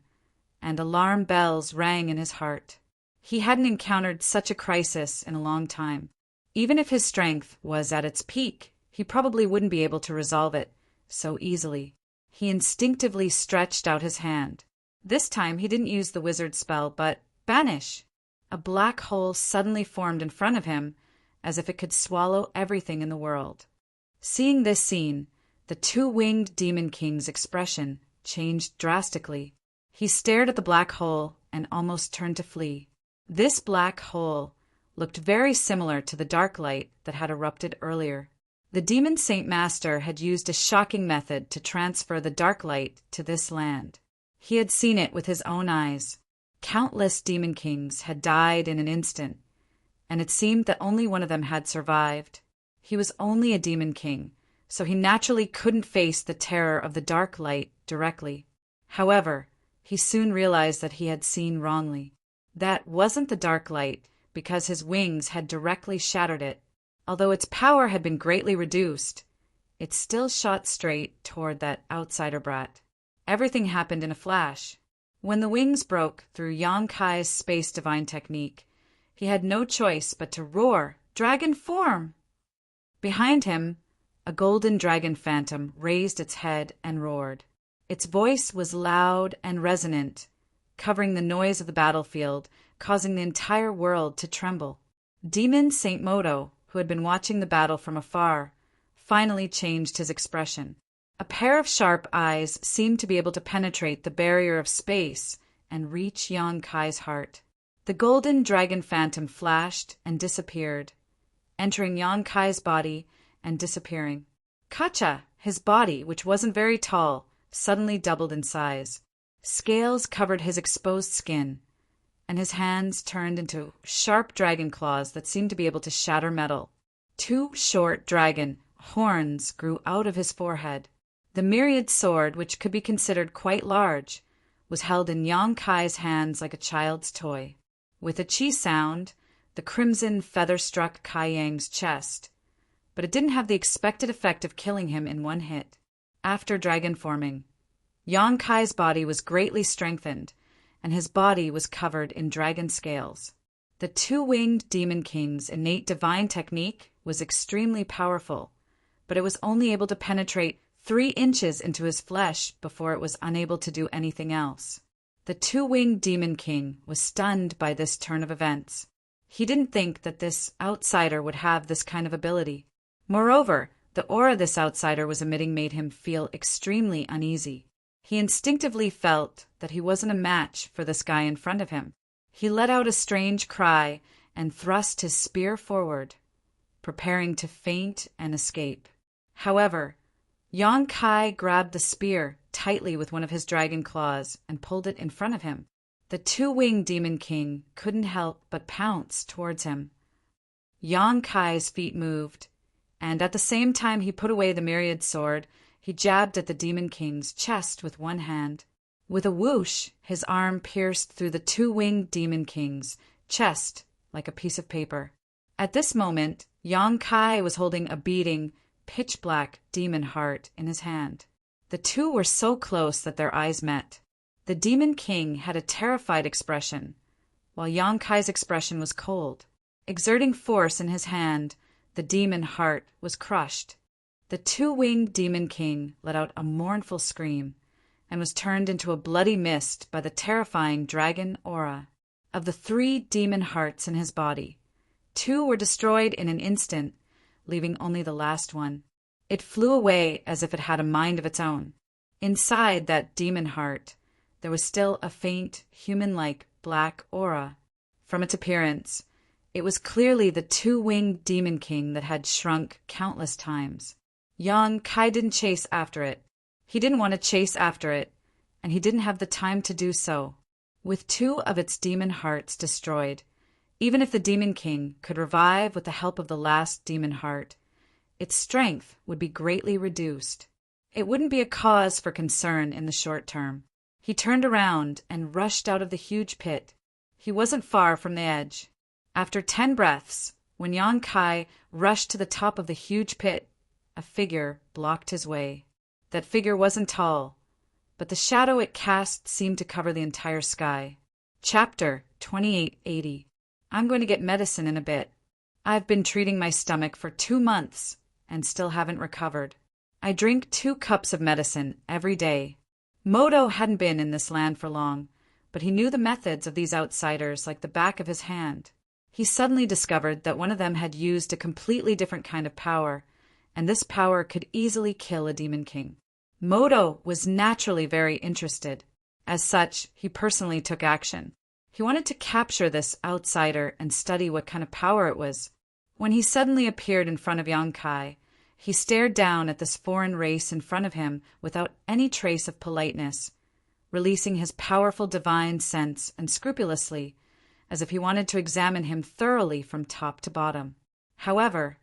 and alarm bells rang in his heart. He hadn't encountered such a crisis in a long time. Even if his strength was at its peak, he probably wouldn't be able to resolve it so easily. He instinctively stretched out his hand. This time he didn't use the wizard spell, but banish. A black hole suddenly formed in front of him, as if it could swallow everything in the world. Seeing this scene, the two-winged Demon King's expression changed drastically. He stared at the black hole and almost turned to flee. This black hole looked very similar to the dark light that had erupted earlier. The Demon Saint Master had used a shocking method to transfer the dark light to this land. He had seen it with his own eyes. Countless Demon Kings had died in an instant, and it seemed that only one of them had survived. He was only a Demon King, so he naturally couldn't face the terror of the dark light directly. However, he soon realized that he had seen wrongly. That wasn't the dark light, because his wings had directly shattered it. Although its power had been greatly reduced, it still shot straight toward that outsider brat. Everything happened in a flash. When the wings broke through Yang Kai's space divine technique, he had no choice but to roar, "Dragon form!" Behind him, a golden dragon phantom raised its head and roared. Its voice was loud and resonant, covering the noise of the battlefield, causing the entire world to tremble. Demon Saint Modo, who had been watching the battle from afar, finally changed his expression. A pair of sharp eyes seemed to be able to penetrate the barrier of space and reach Yang Kai's heart. The golden dragon phantom flashed and disappeared, entering Yang Kai's body and disappearing. Kacha, his body, which wasn't very tall, suddenly doubled in size. Scales covered his exposed skin, and his hands turned into sharp dragon claws that seemed to be able to shatter metal. 2 short dragon horns grew out of his forehead. The myriad sword, which could be considered quite large, was held in Yang Kai's hands like a child's toy. With a chi sound, the crimson feather struck Kai Yang's chest, but it didn't have the expected effect of killing him in one hit. After dragon forming, Yang Kai's body was greatly strengthened, and his body was covered in dragon scales. The 2-winged Demon King's innate divine technique was extremely powerful, but it was only able to penetrate 3 inches into his flesh before it was unable to do anything else. The 2-winged Demon King was stunned by this turn of events. He didn't think that this outsider would have this kind of ability. Moreover, the aura this outsider was emitting made him feel extremely uneasy. He instinctively felt that he wasn't a match for this guy in front of him. He let out a strange cry and thrust his spear forward, preparing to feint and escape. However, Yang Kai grabbed the spear tightly with one of his dragon claws and pulled it in front of him. The 2-winged Demon King couldn't help but pounce towards him. Yang Kai's feet moved, and at the same time he put away the myriad sword, he jabbed at the Demon King's chest with one hand. With a whoosh, his arm pierced through the 2-winged Demon King's chest like a piece of paper. At this moment, Yang Kai was holding a beating, pitch-black demon heart in his hand. The two were so close that their eyes met. The Demon King had a terrified expression, while Yang Kai's expression was cold. Exerting force in his hand, the demon heart was crushed. The 2-winged Demon King let out a mournful scream and was turned into a bloody mist by the terrifying dragon aura. Of the 3 demon hearts in his body, 2 were destroyed in an instant, leaving only the last one. It flew away as if it had a mind of its own. Inside that demon heart, there was still a faint, human-like black aura. From its appearance, it was clearly the 2-winged Demon King that had shrunk countless times. Yang Kai didn't chase after it. He didn't want to chase after it, and he didn't have the time to do so. With 2 of its demon hearts destroyed, even if the Demon King could revive with the help of the last demon heart, its strength would be greatly reduced. It wouldn't be a cause for concern in the short term. He turned around and rushed out of the huge pit. He wasn't far from the edge. After 10 breaths, when Yang Kai rushed to the top of the huge pit, a figure blocked his way. That figure wasn't tall, but the shadow it cast seemed to cover the entire sky. Chapter 2880. I'm going to get medicine in a bit. I've been treating my stomach for 2 months and still haven't recovered. I drink 2 cups of medicine every day. Modo hadn't been in this land for long, but he knew the methods of these outsiders like the back of his hand. He suddenly discovered that one of them had used a completely different kind of power, and this power could easily kill a Demon King. Modo was naturally very interested. As such, he personally took action. He wanted to capture this outsider and study what kind of power it was. When he suddenly appeared in front of Yang Kai, he stared down at this foreign race in front of him without any trace of politeness, releasing his powerful divine sense and scrupulously, as if he wanted to examine him thoroughly from top to bottom. However,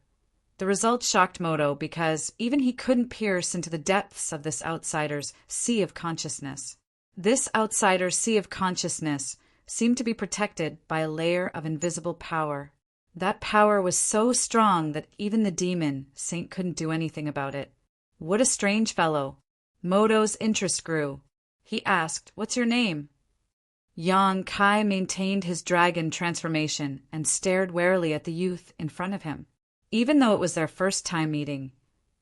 the result shocked Modo because even he couldn't pierce into the depths of this outsider's sea of consciousness. This outsider's sea of consciousness seemed to be protected by a layer of invisible power. That power was so strong that even the demon saint couldn't do anything about it. What a strange fellow. Moto's interest grew. He asked, "What's your name?" Yang Kai maintained his dragon transformation and stared warily at the youth in front of him. Even though it was their first time meeting,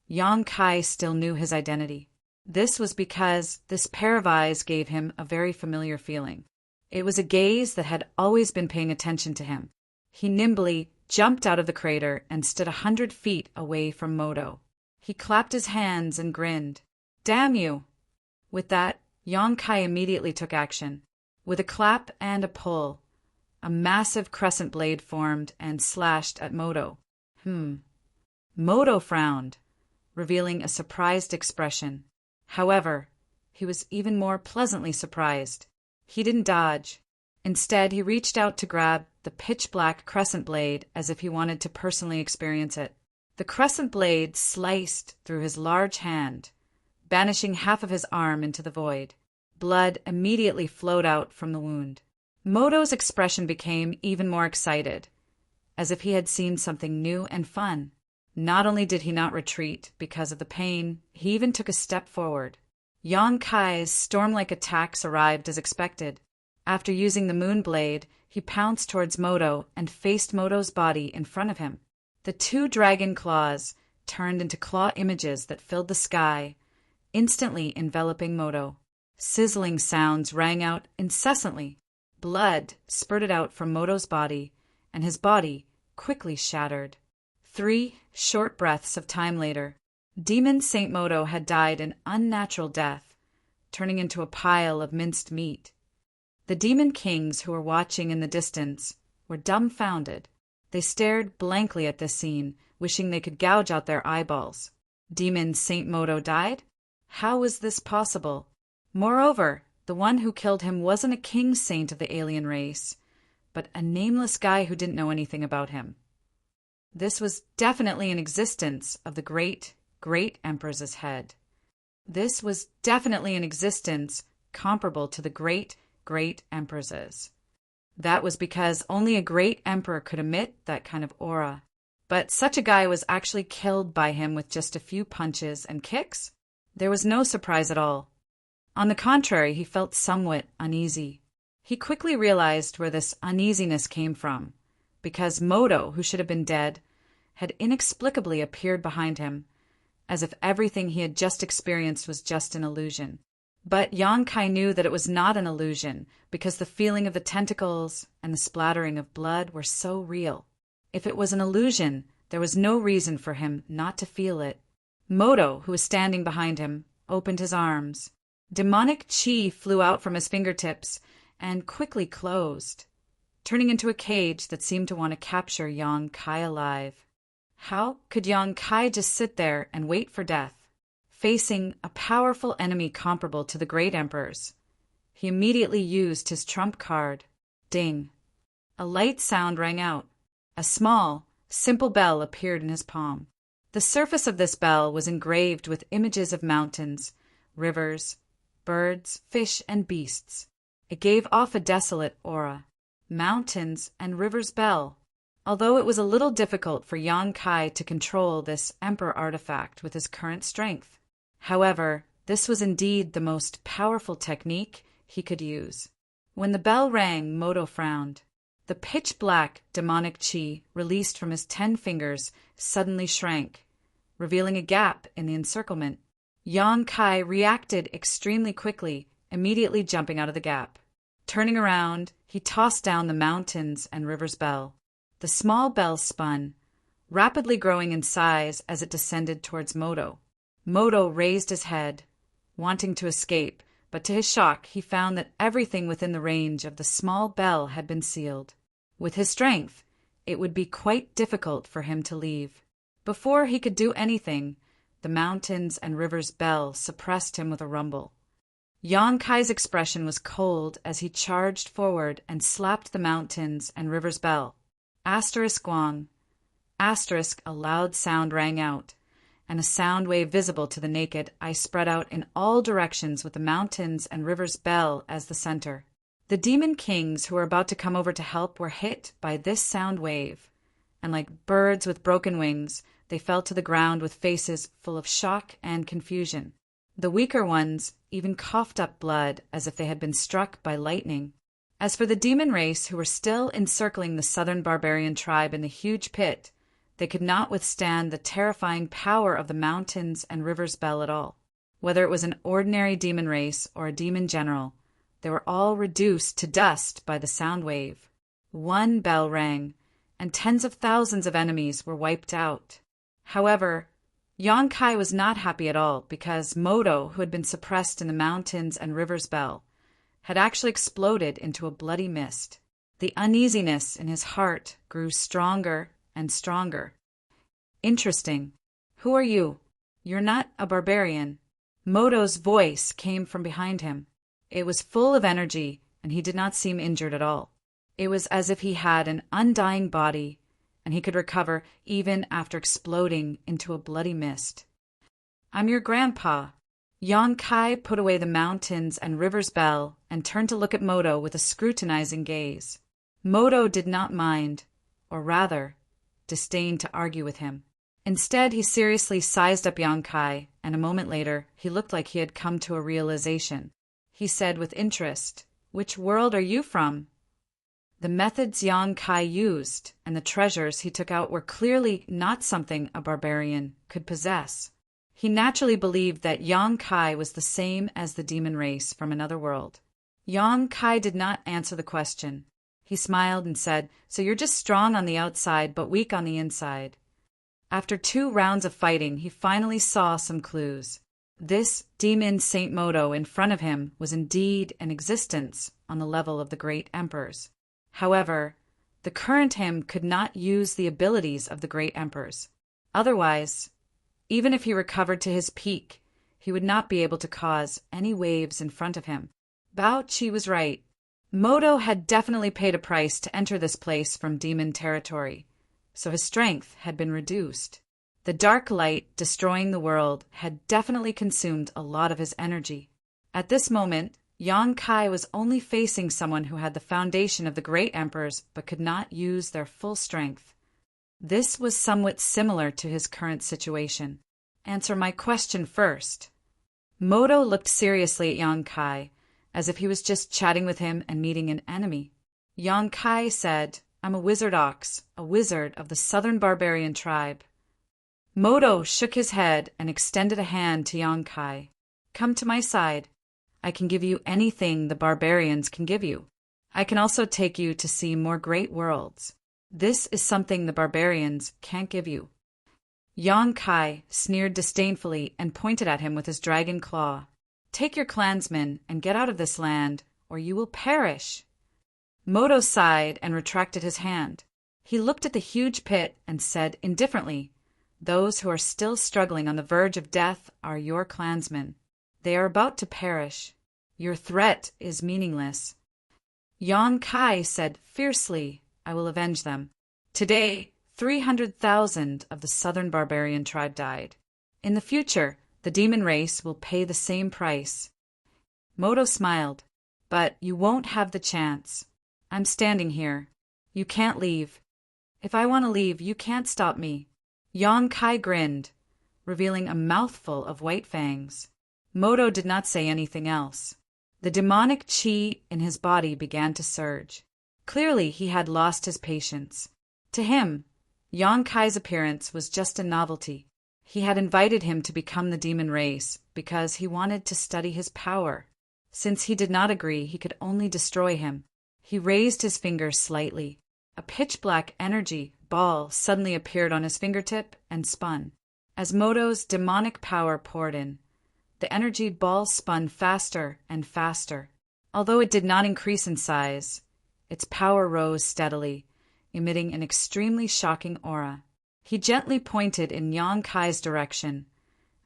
Yang Kai still knew his identity. This was because this pair of eyes gave him a very familiar feeling. It was a gaze that had always been paying attention to him. He nimbly jumped out of the crater and stood 100 feet away from Moto. He clapped his hands and grinned. "Damn you!" With that, Yang Kai immediately took action. With a clap and a pull, a massive crescent blade formed and slashed at Moto. Moto frowned, revealing a surprised expression. However, he was even more pleasantly surprised. He didn't dodge. Instead, he reached out to grab the pitch-black crescent blade as if he wanted to personally experience it. The crescent blade sliced through his large hand, banishing half of his arm into the void. Blood immediately flowed out from the wound. Moto's expression became even more excited, as if he had seen something new and fun. Not only did he not retreat because of the pain, he even took a step forward. Yang Kai's storm-like attacks arrived as expected. After using the moon blade, he pounced towards Moto and faced Moto's body in front of him. The two dragon claws turned into claw images that filled the sky, instantly enveloping Moto. Sizzling sounds rang out incessantly. Blood spurted out from Moto's body, and his body quickly shattered. 3 short breaths of time later, Demon Saint Moto had died an unnatural death, turning into a pile of minced meat. The demon kings who were watching in the distance were dumbfounded. They stared blankly at this scene, wishing they could gouge out their eyeballs. Demon Saint Moto died? How was this possible? Moreover, the one who killed him wasn't a king saint of the alien race, but a nameless guy who didn't know anything about him. This was definitely an existence of the great Empress's head. This was definitely an existence comparable to the great Empress's. That was because only a great emperor could emit that kind of aura. But such a guy was actually killed by him with just a few punches and kicks? There was no surprise at all. On the contrary, he felt somewhat uneasy. He quickly realized where this uneasiness came from, because Moto, who should have been dead, had inexplicably appeared behind him, as if everything he had just experienced was just an illusion. But Yang Kai knew that it was not an illusion, because the feeling of the tentacles and the splattering of blood were so real. If it was an illusion, there was no reason for him not to feel it. Moto, who was standing behind him, opened his arms. Demonic chi flew out from his fingertips and quickly closed, turning into a cage that seemed to want to capture Yang Kai alive. How could Yang Kai just sit there and wait for death, facing a powerful enemy comparable to the great emperors? He immediately used his trump card. Ding! A light sound rang out. A small, simple bell appeared in his palm. The surface of this bell was engraved with images of mountains, rivers, birds, fish, and beasts. It gave off a desolate aura. Mountains and rivers bell. Although it was a little difficult for Yang Kai to control this emperor artifact with his current strength. However, this was indeed the most powerful technique he could use. When the bell rang, Moto frowned. The pitch-black demonic chi released from his 10 fingers suddenly shrank, revealing a gap in the encirclement. Yang Kai reacted extremely quickly, immediately jumping out of the gap. Turning around, he tossed down the mountains and rivers bell. The small bell spun, rapidly growing in size as it descended towards Moto. Moto raised his head, wanting to escape, but to his shock he found that everything within the range of the small bell had been sealed. With his strength, it would be quite difficult for him to leave. Before he could do anything, the mountains and rivers bell suppressed him with a rumble. Yang Kai's expression was cold as he charged forward and slapped the mountains and rivers bell. Asterisk Wang. Asterisk, a loud sound rang out, and a sound wave visible to the naked eye spread out in all directions with the mountains and rivers bell as the center. The demon kings who were about to come over to help were hit by this sound wave, and like birds with broken wings, they fell to the ground with faces full of shock and confusion. The weaker ones even coughed up blood as if they had been struck by lightning. As for the demon race who were still encircling the southern barbarian tribe in the huge pit, they could not withstand the terrifying power of the mountains and rivers' bell at all. Whether it was an ordinary demon race or a demon general, they were all reduced to dust by the sound wave. One bell rang, and tens of thousands of enemies were wiped out. However, Yonkai was not happy at all because Moto, who had been suppressed in the mountains and rivers' bell, had actually exploded into a bloody mist. The uneasiness in his heart grew stronger and stronger. Interesting. Who are you? You're not a barbarian. Moto's voice came from behind him. It was full of energy, and he did not seem injured at all. It was as if he had an undying body, and he could recover even after exploding into a bloody mist. I'm your grandpa. Yonkai put away the mountains and rivers bell and turned to look at Moto with a scrutinizing gaze. Moto did not mind, or rather, disdained to argue with him. Instead, he seriously sized up Yonkai, and a moment later, he looked like he had come to a realization. He said with interest, "Which world are you from?" The methods Yonkai used and the treasures he took out were clearly not something a barbarian could possess. He naturally believed that Yonkai was the same as the demon race from another world. Yonkai did not answer the question. He smiled and said, "So you're just strong on the outside but weak on the inside." After 2 rounds of fighting, he finally saw some clues. This demon Saint Moto in front of him was indeed an existence on the level of the great emperors. However, the current him could not use the abilities of the great emperors. Otherwise, even if he recovered to his peak, he would not be able to cause any waves in front of him. Bao Qi was right. Moto had definitely paid a price to enter this place from demon territory, so his strength had been reduced. The dark light destroying the world had definitely consumed a lot of his energy. At this moment, Yonkai was only facing someone who had the foundation of the great emperors but could not use their full strength. This was somewhat similar to his current situation. Answer my question first. Moto looked seriously at Yonkai, as if he was just chatting with him and meeting an enemy. Yonkai said, "I'm a wizard ox, a wizard of the southern barbarian tribe." Moto shook his head and extended a hand to Yonkai. "Come to my side. I can give you anything the barbarians can give you. I can also take you to see more great worlds. This is something the barbarians can't give you." Yonkai sneered disdainfully and pointed at him with his dragon claw. "Take your clansmen and get out of this land, or you will perish." Moto sighed and retracted his hand. He looked at the huge pit and said indifferently, "Those who are still struggling on the verge of death are your clansmen. They are about to perish. Your threat is meaningless." Yonkai said fiercely, "I will avenge them." Today, 300,000 of the southern barbarian tribe died. In the future, the demon race will pay the same price. Moto smiled, "But you won't have the chance. I'm standing here. You can't leave. If I want to leave, you can't stop me." Yonkai grinned, revealing a mouthful of white fangs. Moto did not say anything else. The demonic qi in his body began to surge. Clearly, he had lost his patience. To him, Yonkai's appearance was just a novelty. He had invited him to become the demon race because he wanted to study his power. Since he did not agree, he could only destroy him. He raised his fingers slightly. A pitch-black energy ball suddenly appeared on his fingertip and spun. As Moto's demonic power poured in, the energy ball spun faster and faster. Although it did not increase in size, its power rose steadily, emitting an extremely shocking aura. He gently pointed in Yonkai's direction.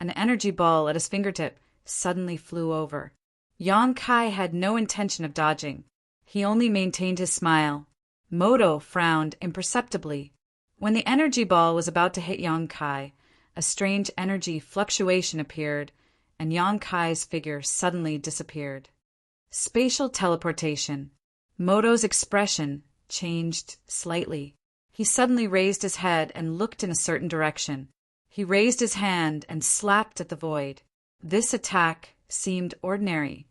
An energy ball at his fingertip suddenly flew over. Yonkai had no intention of dodging. He only maintained his smile. Moto frowned imperceptibly. When the energy ball was about to hit Yonkai, a strange energy fluctuation appeared, and Yonkai's figure suddenly disappeared. Spatial teleportation. Moto's expression changed slightly. He suddenly raised his head and looked in a certain direction. He raised his hand and slapped at the void. This attack seemed ordinary,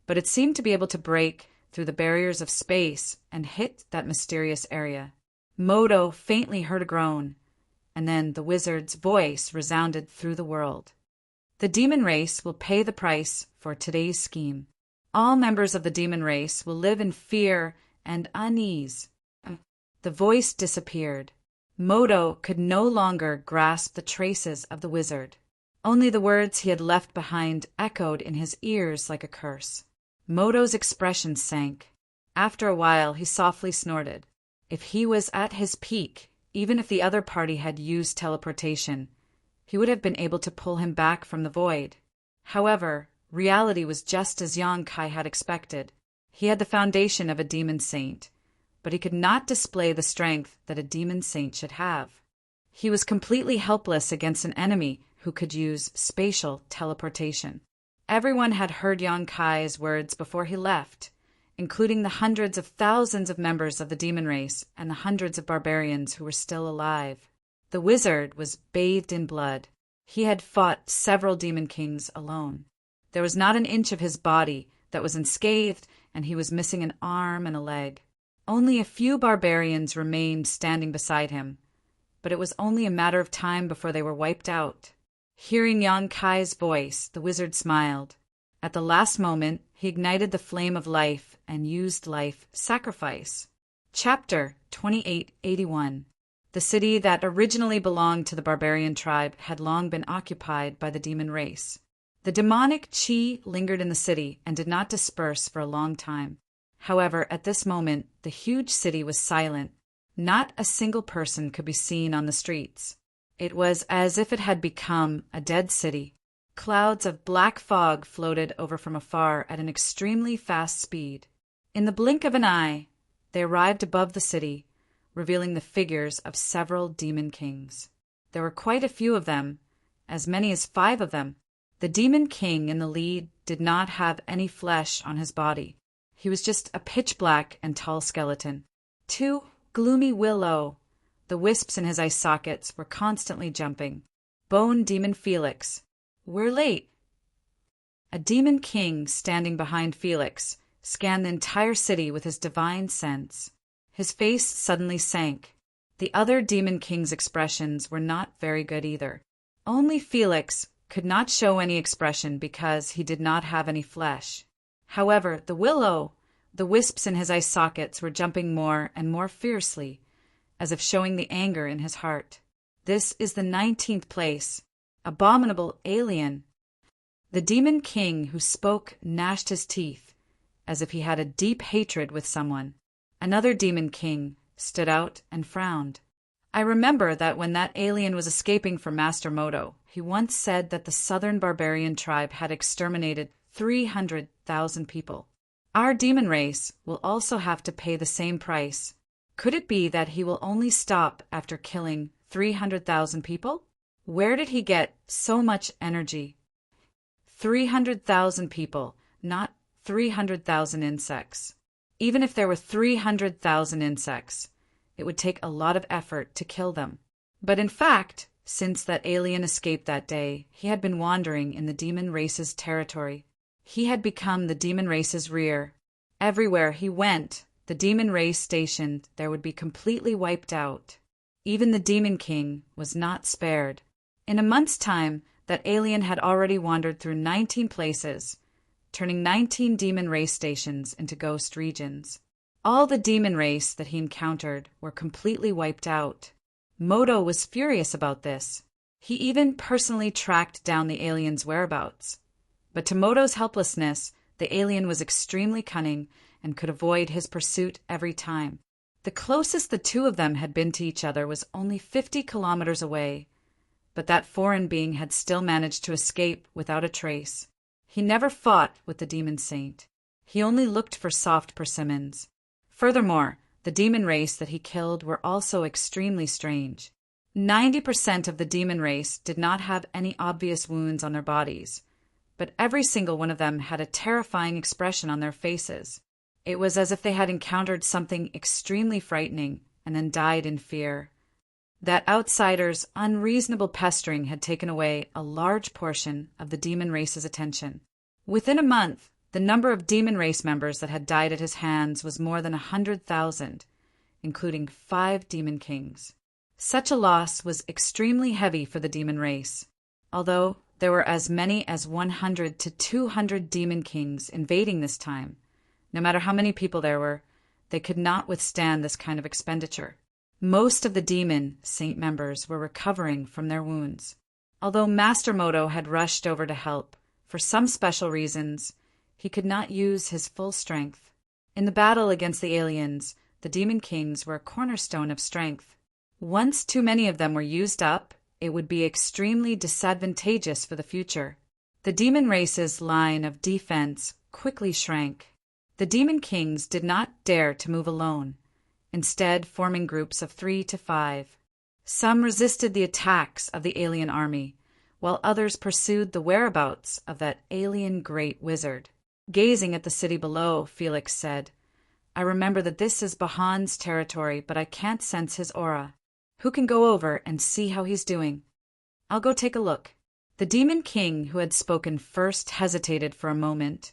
but it seemed to be able to break through the barriers of space and hit that mysterious area. Moto faintly heard a groan, and then the wizard's voice resounded through the world. The demon race will pay the price for today's scheme. All members of the demon race will live in fear and unease. The voice disappeared. Moto could no longer grasp the traces of the wizard. Only the words he had left behind echoed in his ears like a curse. Moto's expression sank. After a while, he softly snorted. If he was at his peak, even if the other party had used teleportation, he would have been able to pull him back from the void. However, reality was just as Yong-kai had expected. He had the foundation of a demon saint, but he could not display the strength that a demon saint should have. He was completely helpless against an enemy who could use spatial teleportation. Everyone had heard Yong-kai's words before he left, including the hundreds of thousands of members of the demon race and the hundreds of barbarians who were still alive. The wizard was bathed in blood. He had fought several demon kings alone. There was not an inch of his body that was unscathed, and he was missing an arm and a leg. Only a few barbarians remained standing beside him, but it was only a matter of time before they were wiped out. Hearing Yong-kai's voice, the wizard smiled. At the last moment, he ignited the flame of life and used life sacrifice. Chapter 2881. The city that originally belonged to the barbarian tribe had long been occupied by the demon race. The demonic chi lingered in the city and did not disperse for a long time. However, at this moment, the huge city was silent. Not a single person could be seen on the streets. It was as if it had become a dead city. Clouds of black fog floated over from afar at an extremely fast speed. In the blink of an eye, they arrived above the city, revealing the figures of several demon kings. There were quite a few of them, as many as 5 of them. The demon king in the lead did not have any flesh on his body. He was just a pitch-black and tall skeleton. 2 gloomy willow. The wisps in his eye sockets were constantly jumping. Bone demon Felix. We're late. A demon king standing behind Felix scanned the entire city with his divine sense. His face suddenly sank. The other demon king's expressions were not very good either. Only Felix could not show any expression because he did not have any flesh. However, the wisps in his eye sockets were jumping more and more fiercely, as if showing the anger in his heart. This is the 19th place. Abominable alien. The demon king who spoke gnashed his teeth, as if he had a deep hatred with someone. Another demon king stood out and frowned. I remember that when that alien was escaping from Master Moto, he once said that the southern barbarian tribe had exterminated 300,000 people. Our demon race will also have to pay the same price. Could it be that he will only stop after killing 300,000 people? Where did he get so much energy? 300,000 people, not 300,000 insects. Even if there were 300,000 insects, it would take a lot of effort to kill them. But in fact, since that alien escaped that day, he had been wandering in the demon race's territory. He had become the demon race's rear. Everywhere he went, the demon race stationed there would be completely wiped out. Even the demon king was not spared. In a month's time, that alien had already wandered through 19 places, turning 19 demon race stations into ghost regions. All the demon race that he encountered were completely wiped out. Moto was furious about this. He even personally tracked down the alien's whereabouts. But to Moto's helplessness, the alien was extremely cunning and could avoid his pursuit every time. The closest the two of them had been to each other was only 50 kilometers away, but that foreign being had still managed to escape without a trace. He never fought with the demon saint. He only looked for soft persimmons. Furthermore, the demon race that he killed were also extremely strange. 90% of the demon race did not have any obvious wounds on their bodies, but every single one of them had a terrifying expression on their faces. It was as if they had encountered something extremely frightening and then died in fear. That outsiders' unreasonable pestering had taken away a large portion of the demon race's attention. Within a month, the number of demon race members that had died at his hands was more than 100,000, including 5 demon kings. Such a loss was extremely heavy for the demon race. Although there were as many as 100 to 200 demon kings invading this time, no matter how many people there were, they could not withstand this kind of expenditure. Most of the demon saint members were recovering from their wounds. Although Master Moto had rushed over to help, for some special reasons, he could not use his full strength. In the battle against the aliens, the demon kings were a cornerstone of strength. Once too many of them were used up, it would be extremely disadvantageous for the future. The demon race's line of defense quickly shrank. The demon kings did not dare to move alone, instead forming groups of 3 to 5. Some resisted the attacks of the alien army, while others pursued the whereabouts of that alien great wizard. Gazing at the city below, Felix said, "I remember that this is Bahan's territory, but I can't sense his aura. Who can go over and see how he's doing? I'll go take a look." The demon king who had spoken first hesitated for a moment,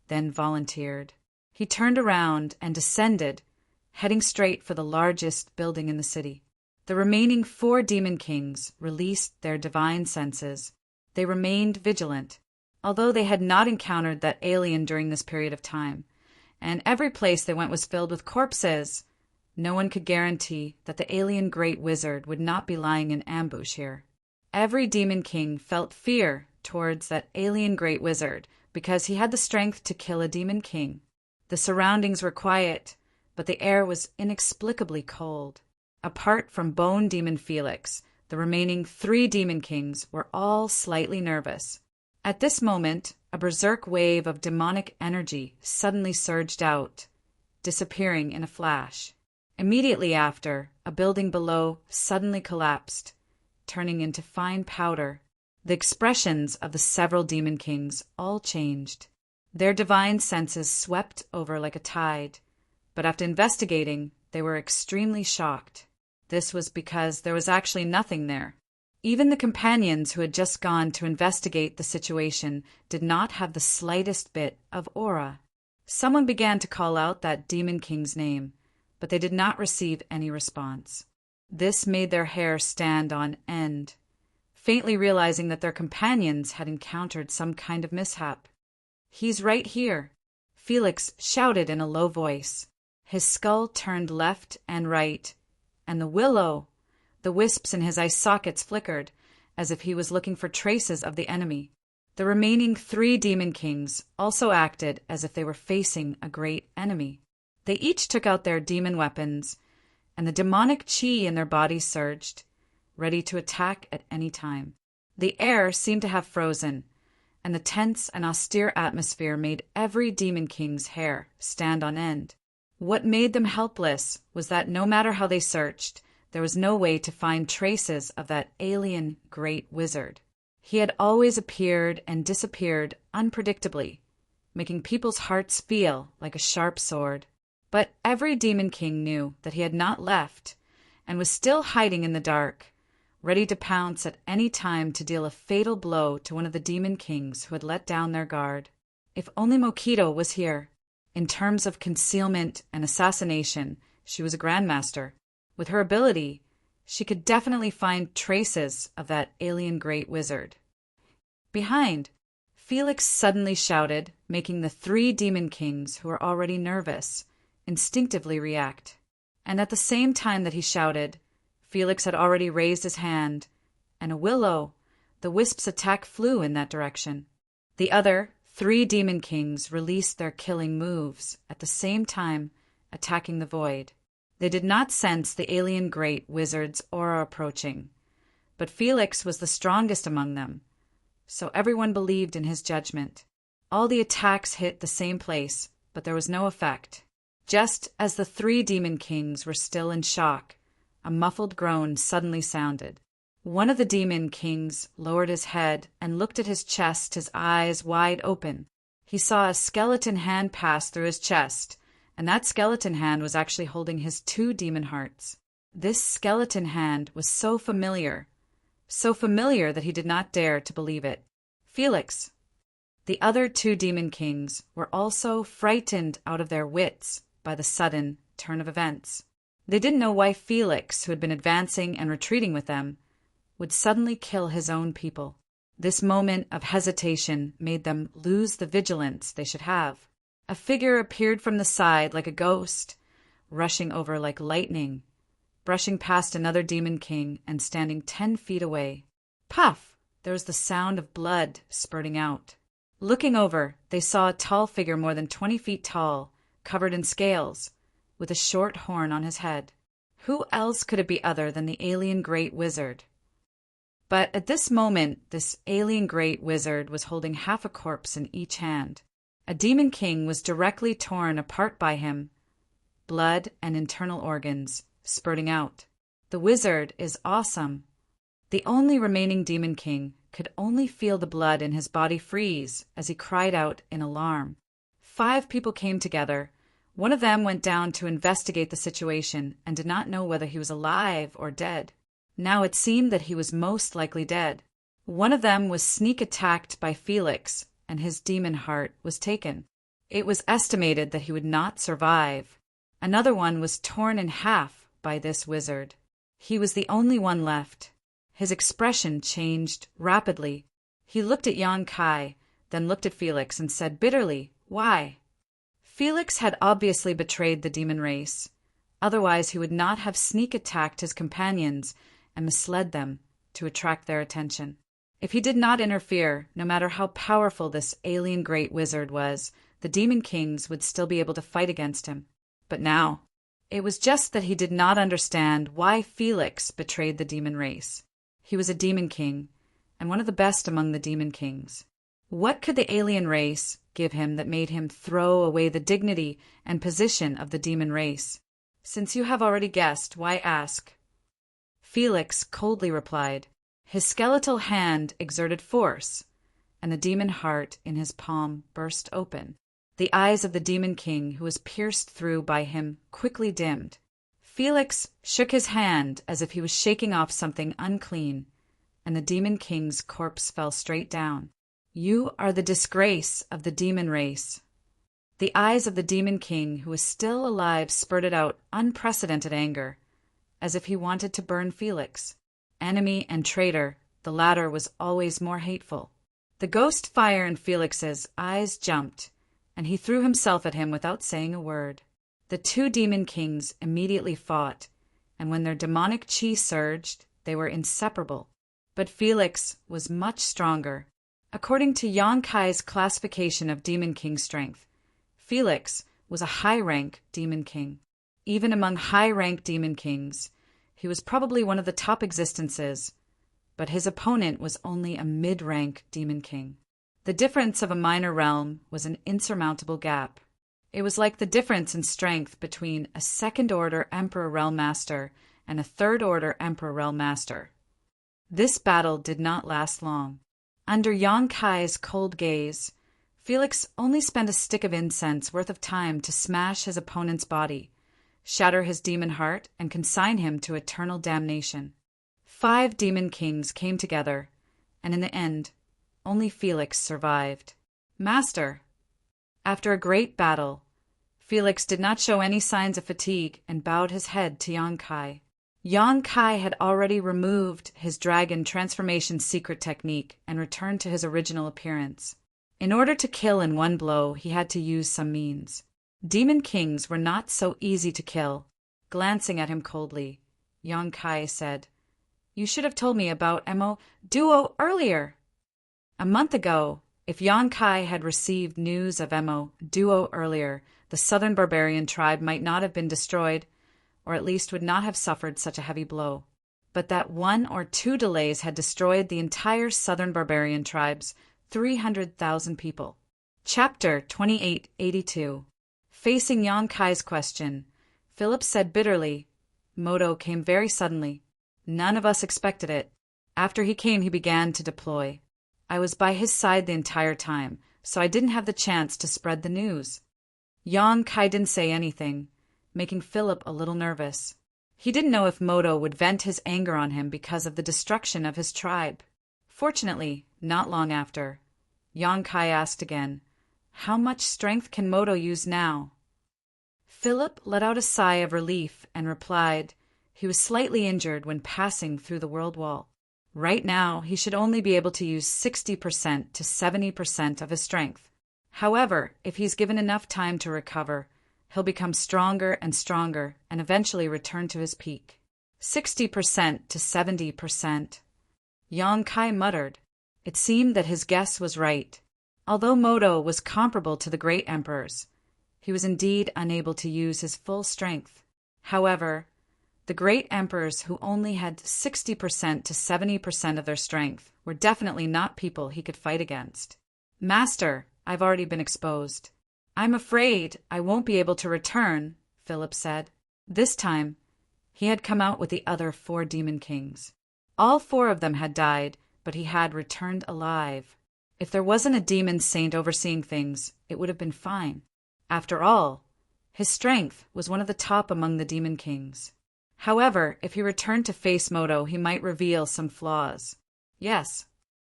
then volunteered. He turned around and descended, heading straight for the largest building in the city. The remaining 4 demon kings released their divine senses. They remained vigilant, although they had not encountered that alien during this period of time, and every place they went was filled with corpses. No one could guarantee that the alien great wizard would not be lying in ambush here. Every demon king felt fear towards that alien great wizard because he had the strength to kill a demon king. The surroundings were quiet, but the air was inexplicably cold. Apart from Bone Demon Felix, the remaining 3 demon kings were all slightly nervous. At this moment, a berserk wave of demonic energy suddenly surged out, disappearing in a flash. Immediately after, a building below suddenly collapsed, turning into fine powder. The expressions of the several demon kings all changed. Their divine senses swept over like a tide, but after investigating, they were extremely shocked. This was because there was actually nothing there. Even the companions who had just gone to investigate the situation did not have the slightest bit of aura. Someone began to call out that demon king's name, but they did not receive any response. This made their hair stand on end, faintly realizing that their companions had encountered some kind of mishap. "He's right here," Felix shouted in a low voice. His skull turned left and right, and the wisps in his eye sockets flickered, as if he was looking for traces of the enemy. The remaining 3 demon kings also acted as if they were facing a great enemy. They each took out their demon weapons, and the demonic chi in their bodies surged, ready to attack at any time. The air seemed to have frozen, and the tense and austere atmosphere made every demon king's hair stand on end. What made them helpless was that no matter how they searched, there was no way to find traces of that alien great wizard. He had always appeared and disappeared unpredictably, making people's hearts feel like a sharp sword. But every demon king knew that he had not left and was still hiding in the dark, ready to pounce at any time to deal a fatal blow to one of the demon kings who had let down their guard. If only Mokito was here. In terms of concealment and assassination, she was a grandmaster. With her ability, she could definitely find traces of that alien great wizard. Behind, Felix suddenly shouted, making the 3 demon kings, who were already nervous, instinctively react. And at the same time that he shouted, Felix had already raised his hand, and the wisp's attack flew in that direction. The other 3 demon kings released their killing moves, at the same time attacking the void. They did not sense the alien great wizard's aura approaching, but Felix was the strongest among them, so everyone believed in his judgment. All the attacks hit the same place, but there was no effect. Just as the 3 demon kings were still in shock, a muffled groan suddenly sounded. One of the demon kings lowered his head and looked at his chest, his eyes wide open. He saw a skeleton hand pass through his chest, and that skeleton hand was actually holding his 2 demon hearts. This skeleton hand was so familiar that he did not dare to believe it. Felix. The other 2 demon kings were also frightened out of their wits by the sudden turn of events. They didn't know why Felix, who had been advancing and retreating with them, would suddenly kill his own people. This moment of hesitation made them lose the vigilance they should have. A figure appeared from the side like a ghost, rushing over like lightning, brushing past another demon king and standing 10 feet away. Puff! There was the sound of blood spurting out. Looking over, they saw a tall figure more than 20 feet tall, covered in scales, with a short horn on his head. Who else could it be other than the alien great wizard? But at this moment, this alien great wizard was holding half a corpse in each hand. A demon king was directly torn apart by him, blood and internal organs spurting out. The wizard is awesome. The only remaining demon king could only feel the blood in his body freeze as he cried out in alarm. 5 people came together. One of them went down to investigate the situation and did not know whether he was alive or dead. Now it seemed that he was most likely dead. One of them was sneak attacked by Felix, and his demon heart was taken. It was estimated that he would not survive. Another one was torn in half by this wizard. He was the only one left. His expression changed rapidly. He looked at Yan Kai, then looked at Felix and said bitterly, "Why?" Felix had obviously betrayed the demon race. Otherwise he would not have sneak attacked his companions and misled them to attract their attention. If he did not interfere, no matter how powerful this alien great wizard was, the demon kings would still be able to fight against him. But now, it was just that he did not understand why Felix betrayed the demon race. He was a demon king, and one of the best among the demon kings. What could the alien race give him that made him throw away the dignity and position of the demon race? Since you have already guessed, why ask? Felix coldly replied. His skeletal hand exerted force, and the demon heart in his palm burst open. The eyes of the demon king, who was pierced through by him, quickly dimmed. Felix shook his hand as if he was shaking off something unclean, and the demon king's corpse fell straight down. You are the disgrace of the demon race. The eyes of the demon king, who was still alive, spurted out unprecedented anger, as if he wanted to burn Felix. Enemy and traitor, the latter was always more hateful. The ghost fire in Felix's eyes jumped, and he threw himself at him without saying a word. The 2 demon kings immediately fought, and when their demonic chi surged, they were inseparable. But Felix was much stronger. According to Yan Kai's classification of demon king strength, Felix was a high-rank demon king. Even among high-rank demon kings, he was probably one of the top existences, but his opponent was only a mid-rank demon king. The difference of a minor realm was an insurmountable gap. It was like the difference in strength between a second-order Emperor Realm Master and a third-order Emperor Realm Master. This battle did not last long. Under Yan Kai's cold gaze, Felix only spent a stick of incense worth of time to smash his opponent's body, shatter his demon heart, and consign him to eternal damnation. 5 demon kings came together, and in the end, only Felix survived. Master. After a great battle, Felix did not show any signs of fatigue and bowed his head to Yan Kai. Yan Kai had already removed his dragon transformation secret technique and returned to his original appearance. In order to kill in one blow, he had to use some means. Demon kings were not so easy to kill. Glancing at him coldly, Yan Kai said, "You should have told me about Emo Duo earlier." A month ago, if Yan Kai had received news of Emo Duo earlier, the southern barbarian tribe might not have been destroyed, or at least would not have suffered such a heavy blow. But that 1 or 2 delays had destroyed the entire southern barbarian tribe's 300,000 people. Chapter 2882. Facing Yan Kai's question, Philip said bitterly, "Moto came very suddenly. None of us expected it. After he came, he began to deploy. I was by his side the entire time, so I didn't have the chance to spread the news. Yang Kai didn't say anything, making Philip a little nervous. He didn't know if Moto would vent his anger on him because of the destruction of his tribe. Fortunately, not long after, Yang Kai asked again, "How much strength can Moto use now?" Philip let out a sigh of relief and replied he was slightly injured when passing through the world wall. Right now, he should only be able to use 60% to 70% of his strength. However, if he's given enough time to recover, he'll become stronger and stronger and eventually return to his peak. 60% to 70%. Yang Kai muttered. It seemed that his guess was right. Although Moto was comparable to the great emperors, he was indeed unable to use his full strength. However, the great emperors who only had 60% to 70% of their strength were definitely not people he could fight against. "Master, I've already been exposed. I'm afraid I won't be able to return," Philip said. This time, he had come out with the other 4 demon kings. All 4 of them had died, but he had returned alive. If there wasn't a demon saint overseeing things, it would have been fine. After all, his strength was one of the top among the demon kings. However, if he returned to face Moto, he might reveal some flaws. Yes.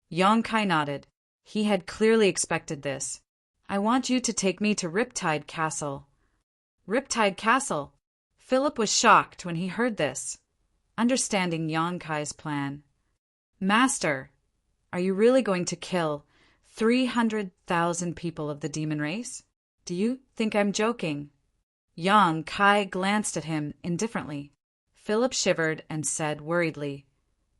Yang Kai nodded. He had clearly expected this. "I want you to take me to Riptide Castle." Riptide Castle? Philip was shocked when he heard this, understanding Yang Kai's plan. "Master, are you really going to kill 300,000 people of the demon race? Do you think I'm joking?" Yang Kai glanced at him indifferently. Philip shivered and said worriedly,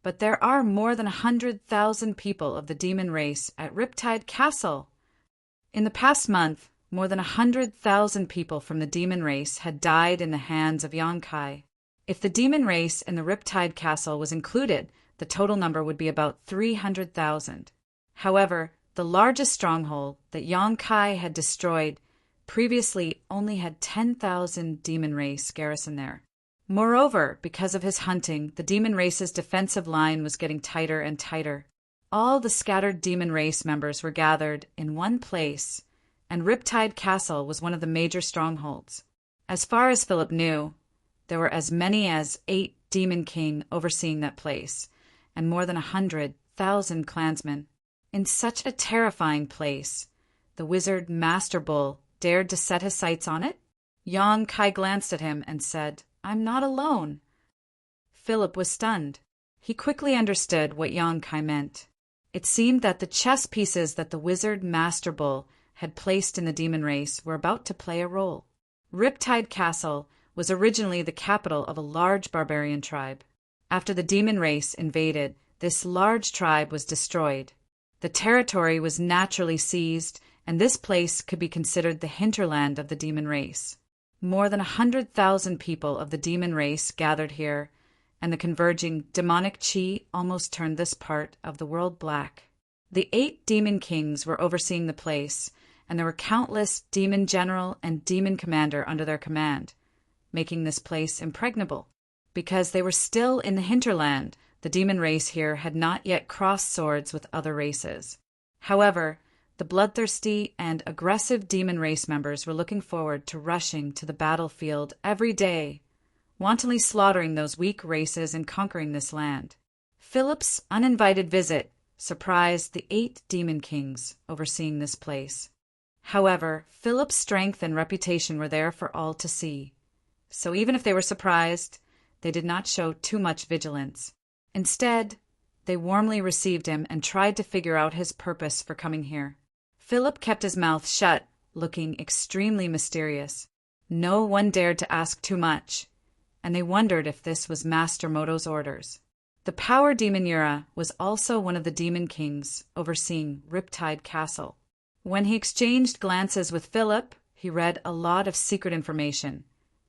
"But there are more than 100,000 people of the demon race at Riptide Castle." In the past month, more than 100,000 people from the demon race had died in the hands of Yang Kai. If the demon race in the Riptide Castle was included, the total number would be about 300,000. However, the largest stronghold that Yang Kai had destroyed previously only had 10,000 demon race garrison there. Moreover, because of his hunting, the demon race's defensive line was getting tighter and tighter. All the scattered demon race members were gathered in one place, and Riptide Castle was one of the major strongholds. As far as Philip knew, there were as many as 8 demon king overseeing that place, and more than 100,000 clansmen. In such a terrifying place, the wizard Master Bull dared to set his sights on it? Yang Kai glanced at him and said, "I'm not alone." Philip was stunned. He quickly understood what Yang Kai meant. It seemed that the chess pieces that the wizard Master Bull had placed in the demon race were about to play a role. Riptide Castle was originally the capital of a large barbarian tribe. After the demon race invaded, this large tribe was destroyed. The territory was naturally seized, and this place could be considered the hinterland of the demon race. More than 100,000 people of the demon race gathered here, and the converging demonic chi almost turned this part of the world black. The 8 demon kings were overseeing the place, and there were countless demon general and demon commander under their command, making this place impregnable. Because they were still in the hinterland, the demon race here had not yet crossed swords with other races. However, the bloodthirsty and aggressive demon race members were looking forward to rushing to the battlefield every day, wantonly slaughtering those weak races and conquering this land. Philip's uninvited visit surprised the 8 demon kings overseeing this place. However, Philip's strength and reputation were there for all to see. So even if they were surprised, they did not show too much vigilance. Instead, they warmly received him and tried to figure out his purpose for coming here. Philip kept his mouth shut, looking extremely mysterious. No one dared to ask too much, and they wondered if this was Master Moto's orders. The power demon Yura was also one of the demon kings overseeing Riptide Castle. When he exchanged glances with Philip, he read a lot of secret information,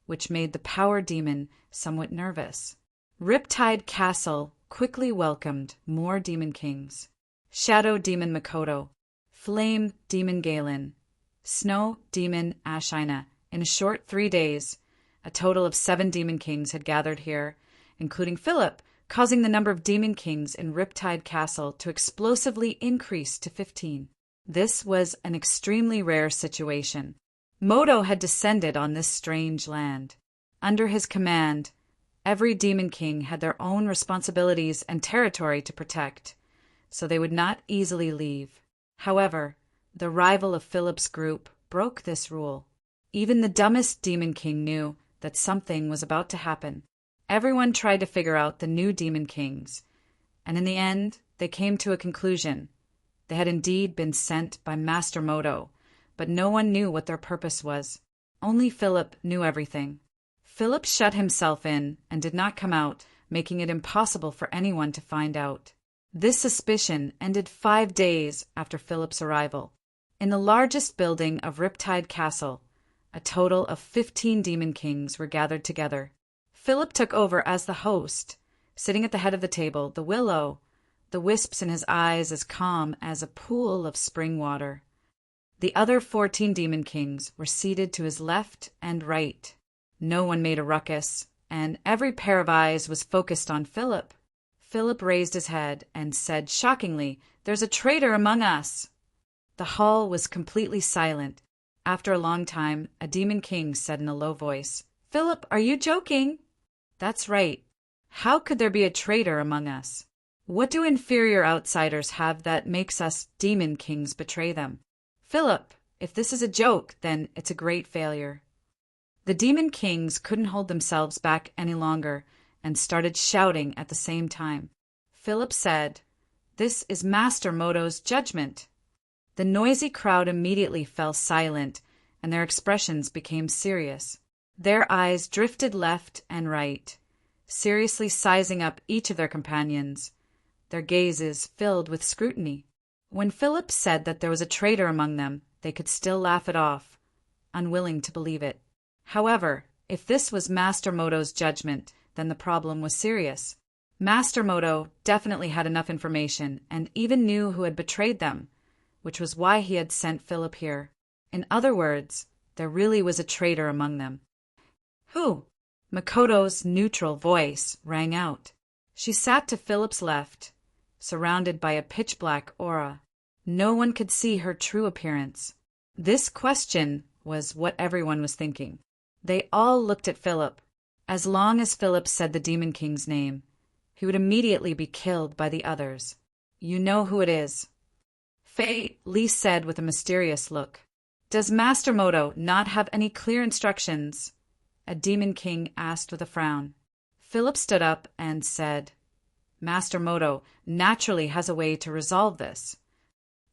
which made the power demon somewhat nervous. Riptide Castle quickly welcomed more demon kings. Shadow demon Makoto, Flame demon Galen, Snow demon Ashina. In a short 3 days, a total of 7 demon kings had gathered here, including Philip, causing the number of demon kings in Riptide Castle to explosively increase to 15. This was an extremely rare situation. Moto had descended on this strange land. Under his command, every demon king had their own responsibilities and territory to protect, so they would not easily leave. However, the rival of Philip's group broke this rule. Even the dumbest demon king knew that something was about to happen. Everyone tried to figure out the new demon kings, and in the end, they came to a conclusion. They had indeed been sent by Master Moto, but no one knew what their purpose was. Only Philip knew everything. Philip shut himself in and did not come out, making it impossible for anyone to find out. This suspicion ended 5 days after Philip's arrival. In the largest building of Riptide Castle, a total of 15 demon kings were gathered together. Philip took over as the host, sitting at the head of the table, the willow, the wisps in his eyes as calm as a pool of spring water. The other 14 demon kings were seated to his left and right. No one made a ruckus, and every pair of eyes was focused on Philip. Philip raised his head and said shockingly, "There's a traitor among us." The hall was completely silent. After a long time, a demon king said in a low voice, "Philip, are you joking?" "That's right. How could there be a traitor among us? What do inferior outsiders have that makes us demon kings betray them? Philip, if this is a joke, then it's a great failure." The demon kings couldn't hold themselves back any longer and started shouting at the same time. Philip said, "This is Master Moto's judgment." The noisy crowd immediately fell silent, and their expressions became serious. Their eyes drifted left and right, seriously sizing up each of their companions, their gazes filled with scrutiny. When Philip said that there was a traitor among them, they could still laugh it off, unwilling to believe it. However, if this was Master Moto's judgment, then the problem was serious. Master Moto definitely had enough information and even knew who had betrayed them, which was why he had sent Philip here. In other words, there really was a traitor among them. "Who?" Makoto's neutral voice rang out. She sat to Philip's left, surrounded by a pitch-black aura. No one could see her true appearance. This question was what everyone was thinking. They all looked at Philip. As long as Philip said the Demon King's name, he would immediately be killed by the others. "You know who it is." Fei Li said with a mysterious look. "Does Master Moto not have any clear instructions?" a Demon King asked with a frown. Philip stood up and said, "Master Moto naturally has a way to resolve this."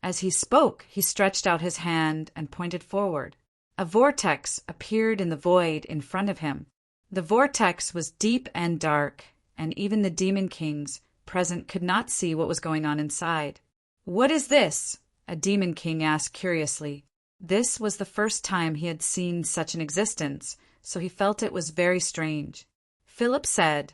As he spoke, he stretched out his hand and pointed forward. A vortex appeared in the void in front of him. The vortex was deep and dark, and even the Demon Kings present could not see what was going on inside. "What is this?" a Demon King asked curiously. This was the first time he had seen such an existence, so he felt it was very strange. Philip said,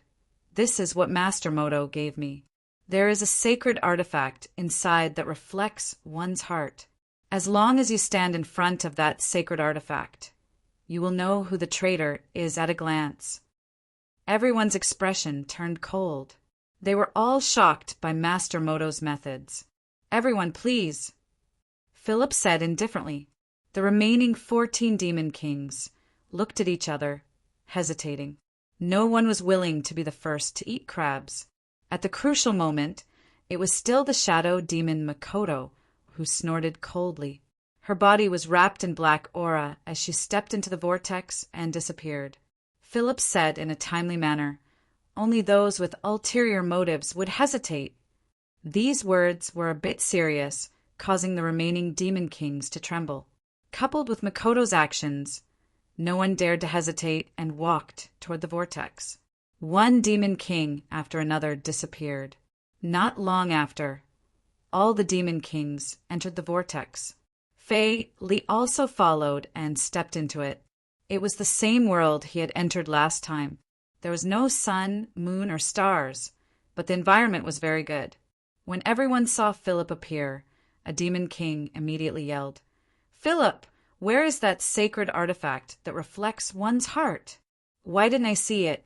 "This is what Master Moto gave me. There is a sacred artifact inside that reflects one's heart. As long as you stand in front of that sacred artifact, you will know who the traitor is at a glance." Everyone's expression turned cold. They were all shocked by Master Moto's methods. "Everyone, please," Philip said indifferently. The remaining 14 Demon Kings looked at each other, hesitating. No one was willing to be the first to eat crabs. At the crucial moment, it was still the shadow demon Makoto who snorted coldly. Her body was wrapped in black aura as she stepped into the vortex and disappeared. Philip said in a timely manner, "Only those with ulterior motives would hesitate." These words were a bit serious, causing the remaining Demon Kings to tremble. Coupled with Makoto's actions, no one dared to hesitate and walked toward the vortex. One Demon King after another disappeared. Not long after, all the Demon Kings entered the vortex. Fei Li also followed and stepped into it. It was the same world he had entered last time. There was no sun, moon, or stars, but the environment was very good. When everyone saw Philip appear, a Demon King immediately yelled, "Philip, where is that sacred artifact that reflects one's heart? Why didn't I see it?"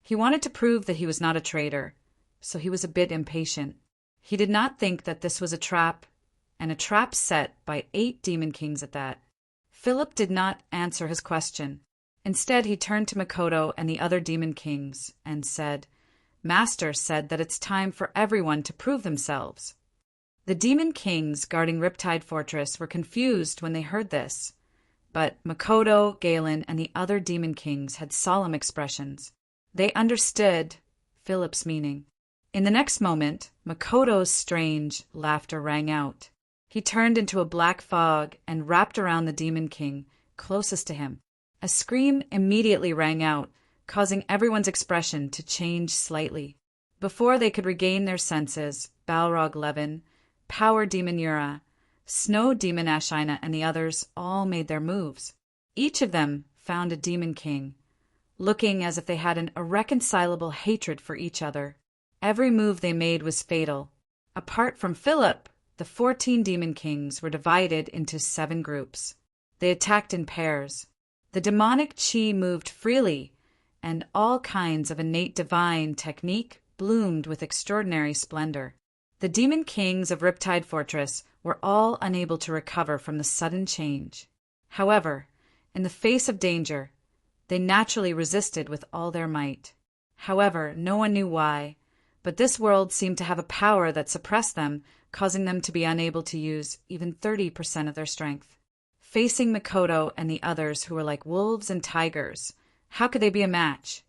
He wanted to prove that he was not a traitor, so he was a bit impatient. He did not think that this was a trap, and a trap set by 8 demon kings at that. Philip did not answer his question. Instead, he turned to Makoto and the other demon kings and said, "Master said that it's time for everyone to prove themselves." The demon kings guarding Riptide Fortress were confused when they heard this, but Makoto, Galen, and the other demon kings had solemn expressions. They understood Philip's meaning. In the next moment, Makoto's strange laughter rang out. He turned into a black fog and wrapped around the demon king closest to him. A scream immediately rang out, causing everyone's expression to change slightly. Before they could regain their senses, Balrog Levin, Power Demon Yura, Snow Demon Ashina, and the others all made their moves. Each of them found a demon king, looking as if they had an irreconcilable hatred for each other. Every move they made was fatal. Apart from Philip, the 14 demon kings were divided into 7 groups. They attacked in pairs. The demonic chi moved freely, and all kinds of innate divine technique bloomed with extraordinary splendor. The demon kings of Riptide Fortress were all unable to recover from the sudden change. However, in the face of danger, they naturally resisted with all their might. However, no one knew why, but this world seemed to have a power that suppressed them, causing them to be unable to use even 30% of their strength. Facing Makoto and the others who were like wolves and tigers, how could they be a match?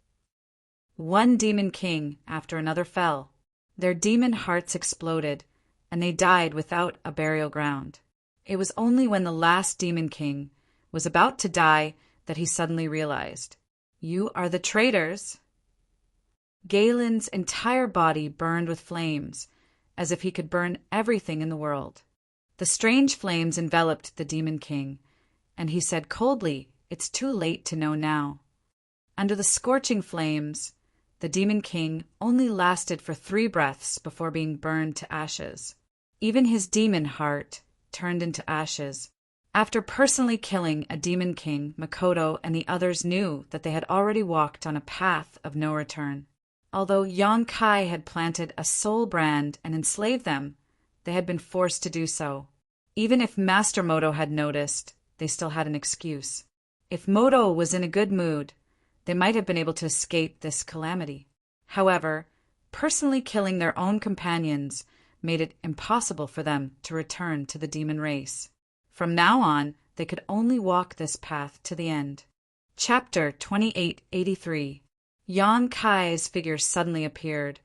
One demon king after another fell. Their demon hearts exploded, and they died without a burial ground. It was only when the last demon king was about to die that he suddenly realized, "You are the traitors." Galen's entire body burned with flames, as if he could burn everything in the world. The strange flames enveloped the demon king, and he said coldly, "It's too late to know now." Under the scorching flames, the demon king only lasted for 3 breaths before being burned to ashes. Even his demon heart turned into ashes. After personally killing a demon king, Makoto and the others knew that they had already walked on a path of no return. Although Yonkai had planted a soul brand and enslaved them, they had been forced to do so. Even if Master Moto had noticed, they still had an excuse. If Moto was in a good mood, they might have been able to escape this calamity. However, personally killing their own companions made it impossible for them to return to the demon race. From now on, they could only walk this path to the end. Chapter 2883. Yonkai's figure suddenly appeared,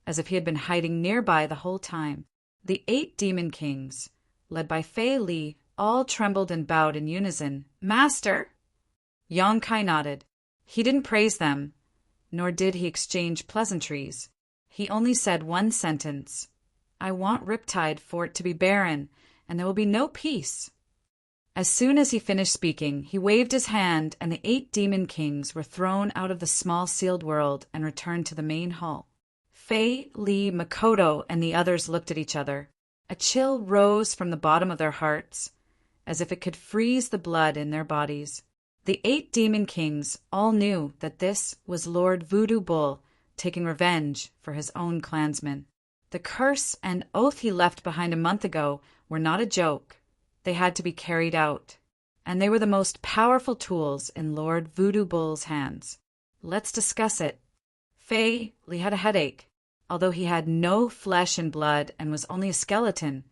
as if he had been hiding nearby the whole time. The 8 demon kings, led by Fei Li, all trembled and bowed in unison. "Master!" Yonkai nodded. He didn't praise them, nor did he exchange pleasantries. He only said one sentence, "I want Riptide Fort to be barren, and there will be no peace." As soon as he finished speaking, he waved his hand, and the 8 demon kings were thrown out of the small sealed world and returned to the main hall. Fei, Li, Makoto, and the others looked at each other. A chill rose from the bottom of their hearts, as if it could freeze the blood in their bodies. The 8 demon kings all knew that this was Lord Voodoo Bull taking revenge for his own clansmen. The curse and oath he left behind a month ago were not a joke. They had to be carried out, and they were the most powerful tools in Lord Voodoo Bull's hands. Let's discuss it. Fei Li had a headache. Although he had no flesh and blood and was only a skeleton,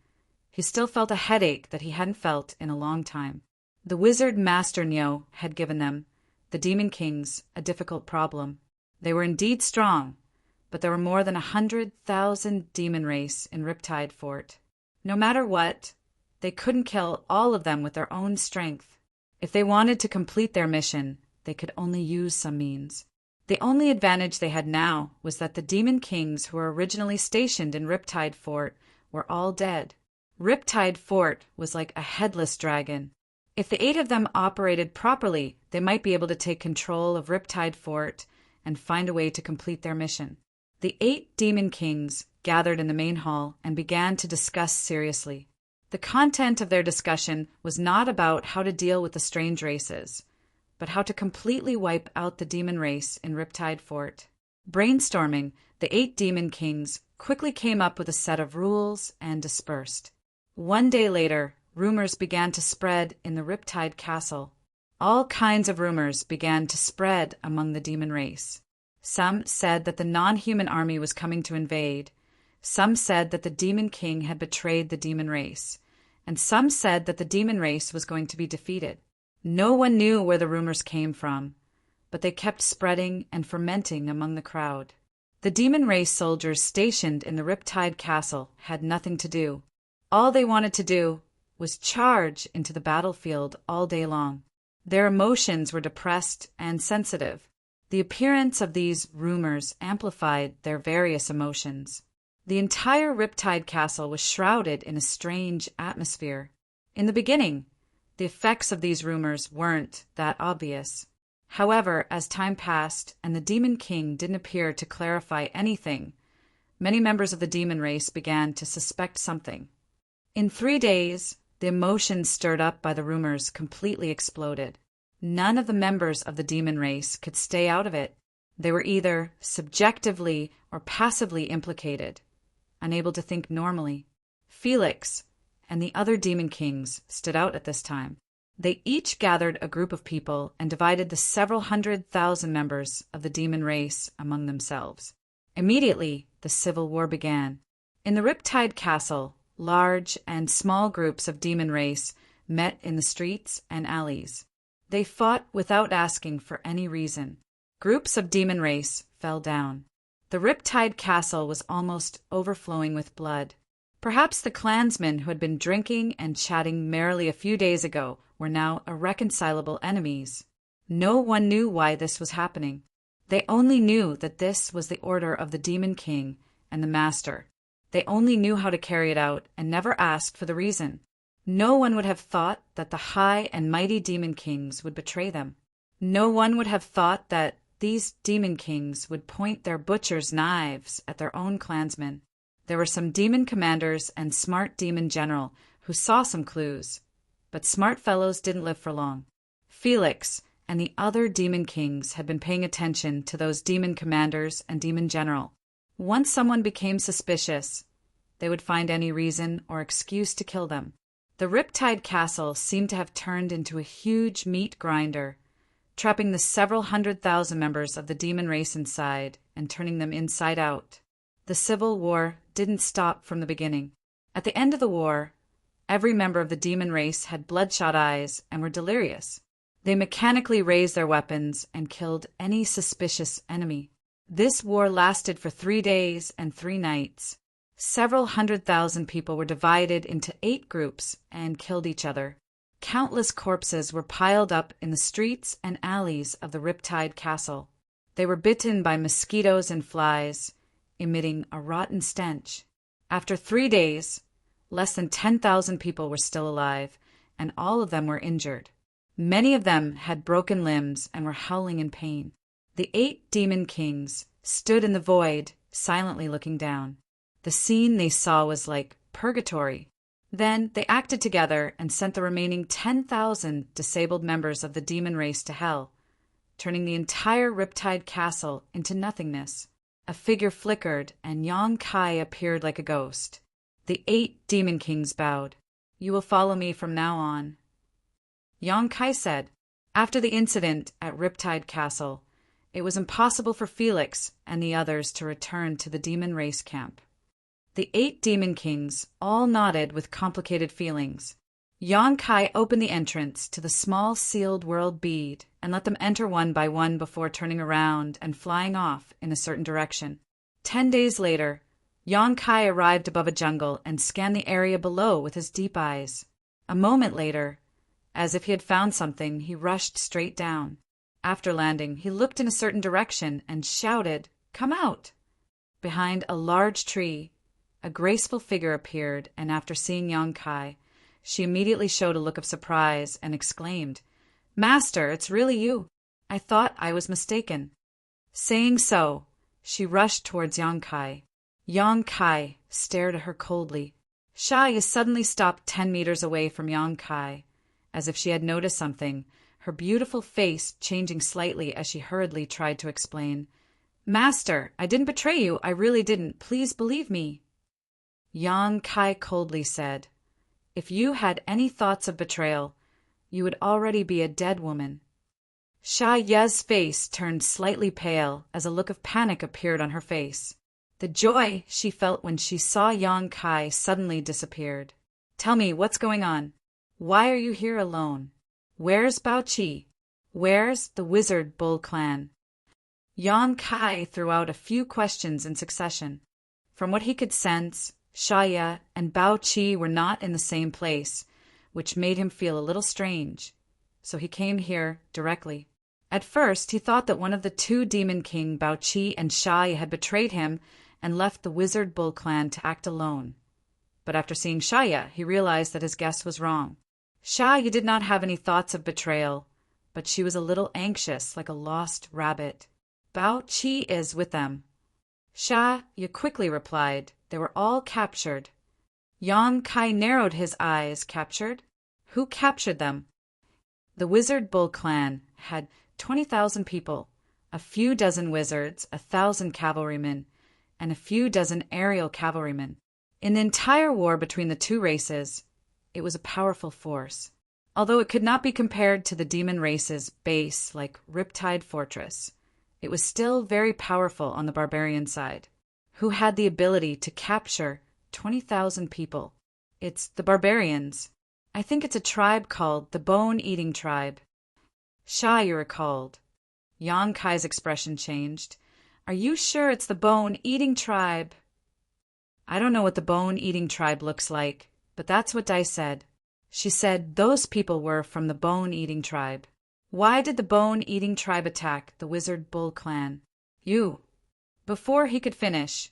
he still felt a headache that he hadn't felt in a long time. The wizard Master Nyo had given them, the demon kings, a difficult problem. They were indeed strong, but there were more than 100,000 demon race in Riptide Fort. No matter what, they couldn't kill all of them with their own strength. If they wanted to complete their mission, they could only use some means. The only advantage they had now was that the demon kings who were originally stationed in Riptide Fort were all dead. Riptide Fort was like a headless dragon. If the 8 of them operated properly, they might be able to take control of Riptide Fort and find a way to complete their mission. The 8 demon kings gathered in the main hall and began to discuss seriously. The content of their discussion was not about how to deal with the strange races, but how to completely wipe out the demon race in Riptide Fort. Brainstorming, the 8 demon kings quickly came up with a set of rules and dispersed. One day later, rumors began to spread in the Riptide Castle. All kinds of rumors began to spread among the demon race. Some said that the non-human army was coming to invade. Some said that the demon king had betrayed the demon race. And some said that the demon race was going to be defeated. No one knew where the rumors came from, but they kept spreading and fermenting among the crowd. The demon race soldiers stationed in the Riptide Castle had nothing to do. All they wanted to do was charge into the battlefield all day long. Their emotions were depressed and sensitive. The appearance of these rumors amplified their various emotions. The entire Riptide Castle was shrouded in a strange atmosphere. In the beginning, the effects of these rumors weren't that obvious. However, as time passed and the Demon King didn't appear to clarify anything, many members of the demon race began to suspect something. In 3 days, the emotions stirred up by the rumors completely exploded. None of the members of the demon race could stay out of it. They were either subjectively or passively implicated, unable to think normally. Felix and the other demon kings stood out at this time. They each gathered a group of people and divided the several 100,000 members of the demon race among themselves. Immediately, the civil war began. In the Riptide Castle, large and small groups of demon race met in the streets and alleys. They fought without asking for any reason. Groups of demon race fell down. The Riptide Castle was almost overflowing with blood. Perhaps the clansmen who had been drinking and chatting merrily a few days ago were now irreconcilable enemies. No one knew why this was happening. They only knew that this was the order of the Demon King and the Master. They only knew how to carry it out and never asked for the reason. No one would have thought that the high and mighty Demon Kings would betray them. No one would have thought that these Demon Kings would point their butcher's knives at their own clansmen. There were some demon commanders and smart demon general who saw some clues, but smart fellows didn't live for long. Felix and the other demon kings had been paying attention to those demon commanders and demon general. Once someone became suspicious, they would find any reason or excuse to kill them. The Riptide Castle seemed to have turned into a huge meat grinder, trapping the several 100,000 members of the demon race inside and turning them inside out. The civil war didn't stop from the beginning. At the end of the war, every member of the demon race had bloodshot eyes and were delirious. They mechanically raised their weapons and killed any suspicious enemy. This war lasted for 3 days and 3 nights. Several 100,000 people were divided into 8 groups and killed each other. Countless corpses were piled up in the streets and alleys of the Riptide Castle. They were bitten by mosquitoes and flies, emitting a rotten stench. After 3 days, less than 10,000 people were still alive, and all of them were injured. Many of them had broken limbs and were howling in pain. The 8 demon kings stood in the void, silently looking down. The scene they saw was like purgatory. Then they acted together and sent the remaining 10,000 disabled members of the demon race to hell, turning the entire Riptide Castle into nothingness. A figure flickered, and Yong Kai appeared like a ghost. The 8 demon kings bowed. "You will follow me from now on," Yong Kai said. After the incident at Riptide Castle, it was impossible for Felix and the others to return to the demon race camp. The 8 demon kings all nodded with complicated feelings. Yong Kai opened the entrance to the small sealed world bead and let them enter one by one before turning around and flying off in a certain direction. 10 days later, Yong Kai arrived above a jungle and scanned the area below with his deep eyes. A moment later, as if he had found something, he rushed straight down. After landing, he looked in a certain direction and shouted, "Come out!" Behind a large tree, a graceful figure appeared, and after seeing Yong Kai, she immediately showed a look of surprise and exclaimed, "Master, it's really you. I thought I was mistaken." Saying so, she rushed towards Yong Kai. Yong Kai stared at her coldly. Shai suddenly stopped 10 meters away from Yong Kai, as if she had noticed something, her beautiful face changing slightly as she hurriedly tried to explain. Master, I didn't betray you, I really didn't. Please believe me. Yang Kai coldly said, If you had any thoughts of betrayal, you would already be a dead woman. Sha Ye's face turned slightly pale as a look of panic appeared on her face. The joy she felt when she saw Yang Kai suddenly disappeared. Tell me, what's going on? Why are you here alone? Where's Bao Qi? Where's the Wizard Bull clan? Yang Kai threw out a few questions in succession. From what he could sense, Sha Ye and Bao Qi were not in the same place, which made him feel a little strange. So he came here directly. At first, he thought that one of the two Demon King, Bao Qi and Sha Ye, had betrayed him and left the Wizard Bull clan to act alone. But after seeing Sha Ye, he realized that his guess was wrong. Sha Ye did not have any thoughts of betrayal, but she was a little anxious, like a lost rabbit. Bao Qi is with them. Sha Ye quickly replied, They were all captured. Yang Kai narrowed his eyes. Captured? Who captured them? The Wizard Bull clan had 20,000 people, a few dozen wizards, 1,000 cavalrymen, and a few dozen aerial cavalrymen. In the entire war between the two races, it was a powerful force. Although it could not be compared to the demon race's base like Riptide Fortress, it was still very powerful on the barbarian side, who had the ability to capture 20,000 people. It's the barbarians. I think it's a tribe called the Bone-Eating Tribe. Sha Ye recalled. Yang Kai's expression changed. Are you sure it's the Bone-Eating Tribe? I don't know what the Bone-Eating Tribe looks like, but that's what Dai said. She said those people were from the Bone-Eating Tribe. Why did the Bone-Eating Tribe attack the Wizard Bull clan? You. Before he could finish,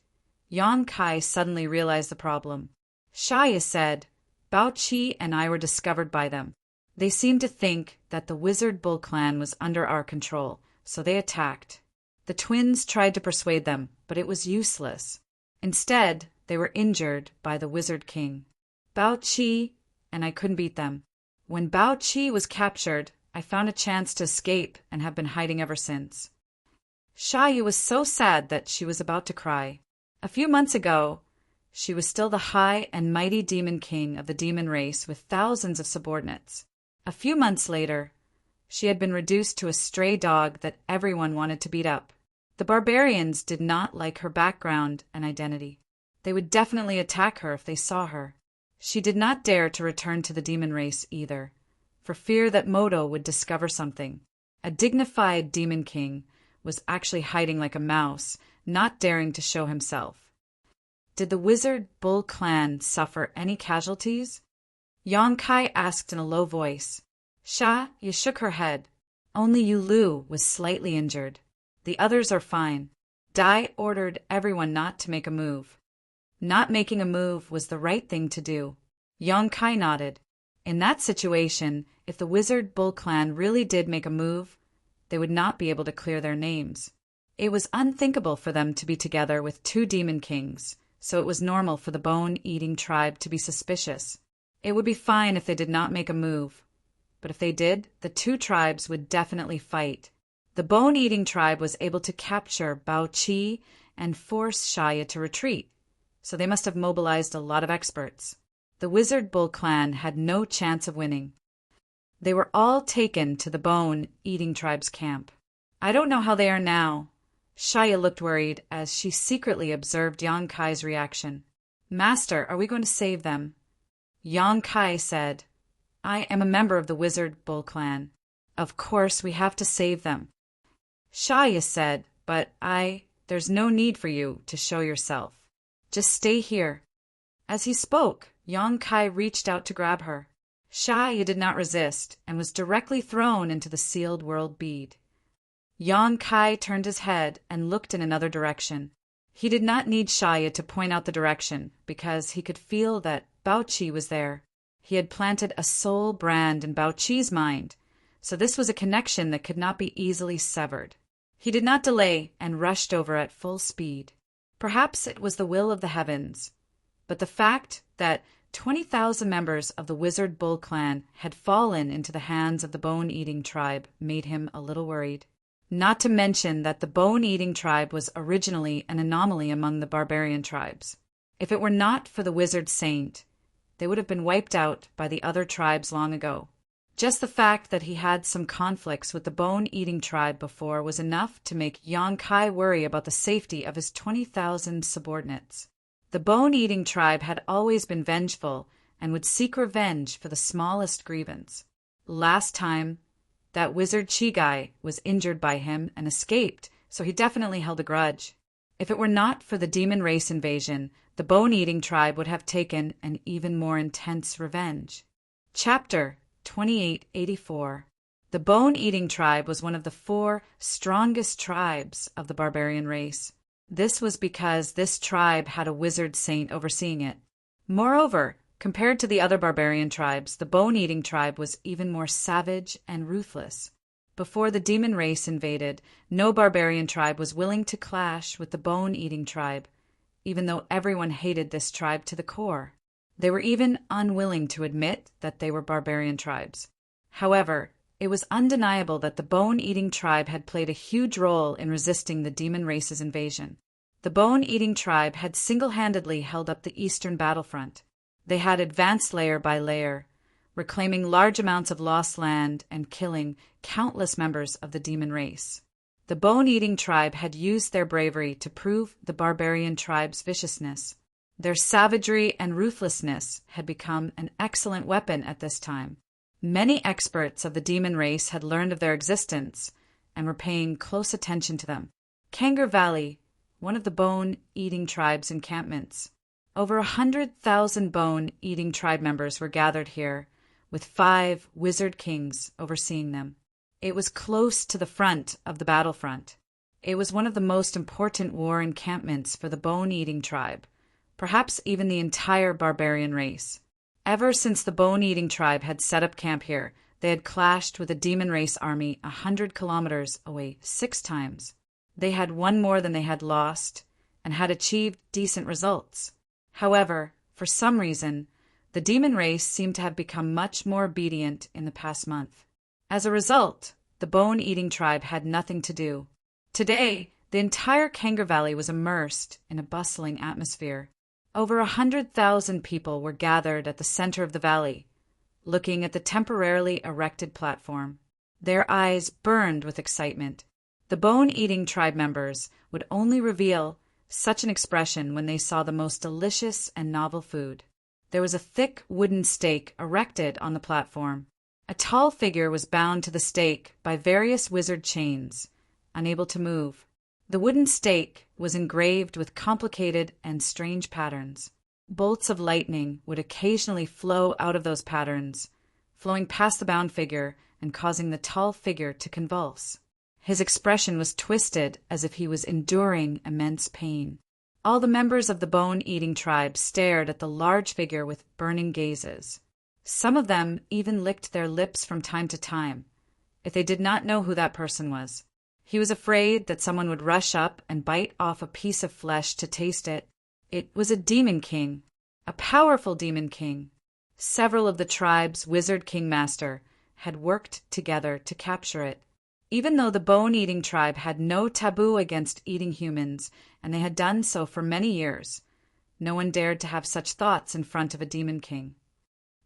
Yang Kai suddenly realized the problem. Sha Ye said, Bao Qi and I were discovered by them. They seemed to think that the Wizard Bull clan was under our control, so they attacked. The twins tried to persuade them, but it was useless. Instead, they were injured by the Wizard King. Bao Qi and I couldn't beat them. When Bao Qi was captured, I found a chance to escape and have been hiding ever since. Sha Ye was so sad that she was about to cry. A few months ago, she was still the high and mighty demon king of the demon race with thousands of subordinates. A few months later, she had been reduced to a stray dog that everyone wanted to beat up. The barbarians did not like her background and identity. They would definitely attack her if they saw her. She did not dare to return to the demon race either, for fear that Moto would discover something. A dignified demon king was actually hiding like a mouse, not daring to show himself. Did the Wizard Bull clan suffer any casualties? Yang Kai asked in a low voice. Sha Ye shook her head. Only Yu Lu was slightly injured. The others are fine. Dai ordered everyone not to make a move. Not making a move was the right thing to do. Yang Kai nodded. In that situation, if the Wizard Bull clan really did make a move, they would not be able to clear their names. It was unthinkable for them to be together with two demon kings, so it was normal for the Bone-Eating Tribe to be suspicious. It would be fine if they did not make a move, but if they did, the two tribes would definitely fight. The Bone-Eating Tribe was able to capture Bao Qi and force Sha Ye to retreat, so they must have mobilized a lot of experts. The Wizard Bull clan had no chance of winning. They were all taken to the Bone-Eating Tribe's camp. I don't know how they are now. Sha Ye looked worried as she secretly observed Yang Kai's reaction. Master, are we going to save them? Yang Kai said, I am a member of the Wizard Bull clan. Of course we have to save them. Sha Ye said, but there's no need for you to show yourself. Just stay here. As he spoke, Yang Kai reached out to grab her. Sha Ye did not resist and was directly thrown into the sealed world bead. Yang Kai turned his head and looked in another direction. He did not need Sha Ye to point out the direction because he could feel that Bao Qi was there. He had planted a soul brand in Bao Qi's mind, so this was a connection that could not be easily severed. He did not delay and rushed over at full speed. Perhaps it was the will of the heavens, but the fact that 20,000 members of the Wizard Bull clan had fallen into the hands of the Bone-Eating Tribe made him a little worried. Not to mention that the bone-eating tribe was originally an anomaly among the barbarian tribes. If it were not for the wizard saint, they would have been wiped out by the other tribes long ago. Just the fact that he had some conflicts with the bone-eating tribe before was enough to make Yang Kai worry about the safety of his 20,000 subordinates. The bone-eating tribe had always been vengeful and would seek revenge for the smallest grievance. Last time, that wizard Chigai was injured by him and escaped, so he definitely held a grudge. If it were not for the demon race invasion, the bone-eating tribe would have taken an even more intense revenge. Chapter 2884. The bone-eating tribe was one of the 4 strongest tribes of the barbarian race. This was because this tribe had a wizard saint overseeing it. Moreover, compared to the other barbarian tribes, the bone-eating tribe was even more savage and ruthless. Before the demon race invaded, no barbarian tribe was willing to clash with the bone-eating tribe, even though everyone hated this tribe to the core. They were even unwilling to admit that they were barbarian tribes. However, it was undeniable that the bone-eating tribe had played a huge role in resisting the demon race's invasion. The bone-eating tribe had single-handedly held up the eastern battlefront. They had advanced layer by layer, reclaiming large amounts of lost land and killing countless members of the demon race. The bone-eating tribe had used their bravery to prove the barbarian tribe's viciousness. Their savagery and ruthlessness had become an excellent weapon at this time. Many experts of the demon race had learned of their existence and were paying close attention to them. Kangar Valley, one of the bone-eating tribe's encampments. Over 100,000 bone-eating tribe members were gathered here, with 5 wizard kings overseeing them. It was close to the front of the battlefront. It was one of the most important war encampments for the bone-eating tribe, perhaps even the entire barbarian race. Ever since the bone-eating tribe had set up camp here, they had clashed with a demon race army 100 kilometers away 6 times. They had won more than they had lost and had achieved decent results. However, for some reason, the demon race seemed to have become much more obedient in the past month. As a result, the bone-eating tribe had nothing to do. Today, the entire Kangar Valley was immersed in a bustling atmosphere. Over 100,000 people were gathered at the center of the valley, looking at the temporarily erected platform. Their eyes burned with excitement. The bone-eating tribe members would only reveal such an expression when they saw the most delicious and novel food. There was a thick wooden stake erected on the platform. A tall figure was bound to the stake by various wizard chains, unable to move. The wooden stake was engraved with complicated and strange patterns. Bolts of lightning would occasionally flow out of those patterns, flowing past the bound figure and causing the tall figure to convulse. His expression was twisted as if he was enduring immense pain. All the members of the bone-eating tribe stared at the large figure with burning gazes. Some of them even licked their lips from time to time, if they did not know who that person was. He was afraid that someone would rush up and bite off a piece of flesh to taste it. It was a demon king, a powerful demon king. Several of the tribe's wizard kingmaster had worked together to capture it. Even though the bone-eating tribe had no taboo against eating humans, and they had done so for many years, no one dared to have such thoughts in front of a demon king.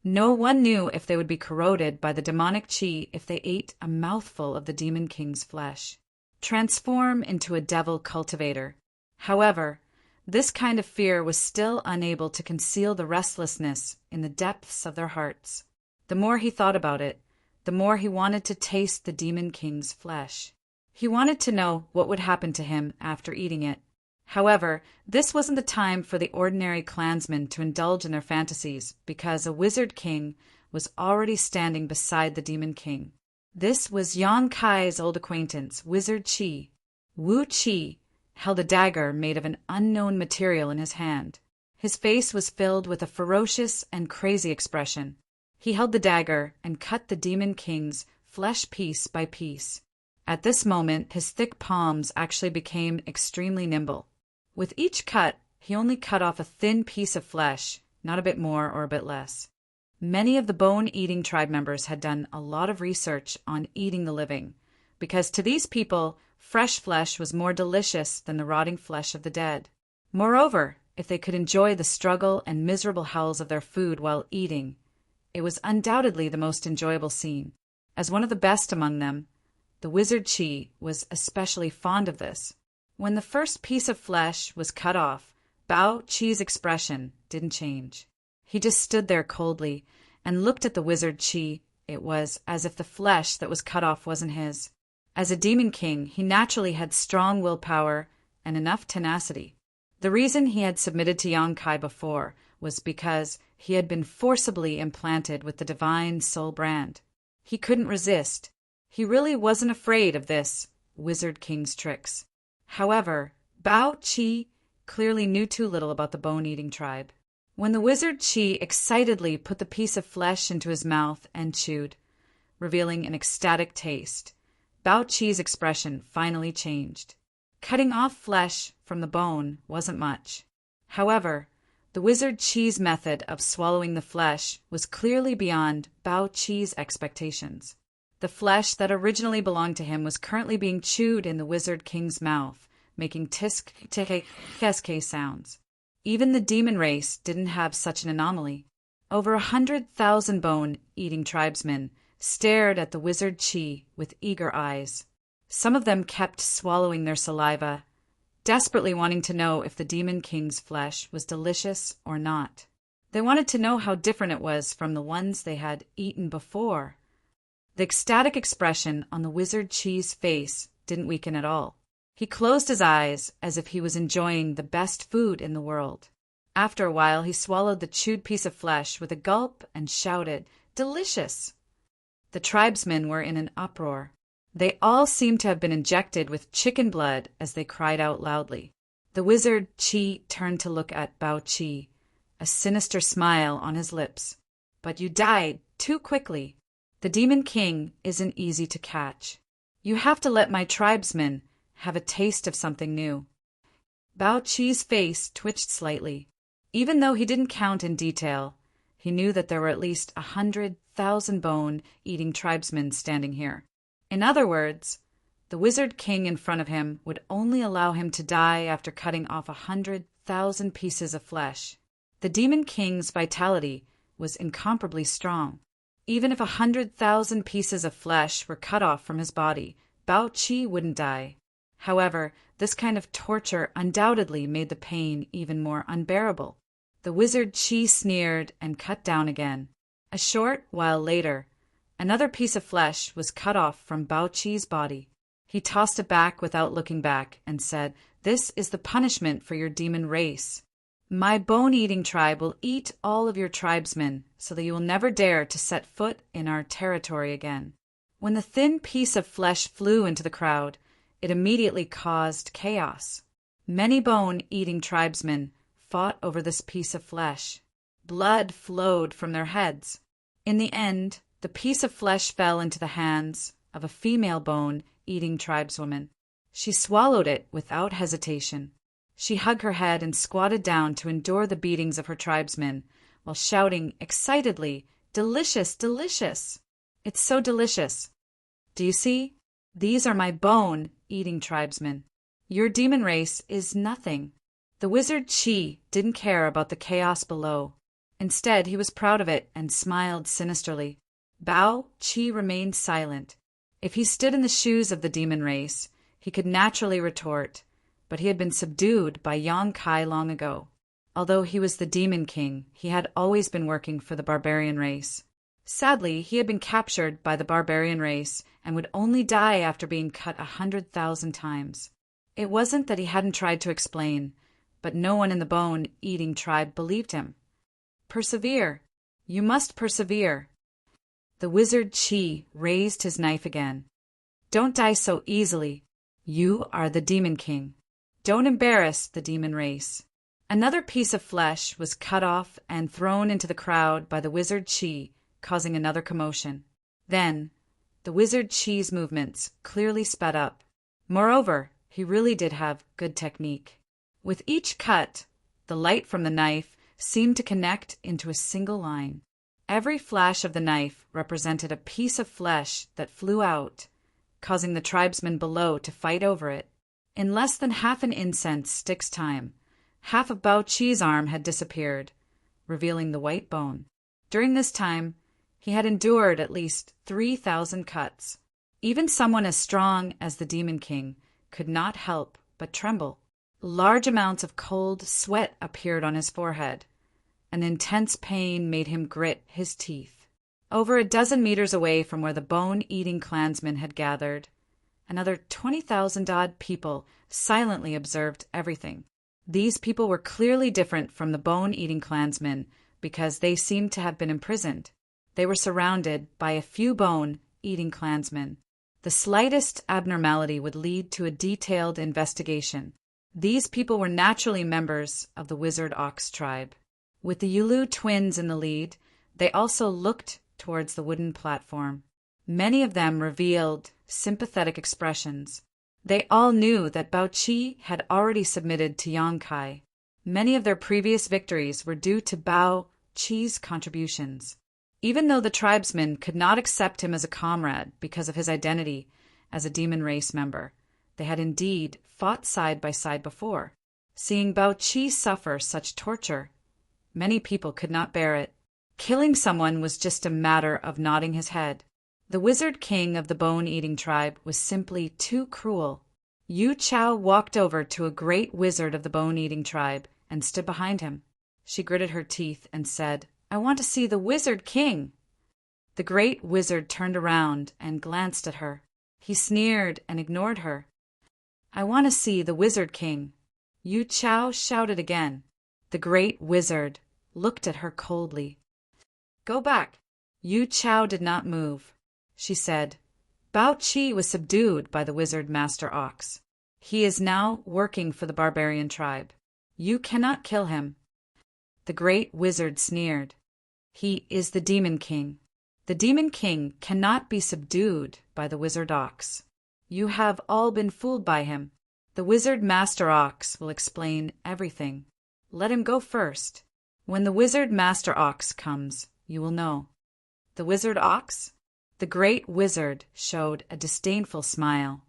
No one knew if they would be corroded by the demonic chi if they ate a mouthful of the demon king's flesh. Transform into a devil cultivator. However, this kind of fear was still unable to conceal the restlessness in the depths of their hearts. The more he thought about it, the more he wanted to taste the demon king's flesh. He wanted to know what would happen to him after eating it. However, this wasn't the time for the ordinary clansmen to indulge in their fantasies, because a wizard king was already standing beside the demon king. This was Yang Kai's old acquaintance, Wizard Qi. Wu Qi held a dagger made of an unknown material in his hand. His face was filled with a ferocious and crazy expression. He held the dagger and cut the demon king's flesh piece by piece. At this moment, his thick palms actually became extremely nimble. With each cut, he only cut off a thin piece of flesh, not a bit more or a bit less. Many of the bone-eating tribe members had done a lot of research on eating the living, because to these people, fresh flesh was more delicious than the rotting flesh of the dead. Moreover, if they could enjoy the struggle and miserable howls of their food while eating, it was undoubtedly the most enjoyable scene. As one of the best among them, the wizard Chi was especially fond of this. When the first piece of flesh was cut off, Bao Chi's expression didn't change. He just stood there coldly and looked at the wizard Chi. It was as if the flesh that was cut off wasn't his. As a demon king, he naturally had strong willpower and enough tenacity. The reason he had submitted to Yangkai before was because he had been forcibly implanted with the divine soul brand. He couldn't resist. He really wasn't afraid of this wizard king's tricks. However, Bao Chi clearly knew too little about the bone-eating tribe. When the wizard Chi excitedly put the piece of flesh into his mouth and chewed, revealing an ecstatic taste, Bao Chi's expression finally changed. Cutting off flesh from the bone wasn't much. However, the wizard Chi's method of swallowing the flesh was clearly beyond Bao Chi's expectations. The flesh that originally belonged to him was currently being chewed in the wizard king's mouth, making tisk tisk sk sounds. Even the demon race didn't have such an anomaly. Over 100,000 bone-eating tribesmen stared at the wizard Chi with eager eyes. Some of them kept swallowing their saliva, desperately wanting to know if the demon king's flesh was delicious or not. They wanted to know how different it was from the ones they had eaten before. The ecstatic expression on the wizard Chi's face didn't weaken at all. He closed his eyes as if he was enjoying the best food in the world. After a while, he swallowed the chewed piece of flesh with a gulp and shouted, "Delicious!" The tribesmen were in an uproar. They all seemed to have been injected with chicken blood as they cried out loudly. The wizard Chi turned to look at Bao Chi, a sinister smile on his lips. "But you died too quickly. The demon king isn't easy to catch. You have to let my tribesmen have a taste of something new." Bao Chi's face twitched slightly. Even though he didn't count in detail, he knew that there were at least 100,000 bone-eating tribesmen standing here. In other words, the wizard king in front of him would only allow him to die after cutting off 100,000 pieces of flesh. The demon king's vitality was incomparably strong. Even if 100,000 pieces of flesh were cut off from his body, Bao Chi wouldn't die. However, this kind of torture undoubtedly made the pain even more unbearable. The wizard Chi sneered and cut down again. A short while later, another piece of flesh was cut off from Bao Chi's body. He tossed it back without looking back and said, "This is the punishment for your demon race. My bone-eating tribe will eat all of your tribesmen so that you will never dare to set foot in our territory again." When the thin piece of flesh flew into the crowd, it immediately caused chaos. Many bone-eating tribesmen fought over this piece of flesh. Blood flowed from their heads. In the end, the piece of flesh fell into the hands of a female bone-eating tribeswoman. She swallowed it without hesitation. She hugged her head and squatted down to endure the beatings of her tribesmen, while shouting excitedly, "Delicious, delicious! It's so delicious! Do you see? These are my bone-eating tribesmen. Your demon race is nothing." The wizard Chi didn't care about the chaos below. Instead, he was proud of it and smiled sinisterly. Bao Chi remained silent. If he stood in the shoes of the demon race, he could naturally retort, but he had been subdued by Yang Kai long ago. Although he was the demon king, he had always been working for the barbarian race. Sadly, he had been captured by the barbarian race and would only die after being cut 100,000 times. It wasn't that he hadn't tried to explain, but no one in the bone-eating tribe believed him. "Persevere. You must persevere." The wizard Chi raised his knife again. "Don't die so easily. You are the demon king. Don't embarrass the demon race." Another piece of flesh was cut off and thrown into the crowd by the wizard Chi, causing another commotion. Then, the wizard Chi's movements clearly sped up. Moreover, he really did have good technique. With each cut, the light from the knife seemed to connect into a single line. Every flash of the knife represented a piece of flesh that flew out, causing the tribesmen below to fight over it. In less than half an incense stick's time, half of Bao Chi's arm had disappeared, revealing the white bone. During this time, he had endured at least 3,000 cuts. Even someone as strong as the Demon King could not help but tremble. Large amounts of cold sweat appeared on his forehead. An intense pain made him grit his teeth. Over a dozen meters away from where the bone-eating clansmen had gathered, another 20,000-odd people silently observed everything. These people were clearly different from the bone-eating clansmen because they seemed to have been imprisoned. They were surrounded by a few bone-eating clansmen. The slightest abnormality would lead to a detailed investigation. These people were naturally members of the Wizard Ox tribe. With the Yulu twins in the lead, they also looked towards the wooden platform. Many of them revealed sympathetic expressions. They all knew that Bao Chi had already submitted to Yang Kai. Many of their previous victories were due to Bao Chi's contributions. Even though the tribesmen could not accept him as a comrade because of his identity as a demon race member, they had indeed fought side by side before. Seeing Bao Chi suffer such torture, many people could not bear it. Killing someone was just a matter of nodding his head. The Wizard King of the Bone-Eating tribe was simply too cruel. Yu Chao walked over to a great wizard of the Bone-Eating tribe and stood behind him. She gritted her teeth and said, "I want to see the Wizard King." The great wizard turned around and glanced at her. He sneered and ignored her. "I want to see the Wizard King." Yu Chao shouted again. The great wizard looked at her coldly. "Go back." Yu Chao did not move. She said, "Bao Chi was subdued by the Wizard Master Ox. He is now working for the barbarian tribe. You cannot kill him." The great wizard sneered. "He is the Demon King. The Demon King cannot be subdued by the Wizard Ox. You have all been fooled by him. The Wizard Master Ox will explain everything. Let him go first. When the Wizard Master Ox comes, you will know." "The Wizard Ox?" The great wizard showed a disdainful smile.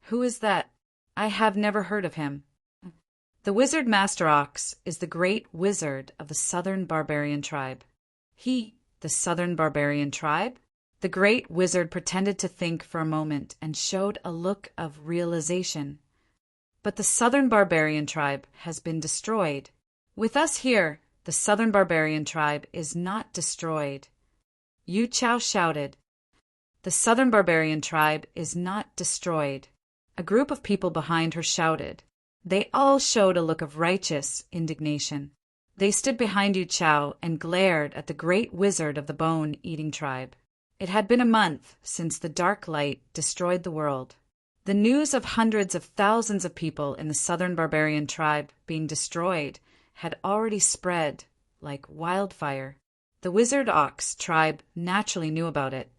"Who is that? I have never heard of him." "The Wizard Master Ox is the great wizard of the Southern Barbarian tribe." The Southern Barbarian tribe? The great wizard pretended to think for a moment and showed a look of realization. "But the Southern Barbarian tribe has been destroyed. With us here, the Southern Barbarian tribe is not destroyed." Yu Chao shouted. "The Southern Barbarian tribe is not destroyed." A group of people behind her shouted. They all showed a look of righteous indignation. They stood behind Yu Chao and glared at the great wizard of the Bone-Eating tribe. It had been a month since the dark light destroyed the world. The news of hundreds of thousands of people in the Southern Barbarian tribe being destroyed had already spread like wildfire. The Wizard Ox tribe naturally knew about it.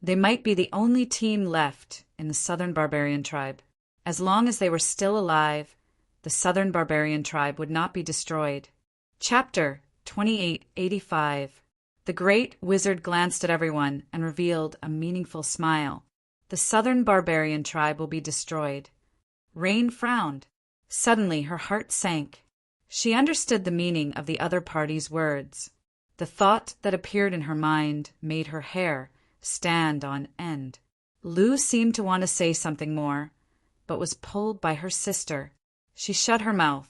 They might be the only team left in the Southern Barbarian tribe. As long as they were still alive, the Southern Barbarian tribe would not be destroyed. Chapter 2885. The great wizard glanced at everyone and revealed a meaningful smile. "The Southern Barbarian tribe will be destroyed." Rain frowned. Suddenly her heart sank. She understood the meaning of the other party's words. The thought that appeared in her mind made her hair stand on end. Lu seemed to want to say something more, but was pulled by her sister. She shut her mouth.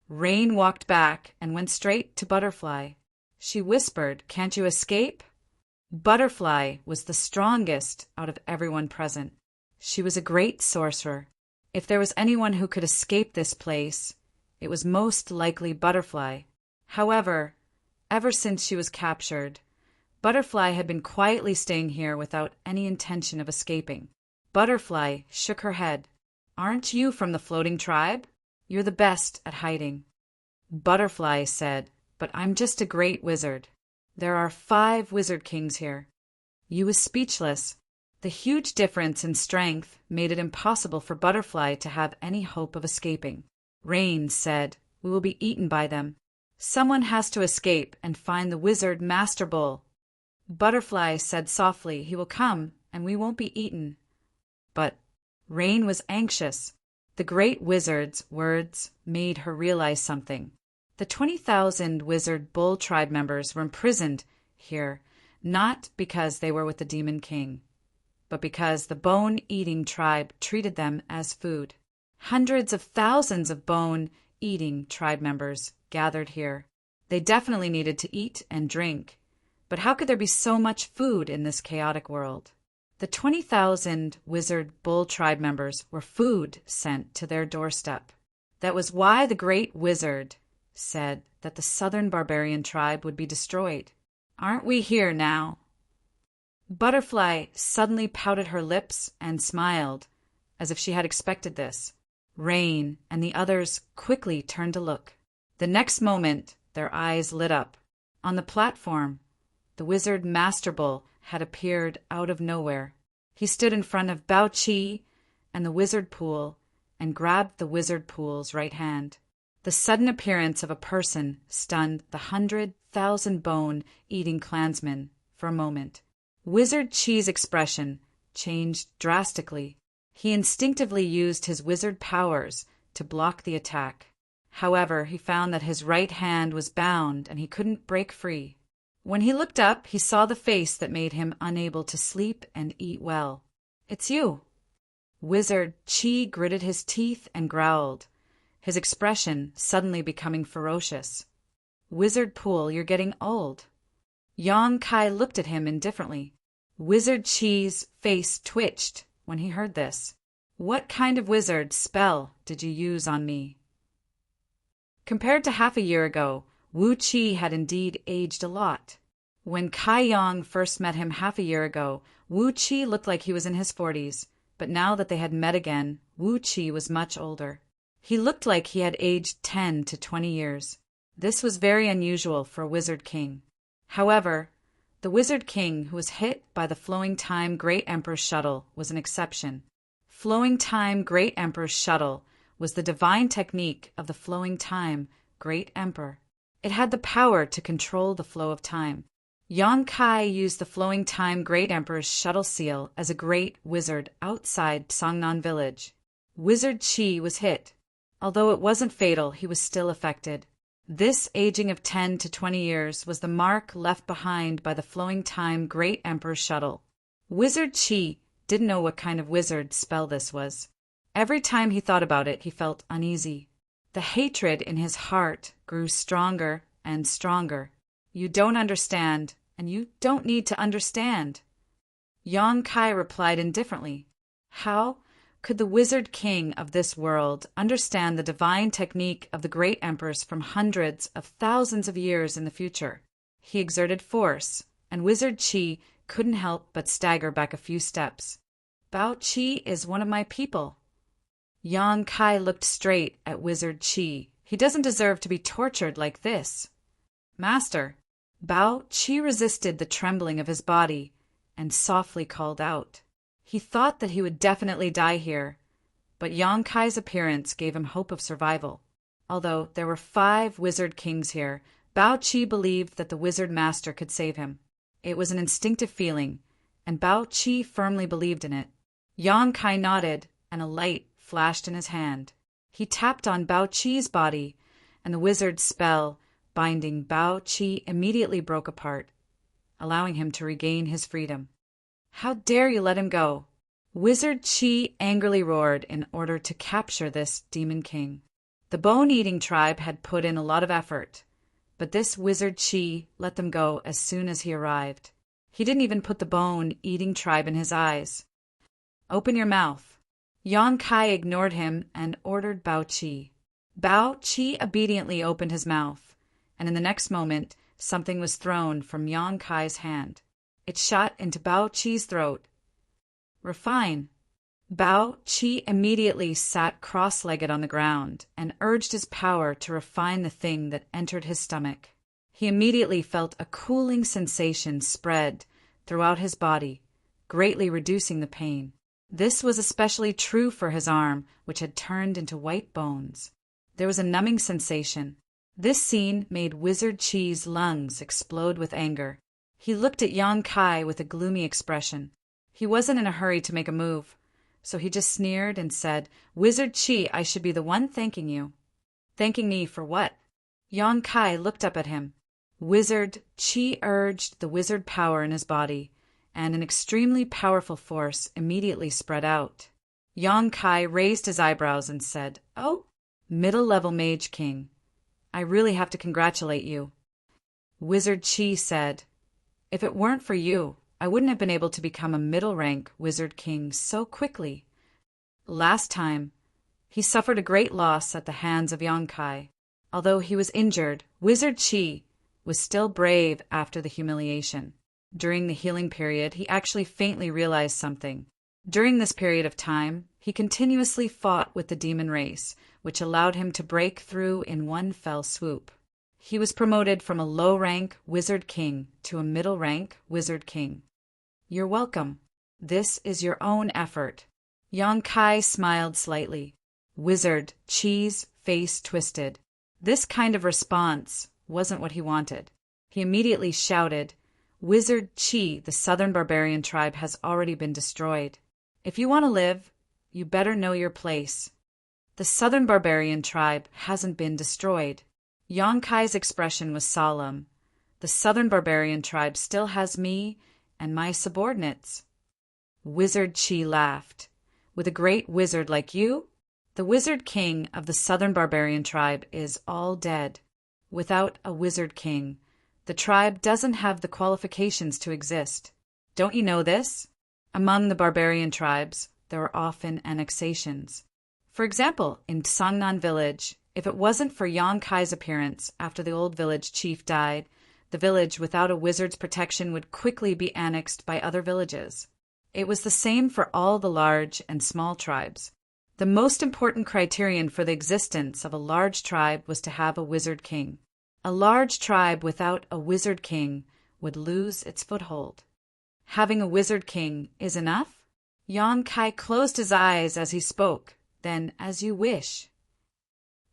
Rain walked back and went straight to Butterfly. She whispered, "Can't you escape?" Butterfly was the strongest out of everyone present. She was a great sorcerer. If there was anyone who could escape this place, it was most likely Butterfly. However, ever since she was captured, Butterfly had been quietly staying here without any intention of escaping. Butterfly shook her head. "Aren't you from the floating tribe? You're the best at hiding." Butterfly said, "But I'm just a great wizard. There are 5 wizard kings here." Yu was speechless. The huge difference in strength made it impossible for Butterfly to have any hope of escaping. Rain said, "We will be eaten by them. Someone has to escape and find the wizard Master Bull." Butterfly said softly, "He will come, and we won't be eaten." But Rain was anxious. The great wizard's words made her realize something. The 20,000 wizard bull tribe members were imprisoned here, not because they were with the Demon King, but because the bone-eating tribe treated them as food. Hundreds of thousands of bone-eating tribe members gathered here. They definitely needed to eat and drink, but how could there be so much food in this chaotic world? The 20,000 wizard bull tribe members were food sent to their doorstep. That was why the great wizard said that the southern barbarian tribe would be destroyed. Aren't we here now? Butterfly suddenly pouted her lips and smiled, as if she had expected this. Rain and the others quickly turned to look. The next moment, their eyes lit up. On the platform, the wizard Master Bull had appeared out of nowhere. He stood in front of Bao Qi and the wizard pool and grabbed the wizard pool's right hand. The sudden appearance of a person stunned the 100,000 bone-eating clansmen for a moment. Wizard Qi's expression changed drastically. He instinctively used his wizard powers to block the attack. However, he found that his right hand was bound and he couldn't break free. When he looked up, he saw the face that made him unable to sleep and eat well. "It's you." Wizard Qi gritted his teeth and growled, his expression suddenly becoming ferocious. "Wizard Pool, you're getting old." Yang Kai looked at him indifferently. Wizard Qi's face twitched when he heard this. "What kind of wizard spell did you use on me?" Compared to half a year ago, Wu Qi had indeed aged a lot. When Kai Yang first met him half a year ago, Wu Qi looked like he was in his 40s, but now that they had met again, Wu Qi was much older. He looked like he had aged 10 to 20 years. This was very unusual for a Wizard King. However, the Wizard King who was hit by the Flowing Time Great Emperor's shuttle was an exception. Flowing Time Great Emperor's shuttle was the divine technique of the Flowing Time Great Emperor. It had the power to control the flow of time. Yang Kai used the Flowing Time Great Emperor's shuttle seal as a great wizard outside Songnan village. Wizard Qi was hit. Although it wasn't fatal, he was still affected. This aging of 10 to 20 years was the mark left behind by the Flowing Time Great Emperor's shuttle. Wizard Qi didn't know what kind of wizard spell this was. Every time he thought about it, he felt uneasy. The hatred in his heart grew stronger and stronger. "You don't understand, and you don't need to understand." Yang Kai replied indifferently. How could the Wizard King of this world understand the divine technique of the great emperors from hundreds of thousands of years in the future? He exerted force, and Wizard Qi couldn't help but stagger back a few steps. "Bao Qi is one of my people." Yang Kai looked straight at Wizard Qi. "He doesn't deserve to be tortured like this." "Master." Bao Qi resisted the trembling of his body and softly called out. He thought that he would definitely die here, but Yang Kai's appearance gave him hope of survival. Although there were 5 wizard kings here, Bao Qi believed that the wizard master could save him. It was an instinctive feeling, and Bao Qi firmly believed in it. Yang Kai nodded, and a light flashed in his hand. He tapped on Bao Qi's body, and the wizard's spell binding Bao Qi immediately broke apart, allowing him to regain his freedom. "How dare you let him go?" Wizard Qi angrily roared in order to capture this demon king. The bone-eating tribe had put in a lot of effort, but this Wizard Qi let them go as soon as he arrived. He didn't even put the bone-eating tribe in his eyes. "Open your mouth." Yang Kai ignored him and ordered Bao Qi. Bao Qi obediently opened his mouth, and in the next moment, something was thrown from Yang Kai's hand. It shot into Bao Qi's throat. "Refine." Bao Qi immediately sat cross-legged on the ground and urged his power to refine the thing that entered his stomach. He immediately felt a cooling sensation spread throughout his body, greatly reducing the pain. This was especially true for his arm, which had turned into white bones. There was a numbing sensation. This scene made Wizard Qi's lungs explode with anger. He looked at Yang Kai with a gloomy expression. He wasn't in a hurry to make a move, so he just sneered and said, "Wizard Chi, I should be the one thanking you." "Thanking me for what?" Yang Kai looked up at him. Wizard Chi urged the wizard power in his body, and an extremely powerful force immediately spread out. Yang Kai raised his eyebrows and said, "Oh, middle-level Mage King. I really have to congratulate you." Wizard Chi said, "If it weren't for you, I wouldn't have been able to become a middle-rank Wizard King so quickly. Last time, he suffered a great loss at the hands of Yang Kai. Although he was injured, Wizard Chi was still brave after the humiliation. During the healing period, he actually faintly realized something. During this period of time, he continuously fought with the demon race, which allowed him to break through in one fell swoop. He was promoted from a low-rank Wizard King to a middle-rank Wizard King. You're welcome. This is your own effort." Yang Kai smiled slightly. Wizard Chi's face twisted. This kind of response wasn't what he wanted. He immediately shouted, "Wizard Chi, the southern barbarian tribe has already been destroyed. If you want to live, you better know your place. The southern barbarian tribe hasn't been destroyed." Yang Kai's expression was solemn. "The southern barbarian tribe still has me and my subordinates." Wizard Chi laughed. "With a great wizard like you? The Wizard King of the southern barbarian tribe is all dead. Without a Wizard King, the tribe doesn't have the qualifications to exist. Don't you know this? Among the barbarian tribes, there are often annexations. For example, in Sangnan village, if it wasn't for Yang Kai's appearance after the old village chief died, the village without a wizard's protection would quickly be annexed by other villages. It was the same for all the large and small tribes. The most important criterion for the existence of a large tribe was to have a Wizard King. A large tribe without a Wizard King would lose its foothold. Having a Wizard King is enough?" Yang Kai closed his eyes as he spoke, then, "As you wish."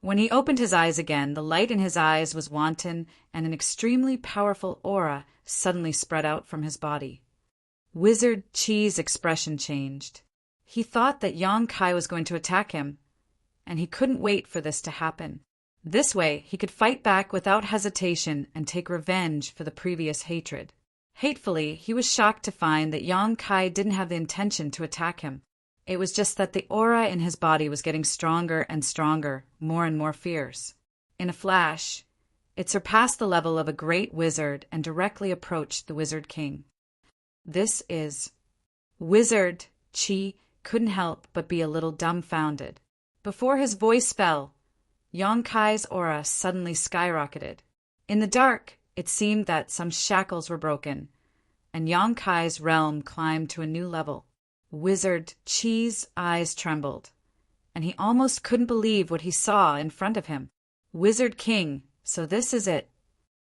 When he opened his eyes again, the light in his eyes was wanton, and an extremely powerful aura suddenly spread out from his body. Wizard Chi's expression changed. He thought that Yang Kai was going to attack him, and he couldn't wait for this to happen. This way, he could fight back without hesitation and take revenge for the previous hatred. Hatefully, he was shocked to find that Yang Kai didn't have the intention to attack him. It was just that the aura in his body was getting stronger and stronger, more and more fierce. In a flash, it surpassed the level of a great wizard and directly approached the Wizard King. This is... Wizard Chi couldn't help but be a little dumbfounded. Before his voice fell, Yang Kai's aura suddenly skyrocketed. In the dark, it seemed that some shackles were broken, and Yang Kai's realm climbed to a new level. Wizard Chi's eyes trembled, and he almost couldn't believe what he saw in front of him. Wizard King, so this is it.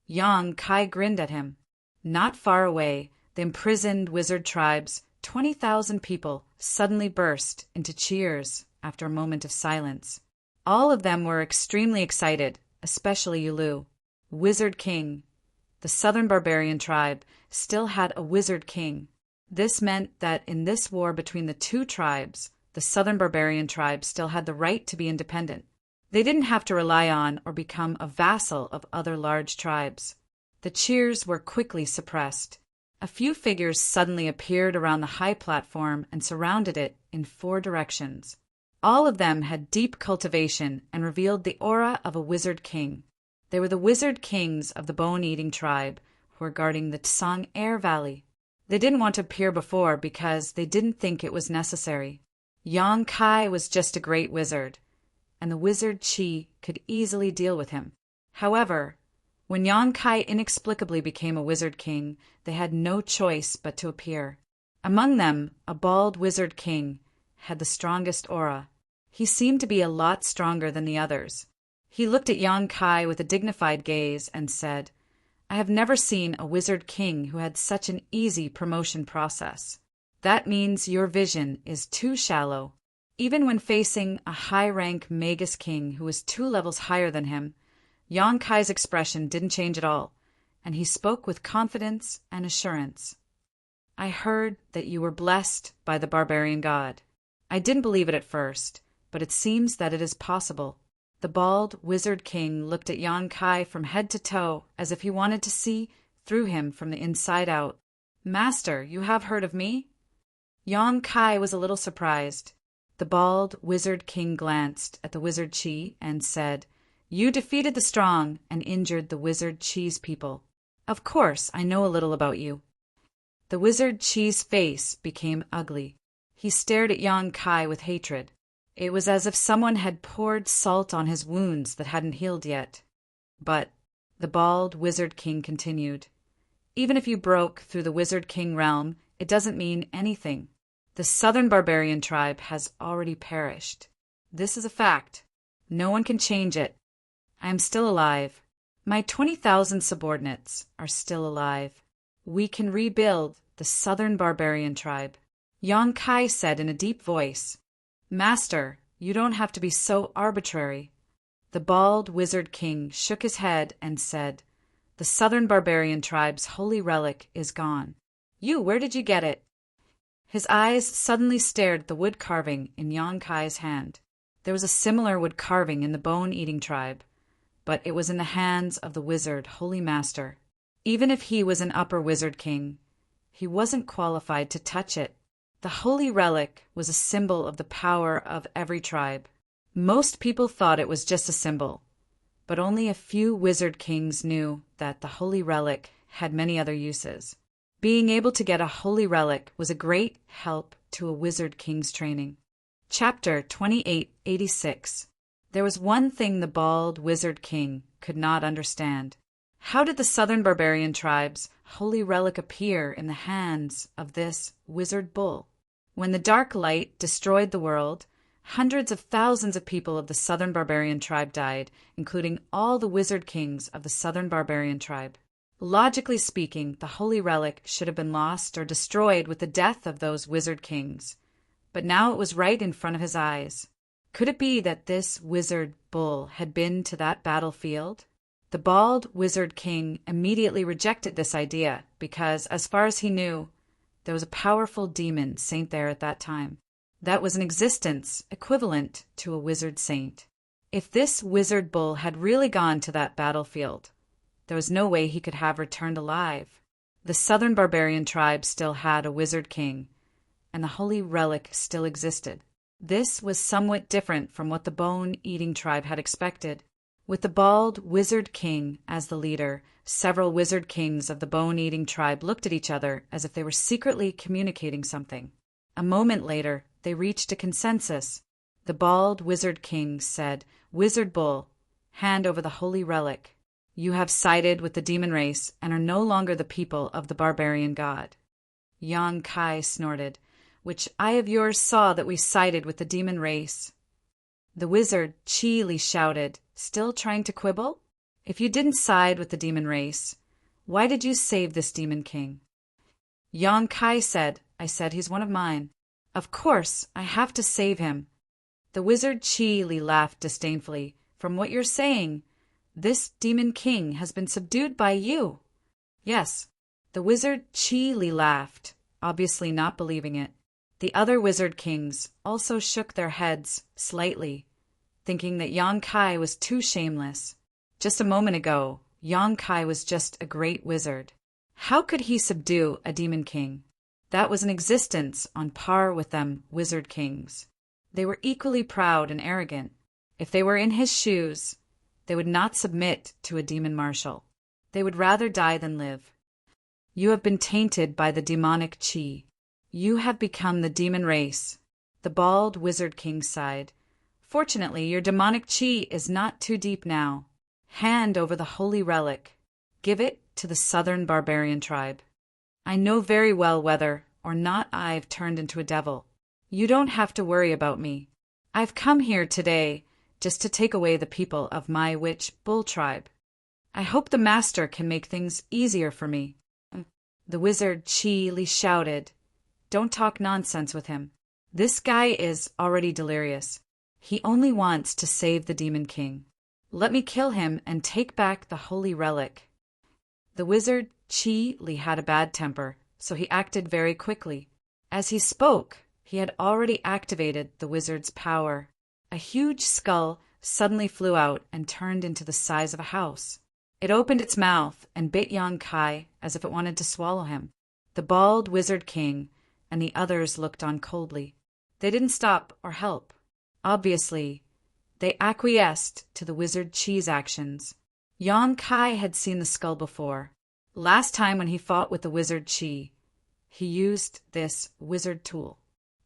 Yang Kai grinned at him. Not far away, the imprisoned wizard tribe's 20,000 people suddenly burst into cheers after a moment of silence. All of them were extremely excited, especially Yulu. Wizard King. The southern barbarian tribe still had a Wizard King. This meant that in this war between the two tribes, the southern barbarian tribe still had the right to be independent. They didn't have to rely on or become a vassal of other large tribes. The cheers were quickly suppressed. A few figures suddenly appeared around the high platform and surrounded it in 4 directions. All of them had deep cultivation and revealed the aura of a Wizard King. They were the Wizard Kings of the Bone-Eating tribe who were guarding the Tsang Air Valley. They didn't want to appear before because they didn't think it was necessary. Yang Kai was just a great wizard, and the Wizard Chi could easily deal with him. However, when Yang Kai inexplicably became a Wizard King, they had no choice but to appear. Among them, a bald Wizard King had the strongest aura. He seemed to be a lot stronger than the others. He looked at Yang Kai with a dignified gaze and said, "I have never seen a Wizard King who had such an easy promotion process. That means your vision is too shallow." Even when facing a high-rank Magus King who was 2 levels higher than him, Yang Kai's expression didn't change at all, and he spoke with confidence and assurance. "I heard that you were blessed by the barbarian god. I didn't believe it at first, but it seems that it is possible. The bald wizard king looked at Yan Kai from head to toe as if he wanted to see through him from the inside out. Master, you have heard of me? Yan Kai was a little surprised. The bald wizard king glanced at the wizard Chi and said, You defeated the strong and injured the wizard Chi's people. Of course, I know a little about you. The wizard Chi's face became ugly. He stared at Yan Kai with hatred. It was as if someone had poured salt on his wounds that hadn't healed yet. But the bald wizard king continued, Even if you broke through the wizard king realm, it doesn't mean anything. The southern barbarian tribe has already perished. This is a fact. No one can change it. I am still alive. My 20,000 subordinates are still alive. We can rebuild the southern barbarian tribe. Yan Kai said in a deep voice, Master, you don't have to be so arbitrary. The bald wizard king shook his head and said, The southern barbarian tribe's holy relic is gone. Where did you get it? His eyes suddenly stared at the wood carving in Yan Kai's hand. There was a similar wood carving in the bone-eating tribe, but it was in the hands of the wizard holy master. Even if he was an upper wizard king, he wasn't qualified to touch it. The holy relic was a symbol of the power of every tribe. Most people thought it was just a symbol, but only a few wizard kings knew that the holy relic had many other uses. Being able to get a holy relic was a great help to a wizard king's training. Chapter 2886. There was one thing the bald wizard king could not understand. How did the southern barbarian tribe's holy relic appear in the hands of this wizard bull? When the dark light destroyed the world, hundreds of thousands of people of the southern barbarian tribe died, including all the wizard kings of the southern barbarian tribe. Logically speaking, the holy relic should have been lost or destroyed with the death of those wizard kings. But now it was right in front of his eyes. Could it be that this wizard bull had been to that battlefield? The bald wizard king immediately rejected this idea because, as far as he knew, there was a powerful demon saint there at that time. That was an existence equivalent to a wizard saint. If this wizard bull had really gone to that battlefield, there was no way he could have returned alive. The southern barbarian tribe still had a wizard king, and the holy relic still existed. This was somewhat different from what the bone-eating tribe had expected. With the bald wizard king as the leader, several wizard kings of the bone-eating tribe looked at each other as if they were secretly communicating something. A moment later, they reached a consensus. The bald wizard king said, Wizard Bull, hand over the holy relic. You have sided with the demon race and are no longer the people of the barbarian god. Yan Kai snorted, Which eye of yours saw that we sided with the demon race? The wizard Chi Li shouted, still trying to quibble? If you didn't side with the demon race, why did you save this demon king? Yan Kai said, I said he's one of mine. Of course, I have to save him. The wizard Chi Li laughed disdainfully. From what you're saying, this demon king has been subdued by you. Yes, the wizard Chi Li laughed, obviously not believing it. The other wizard kings also shook their heads slightly, thinking that Yan Kai was too shameless. Just a moment ago, Yan Kai was just a great wizard. How could he subdue a demon king? That was an existence on par with them wizard kings. They were equally proud and arrogant. If they were in his shoes, they would not submit to a demon marshal. They would rather die than live. You have been tainted by the demonic chi. You have become the demon race. The bald wizard king sighed. Fortunately, your demonic chi is not too deep now. Hand over the holy relic. Give it to the southern barbarian tribe. I know very well whether or not I've turned into a devil. You don't have to worry about me. I've come here today just to take away the people of my witch bull tribe. I hope the master can make things easier for me. The wizard Chi Li shouted, Don't talk nonsense with him. This guy is already delirious. He only wants to save the demon king. Let me kill him and take back the holy relic. The wizard Chi Li had a bad temper, so he acted very quickly. As he spoke, He had already activated the wizard's power. A huge skull suddenly flew out and turned into the size of a house. It opened its mouth and bit Yang Kai as if it wanted to swallow him. The bald wizard king and the others looked on coldly. They didn't stop or help. Obviously, they acquiesced to the wizard Chi's actions. Yang Kai had seen the skull before. Last time when he fought with the wizard Chi, he used this wizard tool.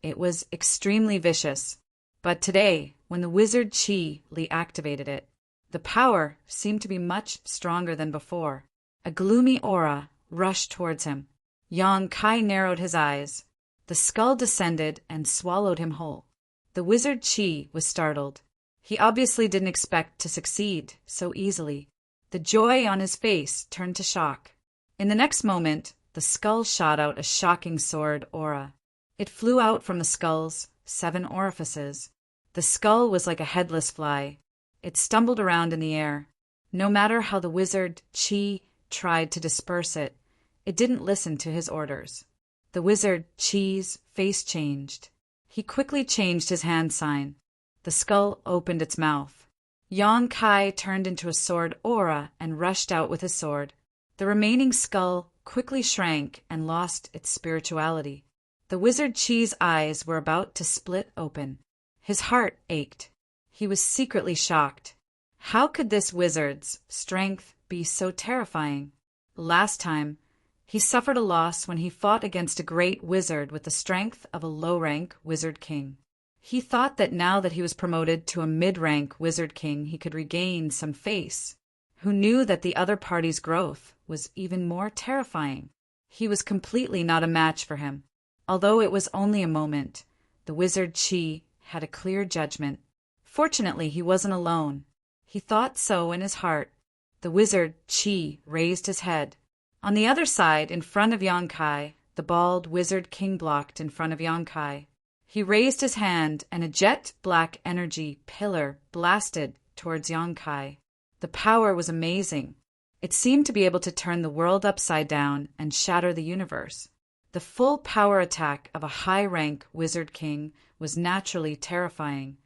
It was extremely vicious, but today, when the wizard Chi reactivated it, the power seemed to be much stronger than before. A gloomy aura rushed towards him. Yang Kai narrowed his eyes. The skull descended and swallowed him whole. The wizard Chi was startled. He obviously didn't expect to succeed so easily. The joy on his face turned to shock. In the next moment, the skull shot out a shocking sword aura. It flew out from the skull's 7 orifices. The skull was like a headless fly. It stumbled around in the air. No matter how the wizard Chi tried to disperse it, it didn't listen to his orders. The wizard Chi's face changed. He quickly changed his hand sign. The skull opened its mouth. Yang Kai turned into a sword aura and rushed out with his sword. The remaining skull quickly shrank and lost its spirituality. The wizard Chi's eyes were about to split open. His heart ached. He was secretly shocked. How could this wizard's strength be so terrifying? Last time, he suffered a loss when he fought against a great wizard with the strength of a low-rank wizard king. He thought that now that he was promoted to a mid-rank wizard king, he could regain some face. Who knew that the other party's growth was even more terrifying? He was completely not a match for him. Although it was only a moment, the wizard Chi had a clear judgment. Fortunately, he wasn't alone. He thought so in his heart. The wizard Chi raised his head. On the other side, in front of Yang Kai, the bald wizard king blocked in front of Yang Kai. He raised his hand, and a jet-black energy pillar blasted towards Yang Kai. The power was amazing. It seemed to be able to turn the world upside down and shatter the universe. The full power attack of a high-rank wizard king was naturally terrifying.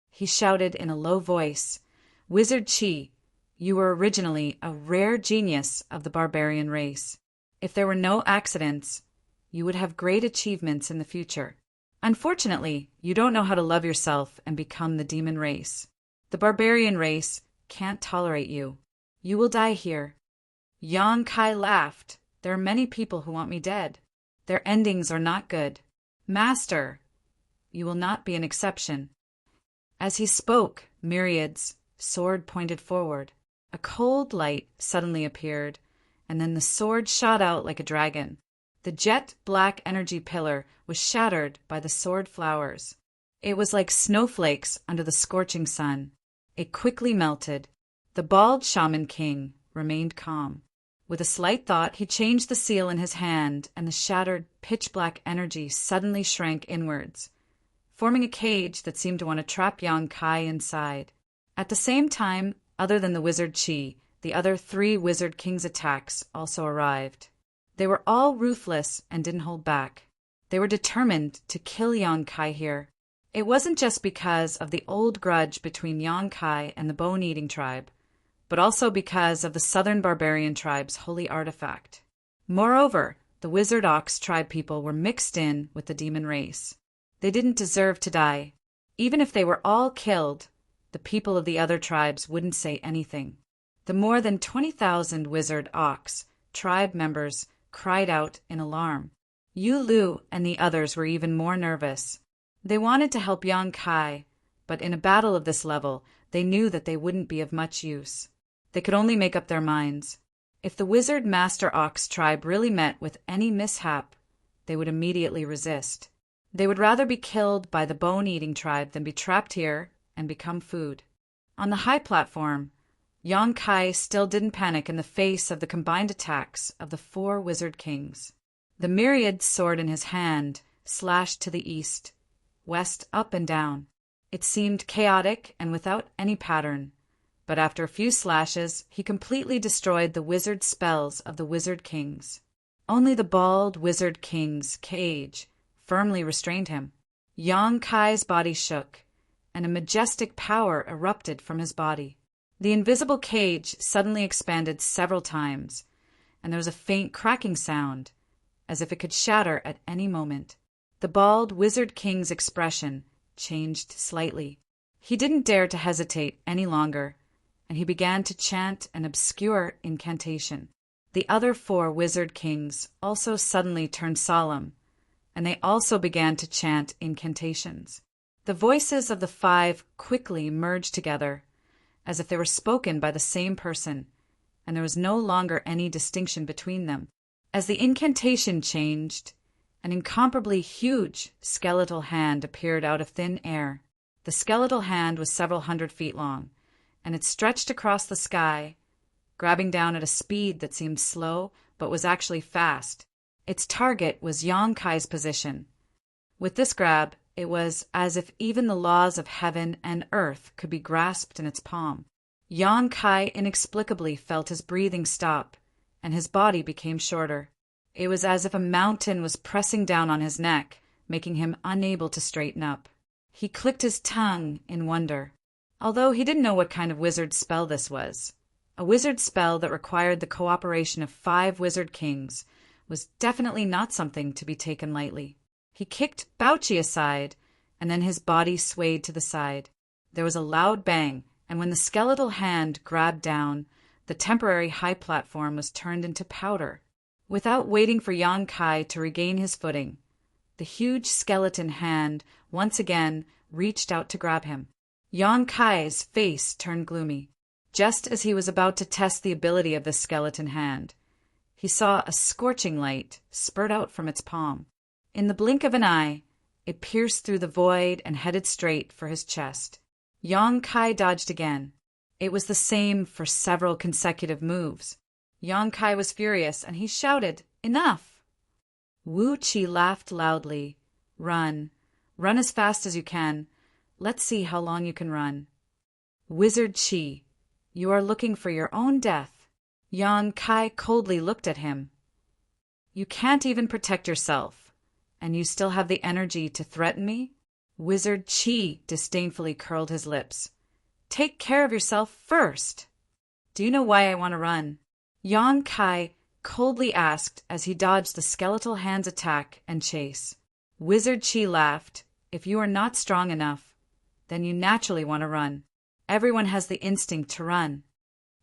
He shouted in a low voice, "Wizard Chi, you were originally a rare genius of the barbarian race. If there were no accidents, you would have great achievements in the future. Unfortunately, you don't know how to love yourself and become the demon race. The barbarian race can't tolerate you. You will die here." Yang Kai laughed. "There are many people who want me dead. Their endings are not good. Master, you will not be an exception." As he spoke, Myriad's sword pointed forward. A cold light suddenly appeared, and then the sword shot out like a dragon. The jet-black energy pillar was shattered by the sword flowers. It was like snowflakes under the scorching sun. It quickly melted. The bald shaman king remained calm. With a slight thought, he changed the seal in his hand, and the shattered, pitch-black energy suddenly shrank inwards, forming a cage that seemed to want to trap Yang Kai inside. At the same time, other than the wizard Chi, the other 3 wizard kings' attacks also arrived. They were all ruthless and didn't hold back. They were determined to kill Yang Kai here. It wasn't just because of the old grudge between Yang Kai and the bone-eating tribe, but also because of the southern barbarian tribe's holy artifact. Moreover, the wizard ox tribe people were mixed in with the demon race. They didn't deserve to die. Even if they were all killed, the people of the other tribes wouldn't say anything. The more than 20,000 wizard ox tribe members cried out in alarm. Yu Lu and the others were even more nervous. They wanted to help Yang Kai, but in a battle of this level, they knew that they wouldn't be of much use. They could only make up their minds. If the wizard master ox tribe really met with any mishap, they would immediately resist. They would rather be killed by the bone-eating tribe than be trapped here and become food. On the high platform, Yang Kai still didn't panic in the face of the combined attacks of the 4 wizard kings. The myriad sword in his hand slashed to the east, west, up and down. It seemed chaotic and without any pattern, but after a few slashes, he completely destroyed the wizard spells of the wizard kings. Only the bald wizard king's cage firmly restrained him. Yang Kai's body shook, and a majestic power erupted from his body. The invisible cage suddenly expanded several times, and there was a faint cracking sound, as if it could shatter at any moment. The bald Wizard King's expression changed slightly. He didn't dare to hesitate any longer, and he began to chant an obscure incantation. The other 4 Wizard Kings also suddenly turned solemn, and they also began to chant incantations. The voices of the 5 quickly merged together, as if they were spoken by the same person, and there was no longer any distinction between them. As the incantation changed, an incomparably huge skeletal hand appeared out of thin air. The skeletal hand was several hundred feet long, and it stretched across the sky, grabbing down at a speed that seemed slow but was actually fast. Its target was Yang Kai's position. With this grab, it was as if even the laws of heaven and earth could be grasped in its palm. Yang Kai inexplicably felt his breathing stop, and his body became shorter. It was as if a mountain was pressing down on his neck, making him unable to straighten up. He clicked his tongue in wonder, although he didn't know what kind of wizard spell this was. A wizard spell that required the cooperation of 5 Wizard Kings was definitely not something to be taken lightly. He kicked Bouchi aside, and then his body swayed to the side. There was a loud bang, and when the skeletal hand grabbed down, the temporary high platform was turned into powder. Without waiting for Yang Kai to regain his footing, the huge skeleton hand once again reached out to grab him. Yang Kai's face turned gloomy. Just as he was about to test the ability of the skeleton hand, he saw a scorching light spurt out from its palm. In the blink of an eye, it pierced through the void and headed straight for his chest. Yang Kai dodged again. It was the same for several consecutive moves. Yang Kai was furious, and he shouted, "Enough!" Wu Qi laughed loudly. "Run. Run as fast as you can. Let's see how long you can run." "Wizard Qi, you are looking for your own death." Yang Kai coldly looked at him. "You can't even protect yourself, and you still have the energy to threaten me?" Wizard Qi disdainfully curled his lips. "Take care of yourself first." "Do you know why I want to run?" Yang Kai coldly asked as he dodged the skeletal hand's attack and chase. Wizard Qi laughed. "If you are not strong enough, then you naturally want to run. Everyone has the instinct to run."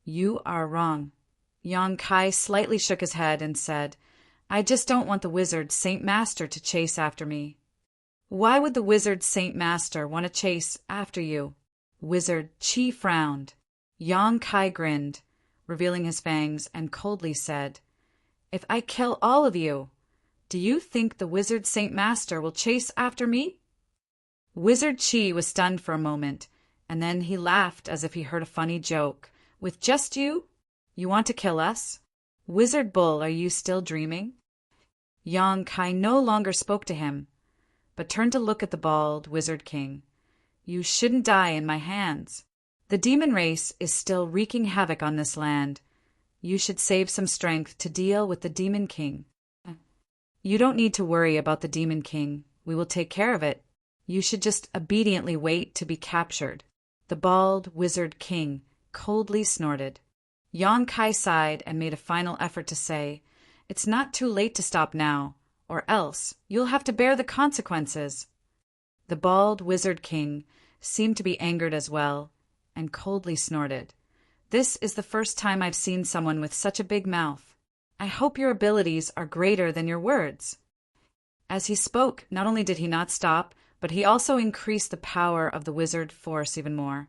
"You are wrong." Yang Kai slightly shook his head and said, "I just don't want the wizard Saint Master to chase after me." "Why would the wizard Saint Master want to chase after you?" Wizard Qi frowned. Yang Kai grinned, revealing his fangs, and coldly said, "If I kill all of you, do you think the wizard Saint Master will chase after me?" Wizard Qi was stunned for a moment, and then he laughed as if he heard a funny joke. "With just you? You want to kill us? Wizard Bull, are you still dreaming?" Yang Kai no longer spoke to him, but turned to look at the bald Wizard King. "You shouldn't die in my hands. The demon race is still wreaking havoc on this land. You should save some strength to deal with the Demon King." "You don't need to worry about the Demon King. We will take care of it. You should just obediently wait to be captured." The bald Wizard King coldly snorted. Yang Kai sighed and made a final effort to say, "It's not too late to stop now, or else you'll have to bear the consequences." The bald Wizard King seemed to be angered as well, and coldly snorted. "This is the first time I've seen someone with such a big mouth. I hope your abilities are greater than your words." As he spoke, not only did he not stop, but he also increased the power of the wizard force even more,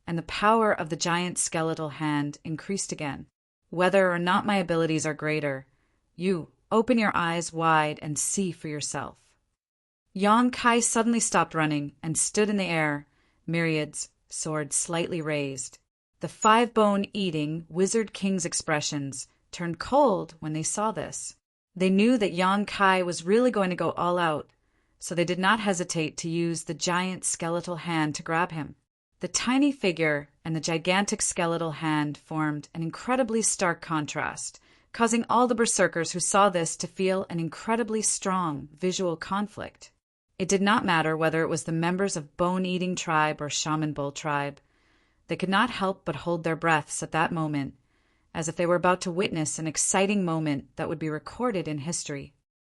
and the power of the giant skeletal hand increased again. "Whether or not my abilities are greater, you open your eyes wide and see for yourself." Yang Kai suddenly stopped running and stood in the air, myriads, sword slightly raised. The 5-bone-eating Wizard King's expressions turned cold when they saw this. They knew that Yang Kai was really going to go all out, so they did not hesitate to use the giant skeletal hand to grab him. The tiny figure and the gigantic skeletal hand formed an incredibly stark contrast, causing all the berserkers who saw this to feel an incredibly strong visual conflict. It did not matter whether it was the members of Bone-Eating Tribe or Shaman Bull Tribe. They could not help but hold their breaths at that moment, as if they were about to witness an exciting moment that would be recorded in history.